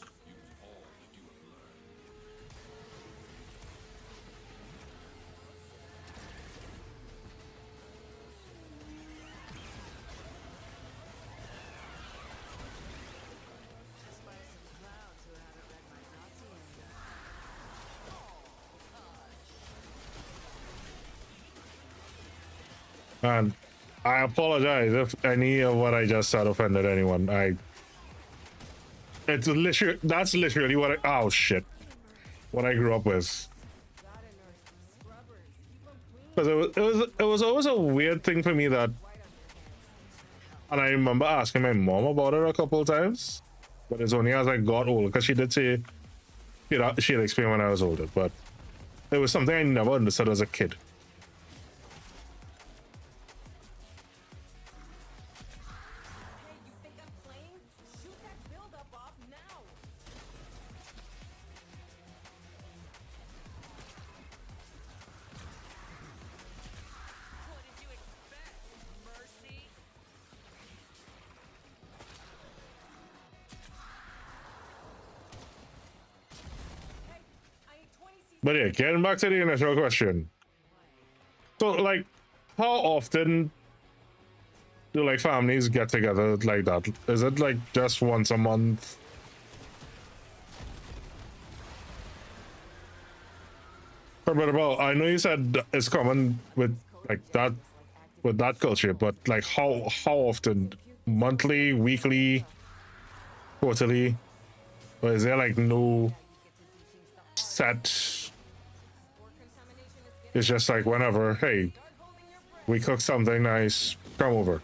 And I apologize if any of what I just said offended anyone. That's literally what oh shit, what I grew up with. Because it was always a weird thing for me that, and I remember asking my mom about it a couple of times, but it's only as I got older, because she did say she'd explain when I was older, but it was something I never understood as a kid. But yeah, getting back to the initial question. So, like, how often do, like, families get together like that? Is it, like, just once a month? But about, I know you said it's common with, like, that, with that culture, but, like, how often? Monthly, weekly, quarterly? Or is there, like, no set? It's just like whenever, hey, we cook something nice, come over.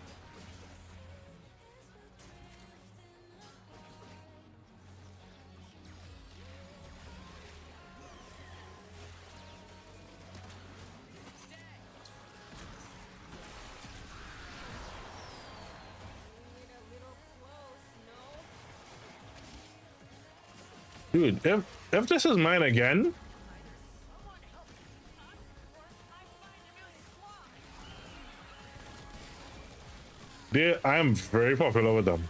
Dude, if this is mine again, I am very popular with them.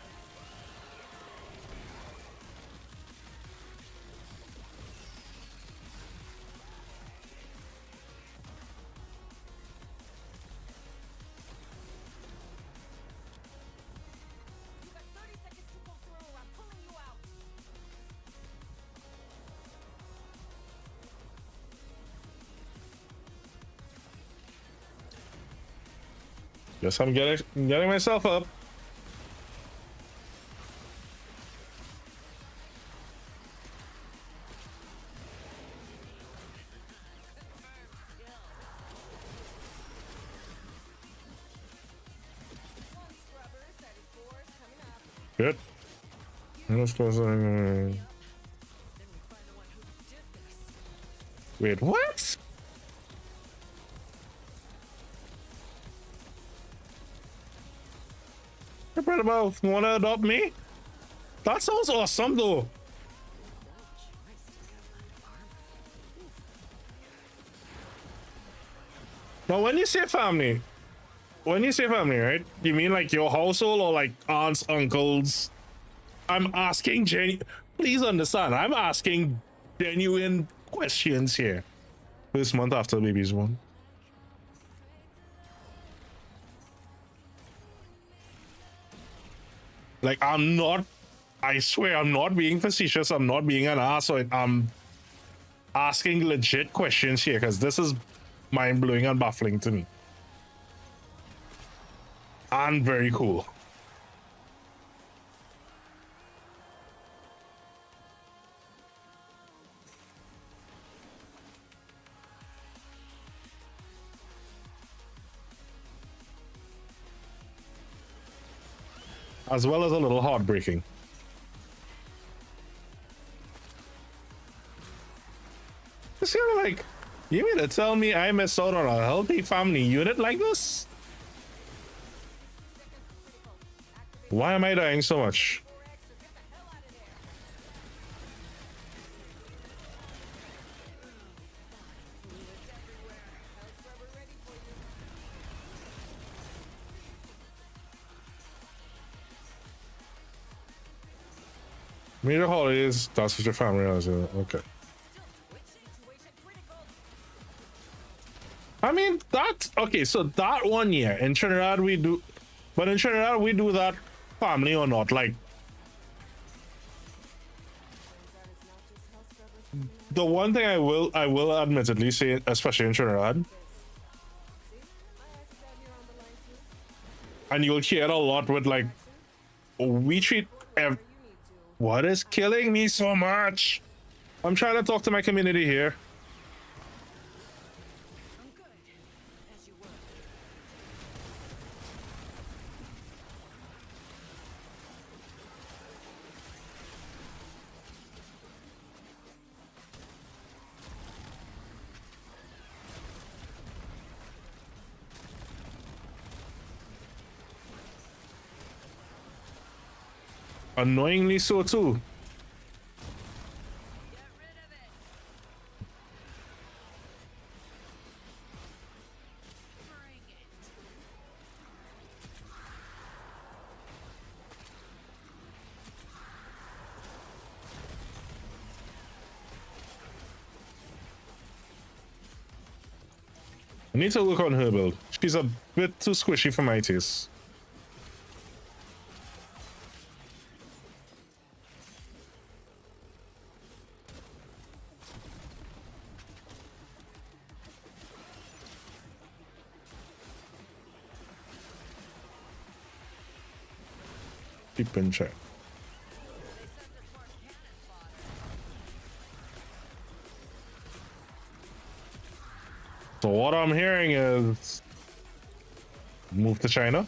Guess I'm getting myself up. Good. Let's go. Wait, what? About wanna adopt me? That sounds awesome though. Now when you say family, when you say family, right? You mean like your household or like aunts, uncles? I'm asking please understand, I'm asking genuine questions here. This month after baby's born. Like, I'm not, I swear, I'm not being facetious. I'm not being an ass. I'm asking legit questions here because this is mind blowing and baffling to me. And very cool. As well as a little heartbreaking. It's kind of like, you mean to tell me I missed out on a healthy family unit like this? Why am I dying so much? Major holidays, that's what your family is. Okay. I mean, that's okay. So that 1 year in Trinidad, we do, but in Trinidad, we do that family or not. Like, the one thing I will admittedly say, especially in Trinidad, and you'll hear it a lot with like, we treat what is killing me so much? I'm trying to talk to my community here. Annoyingly so too. I need to work on her build. She's a bit too squishy for my taste. Keep in check. So what I'm hearing is move to China.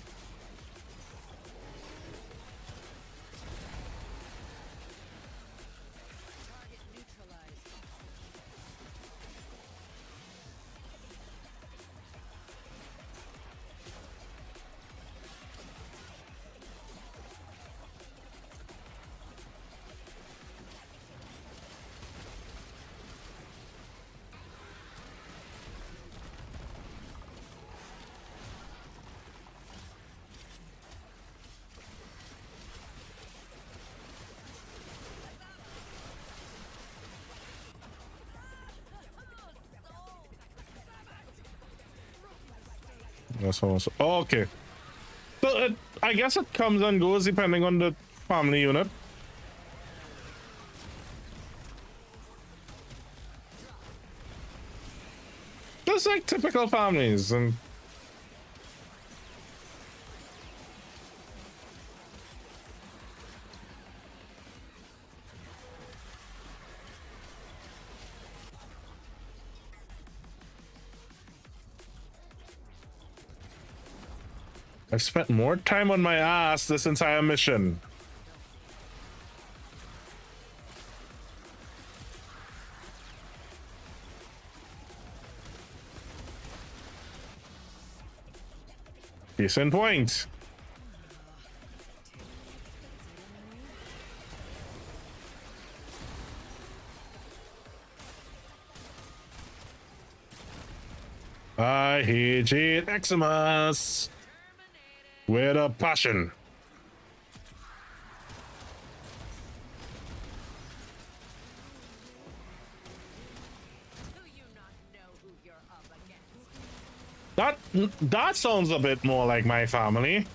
That's almost, oh, okay. So I guess it comes and goes depending on the family unit. Just like typical families. And I've spent more time on my ass this entire mission. Case in point. I hate Xmas. With a passion. That sounds a bit more like my family.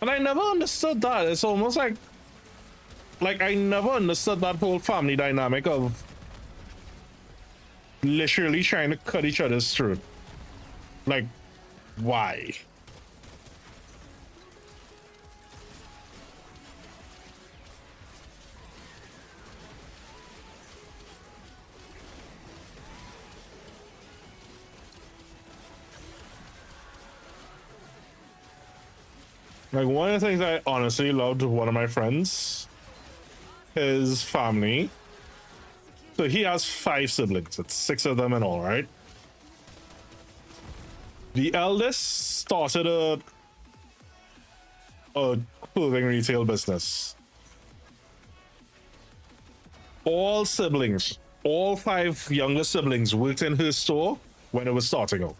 And I never understood that. It's almost like I never understood that whole family dynamic of literally trying to cut each other's throat. Like, why? Like, one of the things I honestly loved with one of my friends, his family. So he has 5 siblings. It's 6 of them in all, right? The eldest started a clothing retail business. All siblings, all 5 younger siblings worked in her store when it was starting out.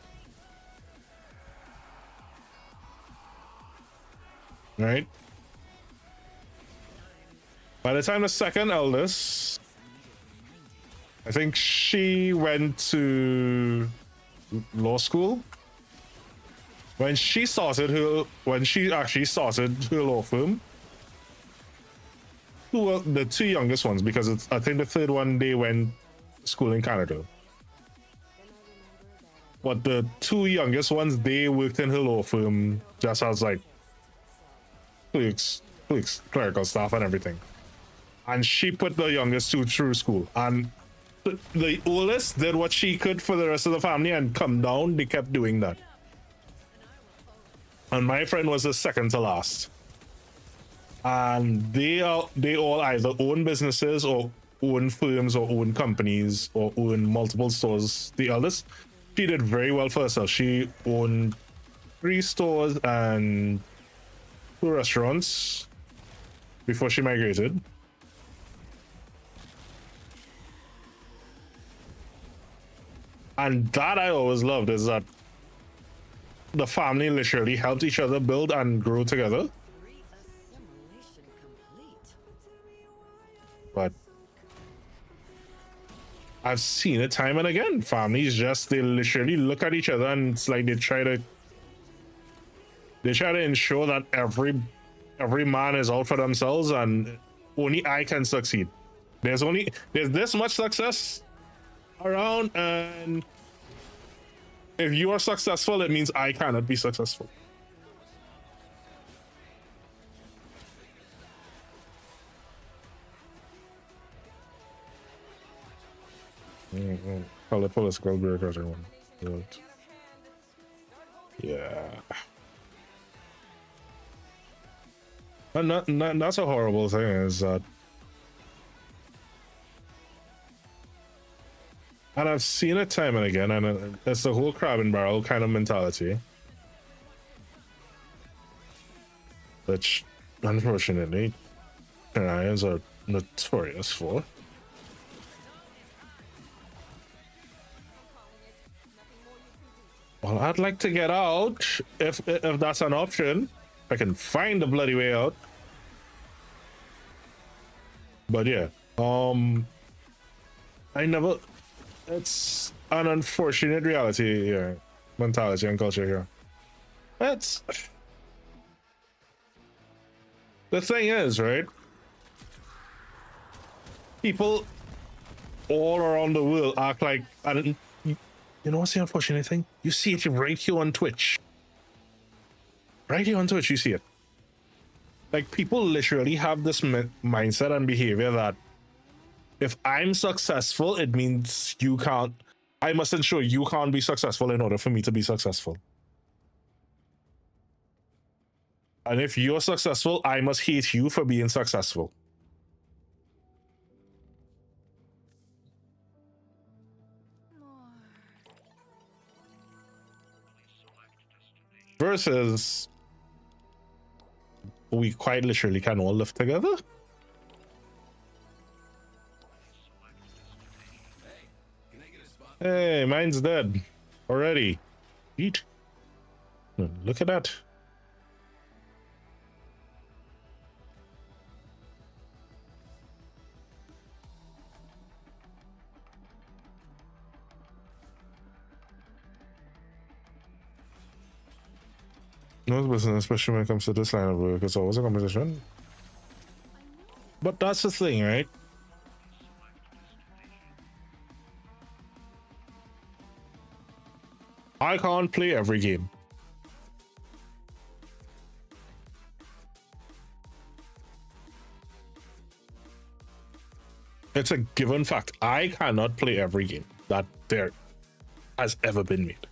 Right? By the time the second eldest, I think she went to law school. When she actually started her law firm, well, the 2 youngest ones, because I think the third one, they went to school in Canada. But the 2 youngest ones, they worked in her law firm just as like clerical staff and everything. And she put the youngest 2 through school. And the oldest did what she could for the rest of the family and come down. They kept doing that. And my friend was the second to last. And they all either own businesses or own firms or own companies or own multiple stores. The eldest, she did very well for herself. She owned 3 stores and 2 restaurants before she migrated. And that I always loved, is that the family literally helped each other build and grow together. But I've seen it time and again. Families they literally look at each other and it's like they try to ensure that every man is out for themselves and only I can succeed. There's this much success around, and if you are successful, it means I cannot be successful. Political bureaucracy one. Good. Yeah. And that's a horrible thing, is that, and I've seen it time and again, and it's the whole crab and barrel kind of mentality, which unfortunately Canadians are notorious for. Well, I'd like to get out if that's an option. If I can find the bloody way out. But yeah, it's an unfortunate reality here, mentality and culture here. It's the thing is, right? People all around the world act like, you know what's the unfortunate thing? You see it right here on Twitch. Right here on Twitch, you see it. Like, people literally have this mindset and behavior that if I'm successful, it means you can't. I must ensure you can't be successful in order for me to be successful. And if you're successful, I must hate you for being successful. Versus, we quite literally can all live together. Hey, mine's dead already. Eat. Look at that. No business, especially when it comes to this line of work. It's always a competition. But that's the thing, right? I can't play every game. It's a given fact. I cannot play every game that there has ever been made.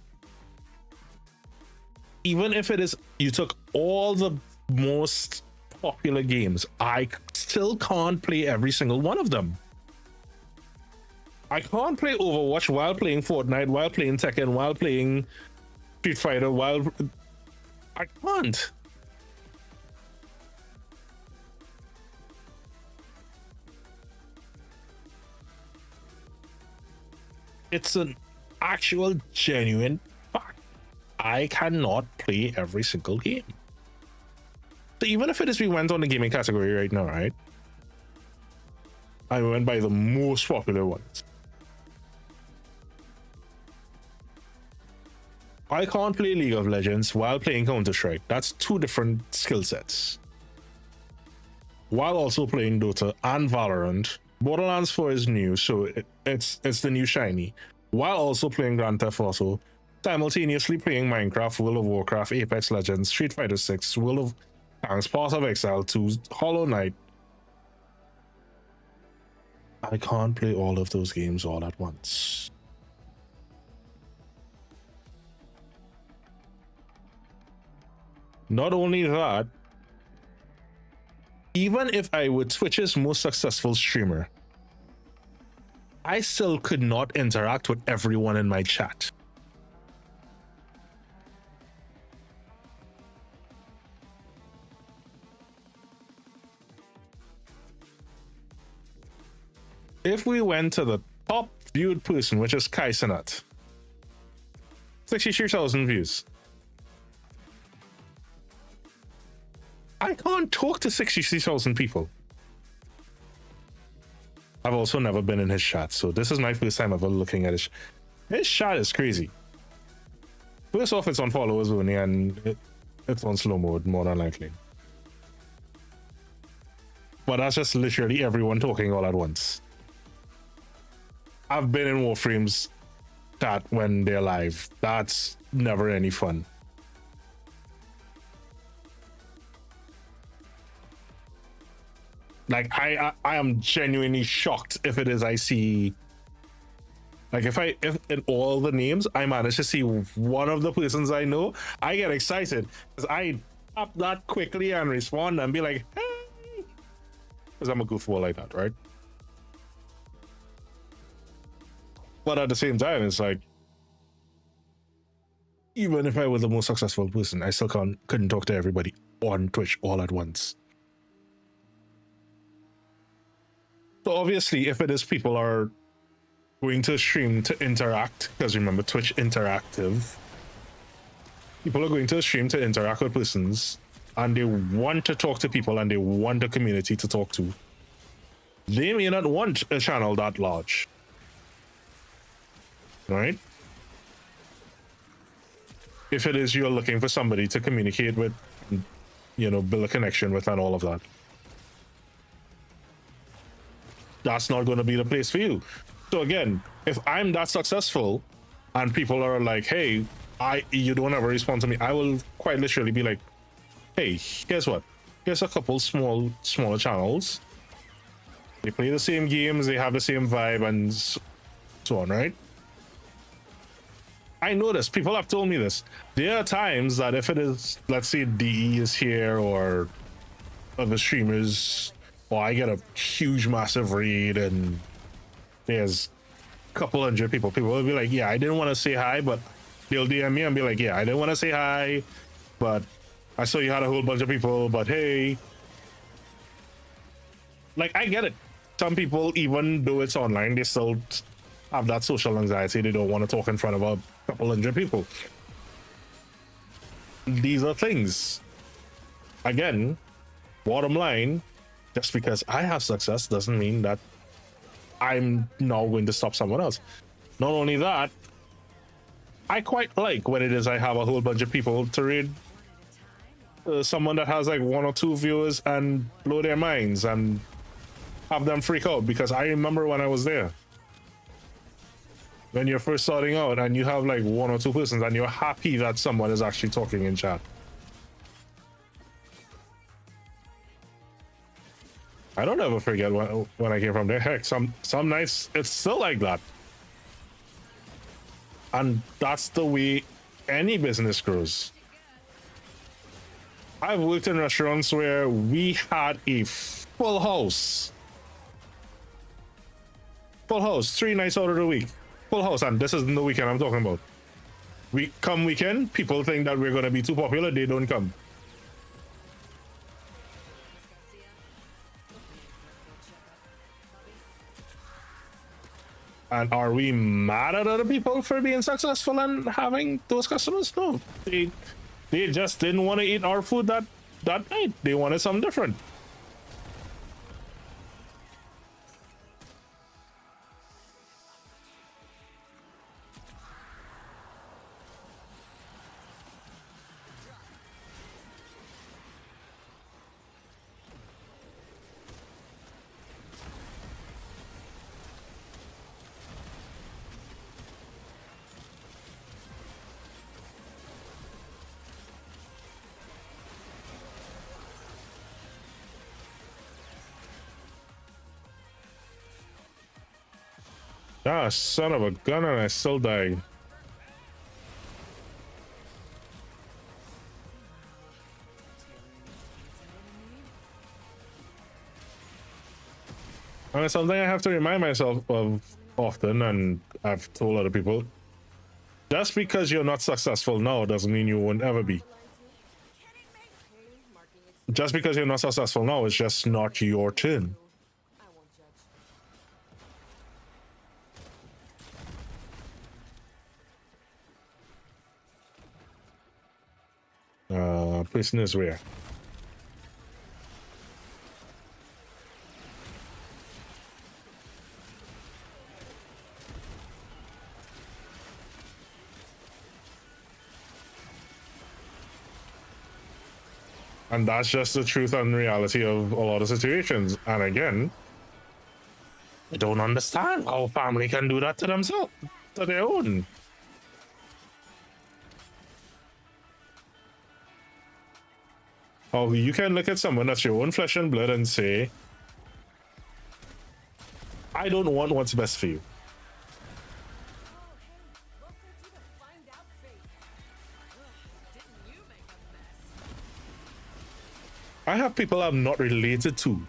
Even if it is, you took all the most popular games, I still can't play every single one of them. I can't play Overwatch while playing Fortnite, while playing Tekken, while playing Street Fighter, while... I can't. It's an actual genuine fact. I cannot play every single game. So even if it is we went on the gaming category right now, right? I went by the most popular ones. I can't play League of Legends while playing Counter-Strike. That's two different skill sets. While also playing Dota and Valorant. Borderlands 4 is new, so it's the new shiny. While also playing Grand Theft Auto, simultaneously playing Minecraft, World of Warcraft, Apex Legends, Street Fighter 6, World of Tanks, Path of Exile 2, Hollow Knight. I can't play all of those games all at once. Not only that, even if I were Twitch's most successful streamer, I still could not interact with everyone in my chat. If we went to the top viewed person, which is Kaisenat, 63,000 views. I can't talk to 63,000 people. I've also never been in his chat, so this is my first time ever looking at his chat is crazy. First off, it's on followers only, and it's on slow mode, more than likely. But that's just literally everyone talking all at once. I've been in Warframe's chat when they're live. That's never any fun. Like I am genuinely shocked if it is I see, like if in all the names I manage to see one of the persons I know, I get excited because I tap that quickly and respond and be like, hey, because I'm a goofball like that, right? But at the same time, it's like, even if I was the most successful person, I still couldn't talk to everybody on Twitch all at once. So obviously, if it is people are going to stream to interact, because remember, Twitch interactive, people are going to stream to interact with persons, and they want to talk to people, and they want a community to talk to. They may not want a channel that large. Right? If it is you're looking for somebody to communicate with, you know, build a connection with and all of that, that's not going to be the place for you. So again, if I'm that successful and people are like, hey, you don't ever respond to me, I will quite literally be like, hey, guess what? Here's a couple smaller channels. They play the same games, they have the same vibe and so on, right? I know this. People have told me this. There are times that if it is, let's say DE is here or other streamers, or I get a huge, massive raid and there's a couple hundred people, people will be like, yeah, I didn't want to say hi, but they'll DM me and be like, yeah, I didn't want to say hi, but I saw you had a whole bunch of people, but hey. Like, I get it. Some people, even though it's online, they still have that social anxiety. They don't want to talk in front of a couple hundred people. these are things. Again, bottom line, just because I have success doesn't mean that I'm now going to stop someone else. Not only that, I quite like when it is I have a whole bunch of people to raid someone that has like 1 or 2 viewers and blow their minds and have them freak out, because I remember when I was there. When you're first starting out and you have like 1 or 2 persons and you're happy that someone is actually talking in chat. I don't ever forget when I came from there. Heck, some nights it's still like that. And that's the way any business grows. I've worked in restaurants where we had a full house. Full house, 3 nights out of the week. Full house, and this isn't the weekend I'm talking about. Come weekend, people think that we're going to be too popular, they don't come. And are we mad at other people for being successful and having those customers? No, they just didn't want to eat our food that night. They wanted something different. Ah, son of a gun, and I still died. And it's something I have to remind myself of often, and I've told other people. Just because you're not successful now doesn't mean you won't ever be. Just because you're not successful now, it's just not your turn. Prisoners where? And that's just the truth and reality of a lot of situations. And again, I don't understand how family can do that to themselves, to their own. Oh, you can look at someone that's your own flesh and blood and say, I don't want what's best for you. I have people I'm not related to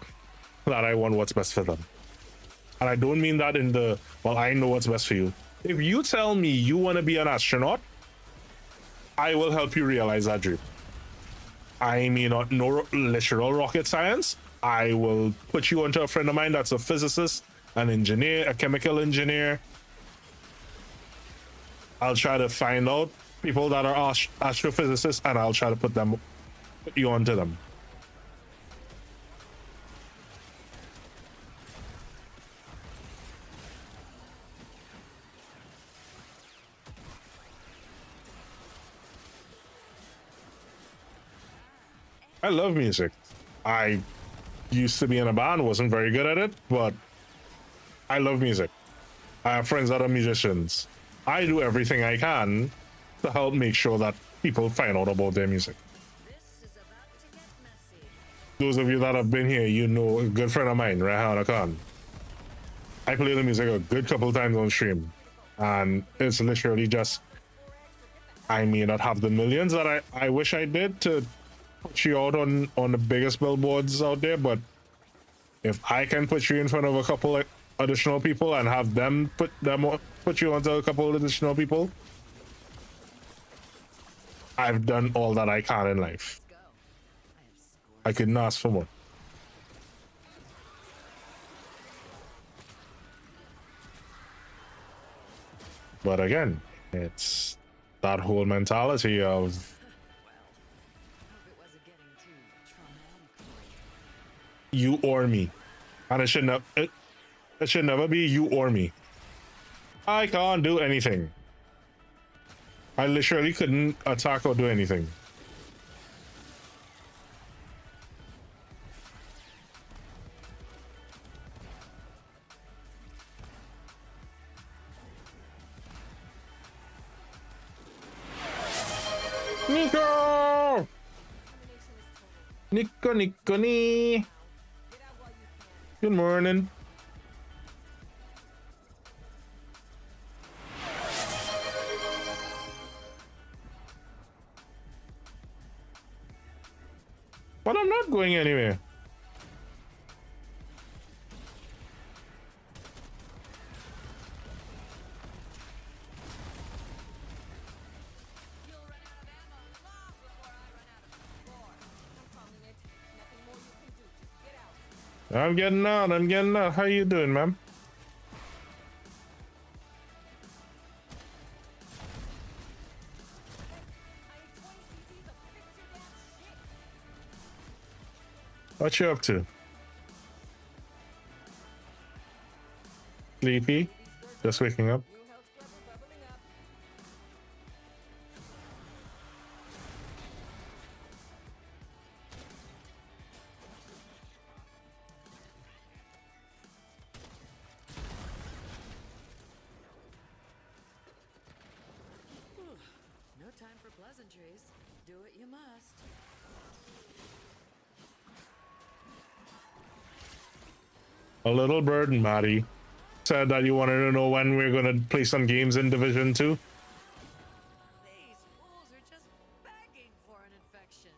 that I want what's best for them. And I don't mean that in the, well, I know what's best for you. If you tell me you want to be an astronaut, I will help you realize that dream. I may not know literal rocket science. I will put you onto a friend of mine that's a physicist, an engineer, a chemical engineer. I'll try to find out people that are astrophysicists, and I'll try to put you onto them. I love music. I used to be in a band, wasn't very good at it, but I love music. I have friends that are musicians. I do everything I can to help make sure that people find out about their music. Those of you that have been here, you know a good friend of mine, Rehan Khan. I play the music a good couple times on stream, and it's literally just, I may not have the millions that I wish I did to put you out on the biggest billboards out there, but if I can put you in front of a couple of additional people and have them put you onto a couple of additional people, I've done all that I can in life. I couldn't ask for more. But again, it's that whole mentality of you or me. And it should never be you or me. I can't do anything. I literally couldn't attack or do anything. Nico! Nico, nee. Good morning. But I'm not going anywhere. I'm getting out. How you doing, ma'am? What you up to? Sleepy? Just waking up? No time for pleasantries. Do it you must. A little bird, Maddie, said that you wanted to know when we're gonna play some games in Division 2. These fools are just begging for an infection.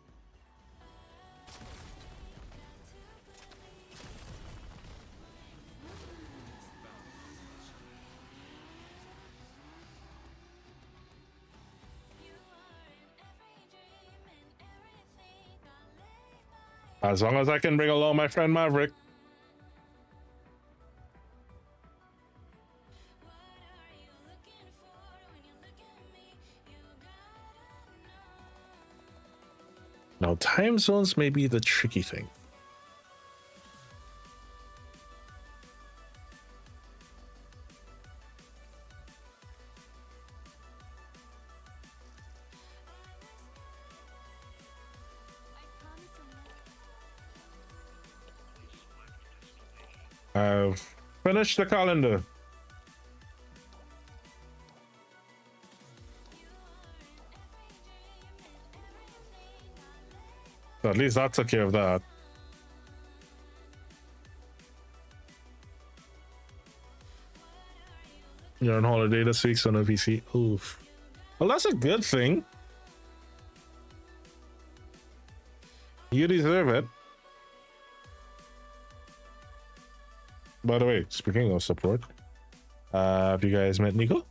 As long as I can bring along my friend Maverick. Now, time zones may be the tricky thing. I've finished the calendar. So at least that took care of that. You're on holiday this week, so no PC. Oof. Well, that's a good thing. You deserve it. By the way, speaking of support, have you guys met Nico?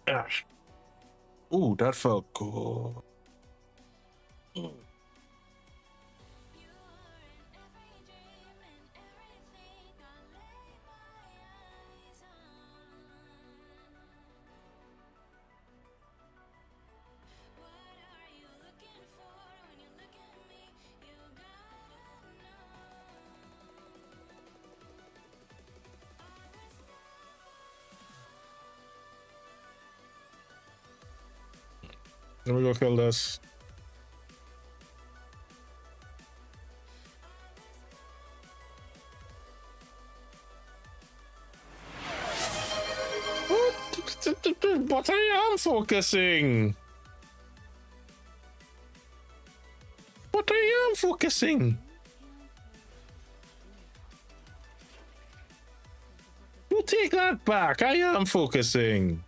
Gosh. Ooh, that felt good. Let me go kill this. But I am focusing. But I am focusing. You take that back. I am focusing.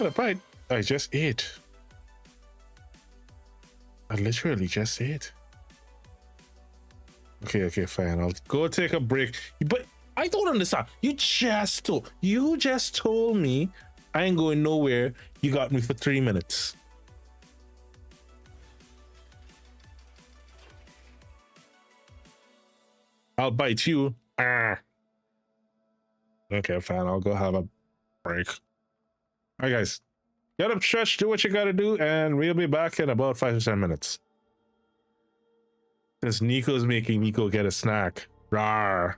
Right. I just ate. I literally just ate. Okay, fine. I'll go take a break. But I don't understand. You just told me I ain't going nowhere. You got me for 3 minutes. I'll bite you. Ah. Okay, fine. I'll go have a break. All right, guys. Get up, stretch, do what you gotta do, and we'll be back in about 5 to 10 minutes. Because Nico's making Nico get a snack. Rawr.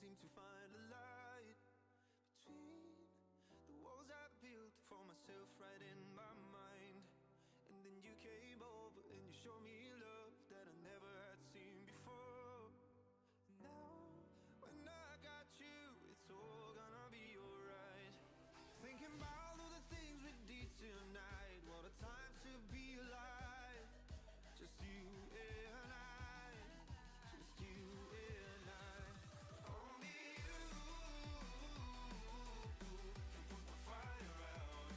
seem to find a light between the walls I built for myself right in my mind. And then you came over and you showed me love that I never had seen before. Now, when I got you, it's all gonna be alright. Thinking about all the things we did tonight. What a time to be alive. Just you and I. Just you and I. Only you can put the fire out.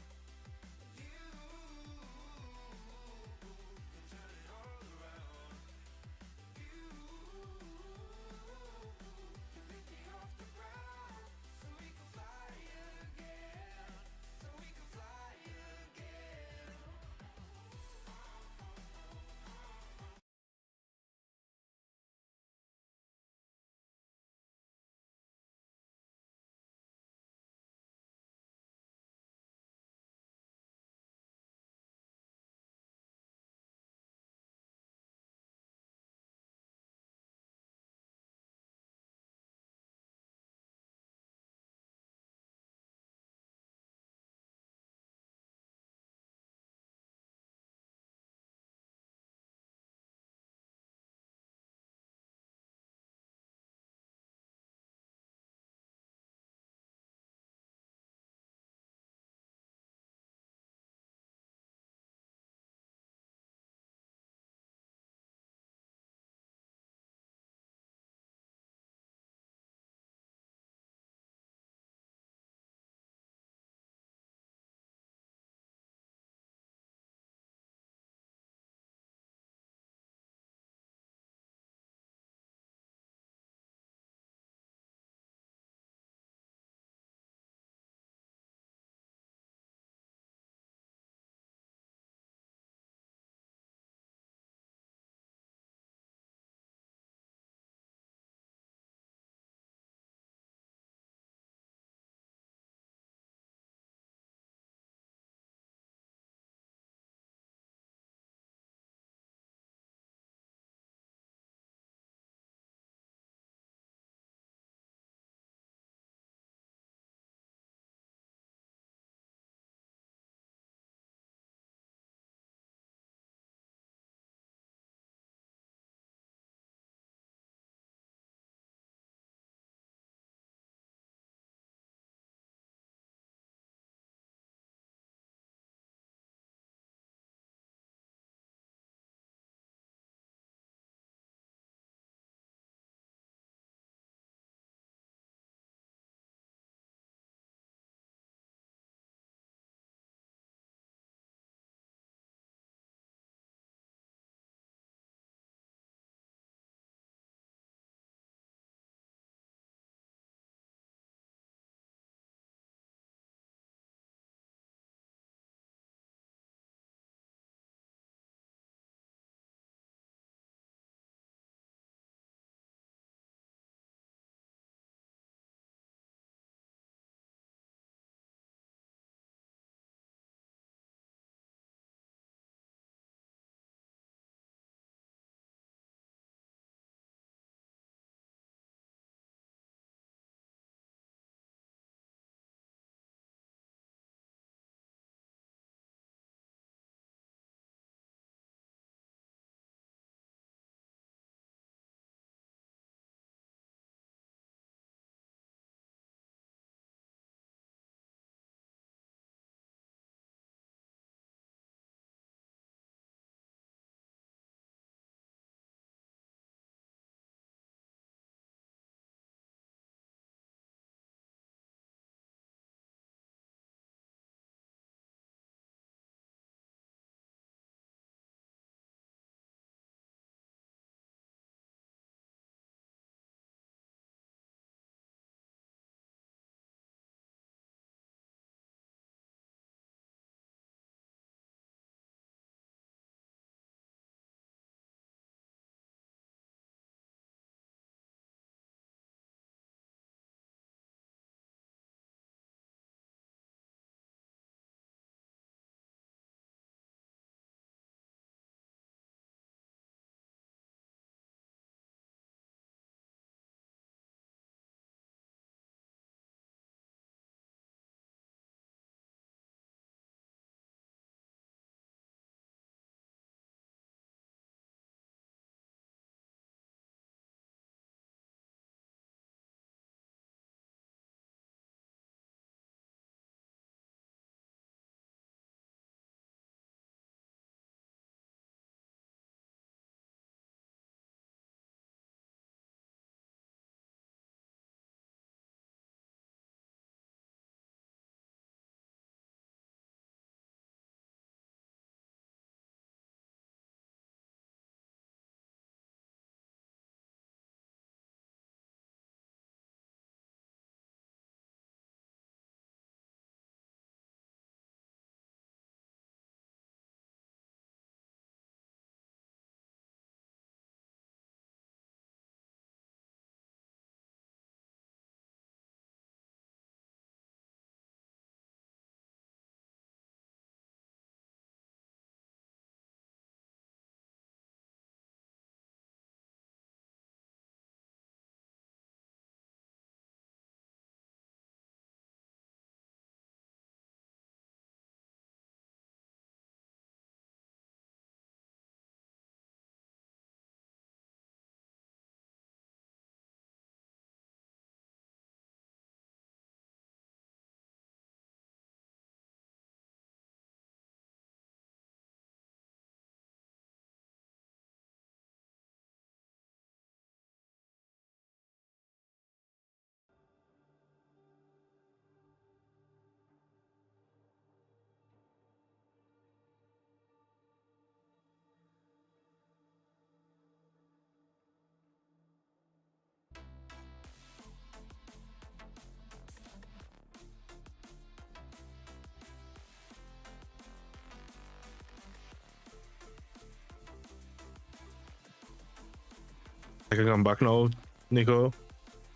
I can come back now, Nico.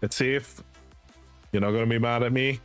It's safe. You're not gonna be mad at me.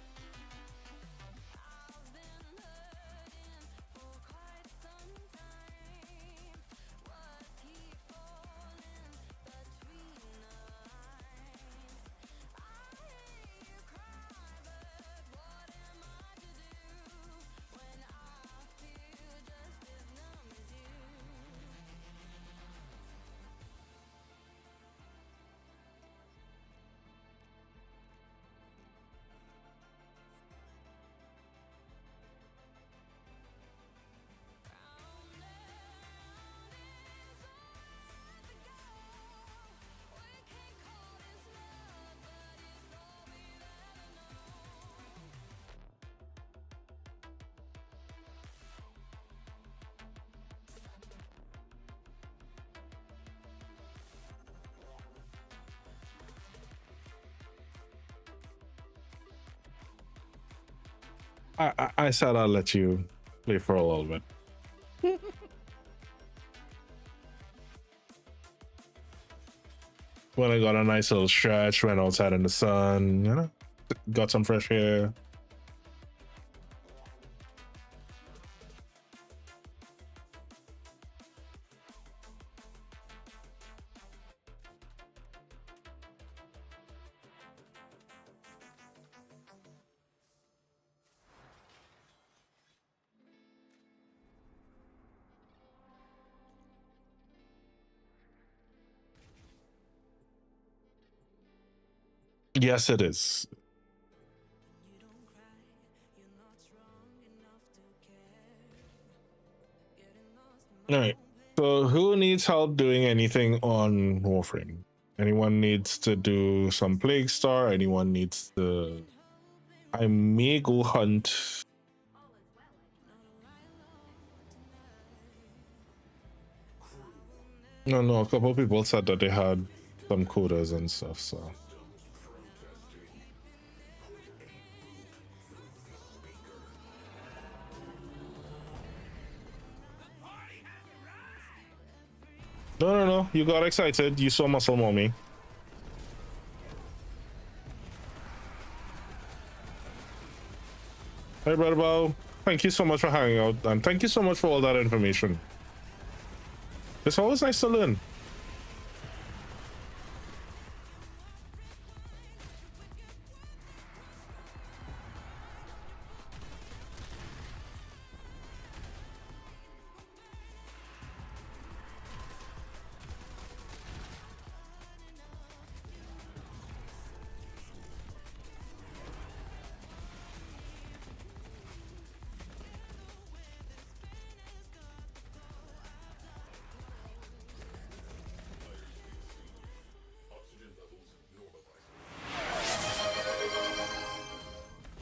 I said I'll let you play for a little bit. When I got a nice little stretch, went outside in the sun, you know, got some fresh air. Yes, it is. All right. So, who needs help doing anything on Warframe? Anyone needs to do some Plague Star? Anyone needs to? I may go hunt. No. A couple people said that they had some quotas and stuff. So. No. You got excited. You saw muscle mommy. Hey, brother Bow. Thank you so much for hanging out, and thank you so much for all that information. It's always nice to learn.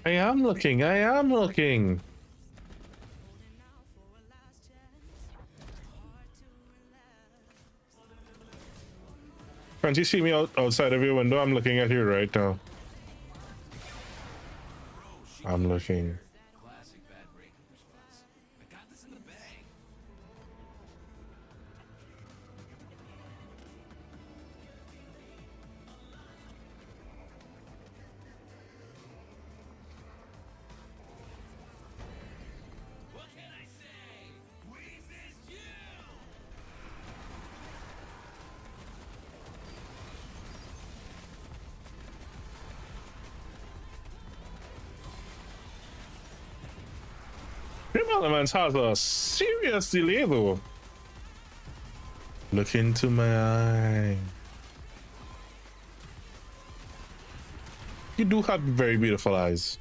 I am looking. Can't you see me outside of your window? I'm looking at you right now. I'm looking. Elements has a serious delay though. Look into my eye. You do have very beautiful eyes.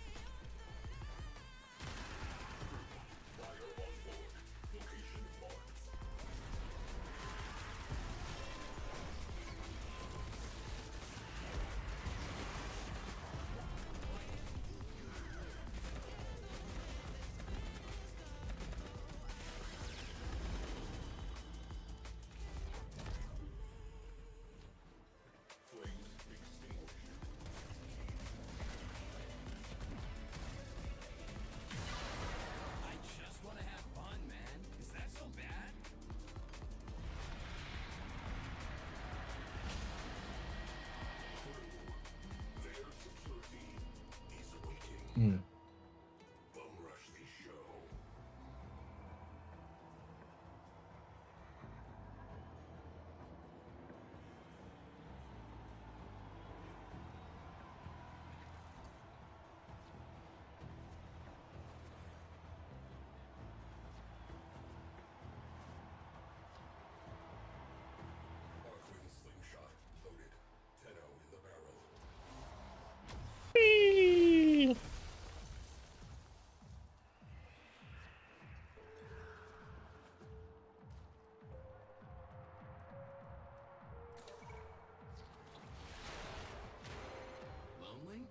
Lonely?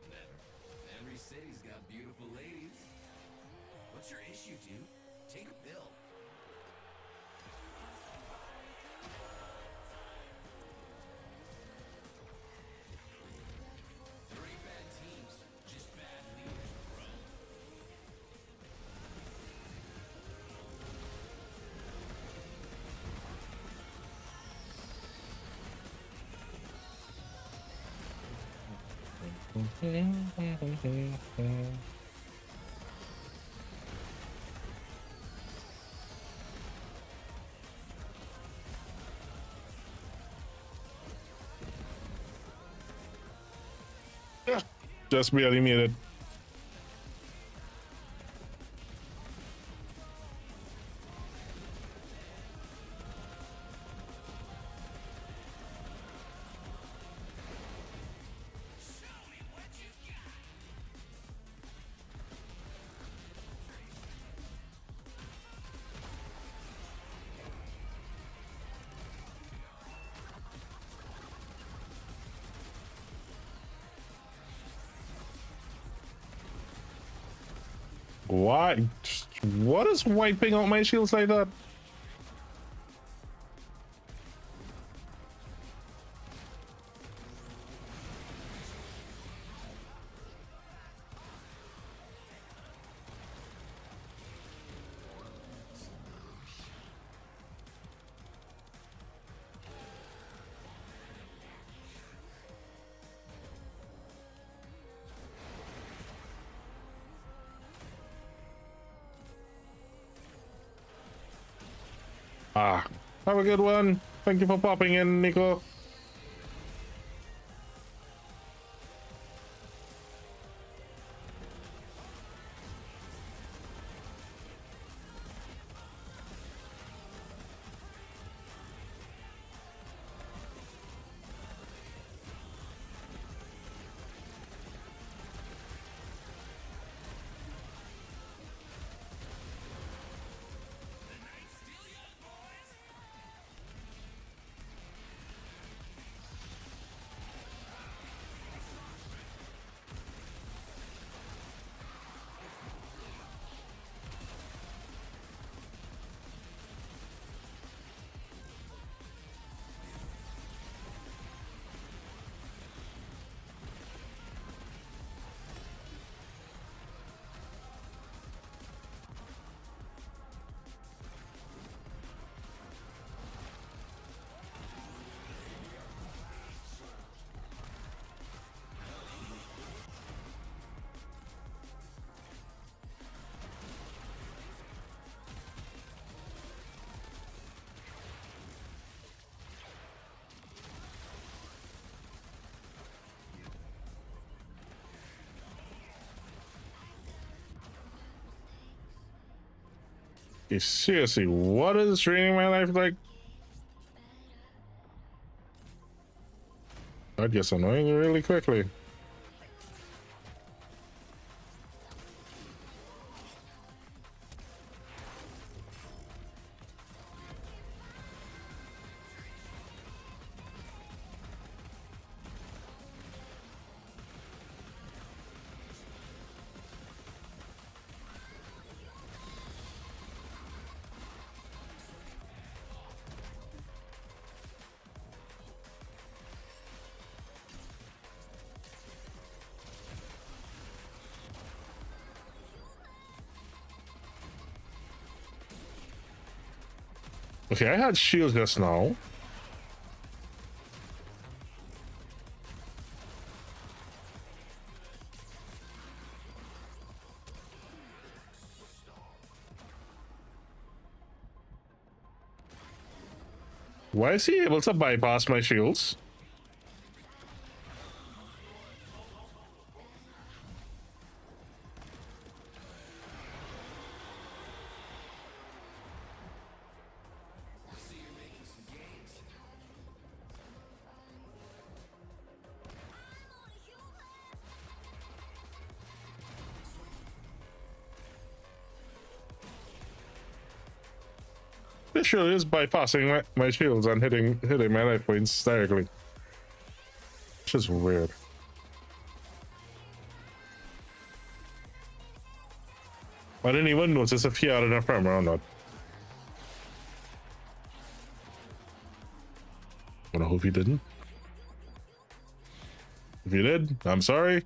Never. Every city's got beautiful ladies. What's your issue, dude? Take a pill. There ain't bad teams, just bad leaders, bro. Just barely made it. Why? What is wiping out my shields like that? Ah, have a good one. Thank you for popping in, Nico. Seriously, what is draining my life like? That gets annoying really quickly. Okay, I had shields just now. Why is he able to bypass my shields? This sure is bypassing my shields and hitting my life points directly. Which is weird. I didn't even notice if he had enough armor or not. But I hope he didn't. If you did, I'm sorry.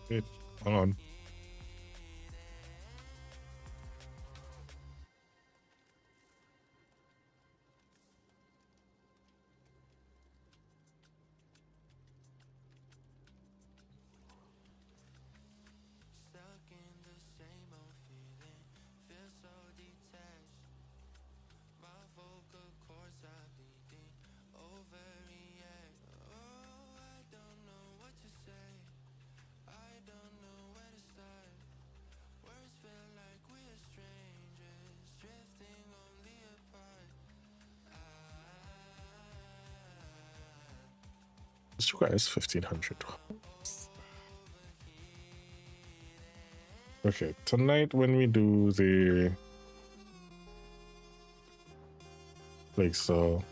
Wait, hold on. This requires 1500. Okay, tonight when we do the like so.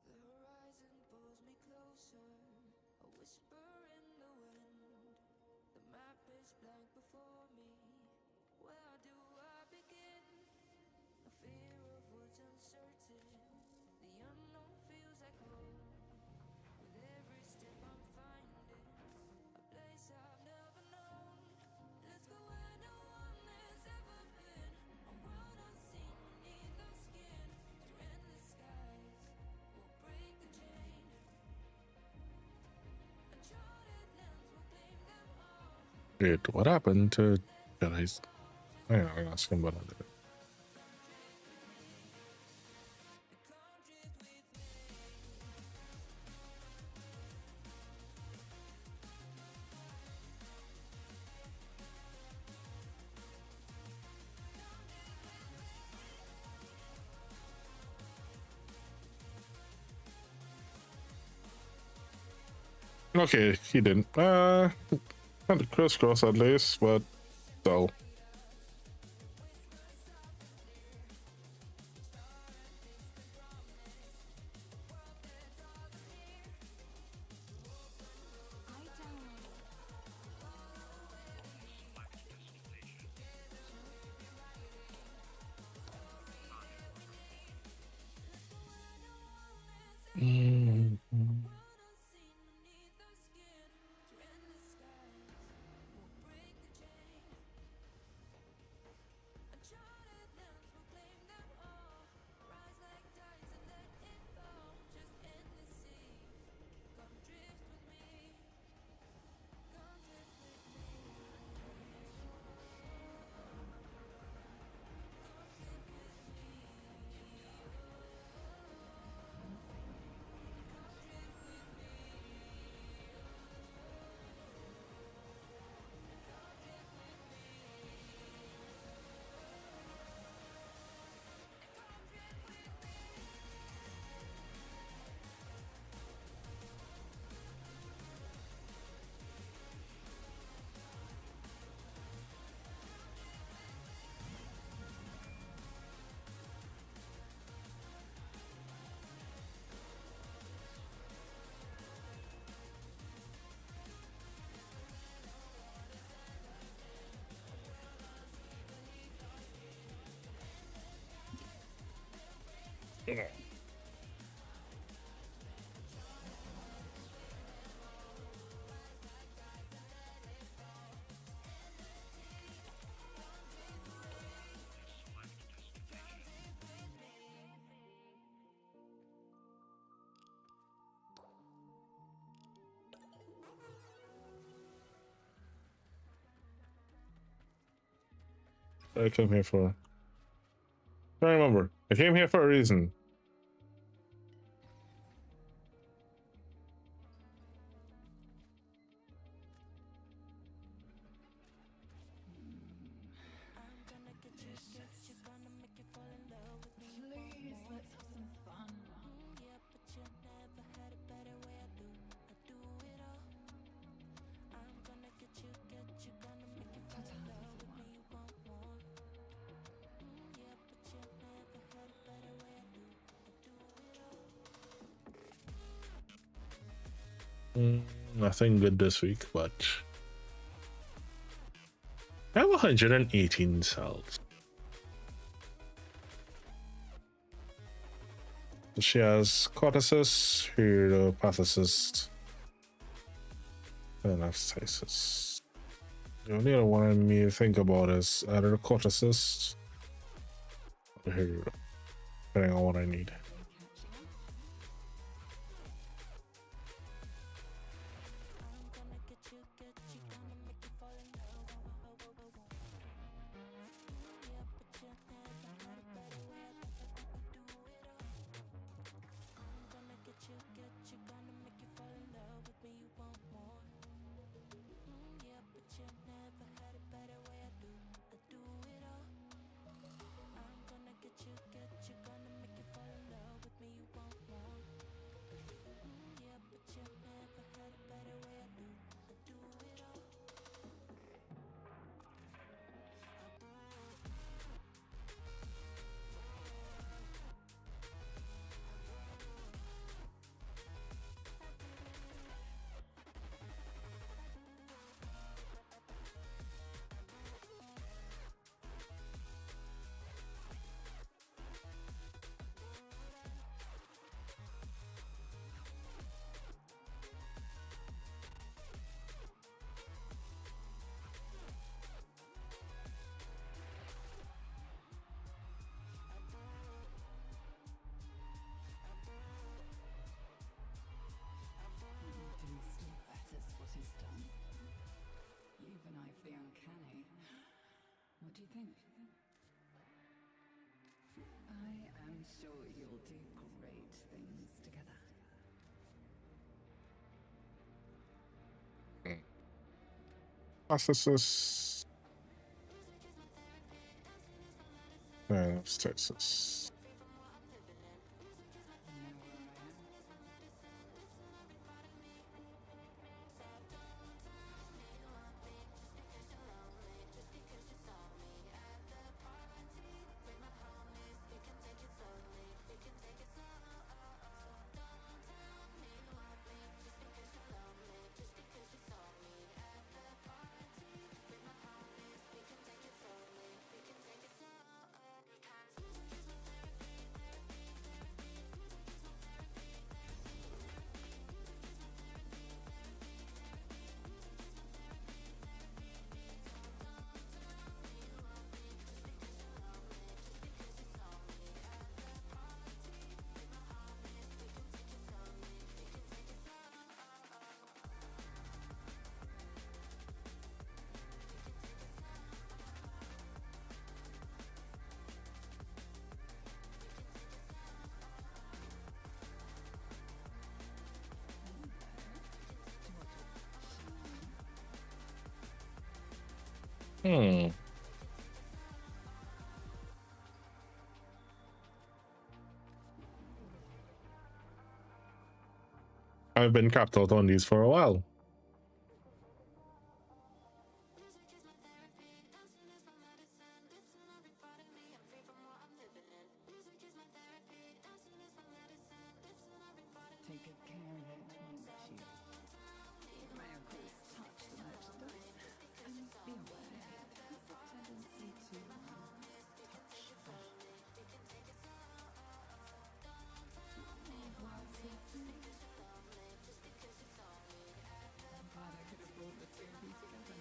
The horizon pulls me closer, a whisper in the wind. The map is blank before me. Where do I begin? A fear of what's uncertain. The unknown feels like home. With every step I'm finding a place I've never known. Let's go where no one has ever been. A world unseen beneath our skin. Through endless skies, we'll break the chain. Uncharted lands will claim them all. Wait, what happened to Jedi's? I'll ask him about it. Okay, he didn't. Kind of crisscross at least, but so. I came here for. I remember. I came here for a reason. Please, let's have some fun. Nothing good this week, but I have 118 cells. So she has cortices, hieropathicist, and aphthisius. The only other one I need to think about is either corticist or hero, depending on what I need. What do you think? I am sure you'll do great things together. Aphthisius. And aphthisius. I've been capped out on these for a while. Take good care of it, won't you? May of course touch the merchandise, and be aware it has a tendency to touch flesh. I'm glad I could have brought the two of you together.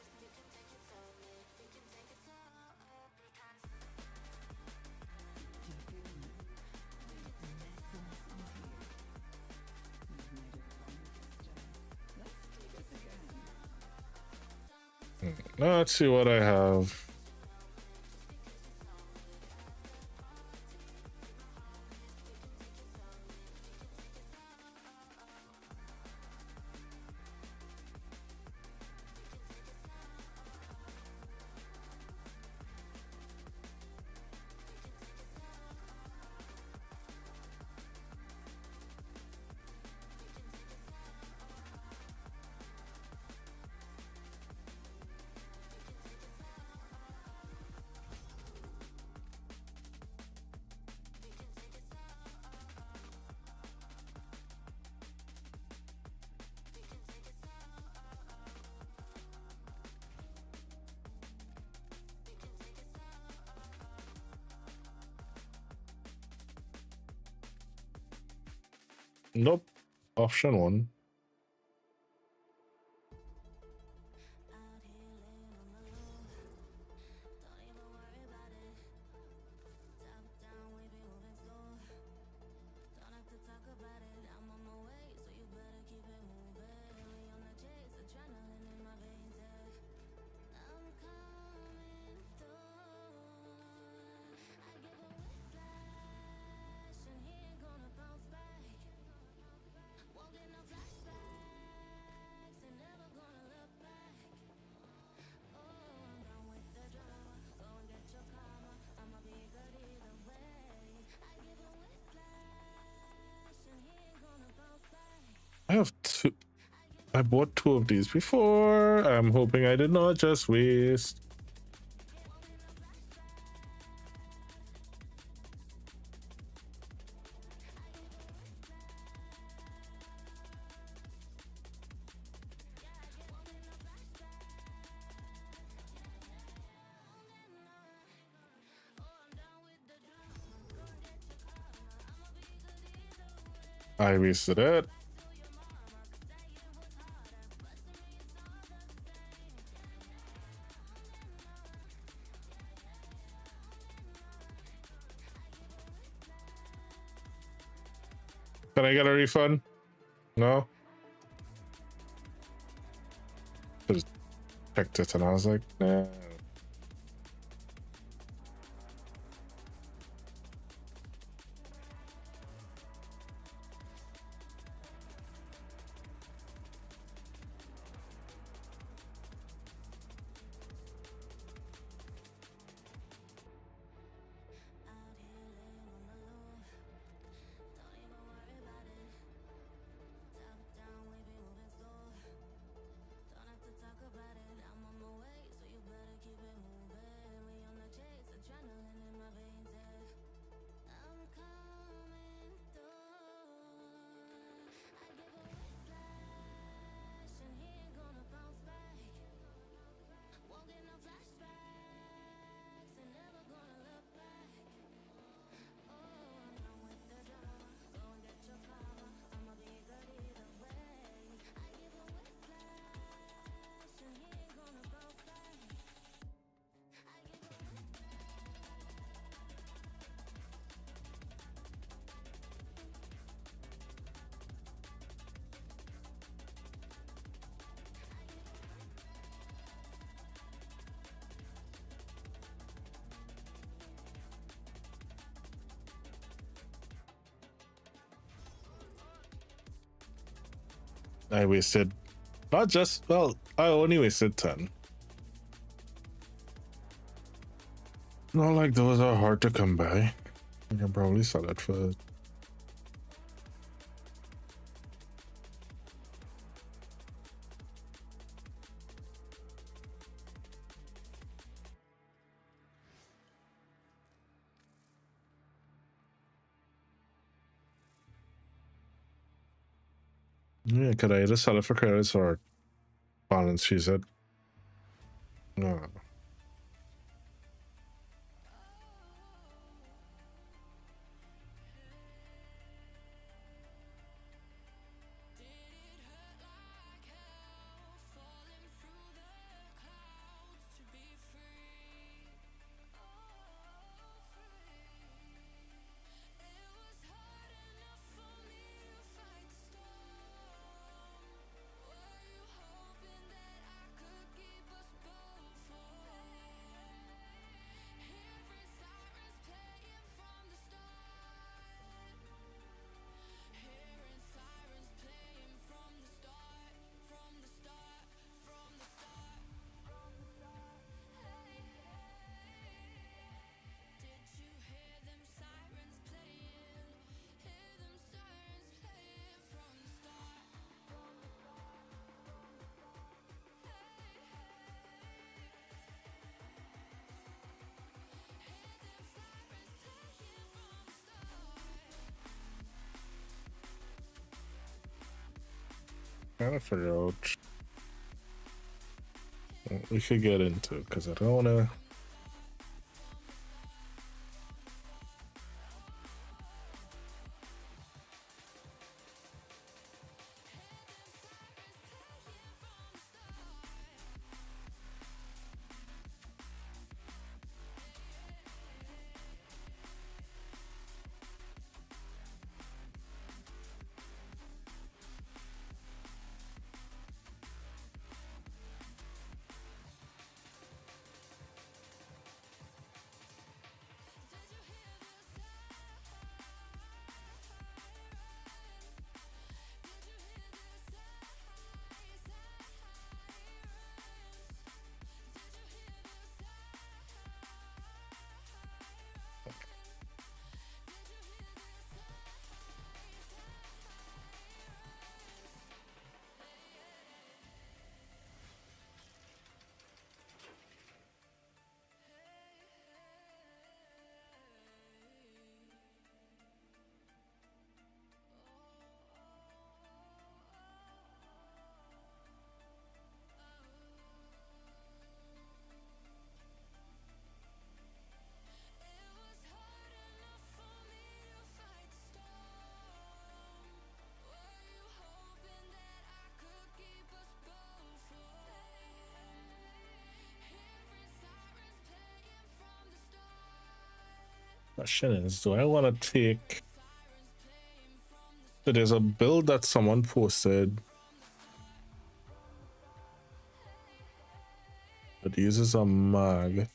Let's see what I have. Nope. Option 1. I have two. I bought 2 of these before. I'm hoping I did not just waste. I wasted it. Can I get a refund? No? Just checked it and I was like, nah. I wasted not just, well, I only wasted 10. Not like those are hard to come by. You can probably sell it for. Yeah, could I either sell it for credits or balance? She said. No. Trying to figure out what we could get into because I don't want to. Question is, do I want to take? So there's a build that someone posted that uses a mag.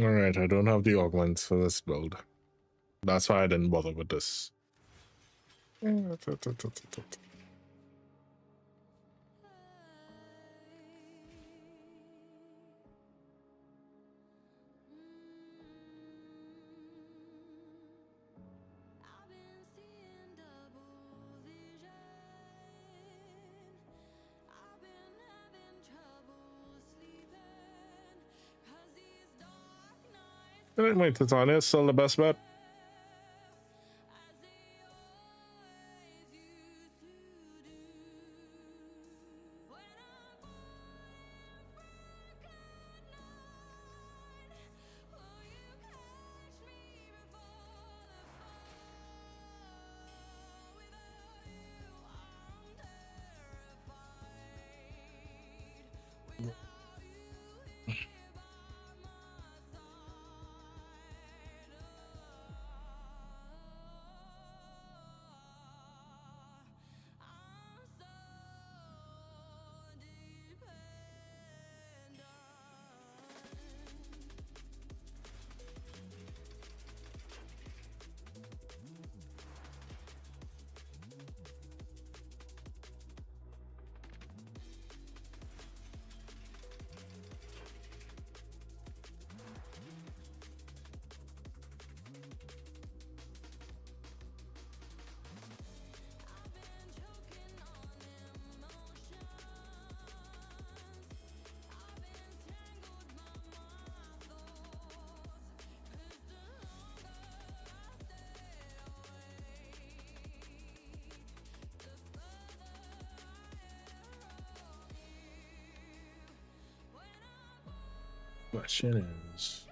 All right, I don't have the augments for this build. That's why I didn't bother with this. I think my Titania is still the best bet. Question is,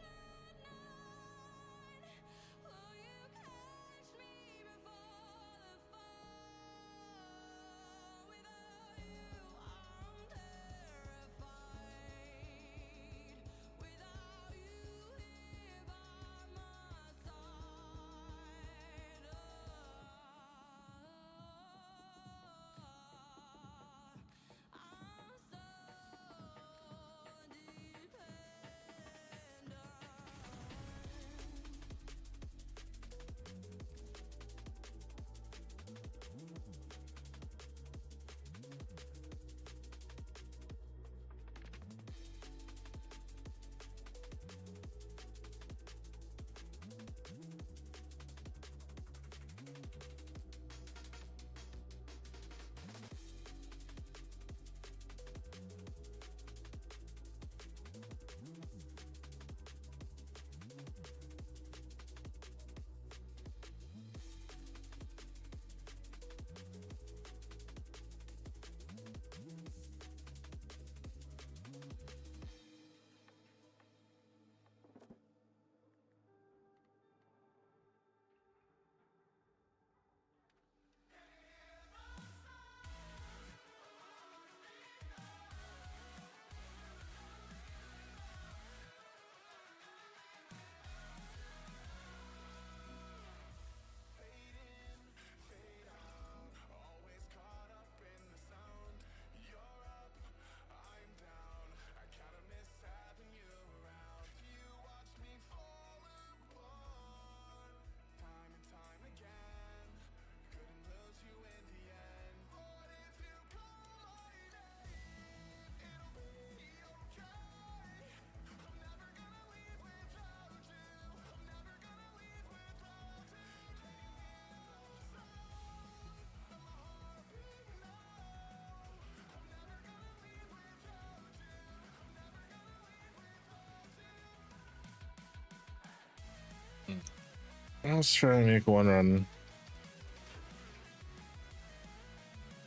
let's try and make one run.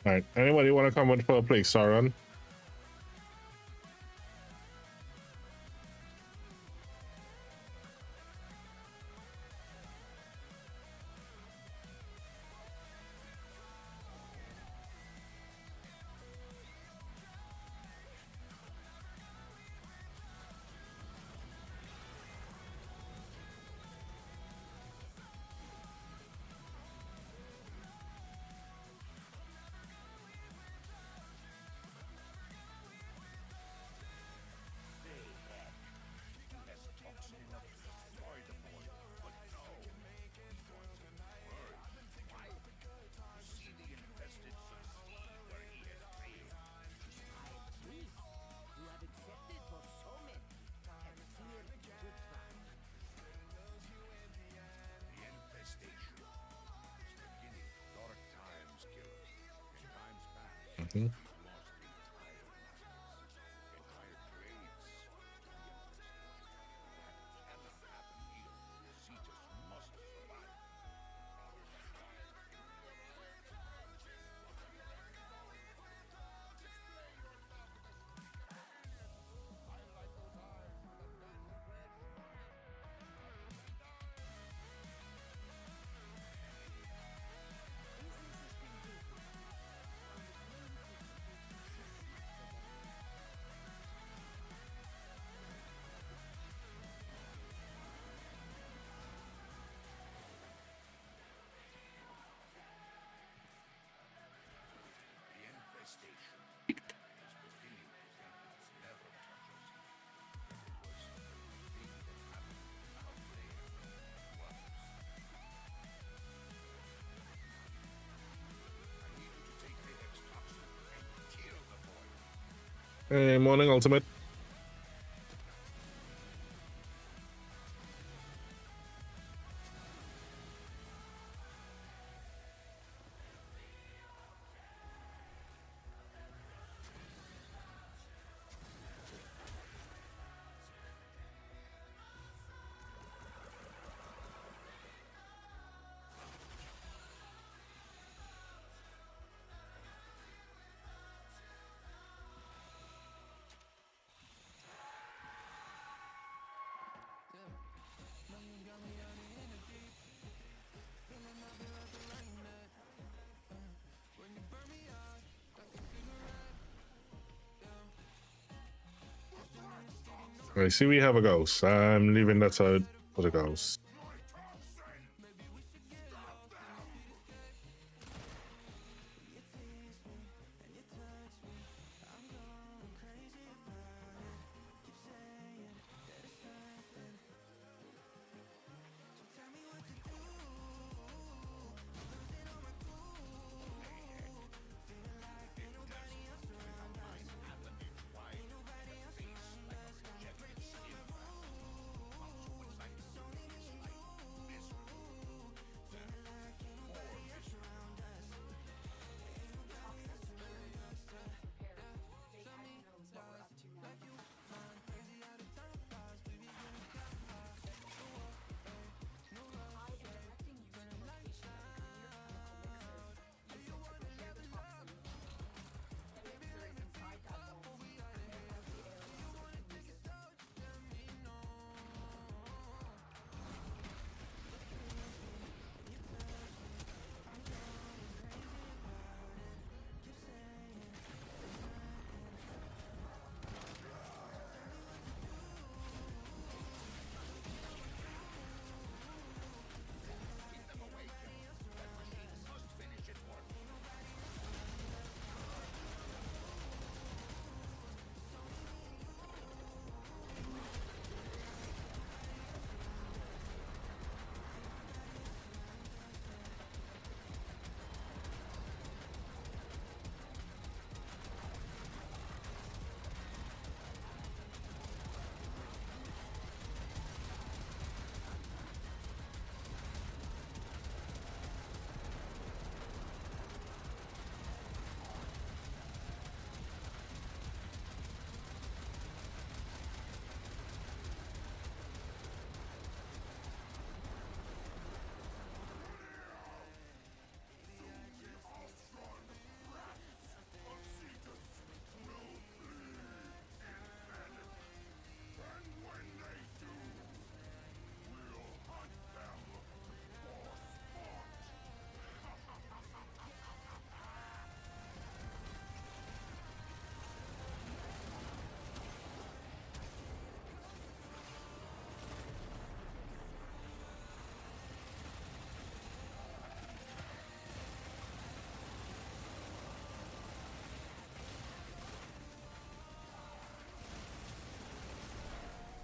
Alright, anybody want to come with for a play star run? Hmm? Hey, morning, Ultimate. I see we have a ghost. I'm leaving that side for the ghost.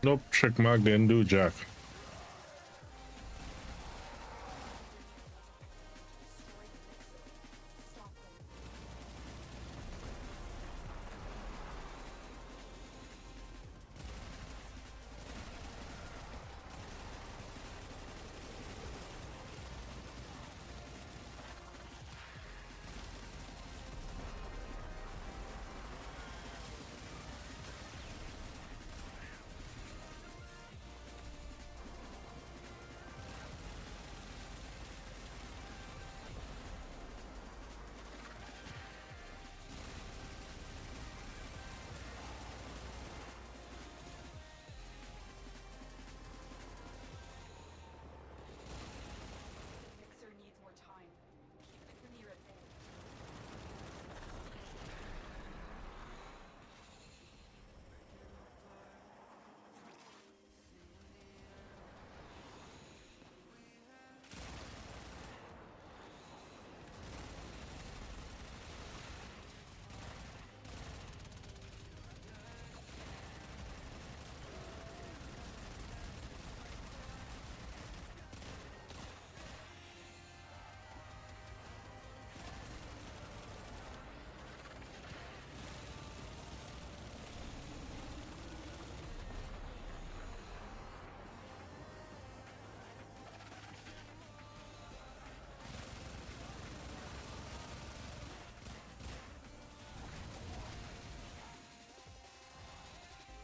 Nope, check mark didn't do jack.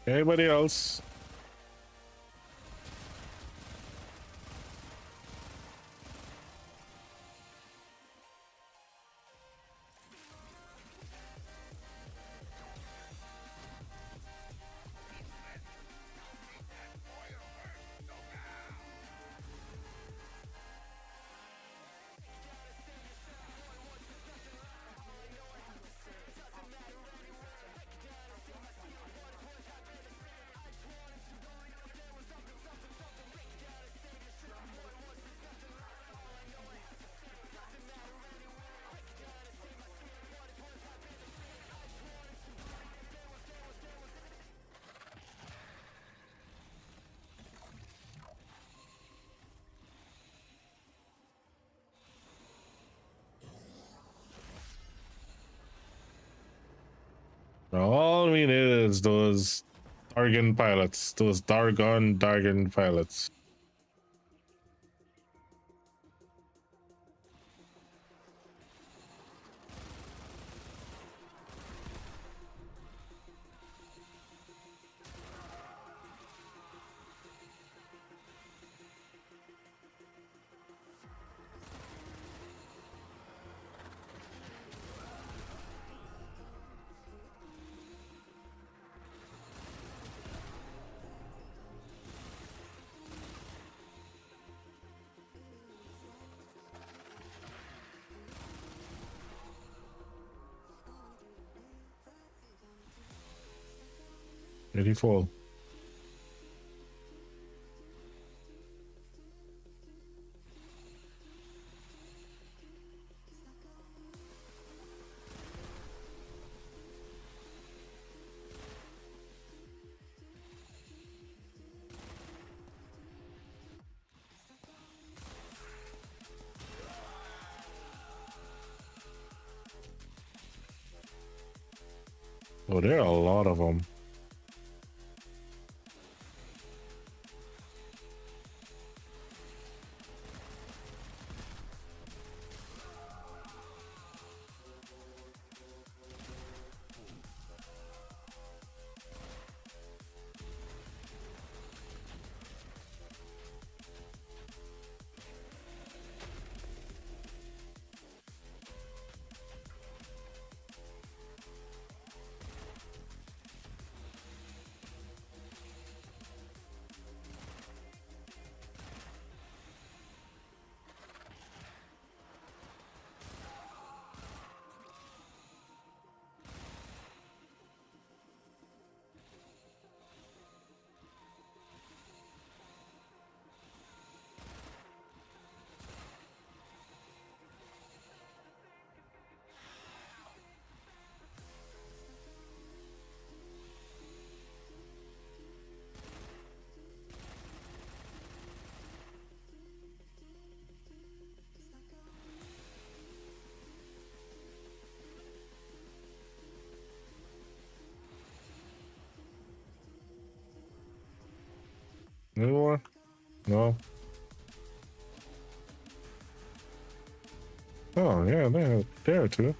Anybody else? All we need is those Dargon pilots, those Dargon pilots. Did he fall? Oh, there are a lot of them. Any more? No. Oh yeah, there too.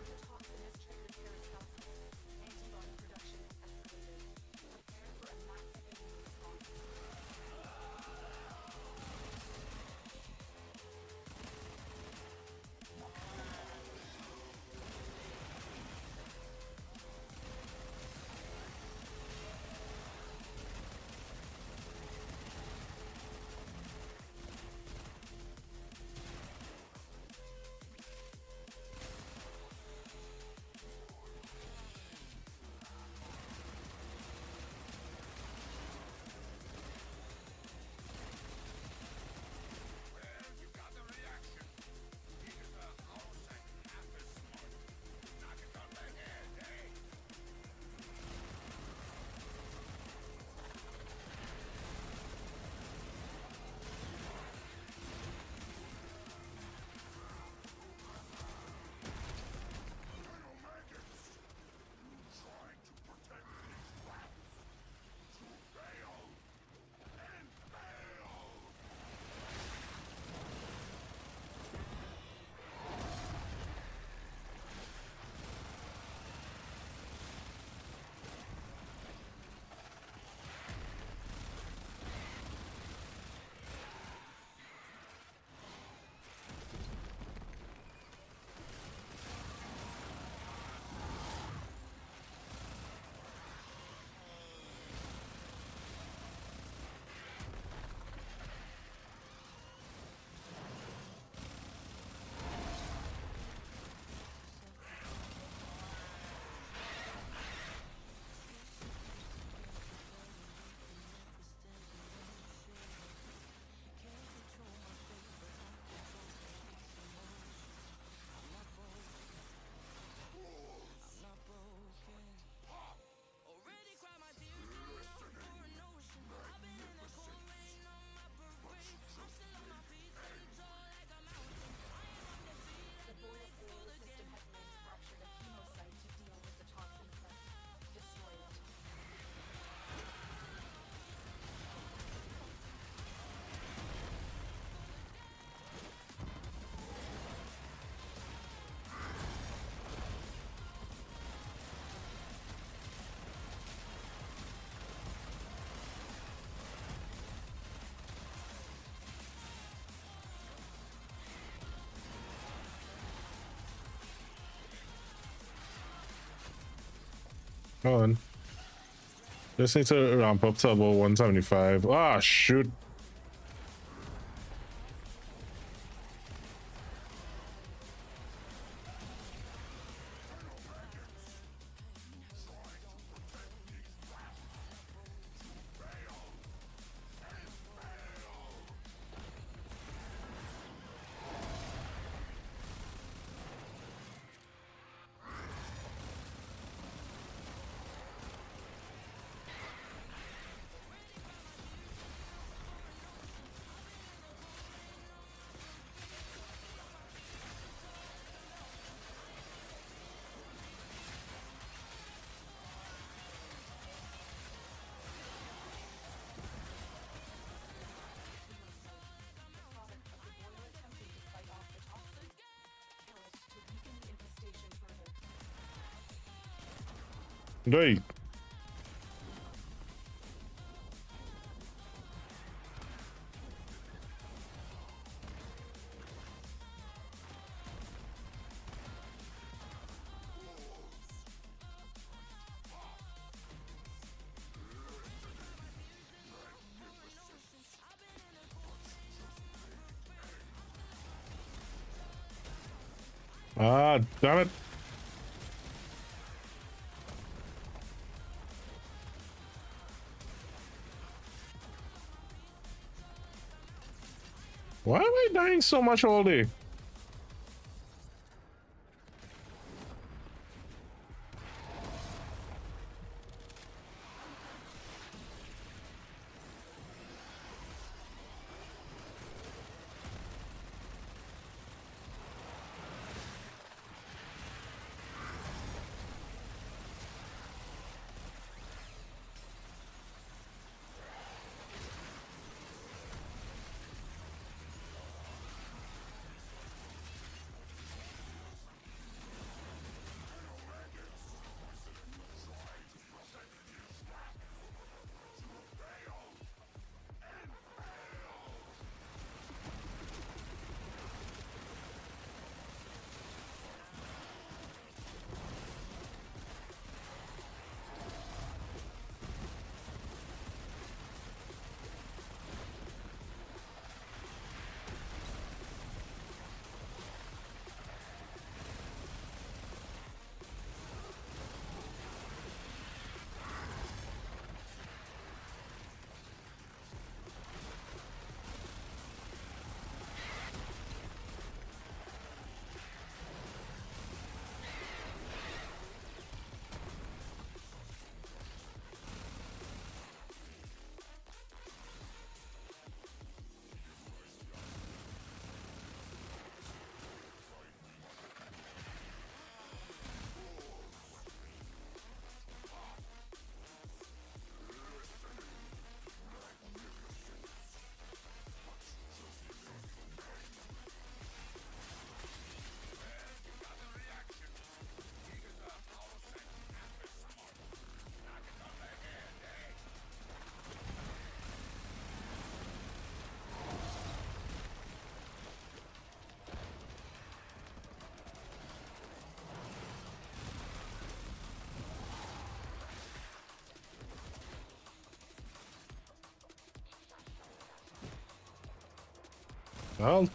on. Just need to ramp up to about 175. Ah, shoot. Right. Ah, damn it. Why am I dying so much all day? Well,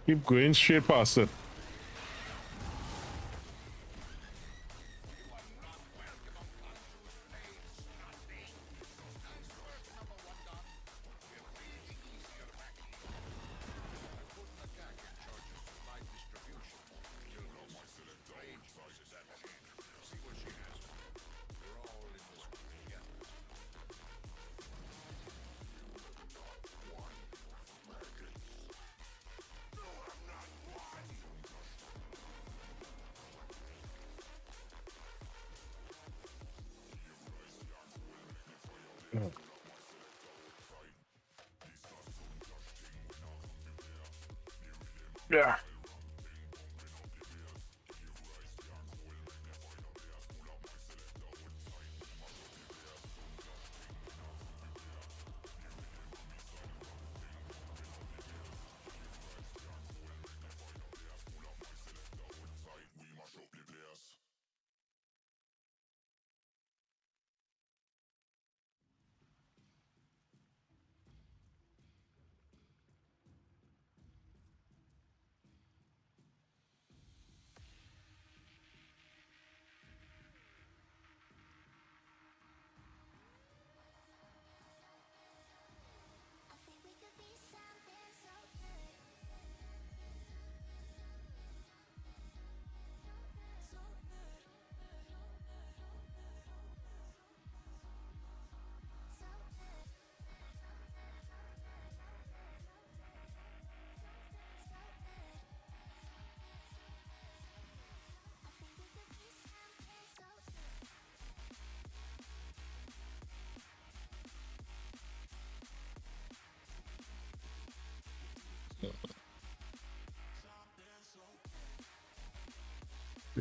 keep going straight past it. Yeah.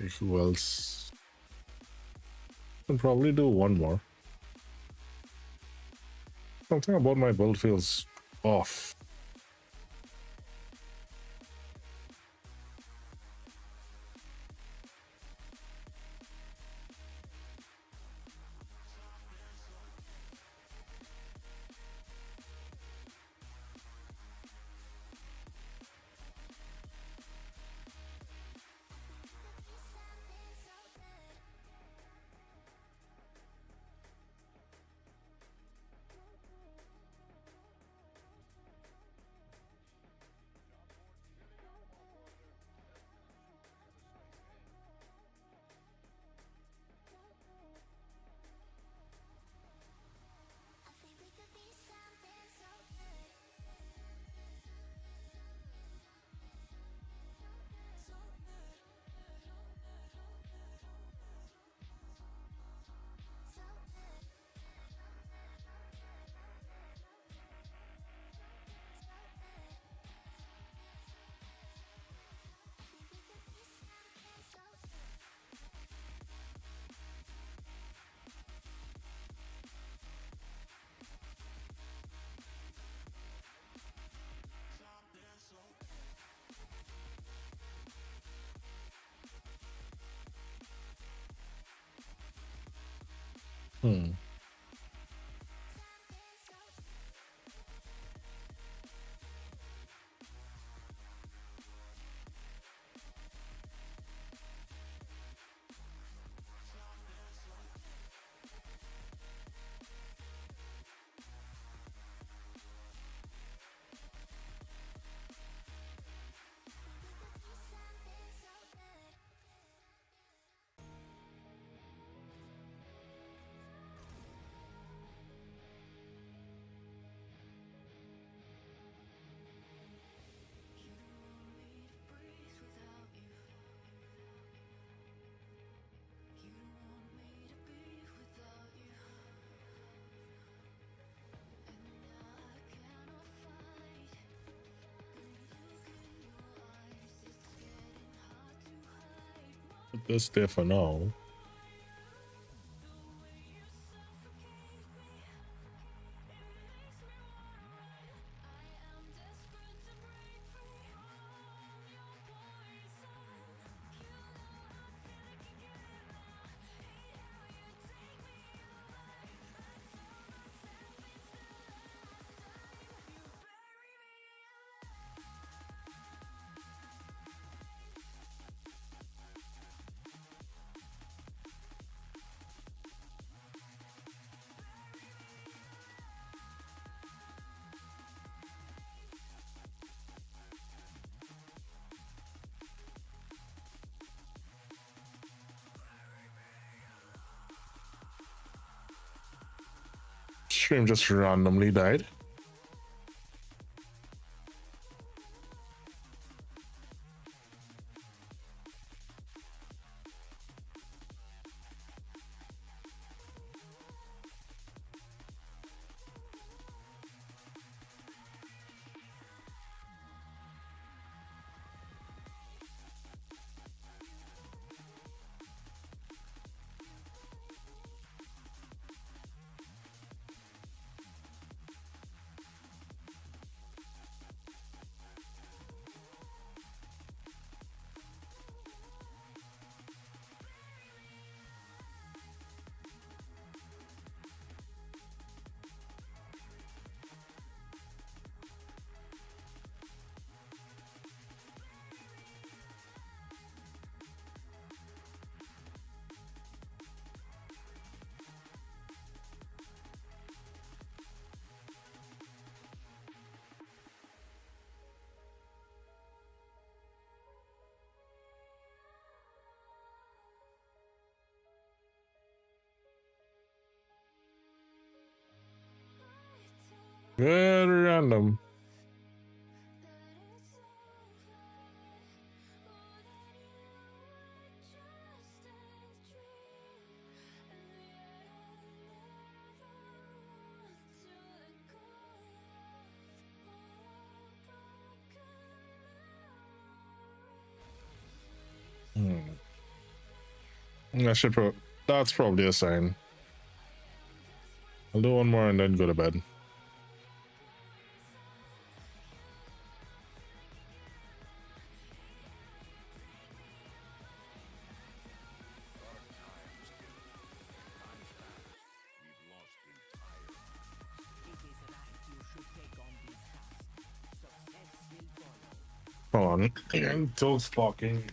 See who else. I'll probably do one more. Something about my build feels off. Hmm. Put this there for now. Stream just randomly died. Very random. I should that's probably a sign. I'll do one more and then go to bed. Hold on. Dog's barking.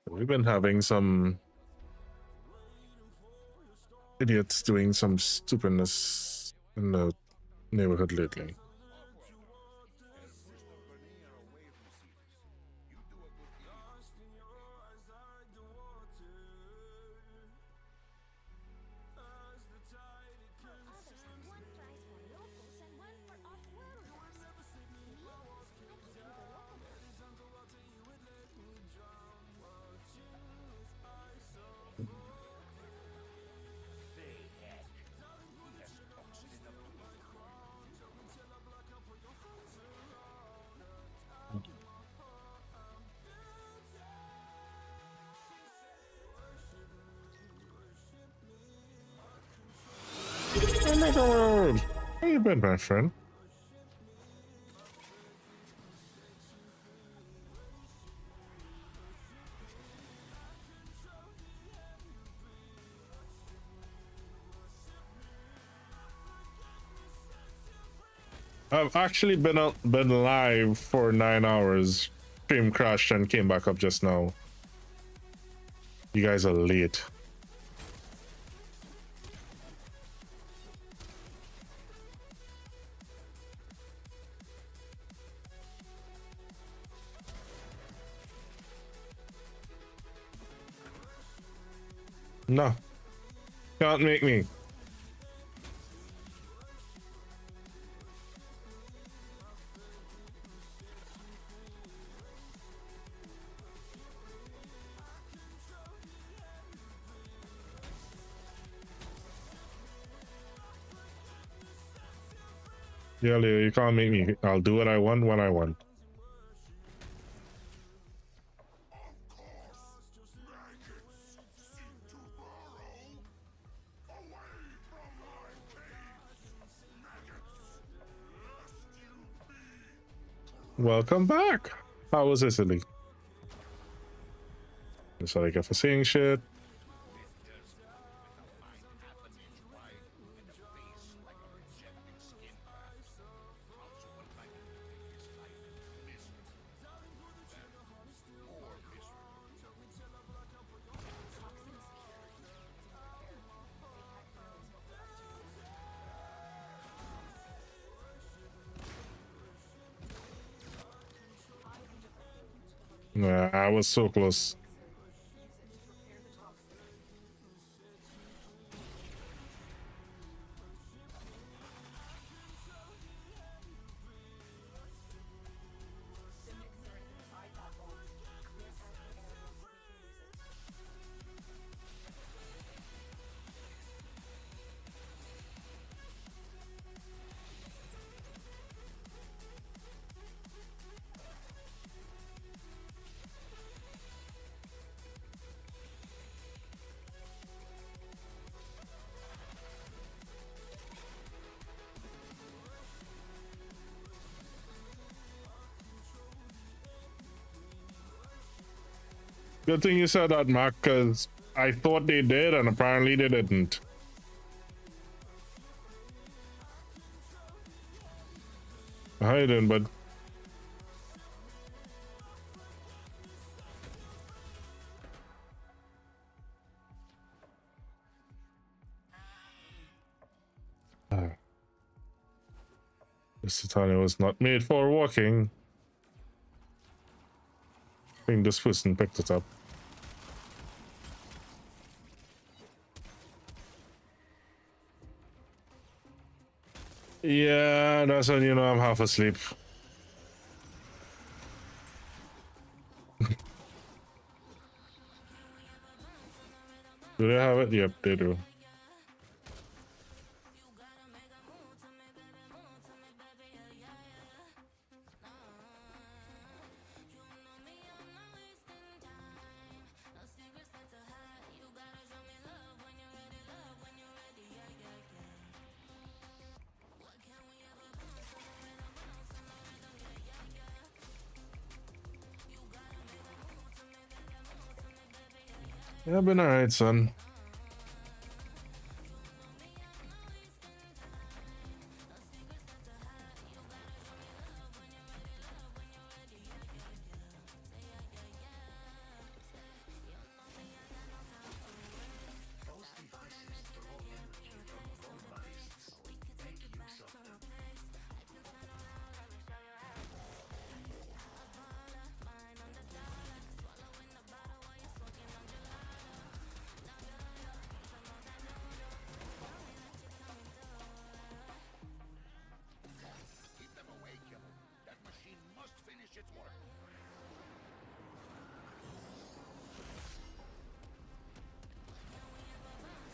We've been having some idiots doing some stupidness in the neighborhood lately. Oh my god! How you been, my friend? I've actually been live for 9 hours. Stream crashed and came back up just now. You guys are late. No. Can't make me. Yeah, Leo, you can't make me. I'll do what I want when I want. Welcome back. How was Italy? That's what I get for saying shit. Nah, I was so close. Good thing you said that, Mark, because I thought they did, and apparently they didn't. How you doing, bud? This Titania was not made for walking. I think this person picked it up. Yeah, that's when you know I'm half asleep. Do they have it? Yep, they do. Yeah, been alright, son.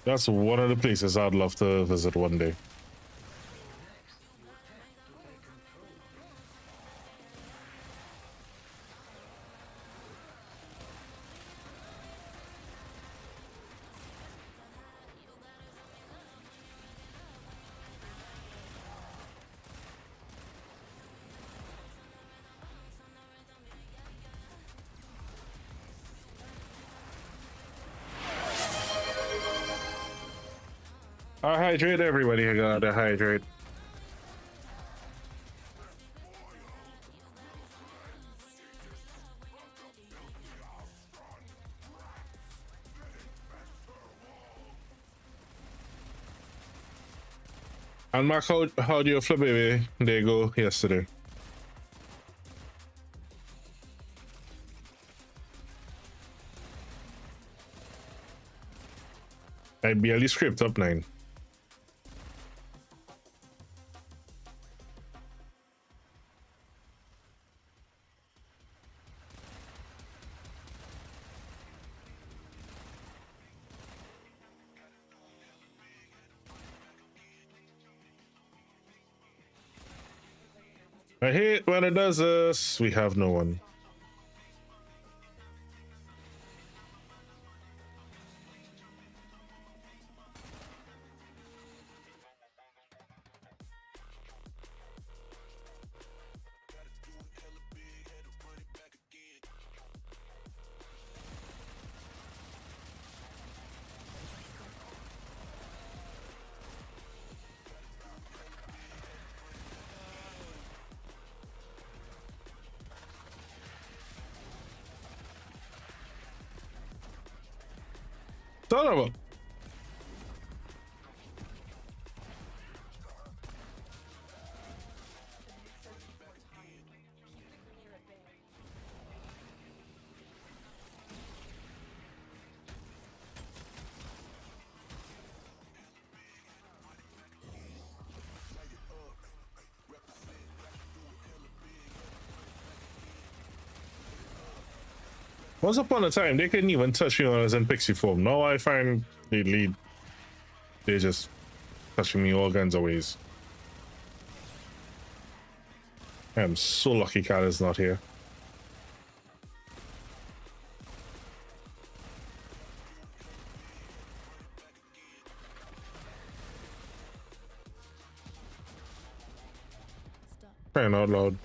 That's one of the places I'd love to visit one day. I hydrate, everybody. I gotta hydrate. And Mark, how do you flip baby? There you go yesterday. I barely scraped up 9. I hate when it does this. We have no one. Son of a... Once upon a time, they couldn't even touch me when I was in pixie form. Now I find they just touching me all kinds of ways. I am so lucky Cat is not here. Crying out loud.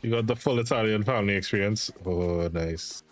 You got the full Italian family experience. Oh, nice.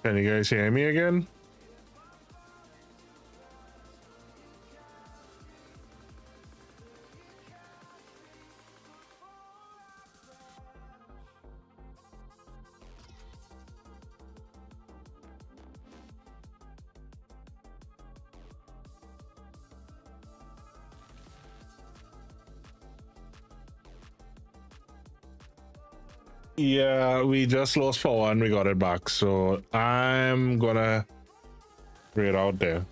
Can you guys hear me again? Yeah, we just lost power and we got it back, so I'm gonna raid out there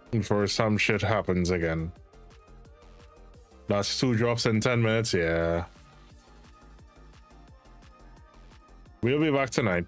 before some shit happens again. That's 2 drops in 10 minutes. Yeah, we'll be back tonight.